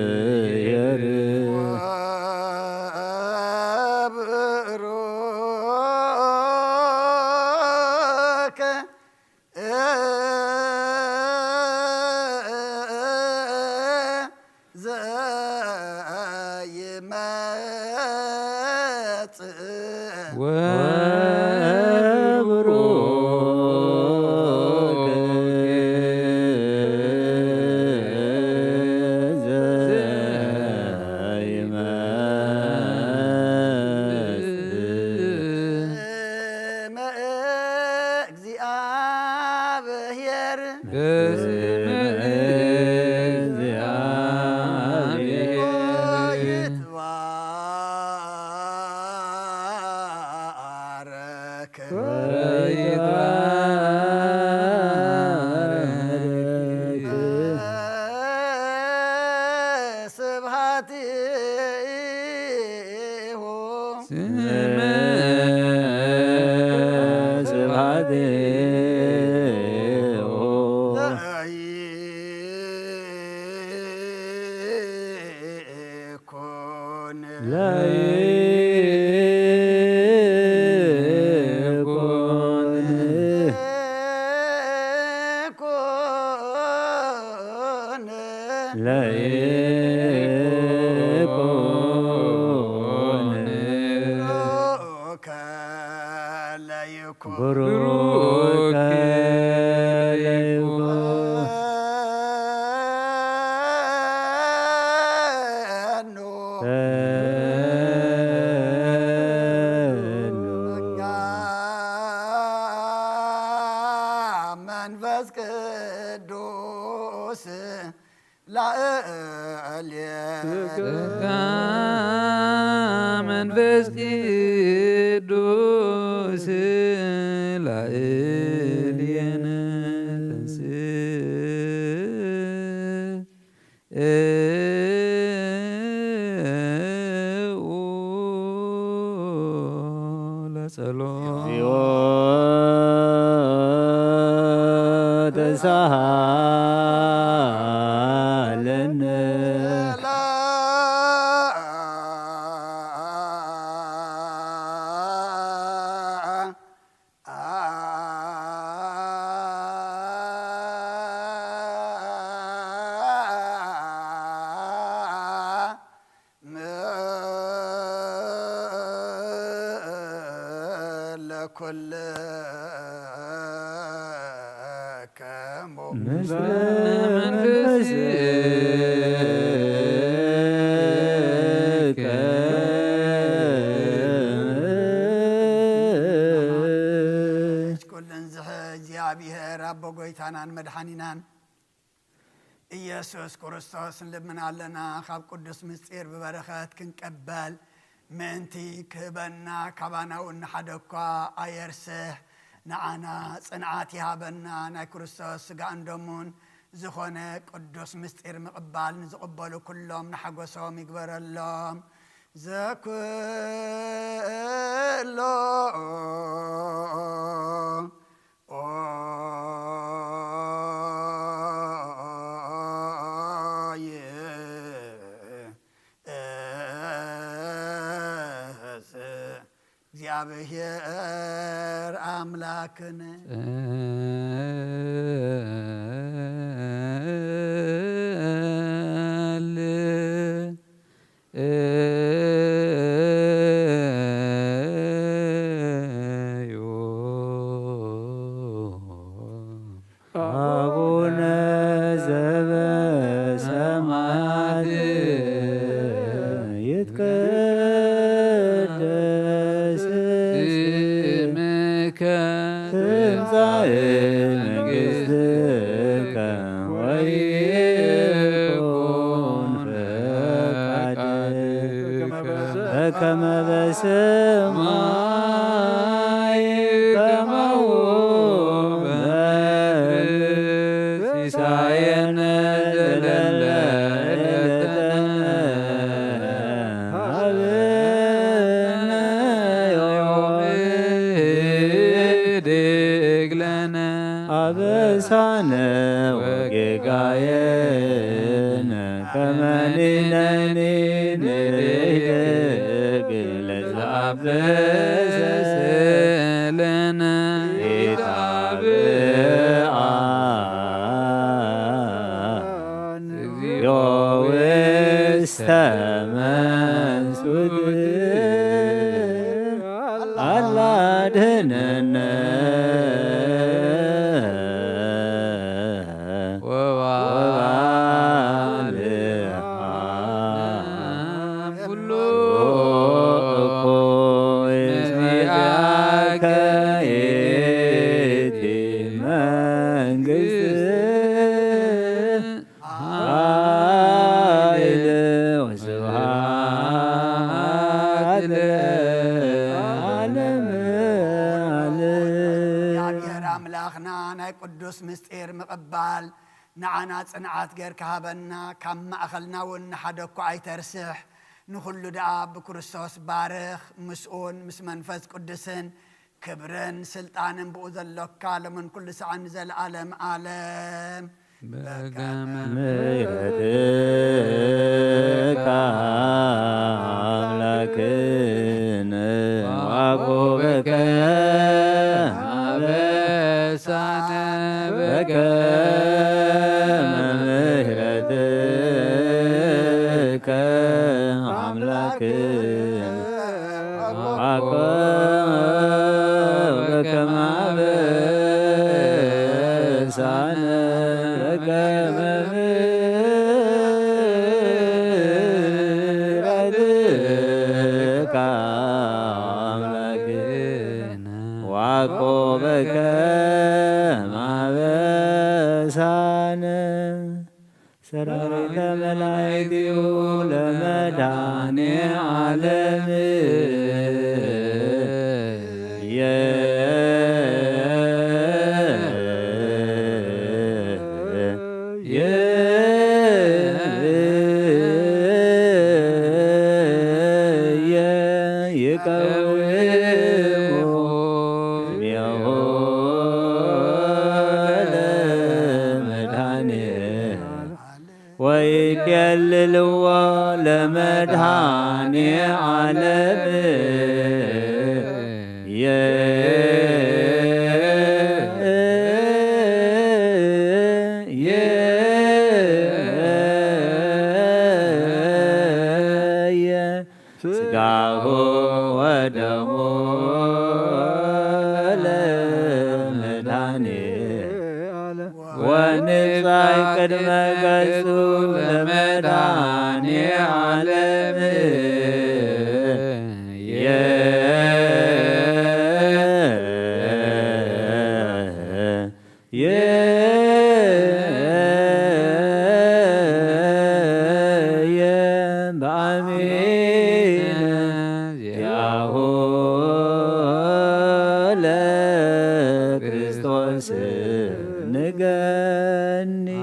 ለእግዚአብሔር ወብሩክ ስብሐት ስብሐት መንፈስ ቅዱስ ላዕሌነ መንፈስ ቅዱስ ላዕሌነ ለጸሎት ተሳሃለነ ለኩልከሙ ምስለ መንፈስከ ኩለን ዝሕ እግዚአብሔር አቦ ጎይታናን መድኃኒናን ኢየሱስ ክርስቶስ ንልምናለና ካብ ቅዱስ ምስጢር ብበረኸት ክንቀበል ምእንቲ ክህበና ካባና እውን ሓደ እኳ ኣየርስሕ ንዓና ጽንዓት ይሃበና ናይ ክርስቶስ ስጋእን ደሙን ዝኾነ ቅዱስ ምስጢር ምቕባል ንዝቕበሉ ኩሎም ንሓጐሶም ይግበረሎም ዘኩሎ እግዚአብሔር አምላክን አቡነ ዘበሰማያት ይትቀደስ ስምከ ትምጻእ መንግሥትከ ወይኩን ፈቃድከ በከመ በሰማይ ከማሁ በምድር ሲሳየነ ዘለለ ዕለትነ ሀበነ ዮም ህድግ ለነ አበሳነ ወጌጋየነ ከመ ንሕነኒ ንህድግ ለዘአበሰ ለነ ኢታብአን እግዚኦ ውስተ መንሱት አላ አድኅነነ ኩሉ ምስጢአከ ይእቲ መንግሥት ኃይል ወስብሐት ለዓለመ እግዚአብሔር አምላኽና ናይ ቅዱስ ምስጢር ምቕባል ንዓና ጽንዓት ጌርካ ሃበና ካብ ማእኸልና እውን ሓደ እኳ ኣይተርስሕ نخلو دعا بكريستوس بارخ مسؤون مس منفس قدسن كبرن سلطانن بؤذن لك من كل سعن زل عالم عالم ميرتك أملاكنا وعقوبك عبسنا بك ميرتك أملاكنا وعقوبك عبسنا وعقوبك مع بسانا سررت ملايكي لمدعني ويكللوا لمدحاني عالم سقاه ودمه لمدحاني ونفعي قدم قسو لمدعني عالم بعمين ياهو لكريستوس نغني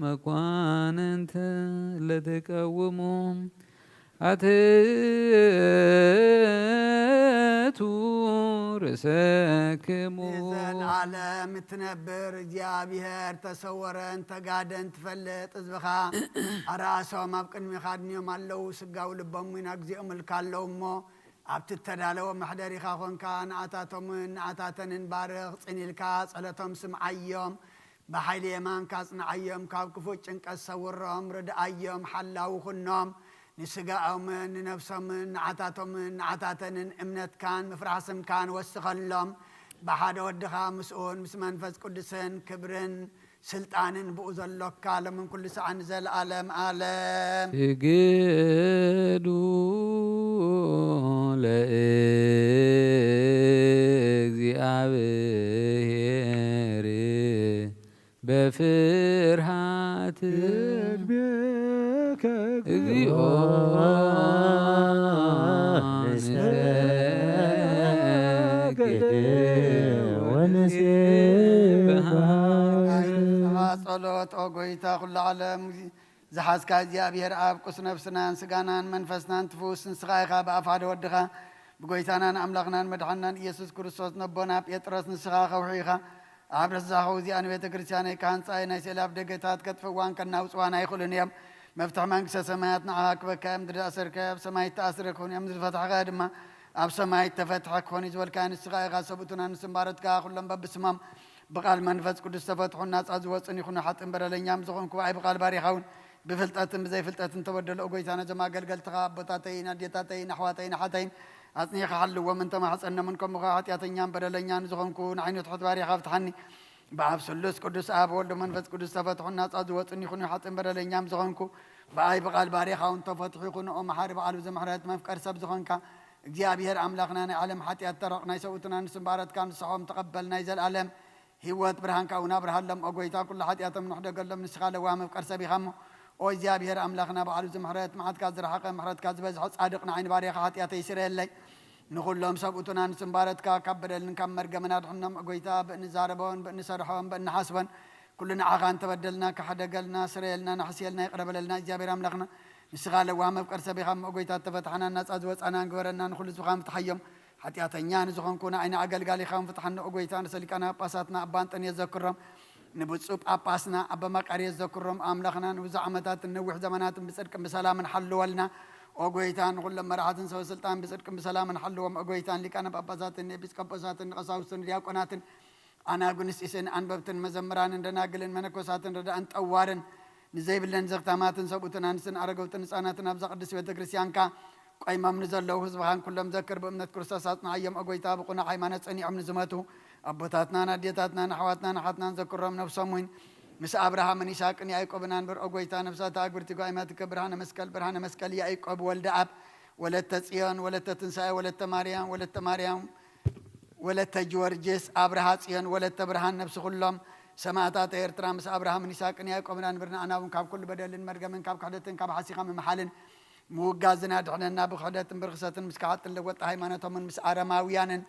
مكواننت لتقومهم أتيتو رساكمو إذا العالم تنبر جابيهر تصورن تقادن تفلت ازبخا أراسو مابقن ميخادنيوم اللو سقاو لبامين أقزيهم الكالومو أبت التدالو محدري خاخون كان عطاتهم عطاتن بارغ صنيلكا صلتهم سمعيهم بحيل يمان كاسن عيهم كابكفو چنك السورهم رد عيهم حلاو خنهم نسقاهم نفسهم عطاتهم عطاتن امنت كان مفرحسم كان وسخلهم بحاد ودخا مسؤون مس منفس قدسن كبرن سلطانن بؤذلك كالم من كل سعن زل عالم عالم سجدوا لእግዚአብሔር بفرحات بك እግዚኦ نسجد ونسبح صلوات أوغويتا كل عالم زحاسكا እግዚአብሔር አብ ቁስ ነፍስናን ስጋናን መንፈስናን ትፉስን ስጋይኻ በአፋደ ወድኻ بقويتانا أملاقنا مدحنا يسوع كريستوس نبونا بيترس نسخة خويخا عبر الزاوية أنا بيتكريستياني كان ساينا سلاف دقيتات كتفوان كنا وسوانا يخلون يوم مفتح منكس سماياتنا عاك بكام در أسر كاب سماي تأسر كون يوم الفتح قادمة أب سماي تفتح كون يزول كان السخاء غاسبتنا نسمبارت كا كلهم ببسمام بقال منفس كدس تفتحوا الناس أزوج أن يخون حتى برلين يوم زخون كواي بقال باري خون بفلتاتم زي فلتاتم تبدل أوجيتانا جماعة قل تغاب بطاتين ديتاتين حواتين حتين أثني خال ومن تما حسن منكم مغاحت ياتينيان بدلنيان زغنكون عين تحط باري خافت حني بعب سلوس قدس أب ولد منفس قدس تفتح الناس أزوج أن يخون حتى برلنيان زغنكو بأي بقال باري خاون تفتح يكون أم حارب على زمحرات ما فكر سب زغنكا እግዚአብሔር አምላክና ዓለም ኃጢአት ተረቅና ይሰውትና ንስምባረት ካን ሰሆም ተቀበልና ይዘል ዓለም ህይወት ብርሃን ካውና ብርሃን ለም አጎይታ ኩሉ ኃጢአትም ንሕደገለም ንስኻለ ዋ መፍቀር ሰቢኻሞ ኦ እግዚአብሔር አምላክና በዓሉ ዝምሕረት መዓትካ ዝረሓቐ ምሕረትካ ዝበዝሖ ጻድቕና ዓይን ባሪኻ ኃጢአት ይስረየለይ نقولهم سبوتنا نسمبارتك كبدلن كم مرجمنا دحنم أقويتا بأن زاربون بأن سرحون بأن حسبن كلنا عغان تبدلنا كحدا قلنا سريلنا نحسيلنا يقرب لنا إجابة راملقنا نسغال وهم بكرس بخم أقويتا تفتحنا الناس أزوج أنا نقولنا نخل زخام تحيم حتى أتنيان زخام كنا عين عقل قال خام فتحنا أقويتا نسلك أنا باساتنا أبانت أن يذكرهم نبصب أباسنا أبا مقاري يذكرهم أملخنا وزعمتات النوح زمانات بسرك بسلام حلوا لنا أقويتان نقول لما راحت نسوي سلطان بسركم بسلام نحلوهم أقويتان اللي كان بأبازات النبيس كبازات قصاوس رياقونات أنا أقولنس إسن أنببت مزمران عندنا قلن منكوسات ردا أنت أوارن نزيب لنا زغتامات سبوتنا نسن أرجوت نسانات نبزق قدس بيت كريستيان كا قايم منزل له حزبان كلهم ذكر بأمنة كرساساتنا أيام أقويتا بقنا حيمانات أني عم نزمته أبوتاتنا ناديتاتنا نحواتنا نحاتنا نذكرهم نفسهم وين مس أبراهام من إسحاق إن يعقوب نانبر أقويتا نفسها أكبر تقائماتك برهان مسكال يعقوب ولد أب ولد صيون ولد تنساء ولد مريم ولد جورجس أبراهام صيون ولد برهان نفس كلهم سماعات إرترا مس أبراهام من إسحاق إن يعقوب نانبرنا أنا وكاب كل بدل مرجع من كاب خدتن كاب حسيقة من محل موجازنا دحنا بخدت برخصات مسكات اللي هيمانتهم من مس أرماويان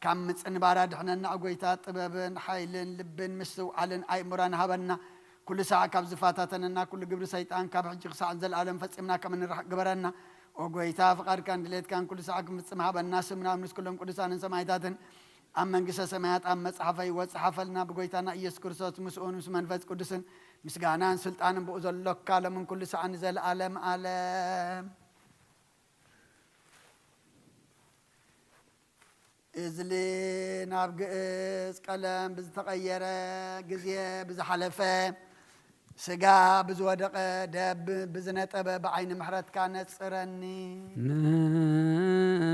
كم متسنبارد حنا نعقويتا طبابن حيلن لبن مسو علن أي مران هبنا كل ساعة كاب زفاتاتنا كل قبر سيطان كاب حجق ساعة زل العالم فتسمنا كمن رح قبرنا وقويتا فقار كان دليت كان كل ساعة متسمها بالناس منا منس كلهم كل ساعة سمايتاتن أما انقصة سمايات أما صحفي وصحفلنا بقويتانا إيس كرسوس مسؤون وسمن فاز قدسن مسقانان سلطان بؤذل لك كالا من كل ساعة نزل العالم عالم إزلي نابقس كلام بزتغير جزية بزحلفة سجا بزودق دب بزنت بعين محرت كانت صرني ناصر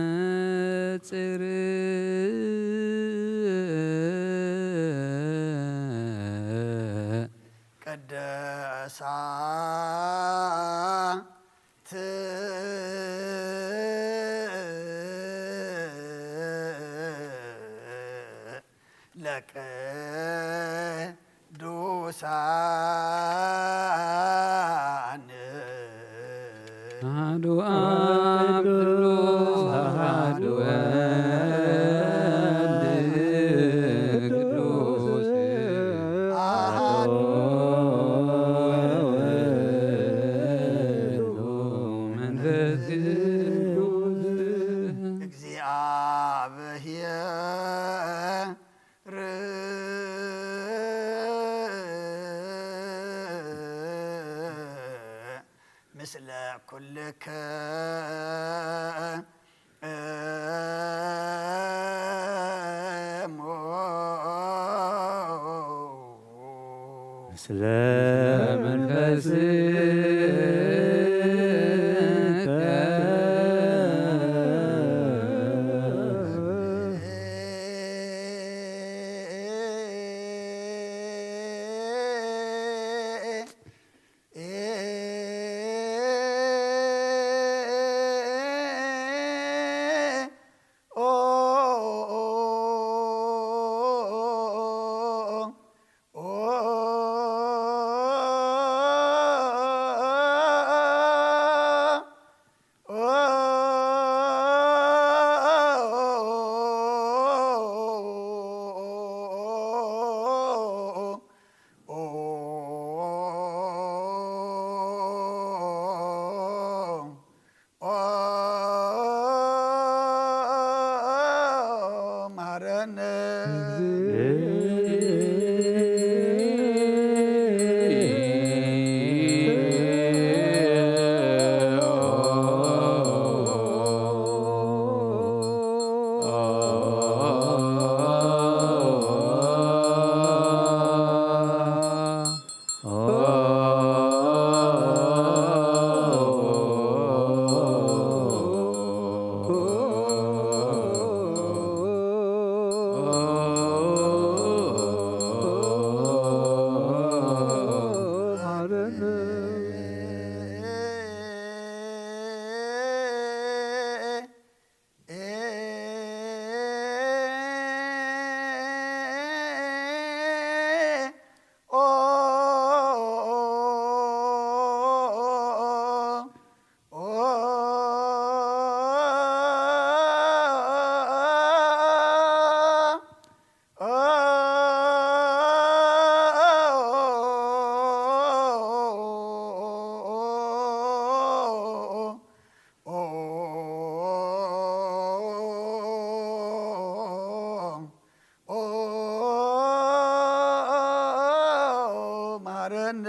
قدسا لك دوسان هادو أبلوس هادو أدقلوس من ذكروس مثل كلك سلام ማረነ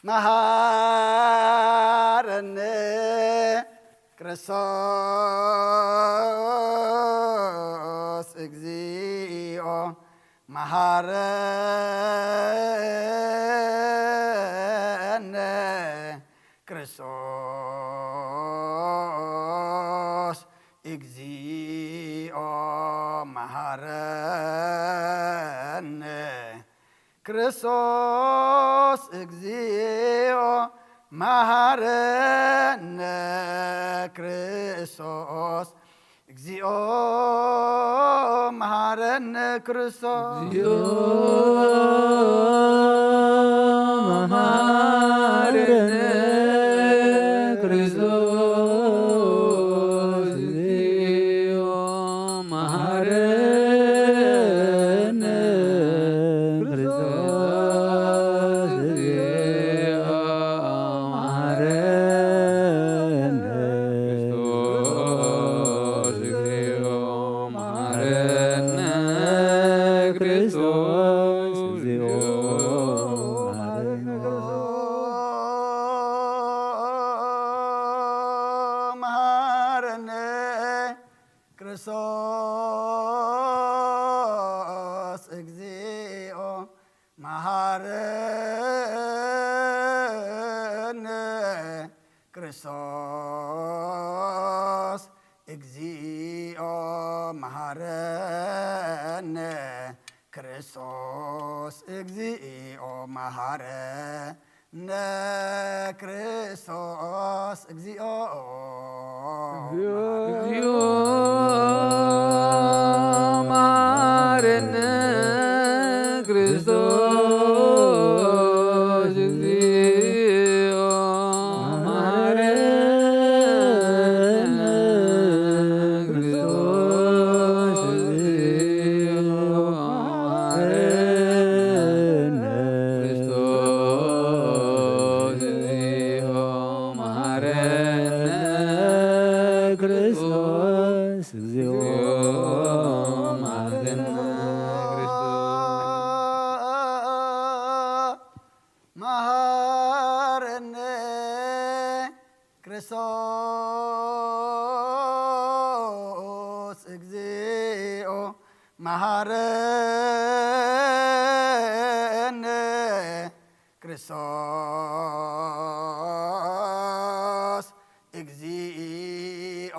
መሃረነ ክርስቶስ እግዚኦ መሃረነ ክርስቶስ እግዚኦ መሃረነ ክርስቶስ እግዚኦ መሃረነ ክርስቶስ እግዚኦ መሃረነ ክርስቶስ መሃረነ ክርስቶስ እግዚኦ መሃረነ ክርስቶስ እግዚኦ መሃረነ ክርስቶስ እግዚኦ መሃረነ ክርስቶስ እግዚኦ መሃረነ ክርስቶስ እግዚኦ መሃረነ ክርስቶስ እግዚኦ መሃረነ ክርስቶስ እግዚኦ መሃረነ ክርስቶስ እግዚኦ እግዚኦ መሃረነ ክርስቶስ እግዚኦ መሃረነ ክርስቶስ እግዚኦ መሃረነ ክርስቶስ እግዚኦ መሃረነ ክርስቶስ እግዚኦ መሃረነ መሃረነ ክርስቶስ እግዚኦ መሃረነ ክርስቶስ እግዚኦ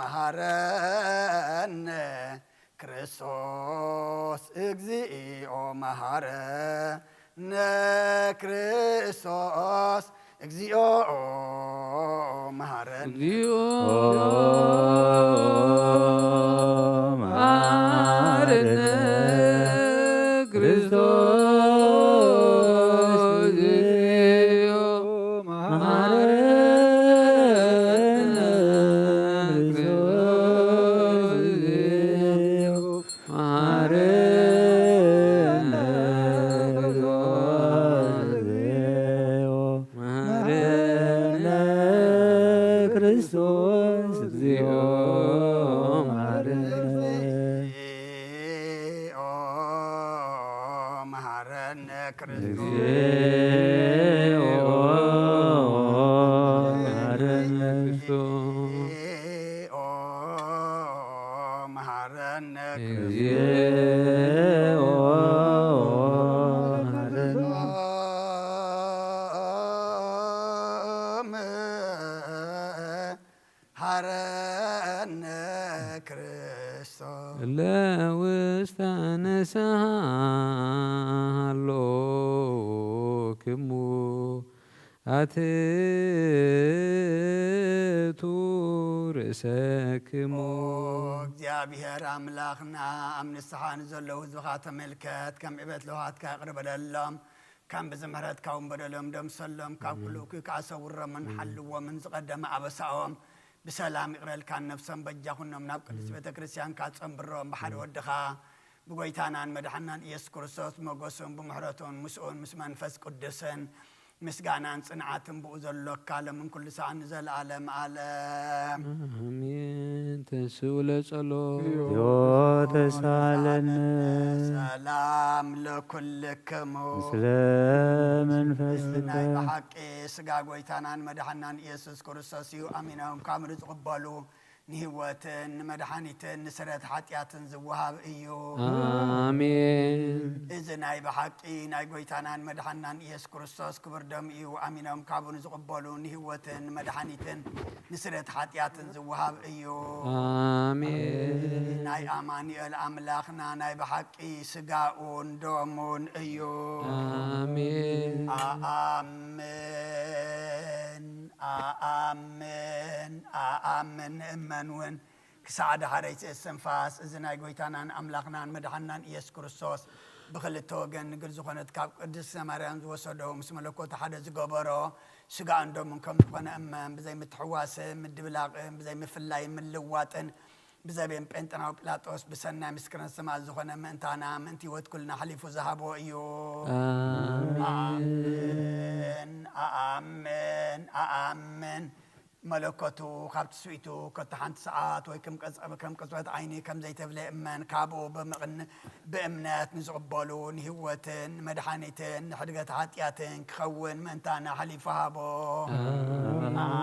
መሃረነ ክርስቶስ እግዚኦ መሐረነ ክርስቶስ እግዚኦ መሐረነ እግዚኦ መሐረነ ክርስቶስ እግዚኦ መሐረነ ክርስቶስ እግዚኦ መሐረነ ክርስቶስ እግዚኦ መሐረነ ሐረነ ክርስቶስ ለውስተ ነሳሃሎክሙ አትቱ ርእሰክሙ እግዚአብሔር አምላኽና ኣብ ንስሓን ዘለዉ ህዝብኻ ተመልከት ከም ዕበት ለውሃትካ ይቕርበለሎም ከም ብዝምህረትካ እውን በደሎም ደምሰሎም ካብ ኩሉ ክኣሰውሮምን ሓልዎምን ዝቐደመ ኣበሳኦም بسلام يقرأ كان نفسهم بجاهنا من أبكر سبت كريستيان كاتسم برام بحر ودخا بقيتانا مدحنا يسكر الصوت مقصون بمحرتون مسؤول مسمان فس قدسن مسجانا صنعاتهم بوزلك كلام من كل ساعة نزل عالم عالم آمين تسول صلو يو تسالنا سلام لكلكم سلام فسلك بحق سجا قيتانا مدحنا يسوع كريستوس يو أمينهم كامل تقبلوا نهوتن مدحانيتن نسرت حتياتن زوهاب إيو آمين إذن أي بحقي ناي قويتانان مدحانان يس كريستوس كبردم إيو أمينهم كابون زقبالو نهوتن مدحانيتن نسرت حتياتن زوهاب إيو آمين ناي أماني الأملاخنا ناي بحقي سقاؤون دومون إيو آمين آمين آمين آمين إمانوين كسعد حريت السنفاس إذن أي قويتانان أملاخنان مدحنان إيس كريستوس بخل التوغن نقل زخونة كاب قدس مريم وصدهم اسم لكوت حدا زقبرو سقا عندهم منكم زخونة أمان بزي متحواسم مدبلاقم بزي مفلاي من لواتن بزي بين بنتنا وبلاطوس بسنا مسكرن سما زخونة منتانا منتي وتكلنا حليفو ذهبو إيو آمين آمين آمين ملكته خبت سويتو كتحنت ساعات ويكم كم قصوات عيني كم زي تبلي إمان كابو بإمنات نزقبالون هوتن مدحانيتن حدقة حاتياتن كخون منتانا حليفها بو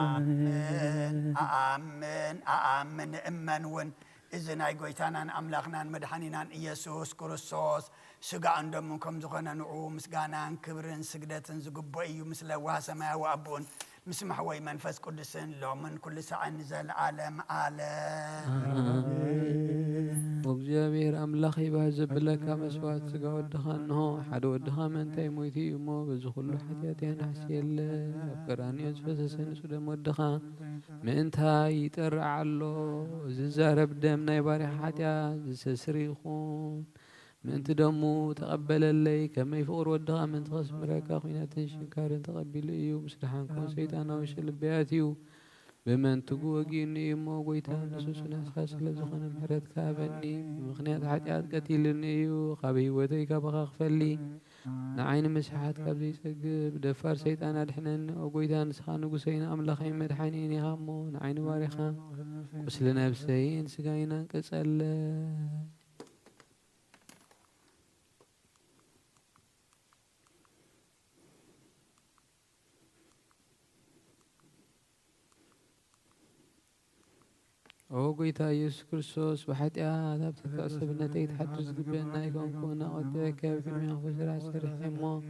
آمين آمين آمين إمان ون إذن أي قويتانا أملاخنا مدحانينا إيسوس كريستوس سقا عندهم منكم زخنا نعوم سقانا كبرن سقدتن زقبو إيو مثل واسما وأبون مسمح وي منفس قدسن لو من كل ساعة نزل عالم عالم وእግዚአብሔር አምላኽ ይባዝብለካ መስዋዕት ስጋ ወድኻ እንሆ ሓደ ወድኻ መንታይ ሞይቲ እዩ እሞ በዚ ኩሉ ሓጢአትያ ናሕስየለ ኣብ ቀራንዮ ዝፈሰሰ ንጹህ ደም ወድኻ ምእንታይ ይጠርዕ ኣሎ ዝዛረብ ደም ናይ ባሪኻ ሓጢአት ዝሰስር ይኹን ምእንቲ ደሙ ተቐበለለይ ከመይ ፍቕሪ ወድኻ ምእንቲ ኸስምረካ ኹናትን ሽንካርን ተቐቢሉ እዩ ምስ ድሓንኮን ሰይጣናዊ ሽልብያት እዩ بمنتجو وجيني مو قويتا نسوسنا خاسل زخنا محرت كابني بمخنيات حاجات قتيلني وخبي وديك بخاخ فلي نعين مسحات كابزي سقب دفار سيطان الحنن وقويتا نسخان وقسينا أملخين مدحانين يغمو نعين وارخا وسلنا بسيين سقاينا كسأل أو قيتا يسوع كريستوس بحياتي تكسب النتائج تحدث بأن يكون كنا قد كيف ينفذ رأس رحمه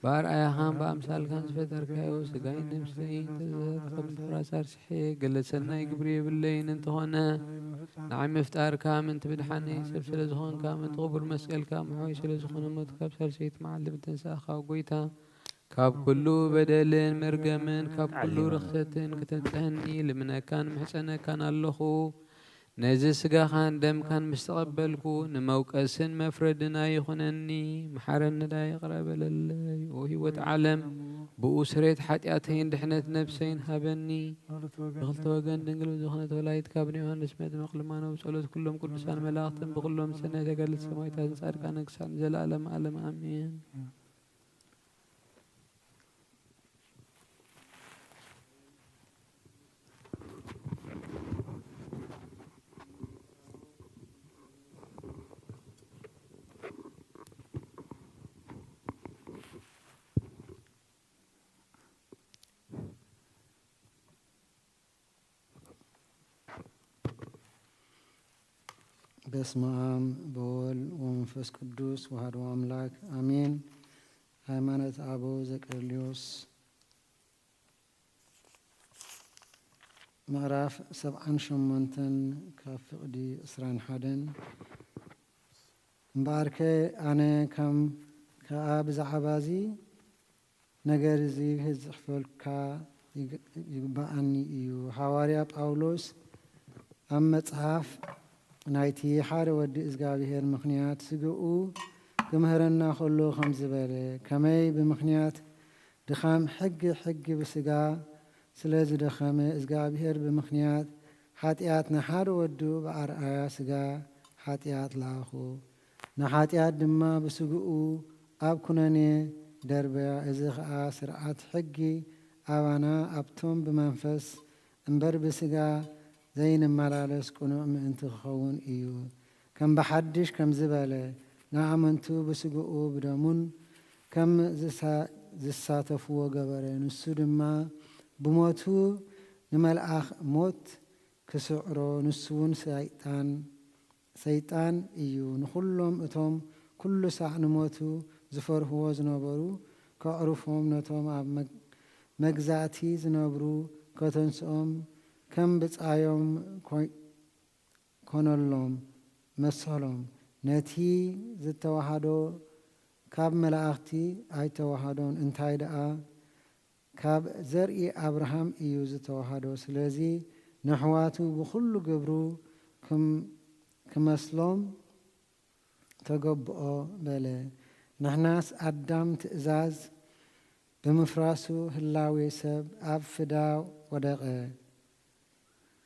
بار أيهام بأمثال كان فتر كايو سجاين نفسين قبل فراس أرسحي جلسنا يقبري بالليل أنت هنا نعم مفتار كامن تبدحني سبسل زخون كامن تغبر مسألة كام حويش لزخون متكب سلسيت معلم تنساخا وقيتا كاب كله بدل مرجمن كاب كله رخصتن كتتهني لمن كان محسنة كان اللخو نزل سجا خان دم كان مستقبلكو نموك أسن مفردنا يخنني محرن لا يقرب لله وهي وتعلم بأسرة حتياتين دحنت نفسين هبني غلط وجن دنقل زخنة ولا يتكابني وهن سمعت مقلمان وسألت كلهم كل سنة ملاختم بكلهم سنة تقل السماوات تنصار كان أكسان جلال ألم آمين በስመ አብ በወልድ ወመንፈስ ቅዱስ ወአሐዱ አምላክ አሜን። ሃይማኖተ አበው ዘቄርሎስ ምዕራፍ 78 ካብ ፍቕዲ 21 እምበኣርከ ኣነ ከዓ ብዛዕባ እዚ ነገር እዚ ክጽሕፈልካ ይግባኣኒ እዩ። ሐዋርያ ጳውሎስ ኣብ መጽሓፍ ናይቲ ሓደ ወዲ እግዚኣብሔር ምኽንያት ስግኡ ክምህረና ከሎ ከም ዝበለ ከመይ ብምኽንያት ድኻም ሕጊ ብስጋ ስለ ዝደኸመ እግዚኣብሔር ብምኽንያት ሓጢኣት ንሓደ ወዱ ብኣርኣያ ስጋ ሓጢኣት ለኣኹ ንሓጢኣት ድማ ብስግኡ ኣብ ኩነኔ ደርበያ እዚ ከዓ ስርዓት ሕጊ ኣባና ኣብቶም ብመንፈስ እምበር ብስጋ ዘይንመላለስ ቁኑዕ ምእንቲ ክኸውን እዩ። ከም ብሓድሽ ከም ዝበለ ንኣመንቱ ብስግኡ ብደሙን ከም ዝሳተፍዎ ገበረ ንሱ ድማ ብሞቱ ንመልኣኽ ሞት ክስዕሮ ንሱ እውን ሰይጣን እዩ። ንኩሎም እቶም ኩሉ ሳዕ ንሞቱ ዝፈርህዎ ዝነበሩ ከዕርፎም ነቶም ኣብ መግዛእቲ ዝነብሩ ከተንስኦም ከም ብጻዮም ኮነሎም መሰሎም ነቲ ዝተዋሃዶ ካብ መላእኽቲ ኣይተዋሃዶን እንታይ ደኣ ካብ ዘርኢ ኣብርሃም እዩ ዝተዋሃዶ። ስለዚ ንሕዋቱ ብኩሉ ግብሩ ክመስሎም ተገብኦ በለ። ንሕናስ ኣዳም ትእዛዝ ብምፍራሱ ህላዌ ሰብ ኣብ ፍዳ ወደቐ።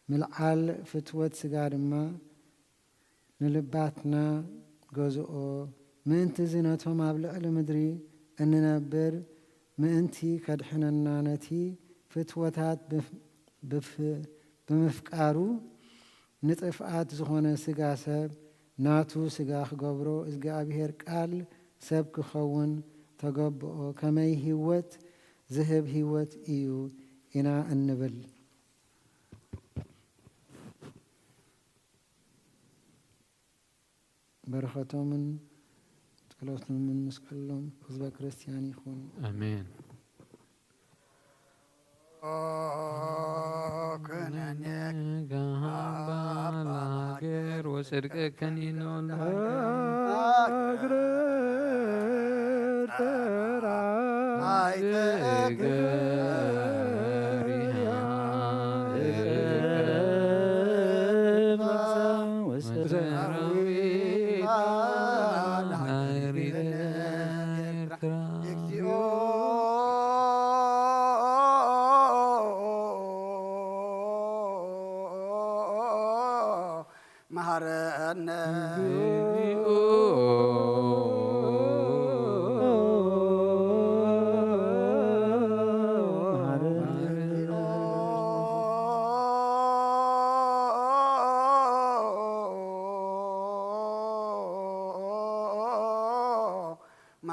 ምልዓል ፍትወት ስጋ ድማ ንልባትና ገዝኦ። ምእንቲ እዚ ነቶም ኣብ ልዕሊ ምድሪ እንነብር ምእንቲ ከድሕነና ነቲ ፍትወታት ብምፍቃሩ ንጥፍኣት ዝኾነ ስጋ ሰብ ናቱ ስጋ ክገብሮ እግዚኣብሔር ቃል ሰብ ክኸውን ተገብኦ። ከመይ ህይወት ዝህብ ህይወት እዩ ኢና እንብል። በረኸቶምን ጸሎቶምን ምስ ኩሎም ህዝበ ክርስቲያን ይኹን አሜን። ባላገር ወጽድቅ ከኒኖል መሐረነ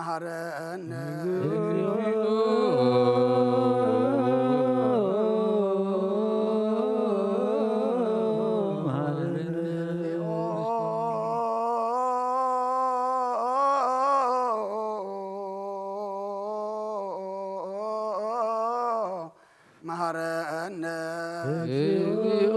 መሐረነ መሐረነ እግዚኦ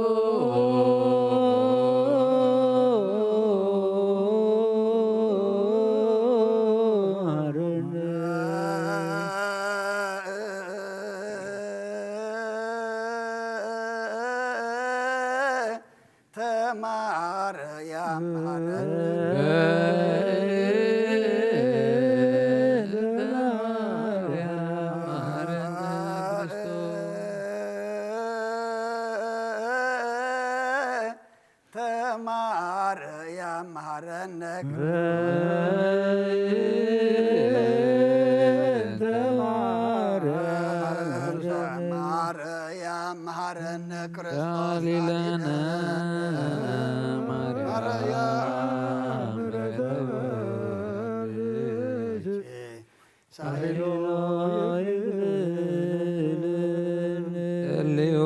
ተማርያም ተማርያም መሐረነ ማርያም መሐረነ ክርስቶስ ሊለነ ልዮ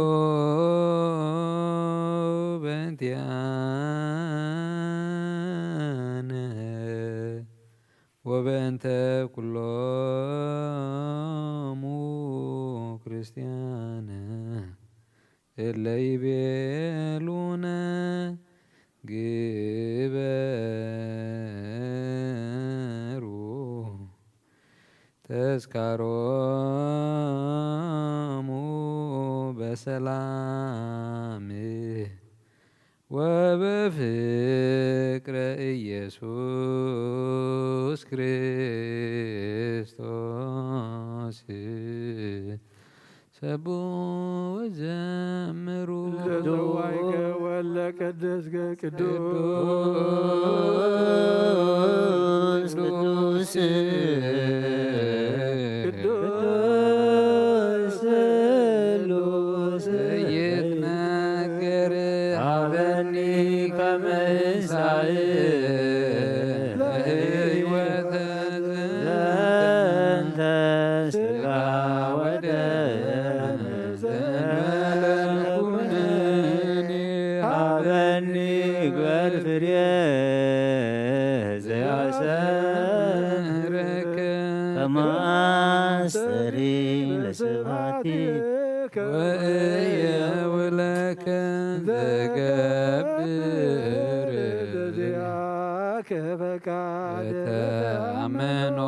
በእንቲአነ ወበእንተ ኩሎሙ ክርስቲያነ እለ ይቤሉነ ግበሩ ተዝካሮሙ በሰላም ወበፍቅረ ኢየሱስ ክርስቶስ ሰቡ ወዘምሩ ዘዋይከ ወለ ቀደስከ ቅዱስ ቅዱስ ቅዱስ ይትናገር ሀበኒ ከመ ይሳይ ለሕይወተ ዘንተ ሥጋ ወደም ዘመለኩነኒ ሀበኒ ግበር ፍሬ ዘያሰረከ ከማስተሪ ለስብሐቲከ ወእየውለከ ዘገብር ለዚአከ ፈቃደ ተአመኖ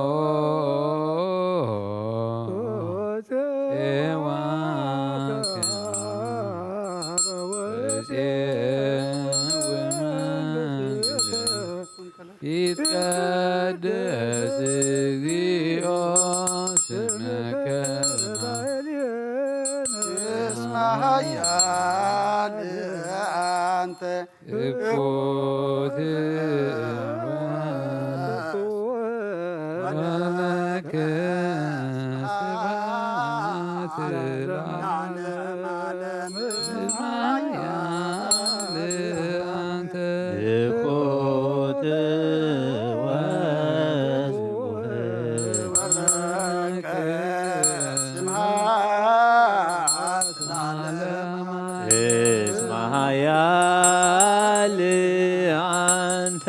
ፄዋከ ይትቀደስ እግዚኦ ስመከ እስመ ኃያል አንተ እኩት ወለከ ስብሐት ለዓለመ ዓለም ኃያል አንተ እኩት ወለከ ስብሐት ለዓለመ እስመ ኃያል አንተ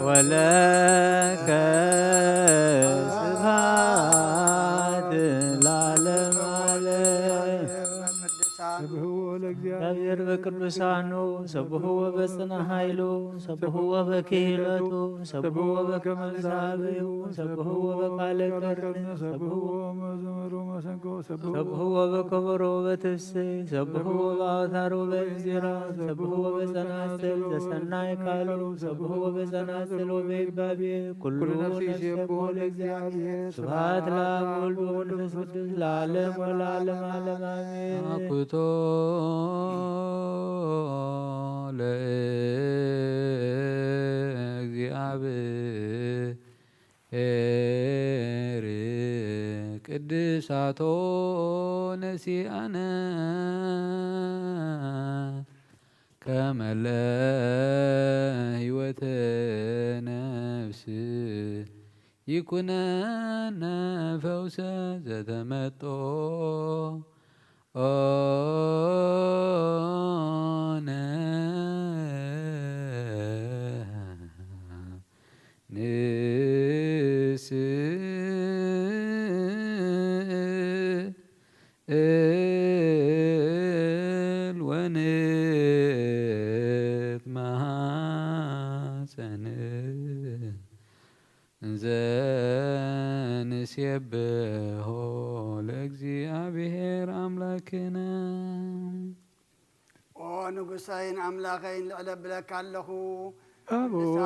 ወለከ ስብሐት ለዓለመ ዓለም። ሰብሕዎ ለእግዚአብሔር እግዚአብሔር በቅዱሳኑ ሰብሕዎ በጽና ኃይሉ ሰብሕዎ በክህለቱ ሰብሕዎ በከመ ዛብዩ ሰብሕዎ በቃለ ቀርነ ሰብሕዎ መዝሙሩ መሰንቆ ሰብሕዎ በከበሮ በትፍስሕ ሰብሕዎ በአውታሩ በእንዚራ ሰብሕዎ በጸናጽል ዘሰናይ ቃሉ ሰብሕዎ በጸናጽል ወበይባቤ ኩሉ ነፍስ ይሴብሖ ለእግዚአብሔር ስብሐት ለአብ ወወልድ ወመንፈስ ቅዱስ ለዓለም ወለዓለመ ዓለም አሜን። አኩቶ ለእግዚአብሔር ቅድሳቶ ነሲአነ ከመ ለሕይወተ ነፍስ ይኩነነ ፈውሰ ዘተመጦ ኦነ ንስግድ መድኃኒት ማፀን ዘንሴብሖ ለእግዚአብሔር አምላክነ ኦ ንጉሰይን አምላኸይን ልዕለብለካ ኣለኹ አቡነ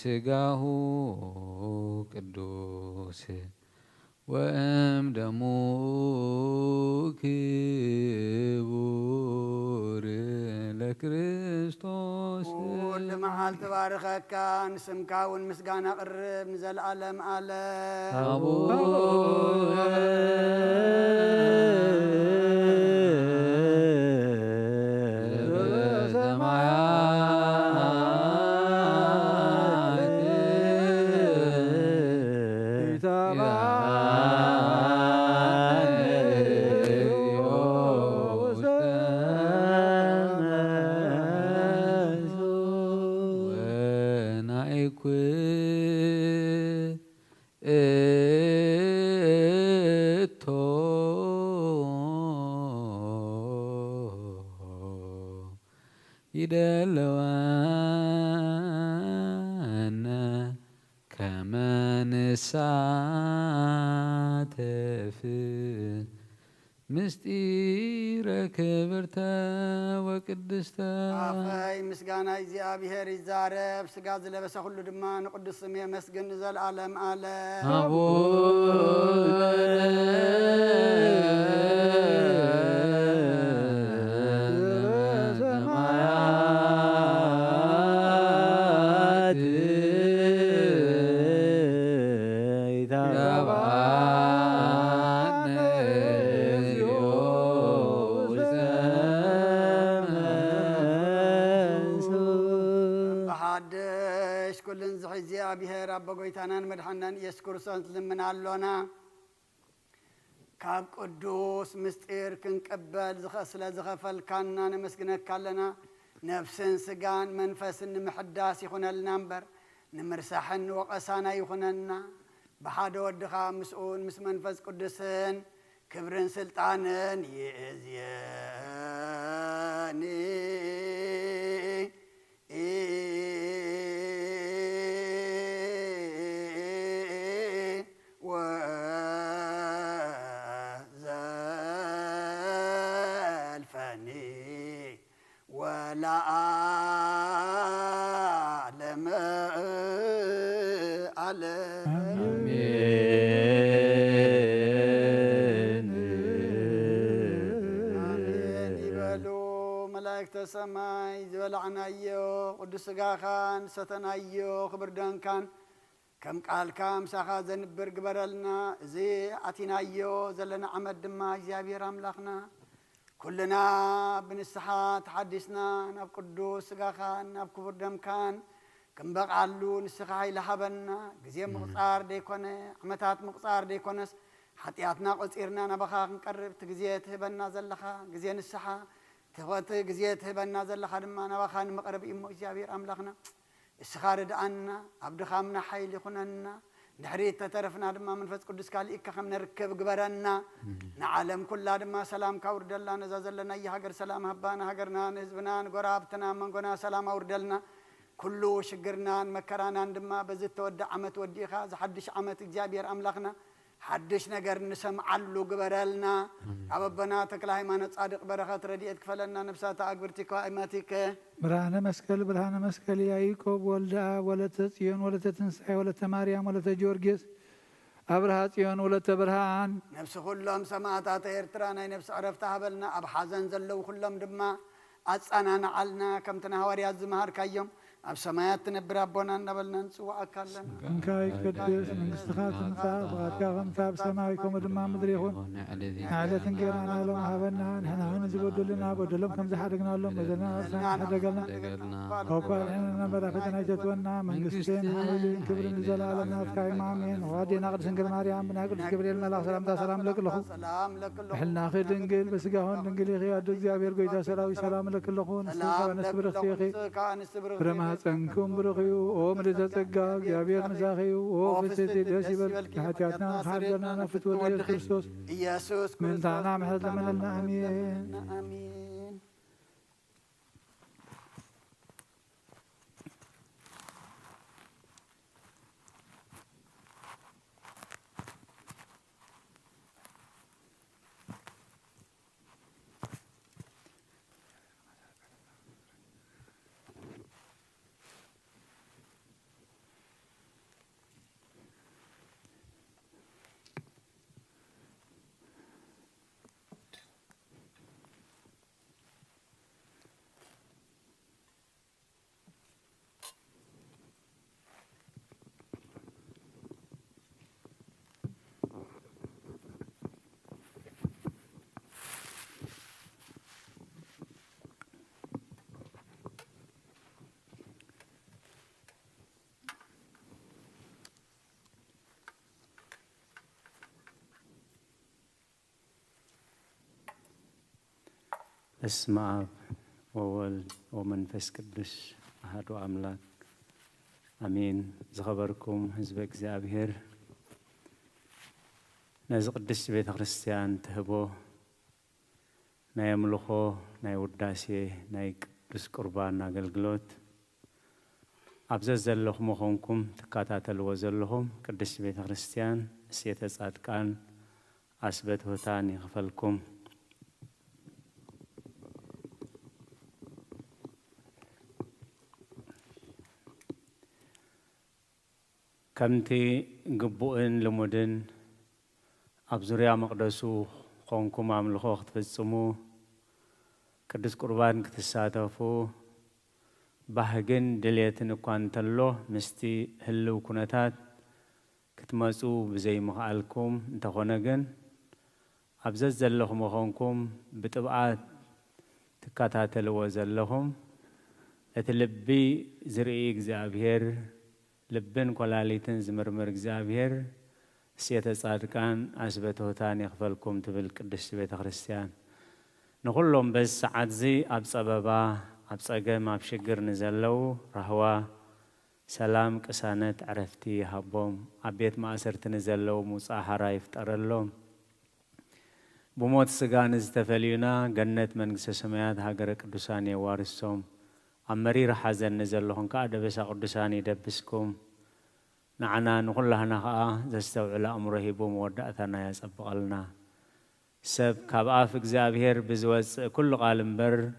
ስጋሁ ቅዱስ ወእም ደሙ ክቡር ለክርስቶስ ኩሉ መዓልቲ ባርከካ ንስምካ እውን ምስጋና ቅርብ ንዘለዓለም ዓለም ይደለወነ ከመ ንሳተፍ ምስጢረ ክብርተ ወቅድስተ አፈይ ምስጋና እግዚአብሔር ይዛረብ ስጋ ዝለበሰ ሁሉ ድማ ንቅዱስ ስም የመስግን ዘለዓለም ዓለም እግዚአብሔር አቦ ጎይታናን መድኃኒታን ኢየሱስ ክርስቶስ ልምናሎና ካብ ቅዱስ ምስጢር ክንቀበል ስለ ዝኸፈልካና ነመስግነካ ኣለና ነፍስን ስጋን መንፈስን ንምሕዳስ ይኹነልና እምበር ንምርሳሕን ወቐሳና ይኹነና ብሓደ ወድኻ ምስኡን ምስ መንፈስ ቅዱስን ክብርን ስልጣንን ይእዝየኒ ለዓለመ ዓለም አሜን አሜን ይበሉ መላእክተ ሰማይ ዝበላዕናዮ ቅዱስ ስጋኻን ሰተናዮ ክብር ደንካን ከም ቃልካ ምሳኻ ዘንብር ግበረልና እዚ ኣቲናዮ ዘለና ዓመት ድማ እግዚአብሔር ኣምላኽና ኩልና ብንስሓ ተሓዲስና ናብ ቅዱስ ስጋኻን ናብ ክቡር ደምካን ክንበቃሉ ንስኻ ይለሃበና ግዜ ምቁፃር ደይኮነ ዓመታት ምቁፃር ደይኮነስ ሓጢኣትና ቆፂርና ናባኻ ክንቀርብ እቲ ግዜ ትህበና ዘለኻ ግዜ ንስሓ ትኸቲ ግዜ ትህበና ዘለኻ ድማ ናባኻ ንመቕረቢ እሞ እግዚአብሔር ኣምላኽና እስኻ ርድኣና ኣብ ድኻምና ሓይል ይኹነና ድሕሪት ተተረፍና ድማ መንፈስ ቅዱስ ካልእካ ከም ነርከብ ግበረና ንዓለም ኩላ ድማ ሰላም ካውርደላ ነዛ ዘለና ሃገር ሰላም ሃባና ሃገርና ንህዝብና ንጎራብትና መንጎና ሰላም አውርደልና ኩሉ ሽግርናን መከራናን ድማ በዚ ተወዳ ዓመት ወዲኻ ዝሓድሽ ዓመት እግዚአብሔር አምላኽና ሓድሽ ነገር ንሰምዓሉ ግበረልና አበበና ተክለ ሃይማኖት ጻድቅ በረኸት ረድኤት ክፈለና ነፍሳት አግብርቲከ አይማቲከ ብርሃነ መስቀል ያዕቆብ ወልደ አብ ወለተ ጽዮን ወለተ ትንሣኤ ወለተ ማርያም ወለተ ጊዮርጊስ አብርሃ ጽዮን ወለተ ብርሃን ነፍሲ ኩሎም ሰማዕታት ኤርትራ ናይ ነፍሲ ዕረፍቲ ሃበልና ኣብ ሓዘን ዘለው ኩሎም ድማ ኣጻናንዓልና ከምቲ ሐዋርያት ዝመሃርካዮም أب سمايات تنبر أبونا نبلنا نسوع أكلنا انكاي قدس من استخات انتا بغاتك غمتا بسمايكم ودما مدريخون على تنقيرانا لهم هابنا نحن نزبدوا لنا بدلهم كم زحرقنا لهم بدلنا حدقلنا وقال حنا برفتنا جتونا من قستين حملين كبر نزل عالمنا تكاي مامين وادينا قد سنقل مريم بنا قد جبريل ملاك سلام لك لهم حلنا خير دنقل بس قاهون دنقلي خيار دزيابير قيدا سلاوي سلام لك لهم نسبر اختيخي برما تنكم برغيو او مرزا تقا جابير مزاخيو او فستي دسيبل حتياتنا خارجنا نفت وليس كريستوس من تعالى محل من لنا امين اسم آب وولد ومنفس قدس أحد أملاك أمين زخبركم حزب እግዚአብሔር نز قدس ቤተ ክርስቲያን تهبو ናይ አምልኾ ናይ ውዳሴ ናይ ቅዱስ ቁርባን አገልግሎት አብዘ ዘለኹም ኾንኩም ተካታተልዎ ዘለኹም ቅዱስ ቤተ ክርስቲያን እሴተ ጻድቃን አስበት ሆታን ይኽፈልኩም كمتي قبؤن لمدن أبزريا مقدسو خونكم عمل خوخت فالسمو كدس قربان كتساتفو بحقن دليتن قوانتلو مستي هلو كنتات كتماسو بزي مقالكم انتخونغن أبزز زلهم وخونكم بتبعات تكاتاتلو وزلهم اتلبي زرئي እግዚአብሔር لبن قلاليتن زمرمر እግዚአብሔር سيته صادقان اسبتوتان يخفلكم تبل قدس بيت كريستيان نقولهم بس ساعات زي اب صبابا اب صقم اب شجر نزلو رهوا سلام قسانت عرفتي حبوم ابيت ما اسرت نزلو مصاحرا يفطرلهم بموت سغان استفلينا جنت منغس سمايات هاجر قدسان يوارثهم أمرير حزن نزلهم كأد بس قدساني دبسكم نعنا نقول لهنا زستوعل أمره بمودعتنا يسبقلنا سب كابعاف እግዚአብሔር بزوز كل قالم بر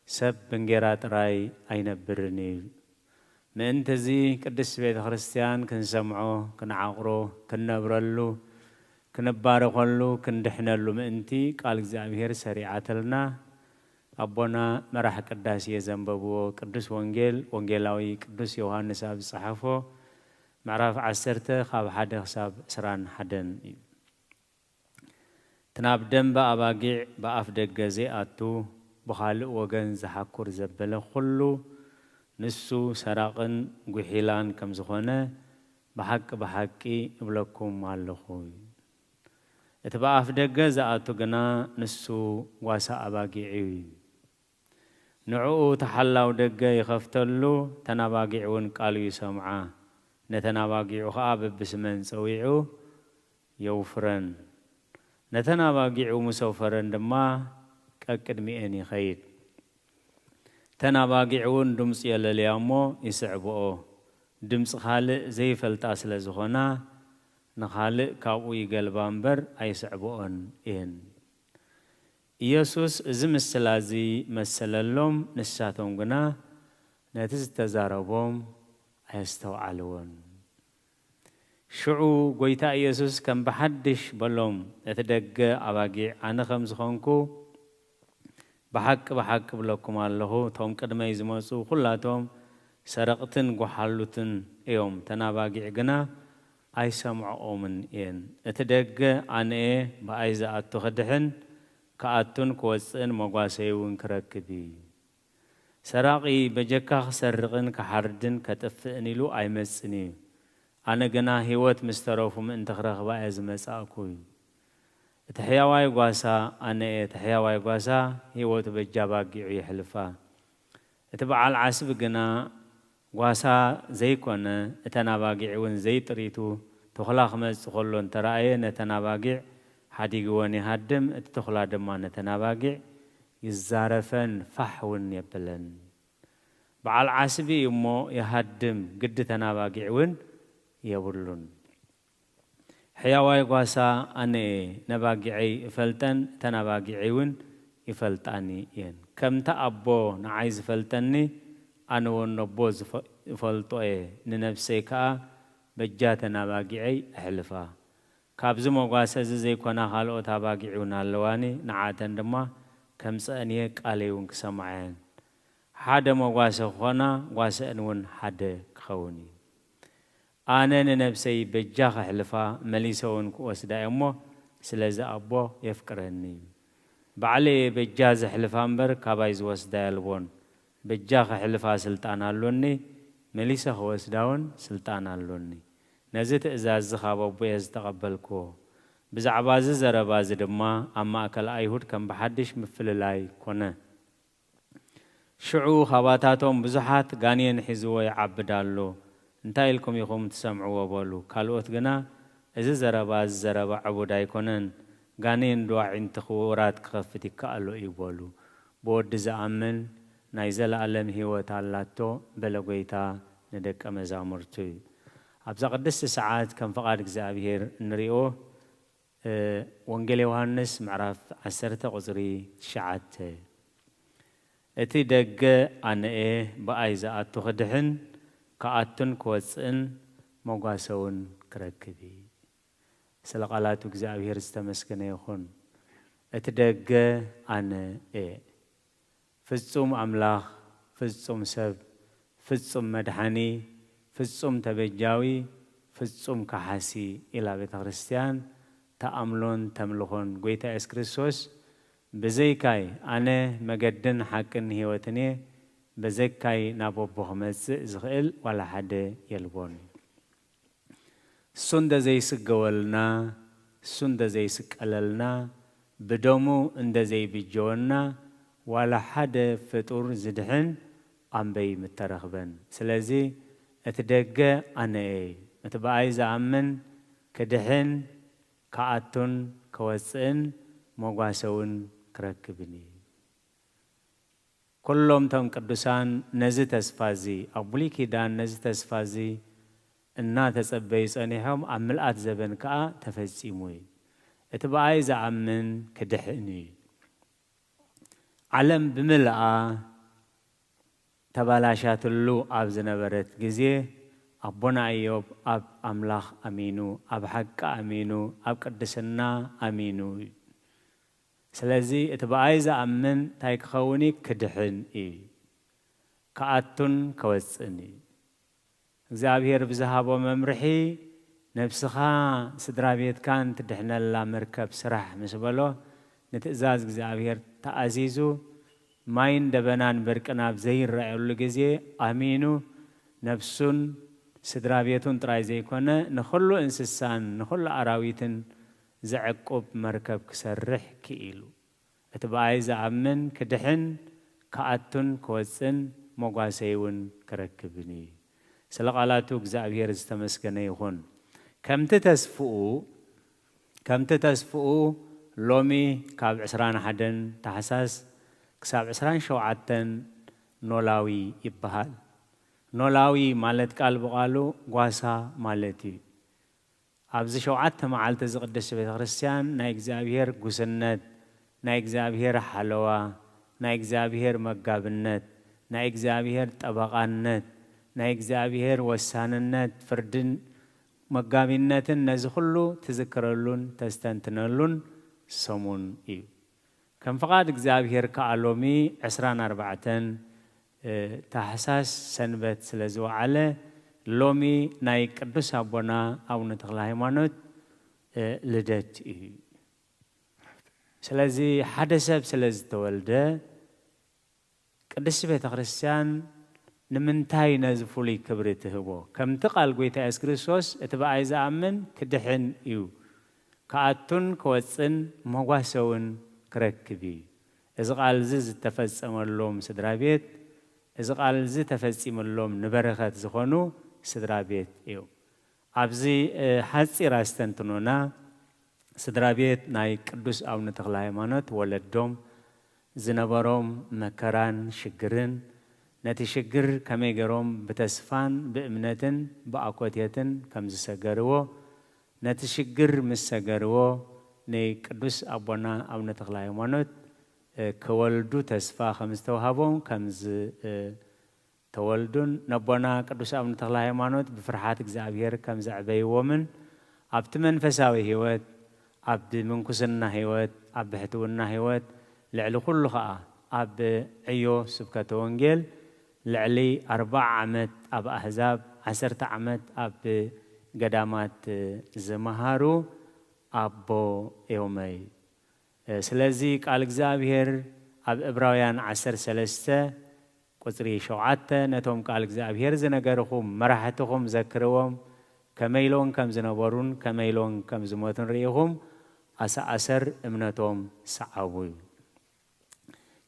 سب بنجرات راي أين برني من تزي قدس بيت كريستيان كنسمعه كنعقره كنبرلو كنبارقلو كندحنلو منتي قال እግዚአብሔር سريعتلنا أبونا مرح قداسي زنببو قدس وانجيلاوي قدس يوحنس أب صحفو معرف عسرته خاب حد حساب سران حدن تنابدن بأباقيع بأفدق زيئاتو بخالق وغن زحكور زبله خلو نسو سراقن قحيلان كم زخونه بحقي ابلكم مالخوي اتبا أفدق زيئاتو قنا نسو واسا أباقيعي نعو تحلاو دقا يخفتلو تناباقيعون قالوا يسمعا نتناباقيعو خاب بسمن سويعو يوفرن نتناباقيعو مسوفرن دما كأكد مئني خير تناباقيعون دمس يلاليامو يسعبو دمس خالق زي فلتاس لزخونا نخالق كاوي قلبانبر أي سعبوون إن ኢየሱስ እዝም ስለዚ መሰለሎም ንሳቶም ግና ነቲ ዝተዛረቦም ኣስተውዓልዎን ሽዑ ጎይታ ኢየሱስ ከም በሐድሽ በሎም እተደገ አባጊዕ አነ ከም ዝኾንኩ በሐቅ ብለኩም ኣለኹ ቶም ቅድመይ ዝመጹ ኩላቶም سرقتن قحلوتن يوم تناباقع قنا أي سمعوا من ين اتدق عن بأيزا أتخدحن كأتن كوسن مقاسيون كركبي سراقي بجكا سرقن كحردن كتفئني لو أي مسني أنا قنا هيوت مستروفم انت خرخ بأيز مساكوي تحياواي قواسا أنا تحياواي قواسا هيوت بجاباقي يحلفا اتبع العسب قنا قواسا زي كونا اتناباقي وين زي تريتو تخلاق مز خلون ترأي نتناباقي حديقواني هدم اتتخلا دما نتناباقي يزارفن فحون يبلن بعال عسبي يمو يهدم قد تناباقي وين يبلون حياواي قواسا أني نباقي فلتن تناباقي وين يفلتاني ين كم تأبو نعايز فلتني أنا ونبوز فلطوئي ننفسيكا بجاتنا باقعي أحلفا كابزو مقاسة زي كونا خالو تاباقعون اللواني نعاتن دما كم سأنيك عليون كسمعين حدا مقاسة خونا قاسة أنون حدا كخوني أنا ننفسي بجاخ أحلفا مليسون كواسدا يمو سلازا أبو يفكرني بعلي بجاز أحلفا مبر كابايز واسدا يلبون بجاخ أحلفا سلطان اللوني مليسا خواسداون سلطان اللوني نزت إزاز خابو بيز تقبلكو بزعباز زرباز دما أما أكل أيهود كم بحدش مفللاي كونه شعو خباتاتهم بزحات غانيين حزوا يعبدالو انتاي لكم يقوم تسمعوا وبولو كالوت غنا إذا زرباز زربا عبوداي كونن غانيين دواعين تخورات كخفتي كالو يبولو بود زعمن نايزل ألم هيوت اللاتو بلغويتا ندك أمزامرتو أبزا قدست ساعات كم فقاد إكزابير نريو وانجلي وهانس معرف عسرت قصري شعات اتي دق أنا بأيزا أتخدحن كأتن كوسن موقاسون كركبي سلقالاتو إكزابير استمسكن يخون اتي دق أنا فزوم أملاخ فزوم سب فزوم مدحاني فزوم تبجاوي فزوم كحاسي إلى بيت كريستيان تأملون تملخون قويتا إسكريسوس بزيكاي أنا مقدن حقن هيوتني بزيكاي نابو بخمس زغيل ولا حد يلبون سند زي سقولنا سند زي سقللنا بدومو اند زي بجونا ولا حد فطور زدحن أم بي مترخبن سلازي اتدقى أنا اتبعي زعمن كدحن كأتون كوسن موقاسون كركبني كلهم تم قدسان نزت اسفازي أبولي كيدان نزت اسفازي إنا تسبيس أنيهم عملات زبن كأ تفسيموي اتبعي زعمن كدحني علم بملأ تبالاشات اللو أب زنبرت جزيه أبونا أيوب أب أملاخ أمينو أب حق أمينو أب قدسنا أمينو سلازي اتبعايزة أمن تايك خوني كدحن كأتن كوسني زابير بزهاب وممرحي نفسخا سدرابيت كان تدحنا الله مركب سرح مسبلو نتأزاز زابير تأزيزو ماين دبنان بركنا بزير رأيولو جزي أمينو نفسون سدرابيتون تراي زي كونه نخلو انسسان نخلو أراويتن زعقوب مركب كسرح كيلو اتبعي زعمن كدحن كأتن كوزن موقاسيون كركبني سلقالاتو زابير استمسكني يخون كم تتسفؤو لومي كاب عسران حدن تحساس كساب عسران شوعتن نولاوي يبهال نولاوي مالت قلب قالو غواسا مالتي أبز شوعت معالت زقدس بيت كريستيان نا إكزابير غسنت نا إكزابير حلوة نا إكزابير مقابنت نا إكزابير طبقانت نا إكزابير وساننت فردن مقابنتن نزخلو تذكرلون تستنتنلون سمون إيو كم فقاد إكزابير كعلومي 24 ታሕሳስ ሰንበት ስለዝወዓለ ሎሚ ናይ ቅዱስ አቦና አቡነ ተክለ ሃይማኖት ልደት እዩ ስለዚ ሓደ ሰብ ስለዝተወልደ ቅዱስ ቤተ ክርስቲያን ንምንታይ ነዚ ፍሉይ ክብሪ ትህቦ ከምቲ ቃል ጎይታ ኢየሱስ ክርስቶስ እቲ በኣይ ዝኣምን ክድሕን እዩ ከኣቱን ክወፅን መጓሰውን ክረክብ እዩ እዚ ቃል እዚ ዝተፈጸመሎም ስድራ ቤት እዚ ቃል እዚ ተፈጺመሎም ንበረኸት ዝኾኑ ስድራ ቤት እዩ ኣብዚ ሓፂር ኣስተንትኖና ስድራ ቤት ናይ ቅዱስ አቡነ ተክለ ሃይማኖት ወለዶም ዝነበሮም መከራን ሽግርን ነቲ ሽግር ከመይ ገይሮም ብተስፋን ብእምነትን ብኣኮቴትን ከም ዝሰገርዎ ነቲ ሽግር ምስ ሰገርዎ ንቅዱስ አቦና አቡነ ተክለ ሃይማኖት ከወልዱ ተስፋ ከም ዝተዋሃቦም ከም ተወልዱን ነቦና ቅዱስ አቡነ ተክለ ሃይማኖት ብፍርሃት እግዚአብሔር ከም ዘዕበይዎምን ኣብቲ መንፈሳዊ ህይወት ኣብ ምንኩስና ህይወት ኣብ ብሕትውና ህይወት ልዕሊ ኩሉ ከዓ ኣብ ዕዮ ስብከተ ወንጌል ልዕሊ 40 ዓመት ኣብ ኣህዛብ 10 ዓመት ኣብ ገዳማት ዝመሃሩ ኣቦ እዮመይ ስለዚ ቃል እግዚአብሔር ኣብ ዕብራውያን 13 ቁጽሪ 7 ነቶም ቃል እግዚአብሔር ዝነገርኩም መራሕትኩም ዘክርዎም ከመይሎን ከም ዝነበሩን ከመይሎን ከም ዝሞቱን ርኢኹም ኣሰኣሰር እምነቶም ሰዓቡ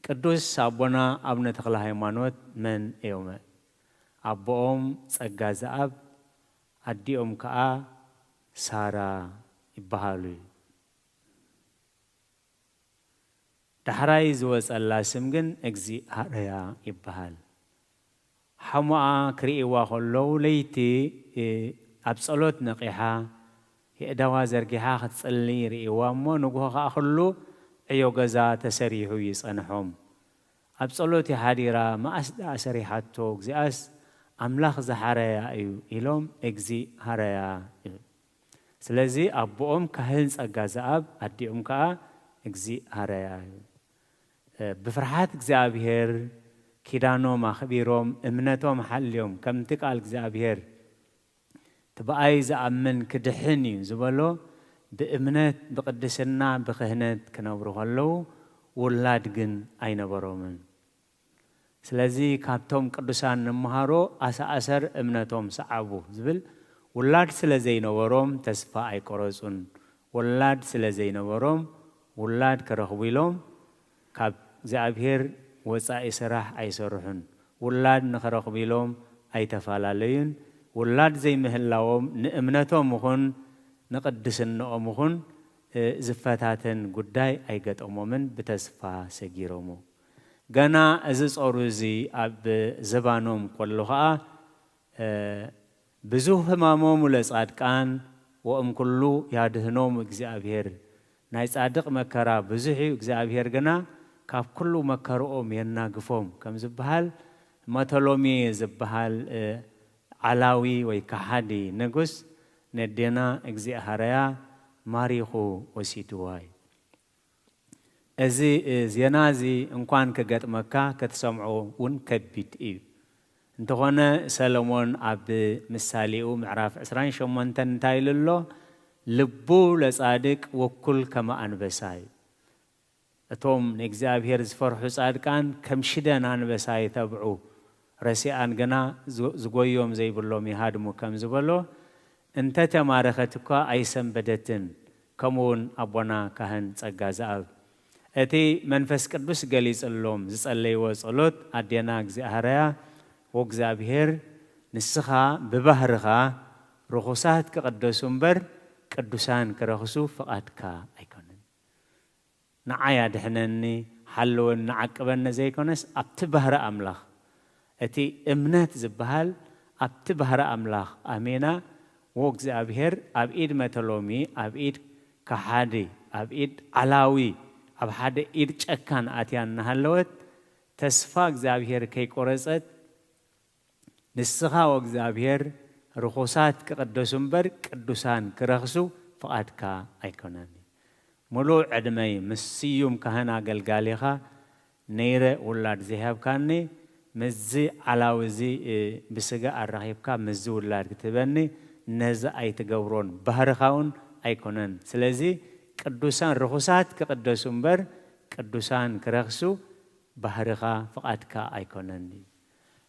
ቅዱስ አቦና አቡነ ተክለ ሃይማኖት መን እዮም አቦኦም ጸጋ ዘአብ ኣዲኦም ከዓ ሳራ ይበሃሉ ዳሕራይ ዝወጸላ ስም ግን እግዚአርያ ይበሃል ሓሙኣ ክሪእዋ ከለዉ ለይቲ ኣብ ጸሎት ነቂሓ የእዳዋ ዘርጊሓ ክትጸሊ ርኢዋ እሞ ንጉሆ ከዓ ኩሉ ዕዮ ገዛ ተሰሪሑ ይጸንሖም ኣብ ጸሎት ሓዲራ ማእስዳ ሰሪሓቶ እግዚአስ ኣምላኽ ዝሓረያ እዩ ኢሎም እግዚአርያ ስለዚ ኣቦኦም ካህን ጸጋ ዘአብ ኣዲኦም ከዓ እግዚአርያ ብፍርሃት እግዚአብሔር ኪዳኖም ኣኽቢሮም እምነቶም ሓልዮም ከምቲ ቃል እግዚአብሔር ትበኣይ ዝኣምን ክድሕን እዩ ዝበሎ بإمنات بقدسنا بخهنات كنبرو هلو ولاد جن أين برومن سلازي كابتوم قدسان نمهارو أسر إمناتهم صعبو زبل ولاد سلازي نوروم تسفا أي كروسون ولاد سلازي نوروم ولاد كرهويلوم كاب زعبير وسا إسراح أي سرحن ولاد نخرهويلوم أي تفعلالين ولاد زي مهلاوم نإمناتهم مخون نقدسن أمهن زفتاتن قداي أي قد أمومن بتسفى سجيرومو جنا أزز أروزي أب زبانهم كلها بزوه ماموم لسعد كان وأم كلو يادهنوم إجزابير نايس عدق مكرا بزوحي إجزابير جنا كاب كلو مكروم يناقفهم كم زبهال متلومي زبهال علاوي ويكحدي نجس ندينا إجزاء ماريخو وسيتواي أزي زينازي إن كان كجت مكة كتسمعوا ونكبت إيه انتقنا سلمون عبد مساليو معرف عسرين شو من تنتايل الله لبو لصادق وكل كما أنبساي أتوم نجزاء هيرز فرح صادق كان كم شدة أنبساي تبعو رسيان جنا زقويهم زي بلوم يهادمو كم زبلو انت تمارختك أيسن بدتن كمون أبونا كهن تجازاب أتي منفس كدوس جليس اللوم زسالي وصلت أدينا جزهريا وجزابير نسخة ببهرها رخصات كقدوسهم بر كدوسان كرخصو فقط كا أيكونن نعيا دحنني حلون نعقبنا زي كونس أبتبهر أملاخ أتي إمنات زبهال أبتبهر أملاخ أمينا وجزابير أبيد متلومي أبيد كحادي أبيد علاوي أب حدا إيد شكان أتيان نهلوت تسفاق زابير كي قرصت نسخة وجزابير رخصات كقدوسهم بر قدوسان كرخصو فقط كا أيكوناني ملو عدمي مسيوم كهنا قلقاليخا نيرة ولاد زهاب كاني مزي علاوزي بسجا الرهيب كا مزي ولاد كتبني نزا أي تجورون بهرخاون أيكونن سلزي قدوسان رخصات كقدوسون بر قدوسان كرخسو بهرخا فقط كا أيكونن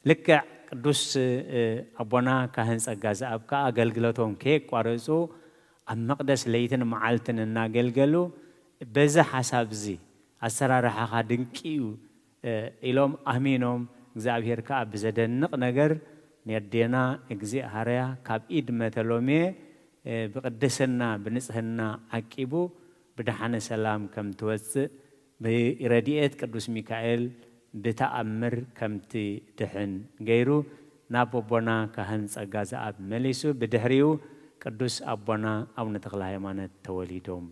لك قدوس أبونا كهنس أجازة أبكا أجلجلتهم كيك وارزو المقدس ليتن معلتن الناجلجلو بزح حساب زي السرار حقادن كيو إلهم أمينهم እግዚአብሔር ካብ ዘደንቕ ነገር ንየደና እግዚእ ሃርያ ካብ ኢድ መተሎሜ ብቅድስና ብንጽህና ዓቂቡ ብድሓነ ሰላም ከም ትወጽእ ብረድኤት ቅዱስ ሚካኤል ብተኣምር ከምቲ ድሕን ገይሩ ናብ ኣቦና ካህን ጸጋ ዘኣብ መሊሱ ብድሕሪኡ ቅዱስ ኣቦና ኣቡነ ተክለ ሃይማኖት ተወሊዶም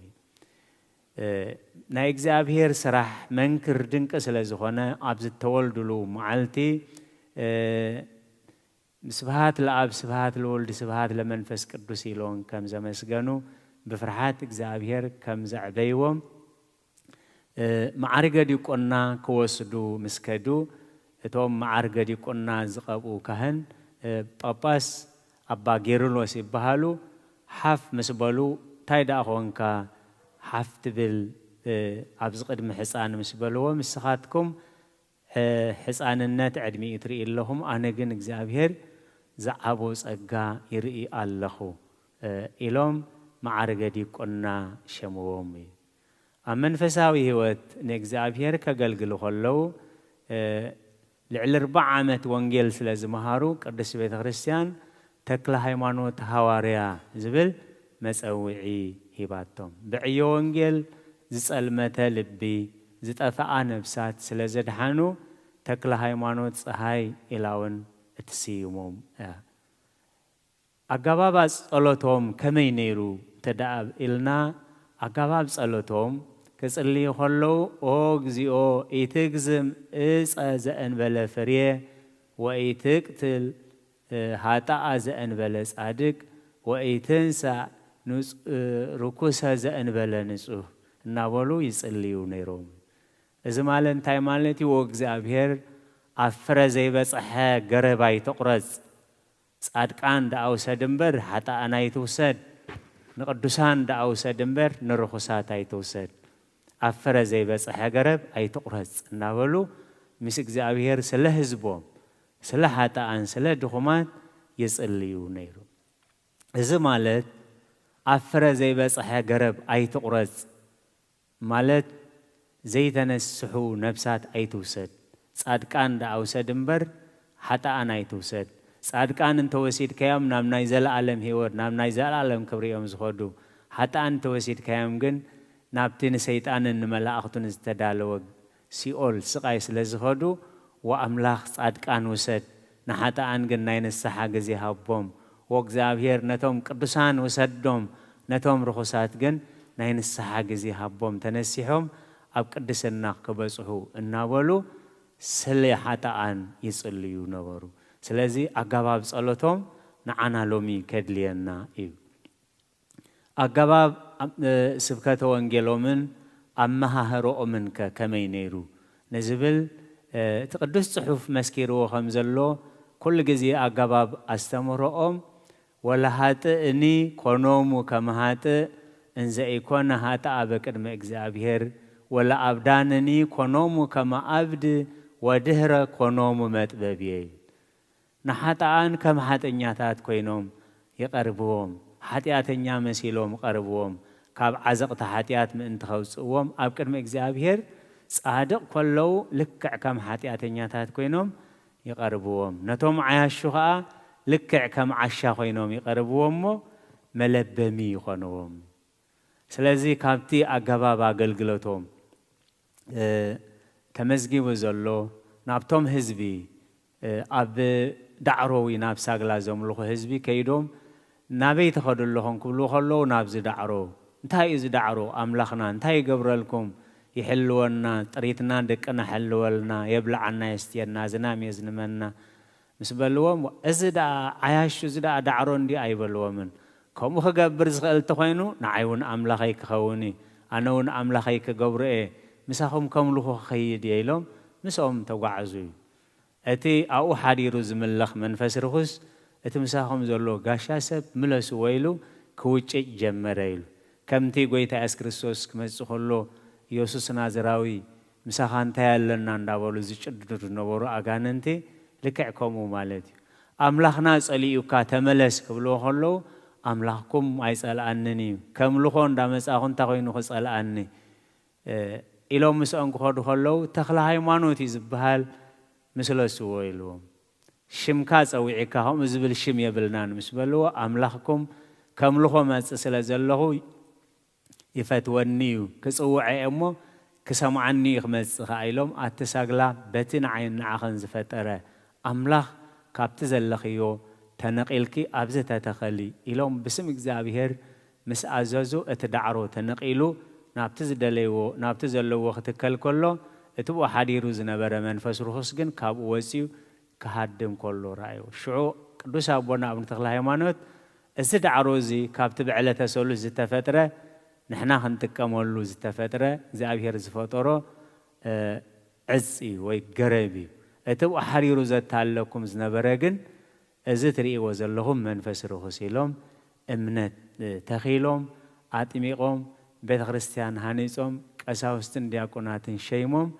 ናይ እግዚአብሔር ስራሕ መንክር ድንቅ ስለዝኾነ ኣብዚ ተወልድሉ መዓልቲ ስብሃት ለአብ ስብሃት ለወልድ ስብሃት ለመንፈስ ቅዱስ ኢሎም ከም ዘመስገኑ ብፍርሃት እግዚአብሔር ከም ዘዕበይዎም ማዕርገ ዲቆና ክወስዱ ምስከዱ እቶም ማዕርገ ዲቆና ዝቐብኡ ካህን ጳጳስ ኣባ ጌርሎስ ይበሃሉ ሓፍ ምስበሉ ታይዳ ኾንካ ሓፍ ትብል ኣብዚ ቅድሚ ሕፃን ምስበልዎ ምስኻትኩም ሕፃንነት ዕድሚኡ ትርኢ ኣለኹም ኣነ ግን እግዚአብሔር ዝዓቦ ጸጋ ይርኢ ኣለኹ ኢሎም ማዕርገ ዲቆና ሸምዎም እዩ ኣብ መንፈሳዊ ህይወት ንእግዚአብሔር ከገልግሉ ከለዉ ልዕሊ 40 ዓመት ወንጌል ስለ ዝመሃሩ ቅዱስ ቤተ ክርስቲያን ተክለ ሃይማኖት ሐዋርያ ዝብል መጸውዒ ሂባቶም ብዕዮ ወንጌል ዝጸልመተ ልቢ ዝጠፍኣ ነብሳት ስለ ዘድሓኑ ተክለ ሃይማኖት ፀሃይ ኢላውን እትስይሞም ኣገባብ ጸሎቶም ከመይ ነይሩ ተዳብ ኢልና ኣገባብ ጸሎቶም ክጽልዩ ከለዉ ኦ እግዚኦ ኢትግዝም እፀ ዘእንበለ ፍርየ ወኢትቅትል ሃጣኣ ዘእንበለ ጻድቅ ወኢትንሳእ ርኩሰ ዘእንበለ ንጹህ እናበሉ ይጽልዩ ነይሮም እዚ ማለት እንታይ ማለት እዩ እግዚአብሔር ኣፍረ ዘይበጽሐ ገረብ ኣይትቁረጽ ጻድቃን ዳኣውሰድ እምበር ሓጣኣን ኣይትውሰድ ንቅዱሳን ዳኣውሰድ እምበር ንርኩሳት ኣይትውሰድ ኣፍረ ዘይበጽሐ ገረብ ኣይትቁረጽ እናበሉ ምስ እግዚአብሔር ስለ ህዝቦም ስለ ሓጣኣን ስለ ድኹማት ይጽልዩ ነይሩ እዚ ማለት ኣፍረ ዘይበጽሐ ገረብ ኣይትቁረጽ ማለት ዘይተነስሑ ነብሳት ኣይትውሰድ ጻድቃን ዳኣውሰድ እምበር ሓጣኣን ኣይትውሰድ ጻድቃን እንተወሲድከዮም ናብ ናይ ዘለዓለም ህይወት ናብ ናይ ዘለዓለም ክብሪኦም ዝኸዱ ሓጣኣን እንተወሲድከዮም ግን ናብቲ ንሰይጣንን ንመላእኽቱን ዝተዳለወ ሲኦል ስቃይ ስለ ዝኸዱ ወኣምላኽ ጻድቃን ውሰድ ንሓጣኣን ግን ናይ ንስሓ ግዜ ሃቦም ወእግዚአብሔር ነቶም ቅዱሳን ውሰዶም ነቶም ርኩሳት ግን ናይ ንስሓ ግዜ ሃቦም ተነሲሖም ኣብ ቅድስና ክበጽሑ እናበሉ ስለ ሓጣኣን ይጽልዩ ነበሩ ስለዚ ኣገባብ ጸሎቶም ንዓና ሎሚ ከድልየና እዩ ኣገባብ ስብከተ ወንጌሎምን ኣመሃህሮኦምን ከመይ ነይሩ ንዝብል እቲ ቅዱስ ጽሑፍ መስኪርዎ ከም ዘሎ ኩሉ ግዜ ኣገባብ ኣስተምህሮኦም ወለሃጥእኒ ኮኖሙ ከመሃጥእ እንዘ ኢኮነ ሃጥኣ በቅድመ እግዚአብሔር ወለኣብዳንኒ ኮኖሙ ከመኣብድ ወድህረ ኮኖሙ መጥበብየ ንሓጣኣን ከም ሓጠኛታት ኮይኖም ይቐርብዎም ሓጢአተኛ መሲሎም ቀርብዎም ካብ ዓዘቕቲ ሓጢአት ምእንቲ ከውፅእዎም ኣብ ቅድሚ እግዚአብሔር ጻድቕ ከለዉ ልክዕ ከም ሓጢአተኛታት ኮይኖም ይቐርብዎም ነቶም ዓያሹ ከዓ ልክዕ ከም ዓሻ ኮይኖም ይቐርብዎም እሞ መለበሚ ይኾንዎም ስለዚ ካብቲ ኣገባብ ኣገልግሎቶም ተመዝጊቡ ዘሎ ናብቶም ህዝቢ ኣብ ዳዕሮዊ ናብ ሳግላ ዘምልኹ ህዝቢ ከይዶም ናበይ ተኸዱ ኣለኹም ክብሉ ከለዉ ናብዚ ዳዕሮ እንታይ እዩ ዝዳዕሮ ኣምላኽና እንታይ ይገብረልኩም ይሕልወና ጥሪትና ደቅና ሕልወልና የብልዓና የስትየና ዝናም የዝንመና ምስ በልዎም እዚ ዳ ዓያሹ እዚ ዳ ዳዕሮ እንዲ ኣይበልዎምን ከምኡ ክገብር ዝኽእል እንተኮይኑ ንዓይ እውን ኣምላኸይ ክኸውን ኣነ እውን ኣምላኸይ ክገብሮ እየ ምሳኹም ከምልኹ ክኸይድ እየ ኢሎም ምስኦም ተጓዓዙ እዩ أتي أو حديرو زملخ منفس رخص أتمساهم زلوا قاشاسب ملس ويلو كوتش جمريلو كم تي قويت أسكريستوس كمسخلو يوسوس نازراوي مساخان تيالنا نداولو زيشدر نورو أغاننتي لكعكمو مالتي أملاخنا سأليو كاتملس كبلو خلو أملاخكم عيسأل عنني كم لخون دامس أخون تقوينو خسأل عني إلو مسأنكو خدو خلو تخلا هايمانوتي زبهال مثل سويلو شمكاز أو عكاهم زبل شم يبلنان مسبلو أملاخكم كم لخو ما تسلزلهو يفتونيو كسوعي أمو كسمعني خمس خايلهم أتساقلا بتن عين عخن زفترة أملاخ كابتزلخيو تنقيلكي أبزة تخلي إلهم بسم إجزابير مس أزازو أتدعرو تنقيلو نابتزلو وقت كله اتبو حديرو زنبرة منفس رخص جن كاب وسيو كهدم كله رأيو شعو قدوس أبونا ابن تخلا هيمانوت الزد عروزي كاب تبعلة تسولو زت فترة نحنا هنتكملو زت فترة زابير زفتورو عزي ويقربي اتبو حديرو زت لكم زنبرة جن الزد رئي وزلهم منفس رخص لهم امنت تخيلهم عاتميقهم بيت خريستيان هانيصوم قساوستن دياقوناتن شيموم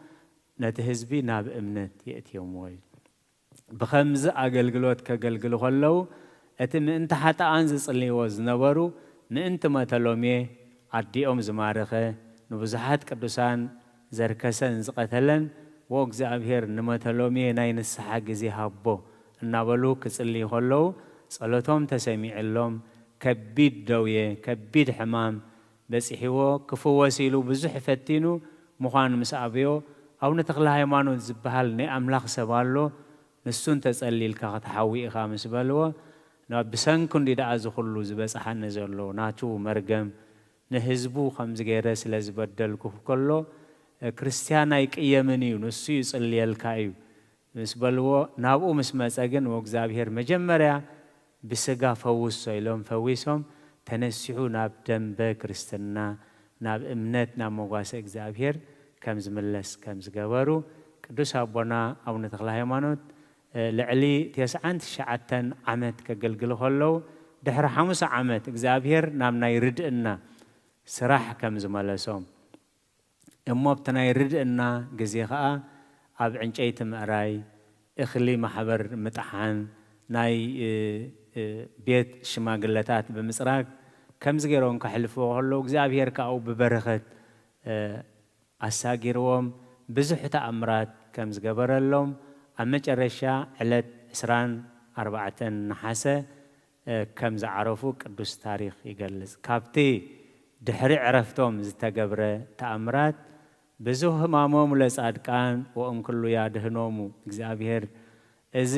نتهزبي ناب امنت ياتيوم وي بخمز اغلغلوت كغلغلو خلو اتم انت حتى انز صليو زنبرو ننت متلومي اديوم زمارخه نبزحات قدوسان زركسن زقتلن وእግዚአብሔር ንመተሎሚ ናይ ንስሐ ግዜ ሃቦ እናበሉ ክጽልይ ኸለው ጸሎቶም ተሰሚዕሎም ከቢድ ደውየ ከቢድ ሕማም በጽሒዎ ክፍወሲሉ ብዙሕ ፈቲኑ ምዃን ምስ ኣብዮ ኣቡነ ተክለ ሃይማኖት ዝበሃል ናይ ኣምላኽ ሰብ ኣሎ ንሱን ተጸሊልካ ክትሓዊእኻ ምስ በልዎ ብሰንኩ እንዲደኣ ዝኹሉ ዝበፅሓኒ ዘሎ ናቱ መርገም ንህዝቡ ከምዚ ገይረ ስለ ዝበደልኩ ከሎ ክርስቲያን ኣይቅየምን እዩ ንሱ ይጽልየልካ እዩ ምስ በልዎ ናብኡ ምስ መጸ ግን ወእግዚአብሔር መጀመርያ ብስጋ ፈውሶ ኢሎም ፈዊሶም ተነሲሑ ናብ ደንበ ክርስትና ናብ እምነት ናብ መጓሰ እግዚአብሔር ከም ዝምለስ ከም ዝገበሩ ቅዱስ አቦና አቡነ ተክለ ሃይማኖት ልዕሊ 99 ዓመት ከገልግሉ ከለው ድሕሪ 5 ዓመት እግዚአብሔር ናብ ናይ ርድእና ስራሕ ከም ዝመለሶም እሞ ኣብቲ ናይ ርድእና ግዜ ከዓ ኣብ ዕንጨይቲ ምዕራይ እኽሊ ማሕበር ምጥሓን ናይ ቤት ሽማግለታት ብምጽራቅ ከምዚ ገይሮም ከሕልፍዎ ከለው እግዚአብሔር ከዓ ብበረኸት ኣሳጊርዎም ብዙሕ ተኣምራት ከም ዝገበረሎም ኣብ መጨረሻ ዕለት 24 ነሓሰ ከም ዝዓረፉ ቅዱስ ታሪክ ይገልጽ ካብቲ ድሕሪ ዕረፍቶም ዝተገብረ ተኣምራት ብዙሕ ህማሞም ለጻድቃን ወኦም ኩሉ ያድህኖሙ እግዚአብሔር እዚ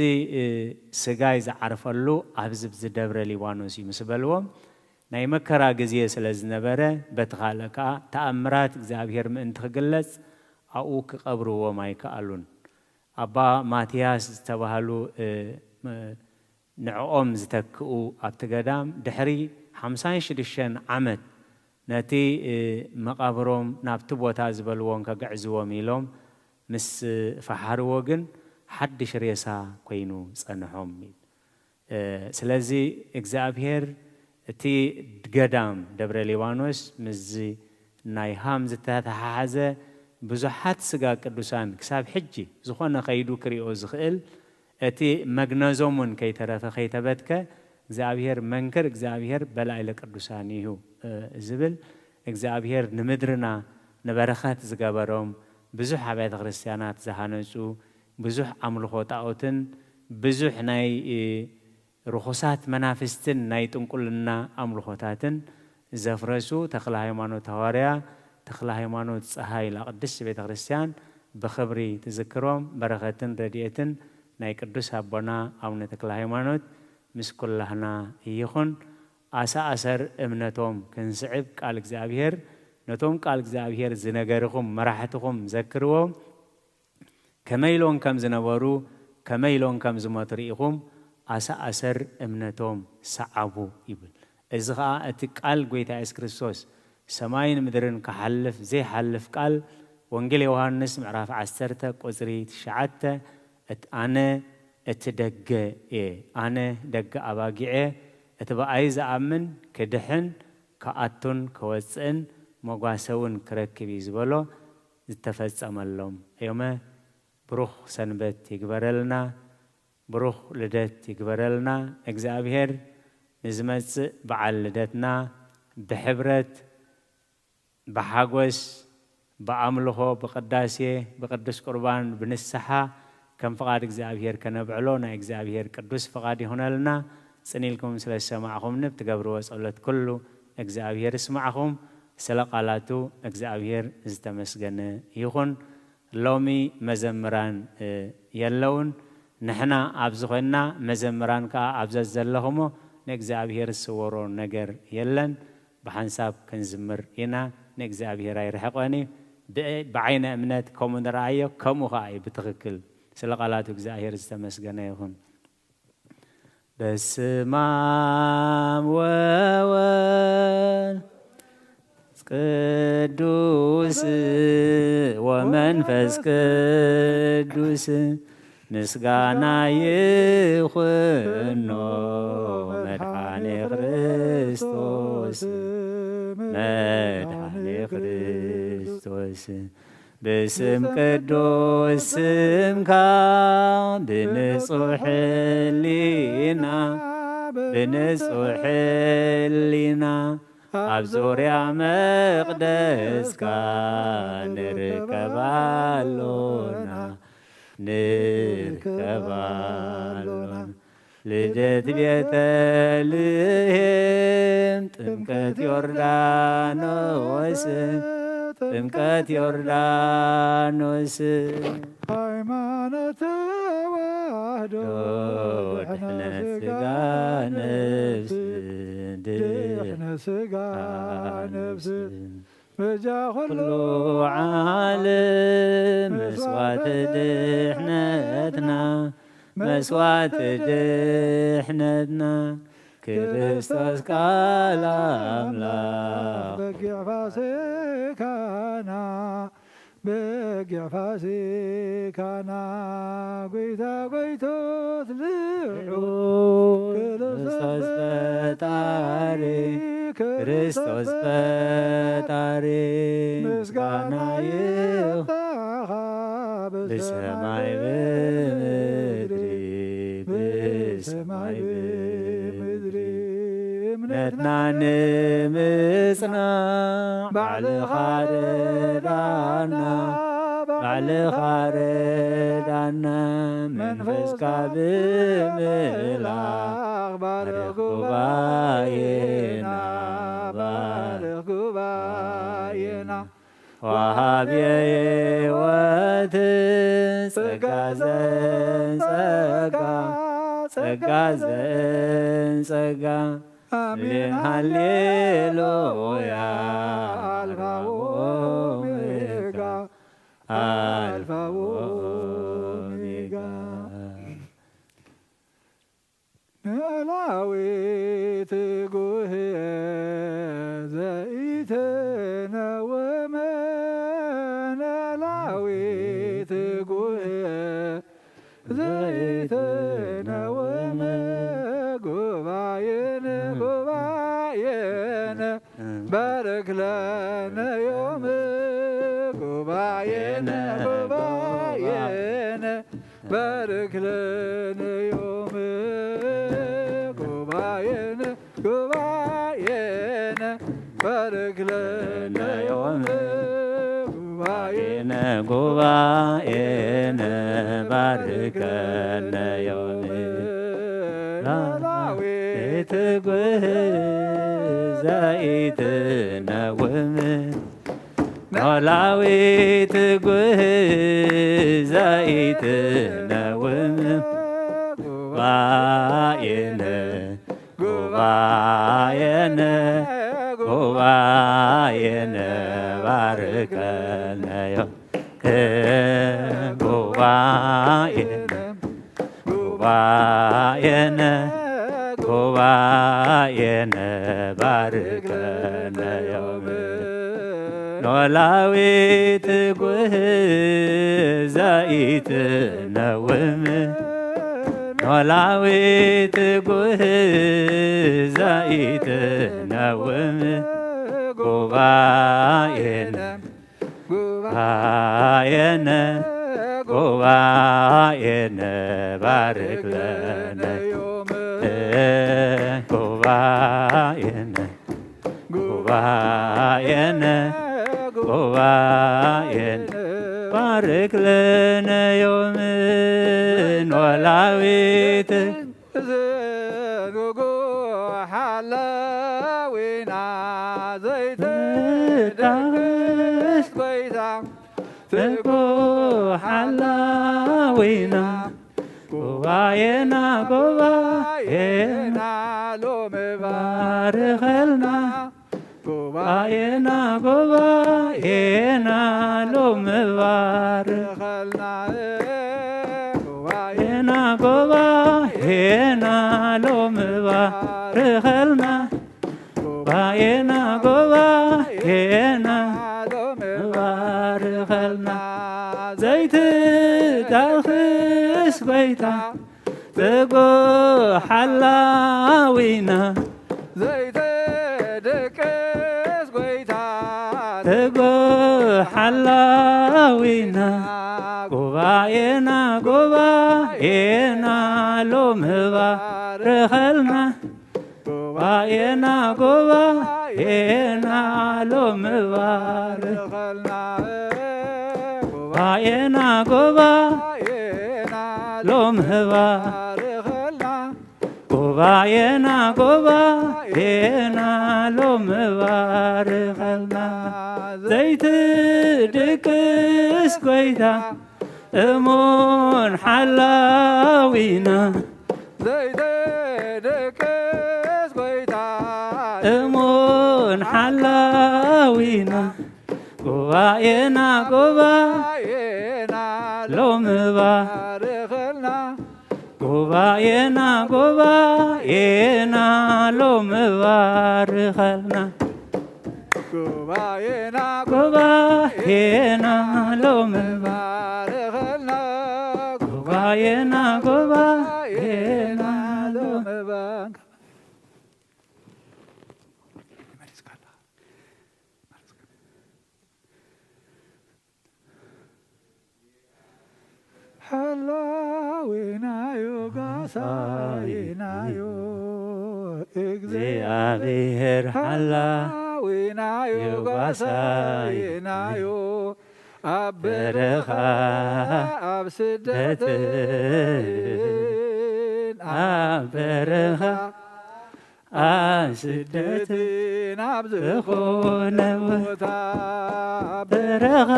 ስጋይ ዝዓርፈሉ ኣብዚ ብዝደብረ ሊባኖስ እዩ ምስ በልዎም ናይ መከራ ግዜ ስለ ዝነበረ በቲ ካልእ ከዓ ተኣምራት እግዚአብሔር ምእንቲ ክግለጽ ኣብኡ ክቐብርዎም ኣይከኣሉን ኣባ ማትያስ ዝተባሃሉ ንዕኦም ዝተክኡ ኣብቲ ገዳም ድሕሪ 56 ዓመት ነቲ መቃብሮም ናብቲ ቦታ ዝበልዎም ከግዕዝዎም ኢሎም ምስ ፈሓርዎ ግን ሓድሽ ሬሳ ኮይኑ ጸንሖም ስለዚ እግዚአብሔር እቲ ገዳም ደብረ ሊባኖስ ምዝ ናይ ሃም ዝተተሓሓዘ ብዙሓት ስጋ ቅዱሳን ክሳብ ሕጂ ዝኾነ ኸይዱ ክሪኦ ዝኽእል እቲ መግነዞምን ከይተረፈ ከይተበትከ እግዚአብሔር መንክር እግዚአብሔር በላዕለ ቅዱሳን እዩ ዝብል እግዚአብሔር ንምድርና ንበረኸት ዝገበሮም ብዙሕ አብያተ ክርስቲያናት ዝሃነጹ ብዙሕ አምልኾ ጣዖትን ብዙሕ ናይ ርኹሳት መናፍስትን ናይ ጥንቁልና አምልኾታትን ዘፍረሱ ተክለ ሃይማኖት ሐዋርያ ተክለ ሃይማኖት ፀሃይ ለቅድስ ቤተ ክርስቲያን በኽብሪ ትዝክሮም በረኸትን ረድኤትን ናይ ቅዱስ አቦና አቡነ ተክለ ሃይማኖት ምስ ኩላህና ይኹን ኣሰር እምነቶም ክንስዕብ ቃል እግዚአብሔር ነቶም ቃል እግዚአብሔር ዝነገርኹም መራሕትኹም ዘክርዎም ከመይሎን ከም ዝነበሩ ከመይሎን ከም ዝሞቱ ርኢኹም ኣሰር እምነቶም ሰዓቡ ይብል እዚ ከዓ እቲ ቃል ጎይታ ኢየሱስ ክርስቶስ ሰማይን ምድርን ክሓልፍ ዘይሓልፍ ቃል ወንጌል ዮሐንስ ምዕራፍ 10 ቁጽሪ 9 أنا أتدقى أنا دقى أباقعي أتبقى زأمن كدحن كأتون كوسن مقاسون كركبي زبلو تفصم اللهم يوم بروح سنبت يقبرلنا بروح لدت يقبرلنا إجزابير نزمت بعل لدتنا بحبرت بحاجوس بعمله بقداسية بقدس قربان بنسحة كم فقاد إجزابير كنبعلونا إجزابير قدوس فقاد هنا لنا سنيلكم سلسة معهم نبتقبروا وسألت كله إجزابير اسمعهم سلقالاتو إجزابير استمسجنا يخون لومي مزمران يلون نحنا عبزخنا مزمران كا عبز زلهمو نجزابير السورون نجر يلن بحنساب كنزمر إنا نجزابير يرحقني بعين أمنات كومن رأيه كم وخاي بتغكل سلقالاتو إجزابير استمسجنا يخون بسمام وول قدوس ومنفس قدوس مسغانا يخنو مدحاني خريستوس مدحاني خريستوس بسم قدوس سمكا بنصح لينا بنصح لينا أبزوريا مقدس كان نركبالونا نركبالونا لجت بيتلهم تمكت يوردانوس تمكت يوردانوس ሃይማኖት ተዋህዶ دحنا سقا نفس دحنا سقا نفس بجا كل عالم مسوات دحنتنا مسوات دحنتنا كريستوس قال أملاك بقع فاسكانا بقع فاسكانا قيتا قيتو تلعو كريستوس فتاري كريستوس فتاري مسكانا بسماي بمدري بسماي بمدري منتنا نمسنا بعد خاردانا بعد خاردانا منفسك بملاغ بارك باينا بارك باينا وهابي وتسقازن سقازن سقا آمين هاليلويا ألفا وأوميغا ألفا وأوميغا نلاوي تقوه زيتنا وما نلاوي تقوه زيتنا وما قباين قباين بارك لنا يوم قباين قباين بارك لنا يوم قباين قباين بارك لنا يوم قباين قباين بارك لنا يوم تقوه زيتنا ومن نلاوي تقوه زيتنا ومن قباينا قباينا قباينا بارك لنا يوم قباينا قباينا قباينا بارك لنا يوم ኖላዊት ጉህዛ ኢትነውም ኖላዊት ጉህዛ ኢትነውም ጉባኤነ ጉባኤነ ጉባኤነ ባርክ ለነ ጉባኤነ ጉባኤነ ጉባኤነ ባርክ ለነ ዮም ኖላዊት ዝጉጉ ሓላዊና ዘይትደግስ ጎይታ ትጉ ሓላዊና ጉባኤና ጉባኤና ሎሚ ባርከልና ጉባኤና ጉባኤና ሎሚ ባርከልና ጉባኤና ጉባኤና ሎሚ ባርከልና ጉባኤና ጉባኤና ሎሚ ባርከልና ዘይትዳርክስ ጎይታ ትጉ ሓላዊና ዘይትድቅስ ጎይታ ትጉ ሓላዊና ጉባኤና ጉባኤና ሎሚ ባርከልና ጉባኤና ጉባኤና ሎሚ ባርከልና ጉባኤና ጉባኤና ሎሚ ባርከልና ጉባኤና ጉባኤና ሎሚ ባርከልና ዘይትድቅስ ጎይታ እሙን ሓላዊና ዘይትድቅስ ጎይታ እሙን ሓላዊና ጉባኤና ጉባኤና ሎሚ ባርከልና ጉባኤና ጉባኤና ሎሚ ባርከልና ጉባኤና ጉባኤና ሎሚ ባርከልና ጉባኤና ጉባኤና ሎሚ ባርከልና ሓላዊናዮ ጋሳይናዮ እግዚአብሔር ሓላዊናዮ ጋሳይናዮ ኣብ በረኻ ኣብ ስደትን ኣብ በረኻ ኣብ ስደትን ኣብ ዝኾነ ቦታ በረኻ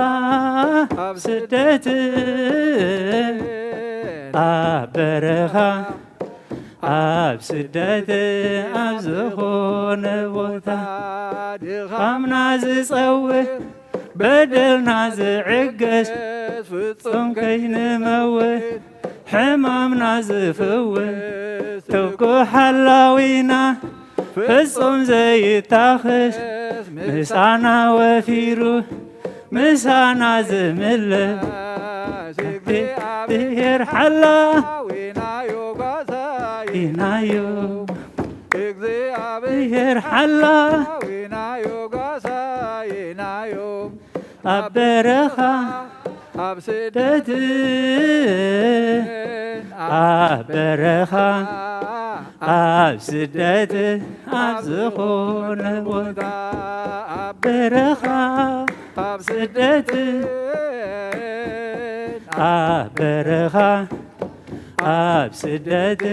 ኣብ ስደትን ኣብ በረኻ ኣብ ስደት ኣብ ዝኾነ ቦታ ድኻምና ዝጸውር በደልና ዝዕገስ ፍጹም ከይንመውት ሕማምና ዝፍውስ ትጉ ሓላዊና ፍጹም ዘይታኽስ ምሳና ወፊሩ ምሳና ዝምለስ እግዚአብሔር ሓላዊናዮ ጋሳይናዮ እግዚአብሔር ሓላዊናዮ ጋሳይናዮ ኣብ በረኻ ኣብ ስደትን ኣብ በረኻ ኣብ ስደት ኣብ ዝኾነ ቦታ ኣብ በረኻ ኣብ ስደት ኣብ በረኻ ኣብ ስደት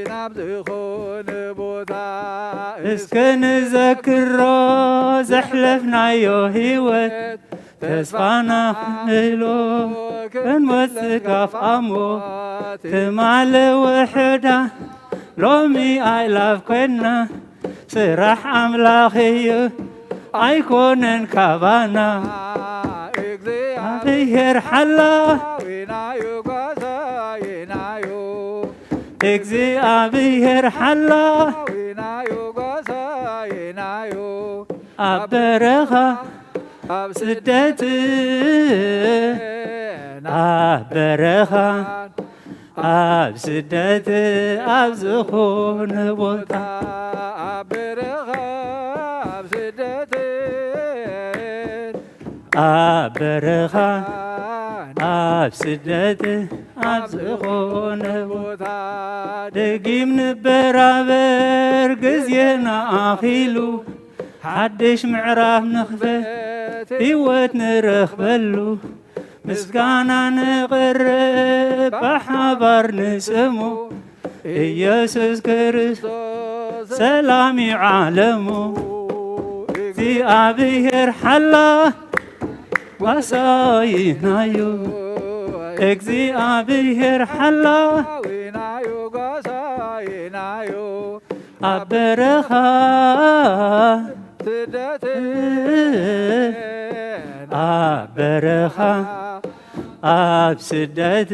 ናብ ዝኾነ ቦታ እስክንዘክሮ ዘሕለፍናዮ ህይወት ተስፋና ክንህሎ ክንወፅእ ካፍ ሞት ትማለ ውሕዳ ሎሚ ኣእላፍ ኮይና ስራሕ ኣምላኽ እዩ ኣይኮነን ካባና እግዚአብሔር ሓላዊናዮ ጋሳይናዮ እግዚአብሔር ሓላዊናዮ ጋሳይናዮ ኣብ በረኻ ስደት ኣብ በረኻ ኣብ ስደት ኣብ ዝኾነ ቦታ ኣብ በረኻ ኣብ ስደት ኣብ በረኻ ኣብ ስደት ኣብ ዝኾነ ቦታ ደጊም ንበራበር ግዜና ኣኺሉ ሓድሽ ምዕራፍ ንኽፈት ህይወት ንረኽበሉ ምስጋና ንቕርብ ብሓባር ንስሙ ኢየሱስ ክርስቶስ ሰላም ዓለሙ እግዚኣብሔር ሓላ ዋሳይናዮ እግዚኣብሔር ሓላ ናዮ ጓሳይናዮ ኣብ በረኻ ስደት ኣብ በረኻ ኣብ ስደት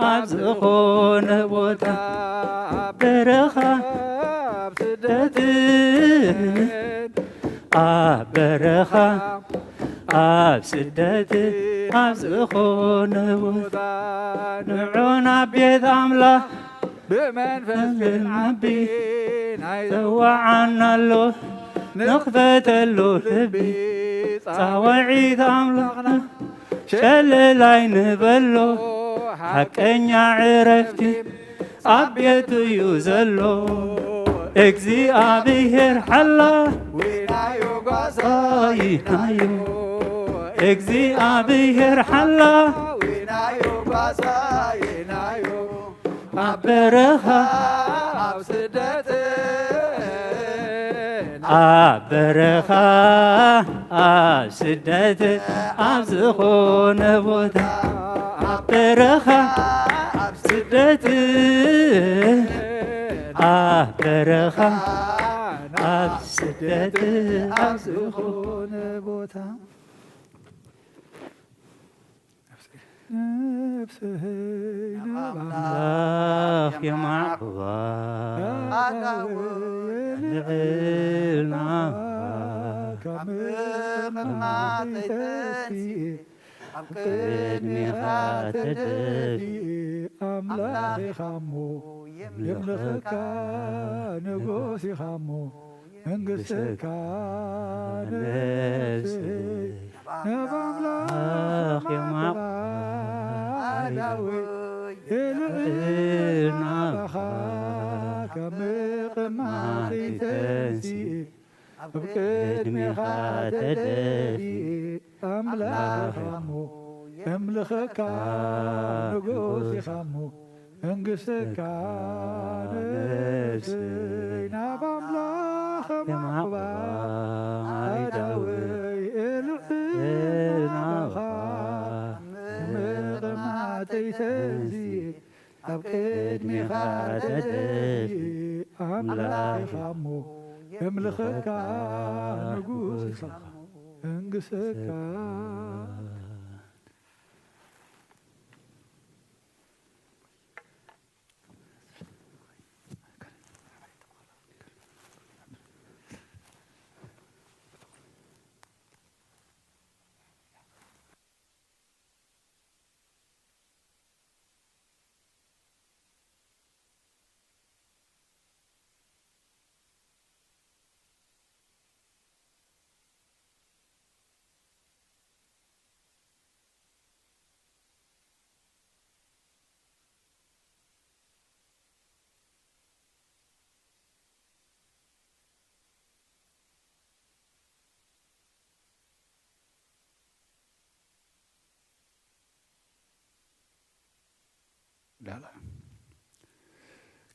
ኣብ ዝኾነ ቦታ ኣብ በረኻ ኣብ ስደት ኣብ በረኻ ኣብ ስደት ኣብ ዝኾነ ቦታ ንዑና ቤት ኣምላኽ ብመንፈስ ክንዓቢ ናይ ዘዋዓናሎ ንኽፈተሉ ልቢ ፃውዒት ኣምላኽና ሸለላይ ንበሎ ሓቀኛ ዕረፍቲ ኣብ ቤቱ እዩ ዘሎ እግዚኣብሔር ሓላ ናዮ ጓሳይናዮ እግዚኣብሔር ሓላ ናዮ ጓሳይናዮ ኣብ በረኻ ኣብ ስደት ኣብ በረኻ ኣብ ስደት ኣብ ዝኾነ ቦታ ኣብ በረኻ ኣብ ስደት ኣብ በረኻ ኣብ ስደት ኣብ ዝኾነ ቦታ አምላክ የማዕቁባ ልዕልና ኣብ ቅድሚኻ ተደፊ ኣምላኽ ኢኻሞ የምልኽካ ንጉስ ኢኻሞ መንግሥትካ ንእስይ ናብ ኣምላኽ የማዕቁባ ልዕልናኻ ከም ቅማኺተንሲ ኣብ ቅድሚኻ ተደፊ ኣምላኽ ኢኻሞ የምልኽካ ንጉስ ኢኻሞ መንግሥትካ ንእስይ ናብ ኣምላኽ የማዕቁባ ኣዳወይ ልዕልናኻ ምቕማጠይተንሲ ኣብ ቅድሚኻ ተደፊ ኣምላኽ ኢኻሞ የምልኽካ ንጉስ ኢኻሞ መንግሥትካ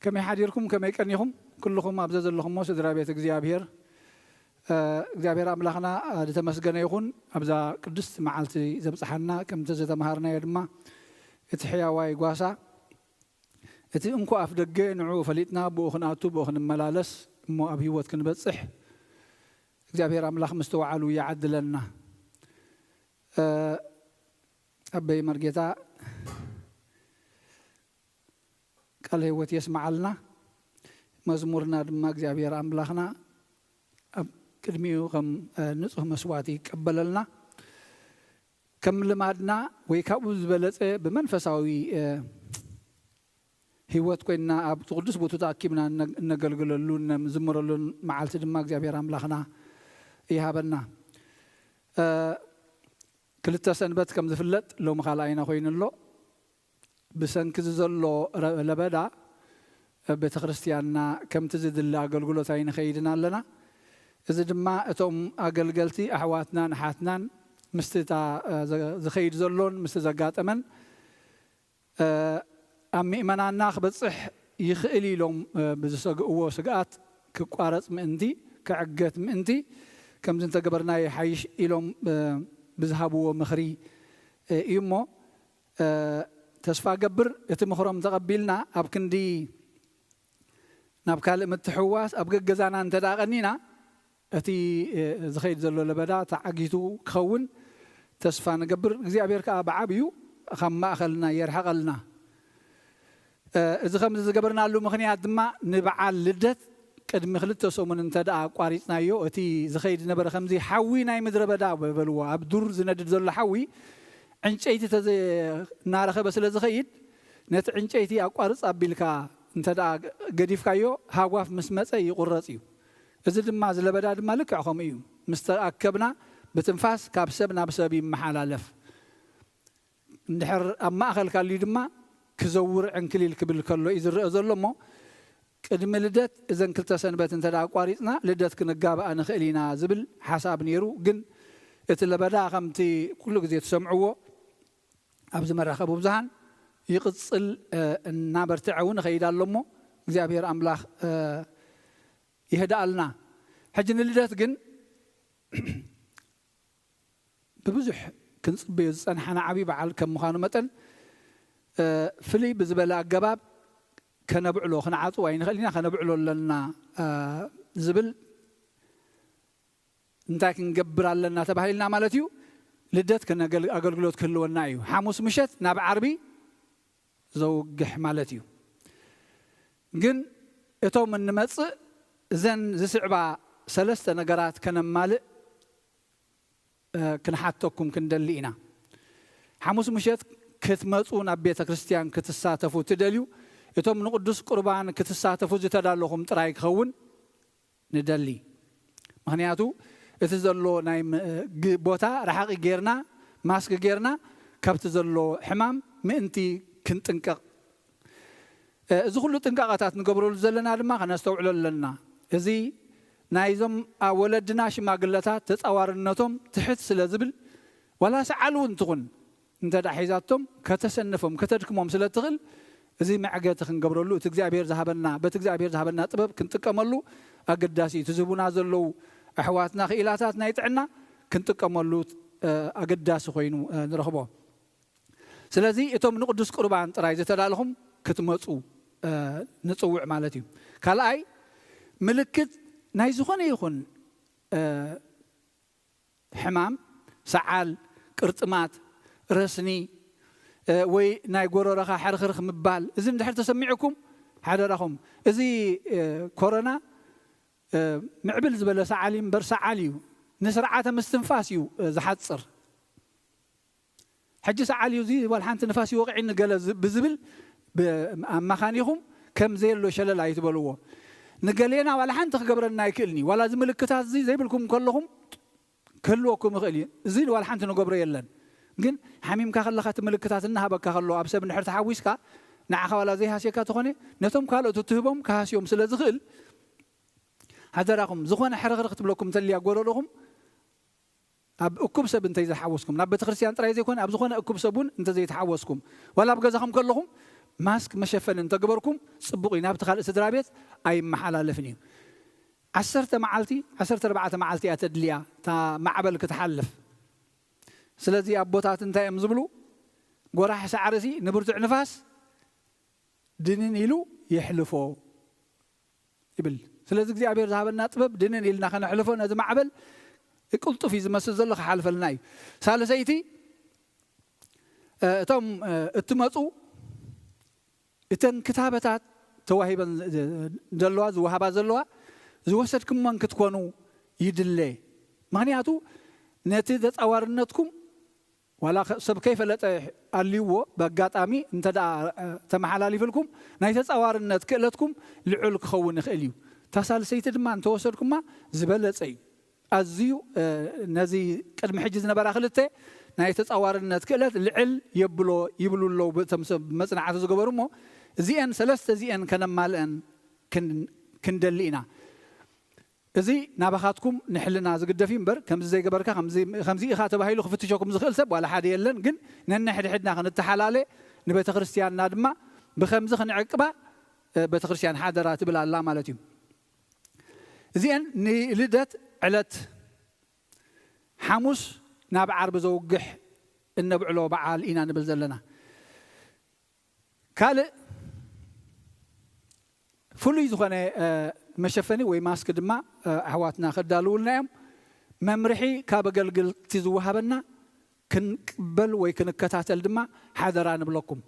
كمي حديركم كمي كنيكم كلكم أبزز لكم موسى درابية እግዚአብሔር أملاخنا لتمسجن يكون أبزا قدست معلتي زبصحنا كم تزت مهارنا يدما اتحيا واي قواسا اتي انكو أفدق نعو فليتنا بوخناتو بوخن ملالس مو أبي وات كنبصح እግዚአብሔር أملاخ مستوعلو يعدلنا أبي مرجتا قال هيوت يسمع لنا مزمورنا دما እግዚአብሔር أملاخنا قدميو قم نصح مسواتي قبللنا كم لمادنا ويكابوز بلت بمنفساوي هيوت كوينا أب تقدس بوتوتا كيمنا نقلقلون نزمرلون معالت دماغ زابير أملاخنا يهابنا كلتا سنبت كم زفلت لو مخالاينا خوين اللو بسن كززلو لبدا بيت خريستياننا كم تزيد اللي أقلقلو تاين خيدنا لنا إذا دما أتوم أقلقلتي أحواتنا نحاتنا مستتا زخيد زلون مستزقات أمن أمي إيمانا ناخ بتصح يخيلي لهم بزسقوا سقات كقارص مندي كعقات مندي كم زنت قبرنا يحيش إلهم بذهبوا مخري يمو تسفى قبر يتمخرم تقبلنا أبكندي نبكال متحواس أبقى جزانا أنت داغنينا أتي زخيد زلو لبدا تعقيتو كون تسفى نقبر زي أبيرك أبعابيو خم أخلنا يرحق لنا إذا خمس قبرنا له مخنيات ما نبعال لدت قدم خلته سومن انت دا قاريصنا يو أتي زخيد نبر خمسي حوي ناي مدرب دا بلوا أبدور زند زل حوي عنشيتي تزي نار خبس لزخيد نت عنشيتي أقارص أبيلكا انت دا قديف كايو هاواف مسمسة يقرصيو إذا دم مازل بدا دم مالك عخم إيو مستأكبنا بتنفاس كابسبنا بسبب محل ألف نحر أما أخل كالي دما كزور عن كل الكبل كله إذا رأزلمو قدم لدت إذا كلتا سنبات انت دا قاريصنا لدت كنقاب أنا خلينا زبل حساب نيرو جن إتلا بدا خمتي كل جزء تسمعوه أبز مرة خبو بزهان يقصل النابر تعون خيدا لمو زابير أملاخ يهدأ لنا حجن لدت جن ببزح كنصبي أنا عبيب على كم مخانمة فلي بزبالة الجباب كنبعلو خنعطو وين خلينا خنبعلو لنا زبل نتاك نقبر لنا تبهي لنا مالتيو لدت كنا أقلقلوت كله النايو حاموس مشت نابع عربي زوجح مالتيو جن اتو من نمص زن زسعبا ثلاثة نقرات كنا مالئ كنحاتكم كندلينا حاموس مشت كتمصون أبيت كريستيان كتساتفو تدليو يتوم نقدس قربان كتساتفو زتدالهم ترايك خون ندلي مخنياتو اتزلو نايم بوتا رحاقي غيرنا ماسك غيرنا كبت زلو حمام مئنتي كنتنقق إذا كله تنققاتات نقبرو زلنا لما خنستوعلو لنا إذي نايزم ولدنا شما قلتات تتصورنتهم تحت سلازبل ولا سعلون تغن انت دحيزاتهم كتسنفهم كتدكمهم سلتغل زي معقات خنقبرلو تغزابير ذهبنا بتغزابير ذهبنا طبب كنتقملو اقداسي تزبونا زلو احواتنا خيلاتاتنا يطعنا كنتقملو اقداس خوينو نرخبو سلازي اتوم نقدس قربان طراي زتدالهم كتمصو نصوع مالتي كالاي ملكت ناي زخونه يخون حمام سعال قرطمات رسني وي ناي غورورخا حرخرخ مبال اذا مدحر تسمعكم حدرهم ازي كورونا معبل زبل سعالي مبر سعاليو نسرعات مستنفاسيو زحصر حج سعاليو زي والحانت نفاسي وقعي نقل بزبل بمخانيهم كم زي له شلل يتبلوه نقلينا ولا حانت خبرنا يكلني ولا زملكتات زي بالكم كلهم كلكم غلي زي ولا حانت نقبر يلن جن حميم كخلخات ملكتات إنها بكخلو أبسب نحر تحويسكا نعخ ولا زي هاشيكا تخوني نتوم كالو تتهبهم كهاسيوم سلازغل هذا رقم زخون حرغرق تبلوكم تلي أقولوا لهم أب أكب سب أنت إذا حوسكم نبت خرسيان ترى يكون أب زخون أكب سبون أنت زي تحوسكم ولا أبقى زخم كلهم ماسك مشفن أنت قبركم صبقي نبت خال استدرابيت أي محل لفني عسرت ربعة معلتي أتدليا تا معبلك تحلف سلازي أبوتات انتاي امزبلو قراح سعرسي نبرتع نفاس دينين إلو يحلفو إبل سلازي كذي عبير ذهبنا طبب دينين إلنا خنا حلفو نازم معبل قلت في زي ما سزلخ حالف الناي سالسيتي توم اتمطو اتن كتابتات تواهبا زلوا زوهبا زلوا زوسدكم من كتكونوا يدلي مغنياتو نتي تصورنتكم ولا سب كيف لا الليو بقاطامي انت دا تمحلالي فيلكم نايت صوارنت كلتكم لعل كخون خليو تسالسيت دما انت وصلكما زبلصي ازيو نزي قدم حجز نبر اخلته نايت صوارنت كلت لعل يبلو بتمسب مصنعات زغبرمو زيان ثلاثه زيان كنمالن كندلينا ازي نابخاتكم نحلنا زقدفي امبر كم زي جبركا خمزي اخا تباهيلو خفتشوكم زخل سب ولا حد يلن كن ننحد حدنا كنتحلاله نبيت كريستياننا دما بخمز خنعقبا بيت كريستيان حاضرا تبلا الله مالتي زين لدت علت حموس ناب عرب زوقح النبعلو بعال اينا نبل زلنا قال فلو يزغني مشفني وي ماسك دما احواتنا خدالولنا ممرحي كابغلغل تزوهبنا كنقبل وي كنكتاتل دما حاضرا نبلكم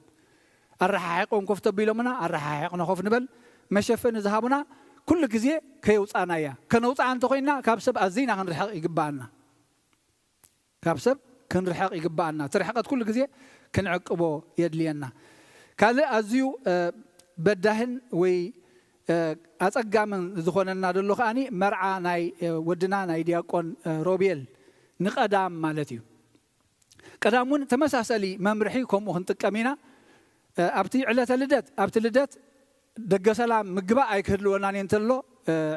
الرحاقكم كفت بيلمنا الرحاقنا خوف نبل مشفن ذهبنا كل غزي كيوصانايا كنوصا انت خوينا كابسب ازينا كنرحق يغبانا كابسب كنرحق يغبانا ترحقت كل غزي كنعقبو يدلينا قال ازيو بدهن وي أتقامن ذخوننا دلو خاني مرعى ناي ودنا ناي دياقون روبيل نقدام مالتي قدامون تمساسلي ممرحيكم وهنتقامينا ابتي علة لدت دق سلام مغبا ايكدلونا ننتلو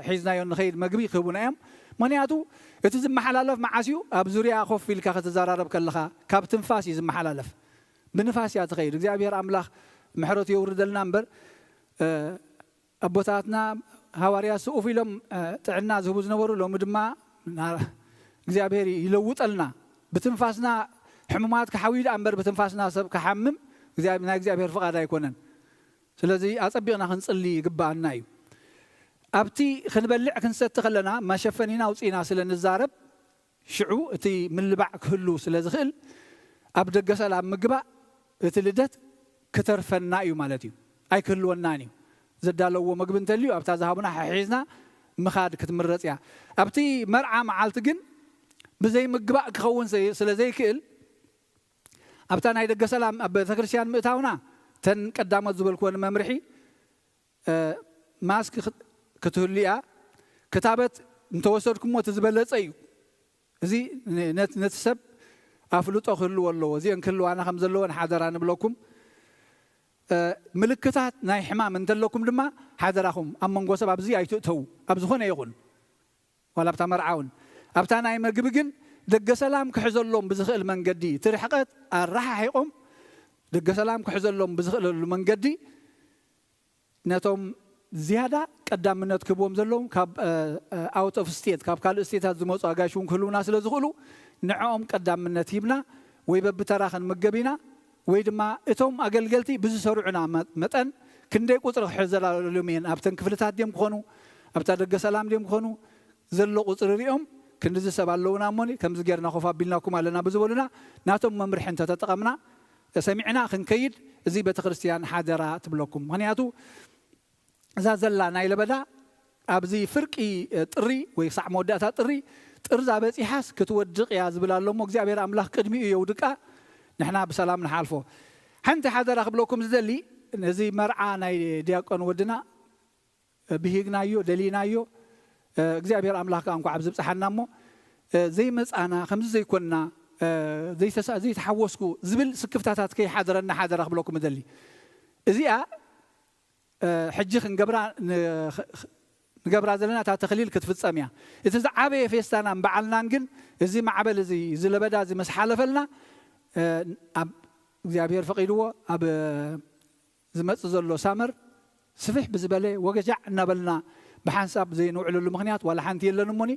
حيزنا نخيد مغبي خبونايم منياتو اتزم محلالف معاسيو اب زوريا خوف فيلكا ختزارارب كلخا كاب تنفاس يزم محلالف بنفاس يا تخيل እግዚአብሔር አምላክ محرت يوردلنا امبر أبوتاتنا هواريا سوف لهم تعنا زهوز نورو لهم دما እግዚአብሔር يلوطلنا بتنفاسنا حمومات كحويد أمبر بتنفاسنا سب كحمم እግዚአብሔር فقاد يكونن ስለዚህ አጸቢቅና ክንጽሊ ይግባአና እዩ ኣብቲ ክንበልዕ ክንሰት ከለና ማሸፈኒና ውጪና ስለንዛረብ ሽዑ እቲ ምልባዕ ክህሉ ስለዝኽእል ኣብ ደገ ሰላም ምግባእ እቲ ልደት ከተርፈና እዩ ማለት እዩ ኣይክህልወናን እዩ ዘዳለዎ መግቢ እንተልዩ ኣብታ ዝሃቡና ሒዝና ምኻድ ክትምረጽ እያ ኣብቲ መርዓ መዓልቲ ግን ብዘይ ምግባእ ክኸውን ስለዘይክእል ኣብታ ናይ ደገ ሰላም ኣብ ቤተ ክርስቲያን ምእታውና ተን ቀዳሞት ዝበልክዎን መምርሒ ማስክ ክትህልያ ክታበት እንተወሰድኩሞ ትዝበለጸ እዩ እዚ ነቲ ሰብ ኣፍልጦ ክህልዎ ኣለዎ እዚአን ክህልዋና ከም ዘለወን ሓደራ ንብለኩም ملكتات ناي حمام انتلكم دما حاضركم ام منغو سبب زي ايتو اب زخونه يكون ولا بتمر عون ابتا ناي مغبغن دغ سلام كحزلهم بزخل منغدي ترحقت الراحه يقوم دغ سلام كحزلهم بزخل منغدي نتوم زياده قدامنت كبوم زلهم كاب اوت اوف ستيت كاب كال ستيتات زموصو اغاشون كلونا سلازخلو نعوم قدامنت يبنا وي ببتراخن مغبينا ويدما اتوم اغلغلتي بزو سرعنا متن كندي قطر حزلالومين ابتن كفلتات ديم كونو ابتا دغ سلام ديم كونو زلو قطر ريوم كندز سبالونا موني كمز غيرنا خوفا بيلناكم علينا بزبولنا ناتوم ممرحن تتقمنا سمعنا خنكيد زي بيت كريستيان حاضرا تبلكم هنياتو زازلا ناي لبدا ابزي فرقي طري وي صح موداتا طري طرزا بصيحاس كتودق يا زبلالوم እግዚአብሔር አምላክ ቅድሚ ይውድቃ نحنا بسلام نحالفو حنت حاضر اخبلكم زدلي نزي مرعى ناي دياقون ودنا بهيغنايو دلينايو እግዚአብሔር አምላክ አንኳ عبز بصحنامو زي مصانا خمس زي كنا زي تحوسكو زبل سكفتاتات كي حاضرنا حاضر اخبلكم زدلي ازيا حجي نقبرا زلنا تا تخليل كتفصاميا اتزعابه فيستانا بعلنا نكن ازي معبل زي زلبدا زي مسحالفلنا اب እግዚአብሔር فقيدو اب زمص زلو سامر سفح بزبله وجع نبلنا بحساب زي نوعلو مخنيات ولا حنت يلنموني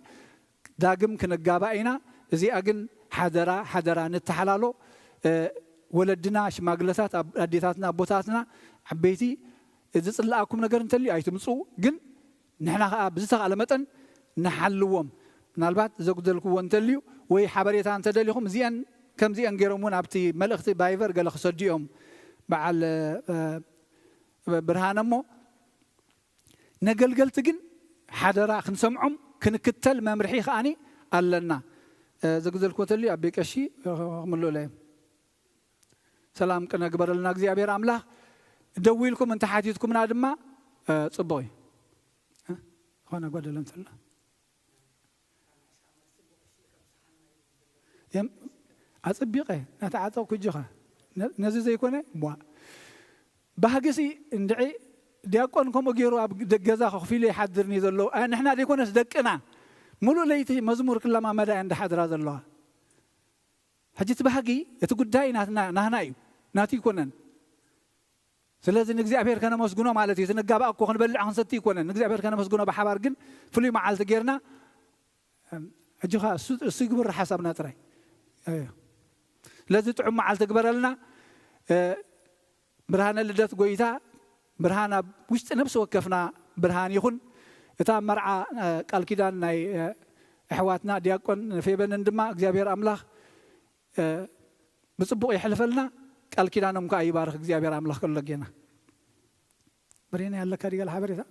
داغم كنغاباينا ازي اجن حدرا نتحلالو ولدنا شماغلتات اديتاتنا بوتاتنا عبيتي اذا صلاكم ነገር እንተልዩ አይትምጹ ግን نحنا بزتقال متن نحلوهم نالبات زغدلكو انتلዩ ወይ حبريتا انت دليهم زين كم زي انغيرمون ابتي ملختي بايفر قال خصديهم بعل برهانمو نقلقلت جن حدرا خنسمعهم كنكتل ممرحي خاني قالنا زغزل كوتلي ابي قشي ملو لاي سلام كنا قبر لنا እግዚአብሔር አምላክ ደውልኩም እንተ ሓቲትኩምና ድማ ጽቦይ ሆነ ጎደለም ተላ يم أصبيقه نتعاطى كجها نزي زي كونه موا بهجسي ندعي دياقون كم أجيروا جزاء خفيلي حضرني ذلوا نحن ديكون صدقنا ملو ليتي مزمور كل ما مدى عند حضر هذا الله حجت بهجي يتقول داي نهنايو ناتي كونن سلازم نجزي أبير كنا مسجونا مالتي سنجاب أكو خن بلع عن ستي كونن نجزي أبير كنا مسجونا بحبارجن فلي مع التجيرنا أجوها سيجبر حسبنا ترى أيه لازم تعم مع التجبر لنا برهان اللي جت قويتها برهان وش نفس وقفنا برهان يكون إذا مرعى قال كده ناي إحواتنا دياكون في بين الدماء እግዚአብሔር أملاخ بصبوا يحلف لنا قال كده نمك أي بارك እግዚአብሔር أملاخ كل جينا برينا يلا كاري الحبر إذا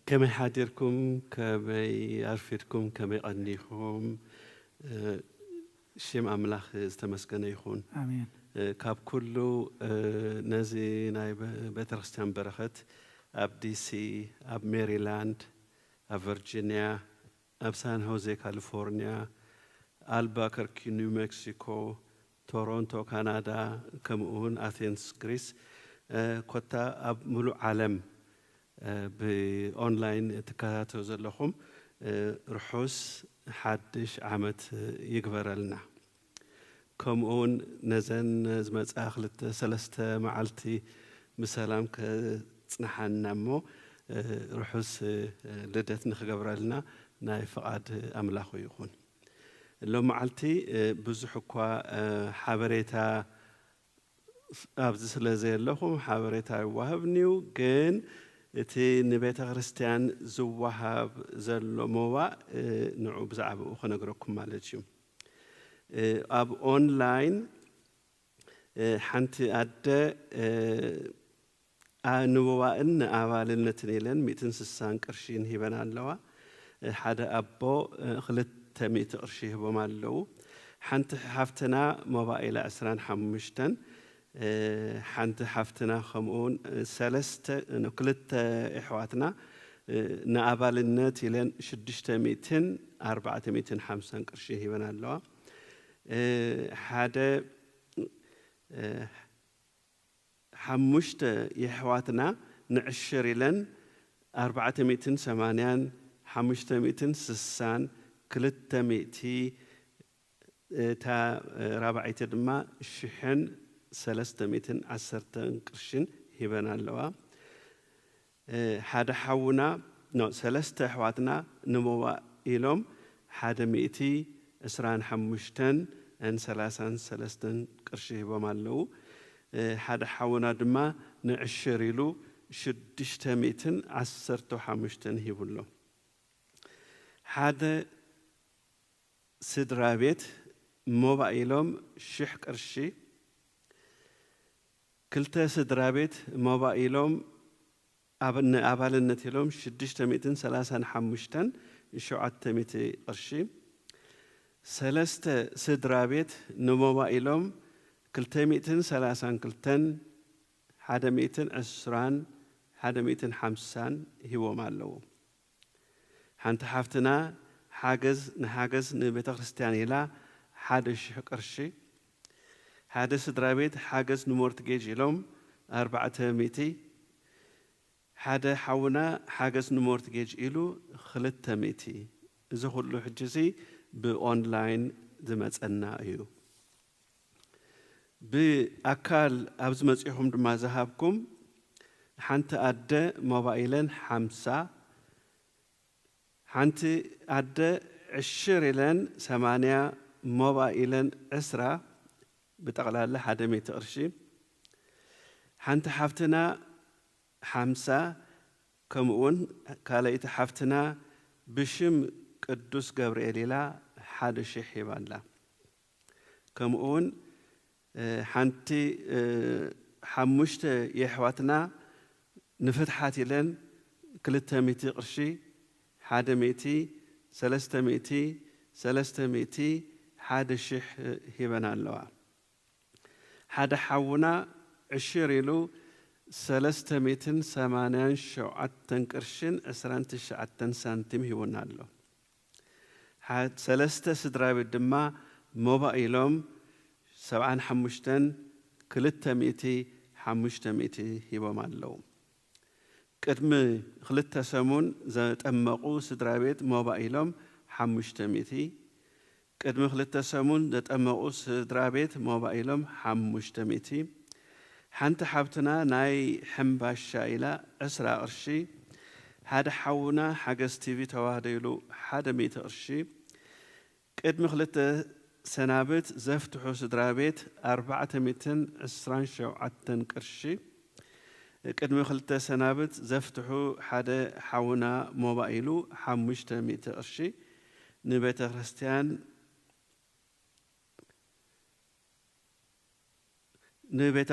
كما حاضركم كما يعرفكم كما أنيكم شيم أملاخ استمسكنا يخون آمين كاب كله نزي ناي بترستان برخت أب دي سي أب ميريلاند أب فيرجينيا أب سان هوزي كاليفورنيا ألباكركي نيو مكسيكو تورونتو كندا كمون أثينز غريس كوتا أب ملو عالم بأونلاين تكاتو زلهم رحوس حدش عمت يقبر لنا كمون نزن زمت آخلت سلسة معلتي مسلام كتصنحنا مو رحوس لدت نخقبر لنا ناي فقاد أملاخو يخون لو معلتي بزحكوا حبريتا أبز سلازي لهم حبريتا وهبنيو جن تي نبيت غرستيان زوهاب زلو موا نعو بزعبو خنقركم مالتيوم أب أونلاين حنتي أدى نووا إن أوالنا تنيلن 260 قرشين هبنا اللوا حدا أبو خلت 100 قرشي هبو مالو حنت حفتنا موبايل 25 حنت حفتنا خمون سلسة نقلت إحواتنا نقبل النت لين 650 قرشي هبنا اللوا حدا حمشت يحواتنا نعشر لن 480 560 300 تا رابعة دما شحن 310 قرشين هبنا اللوا حدا حونا نو 3 حواتنا نموا إلهم حدا 225 أن 33 قرشي بمالو حدا حونا دما نعشريلو 615 هيبولو حدا سدرابيت موبايلهم شح قرشي كلتا سدرابيت موبايلهم أبالنت لهم 635 شعات قرشي سلسة سدرابيت نموبايلهم كلتا 230 حدا 210 حدا 250 هو مالو حنت حفتنا حاجز نبيت خريستيان إلى حدا شح قرشي حدا سدرابيت حاجز نمورت جيج لهم 400 حدا حونا حاجز نمورت جيج إلو 300 إذا كله حجزي بأونلاين دمت أنا أيو بأكل أبز مسيحهم دم ذهبكم حنت أدى موبايلن 5 حنت أدى 20 لن 8 موبايلن عسرة بتقلال حدا ميت قرشي حنت حفتنا 5 كمون كاليت حفتنا بشم قدوس جبريل لا حدا شيء حبالا كمون حنتي حمشت يحواتنا نفتحاتي لن كلتا ميتي قرشي حدا ميتي 300 حدا شيء هبنا اللواء حدا حونا 20 387 قرشين 29 سنتيم هبنا اللو حد 3 سدرابي دما موبايلهم 75 كلتا ميتي 500 هبنا اللو قدم خلتا سمون زات أمقو سدرابيت موبايلهم 500 قدم خلتا سمون زات أمقو سدرابيت موبايلهم 500 حنت حبتنا ناي حنباشا إلى أسرع قرشي هذا حونا حاجز تيفي تواهديلو 100 قرشي قدم خلتا سنابت زفتحو سدرابيت 427 قرشي قدم خلتا سنابت زفتحو حدا حونا موبايلو 500 قرشي نبيت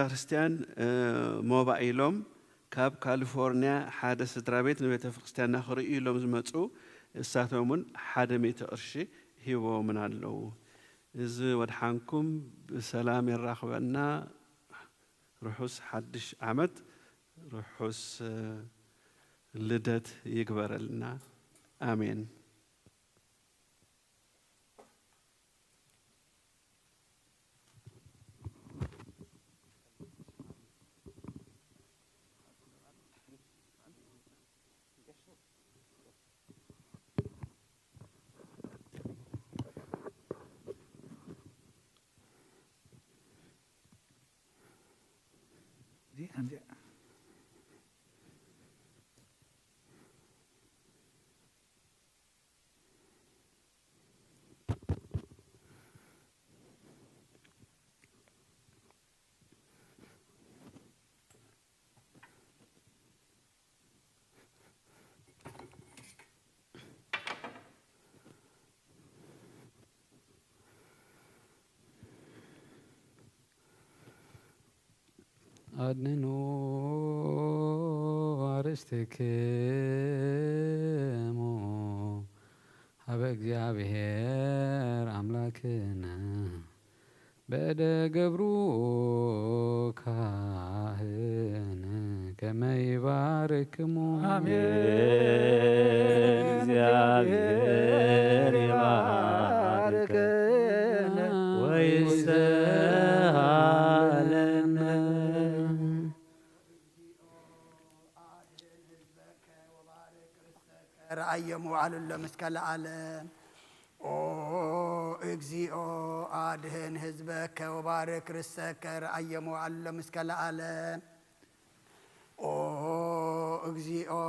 خريستيان موبايلهم كاب كاليفورنيا حدا سدرابيت نبيت خريستيان ناخر إيلهم زمتسو ساتومن 100 قرشي هو من اللو إذ ودحانكم بسلام الرخبنا رحوس حدش عمد رحوس لدت يكبر لنا آمين دي عندي أدنو أرستكمو هبا እግዚአብሔር አምላክነ በደ ገብሩ ካህን ከመ ይባርክሙ እግዚአብሔር ይባርከነ ወይስሃለነ رأيهم وعلى لمسكال العالم او اكزيو ادهن حزبك وبارك رزقك رأيهم وعلى لمسكال العالم او اكزيو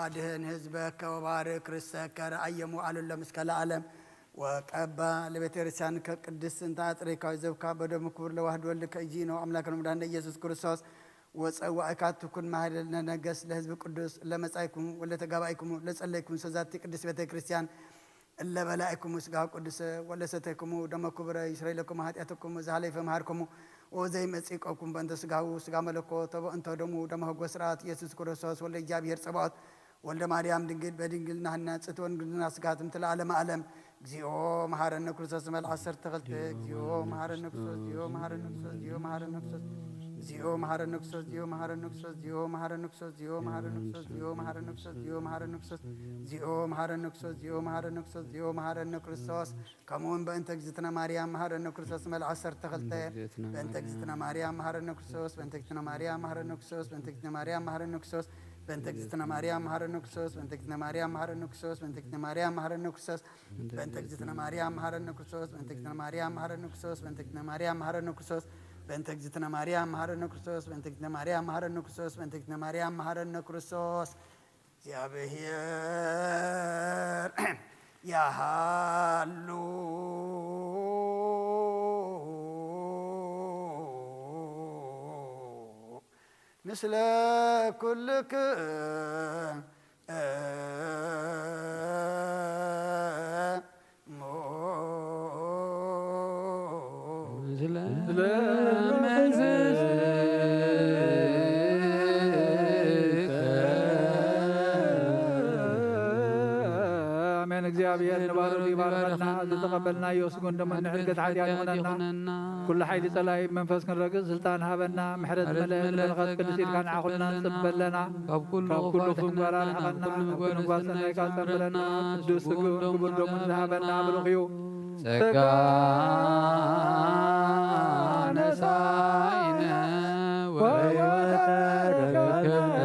ادهن حزبك وبارك رزقك رأيهم وعلى لمسكال العالم وقبا لبيترسان كقدس انت اطريكاو زبكا بدم كبر لواحد ولك اجينو املاكنا مدان ኢየሱስ ክርስቶስ وصواعكاتكم مهلنا نجس لحزب قدوس لمصايكم ولا تغابايكم لصليكم سزات قدس بيت كريستيان الا بلايكم سغا قدس ولا ستيكم دم كبر اسرائيلكم هاتياتكم زالي فمهاركم وزي مصيقكم بنت سغا ملكو تبو انت دم هغسرات ኢየሱስ ክርስቶስ ولا እግዚአብሔር ጸባኦት ወልደ ማርያም ድንግል በድንግልና ሐናጽት ወንግልና ስጋትም ተላለም ዓለም እግዚኦ መሐረነ ክርስቶስ መልአክ 10 ተኸልተ እግዚኦ መሐረነ ክርስቶስ እግዚኦ መሐረነ ክርስቶስ እግዚኦ መሐረነ ክርስቶስ እግዚኦ መሐረነ ክርስቶስ እግዚኦ መሐረነ ክርስቶስ እግዚኦ መሐረነ ክርስቶስ እግዚኦ መሐረነ ክርስቶስ እግዚኦ መሐረነ ክርስቶስ እግዚኦ መሐረነ ክርስቶስ እግዚኦ መሐረነ ክርስቶስ እግዚኦ መሐረነ ክርስቶስ እግዚኦ መሐረነ ክርስቶስ ከመሆን በእንተ እግዝእትነ ማርያም መሐረነ ክርስቶስ መልአክ 10 ተኸልተ በእንተ እግዝእትነ ማርያም መሐረነ ክርስቶስ በእንተ እግዝእትነ ማርያም መሐረነ ክርስቶስ በእንተ እግዝእትነ ማርያም መሐረነ ክርስቶስ بنت اجزتنا مريم مهرن كرسوس بنت اجزتنا مريم مهرن كرسوس بنت اجزتنا مريم مهرن كرسوس بنت اجزتنا مريم مهرن كرسوس بنت اجزتنا مريم مهرن كرسوس بنت اجزتنا مريم مهرن كرسوس بنت اجزتنا مريم مهرن كرسوس بنت اجزتنا مريم مهرن كرسوس بنت اجزتنا مريم مهرن كرسوس يا بهير يا هالو مثل كلك እግዚአብሔር ንባረክ ይባርከና ዝተቀበልና ይወስጉን ደሞ ንዕርገት ኃጢአት ይሆነና ኩሉ ሓይሊ ጸላይ መንፈስ ክንረግጽ ስልጣን ሃበና ምሕረት መለእ በረኸት ቅዱስ ኢልካ ንዓኹልና ንጽበለና ካብ ኩሉ ምግባር ኣርሕቐና ካብ ኩሉ ምግባር ሰናይ ካ ዝጠምረና ቅዱስ ክቡር ደሙን ዝሃበና ብሩኽ እዩ ጸጋ ነሳይነ ወሕይወተ ረከብነ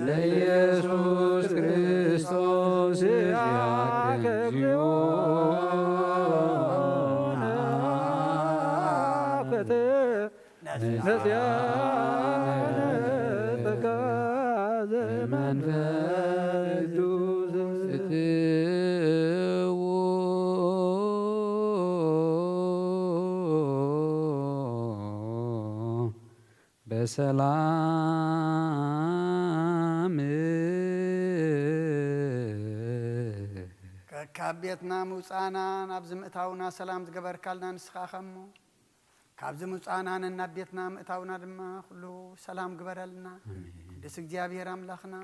ለኢየሱስ ክርስቶስ ያከብርዎ ነስያነ መንፈስ ቅዱስ ስትዎ በሰላም ካብ ቤትና ምውፃና ናብ ዝምእታውና ሰላም ዝገበርካልና ንስኻ ኸሞ ካብዚ ምውፃናን ናብ ቤትና ምእታውና ድማ ኩሉ ሰላም ግበረልና ቅዱስ እግዚአብሔር ኣምላኽና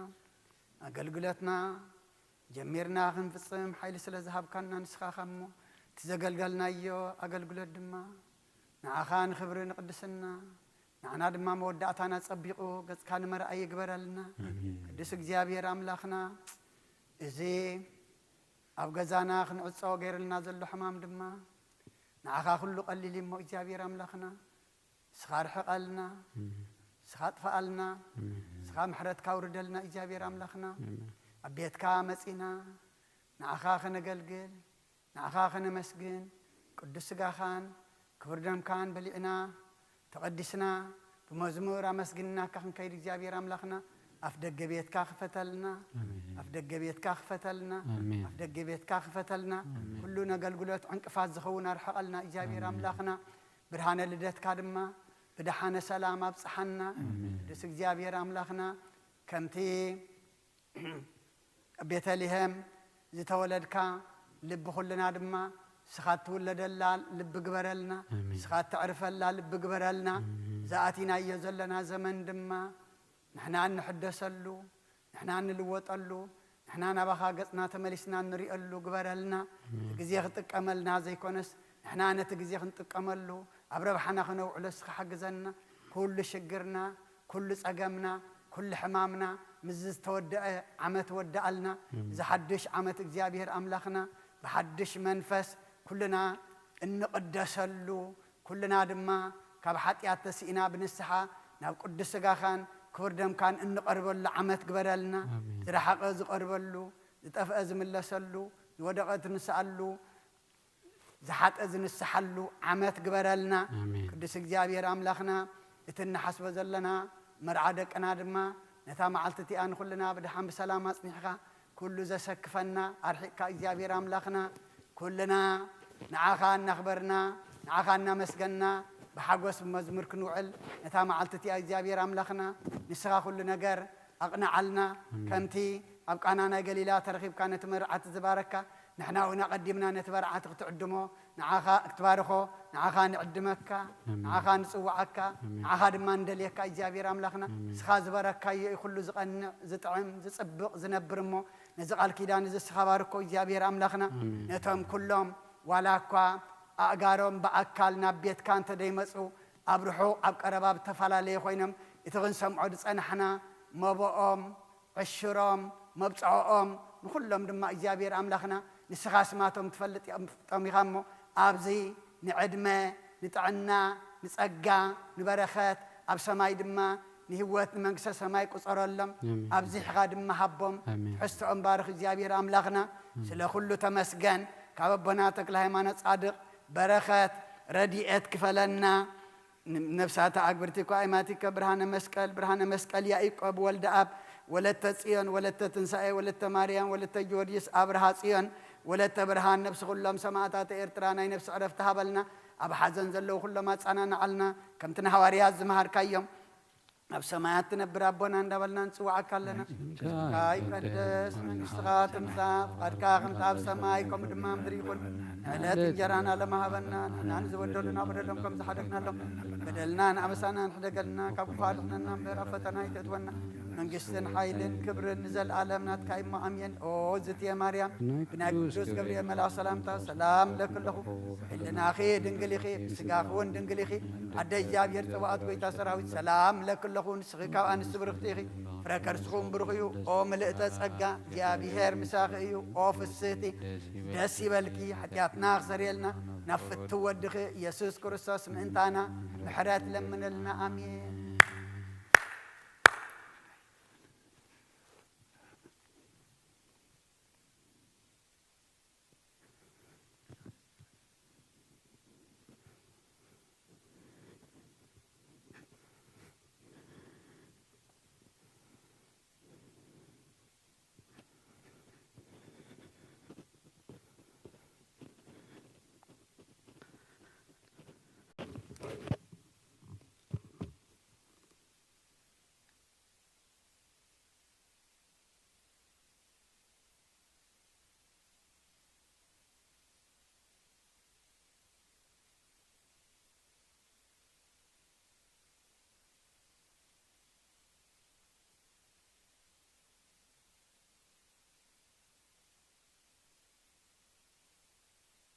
ኣገልግሎትና ጀሚርና ክንፍጽም ሓይሊ ስለ ዝሃብካና ንስኻ ኸሞ ትዘገልገልናዮ ኣገልግሎት ድማ ንዓኻ ንኽብሪ ንቅድስና ንዓና ድማ መወዳእታና ጸቢቑ ገጽካ ንመርኣይ ይግበረልና ቅዱስ እግዚአብሔር ኣምላኽና እዚ ኣብ ገዛና ክንዕጾ ገይርልና ዘሎ ሕማም ድማ ንዓኻ ኩሉ ቀሊል እሞ እግዚአብሔር ኣምላኽና ስኻ ርሕቐልና ስኻ ጥፋኣልና ስኻ ምሕረትካ ውርደልና እግዚአብሔር ኣምላኽና ኣብ ቤትካ መጺና ንዓኻ ክነገልግል ንዓኻ ክነመስግን ቅዱስ ስጋኻን ክቡር ደምካን በሊዕና ተቐዲስና ብመዝሙር ኣመስግንናካ ክንከይድ እግዚአብሔር ኣምላኽና ኣፍ ደገ ቤትካ ክፈተልና ኣፍ ደገ ቤትካ ክፈተልና ኣፍ ደገ ቤትካ ክፈተልና ኩሉ ነገልግሎት ዕንቅፋት ዝኸውን ኣርሕቐልና እግዚአብሔር ኣምላኽና ብርሃነ ልደትካ ድማ ብድሓነ ሰላም ኣብፅሓና ቅዱስ እግዚአብሔር ኣምላኽና ከምቲ ቤተልሔም ዝተወለድካ ልቢ ኩልና ድማ ስኻ ትውለደላ ልቢ ግበረልና ስኻ ትዕርፈላ ልቢ ግበረልና ዝኣቲናዮ ዘለና ዘመን ድማ ንሕና እንሕደሰሉ ንሕና እንልወጠሉ ንሕና ናባኻ ገጽና ተመሊስና እንሪእሉ ግበረልና ግዜ ክጥቀመልና ዘይኮነስ ንሕና ነቲ ግዜ ክንጥቀመሉ ኣብ ረብሓና ክነውዕሎ ስኻ ሓግዘና ኩሉ ሽግርና ኩሉ ጸገምና ኩሉ ሕማምና ምስ ዝተወድአ ዓመት ወዳኣልና ዝሓድሽ ዓመት እግዚአብሔር ኣምላኽና ብሓድሽ መንፈስ ኩልና እንቕደሰሉ ኩልና ድማ ካብ ሓጢአት ተሲእና ብንስሓ ናብ ቅዱስ ስጋኻን ክቡር ደምካን እንቐርበሉ ዓመት ግበረልና ዝረሓቐ ዝቐርበሉ ዝጠፍአ ዝምለሰሉ ዝወደቐ ትንስኣሉ ዝሓጠ ዝንስሓሉ ዓመት ግበረልና ቅዱስ እግዚአብሔር ኣምላኽና እቲ እንሓስቦ ዘለና መርዓ ደቅና ድማ ነታ መዓልቲ እቲኣ ንኩልና ብድሓን ብሰላም ኣጽኒሕኻ ኩሉ ዘሰክፈና ኣርሒቕካ እግዚአብሔር ኣምላኽና ኩልና ንዓኻ እናኽበርና ንዓኻ እናመስገና بحاجوس بمزمور كنوعل نتام عالتتي أجزابير أملاخنا نسخا كل نجار أقنعلنا كمتي أبقانا نجليلا ترخيب كانت مرعات زباركة نحنا هنا قدمنا نتبرعات تعدمو نعاخا اكتبارخو نعاخا نعدمك نعاخا نسوعك نعاخا دمان دليك أجزابير أملاخنا سخا زباركة يخلو زقن زطعم زصبق زنبرمو نزقال كيدان زسخباركو أجزابير أملاخنا نتام كلهم ولاكوا أجارهم بأكل نبيت كانت ديمسو أبرحو أبقرباب تفلالي خوينم يتغنسم عدس أنحنا مبؤم عشرهم مبصعهم نخلهم دم إجابير أملاخنا نسخاس ماتهم تفلت طميغامو أبزي نعدمه نتعنا نسأجا نبرخات أب سماي دما نهوت منكسر سماي قصر اللهم أبزي حقا دم حبهم حست أمبارخ إجابير أملاخنا سلا كله تمسجن كاببناتك لهيمانة صادق بركات رديئت كفلنا نفسات أكبرتك وأيماتك برهان مسكال يعقوب ولد أب ولدت صيون ولدت تنساء ولدت مريم ولدت جوريس أبرها صيون ولدت برهان نفس كلهم سماعات إرترانا نفس عرفتها بلنا أب حزن زلوا كل ما تصنعنا علنا كم تنهواريات زمهر كيوم أب سماعات تنبر أبونا ندبلنا نسوعك لنا كاي قدس من استغاث مساف قد كاغم تاب سمايكم دمام دريكم لا تنجرانا لما هبنا نانز ودلنا بدلهم كم زحدقنا لهم بدلنا نعمسانا نحدقلنا كبفارنا نمبر فتنا يتدونا من قسن حيلن كبر نزل عالمنا تكايم مؤمين أو زت يا مريم بنا قدوس قبل ملا سلامتا سلام لك له إلنا خي دنقلي خي سقاخون دنقلي خي عدى جاب يرتوات ويتا سراوي سلام لك له نسخيكا وأن سبرختيخي فركر سخون برخيو أو ملئت سقا يا بيهر مساخيو أو في السيتي دسي بالكي حتياتنا خسريلنا نفت تودخي يسوس كرسوس من انتانا بحرات لمن لنا آمين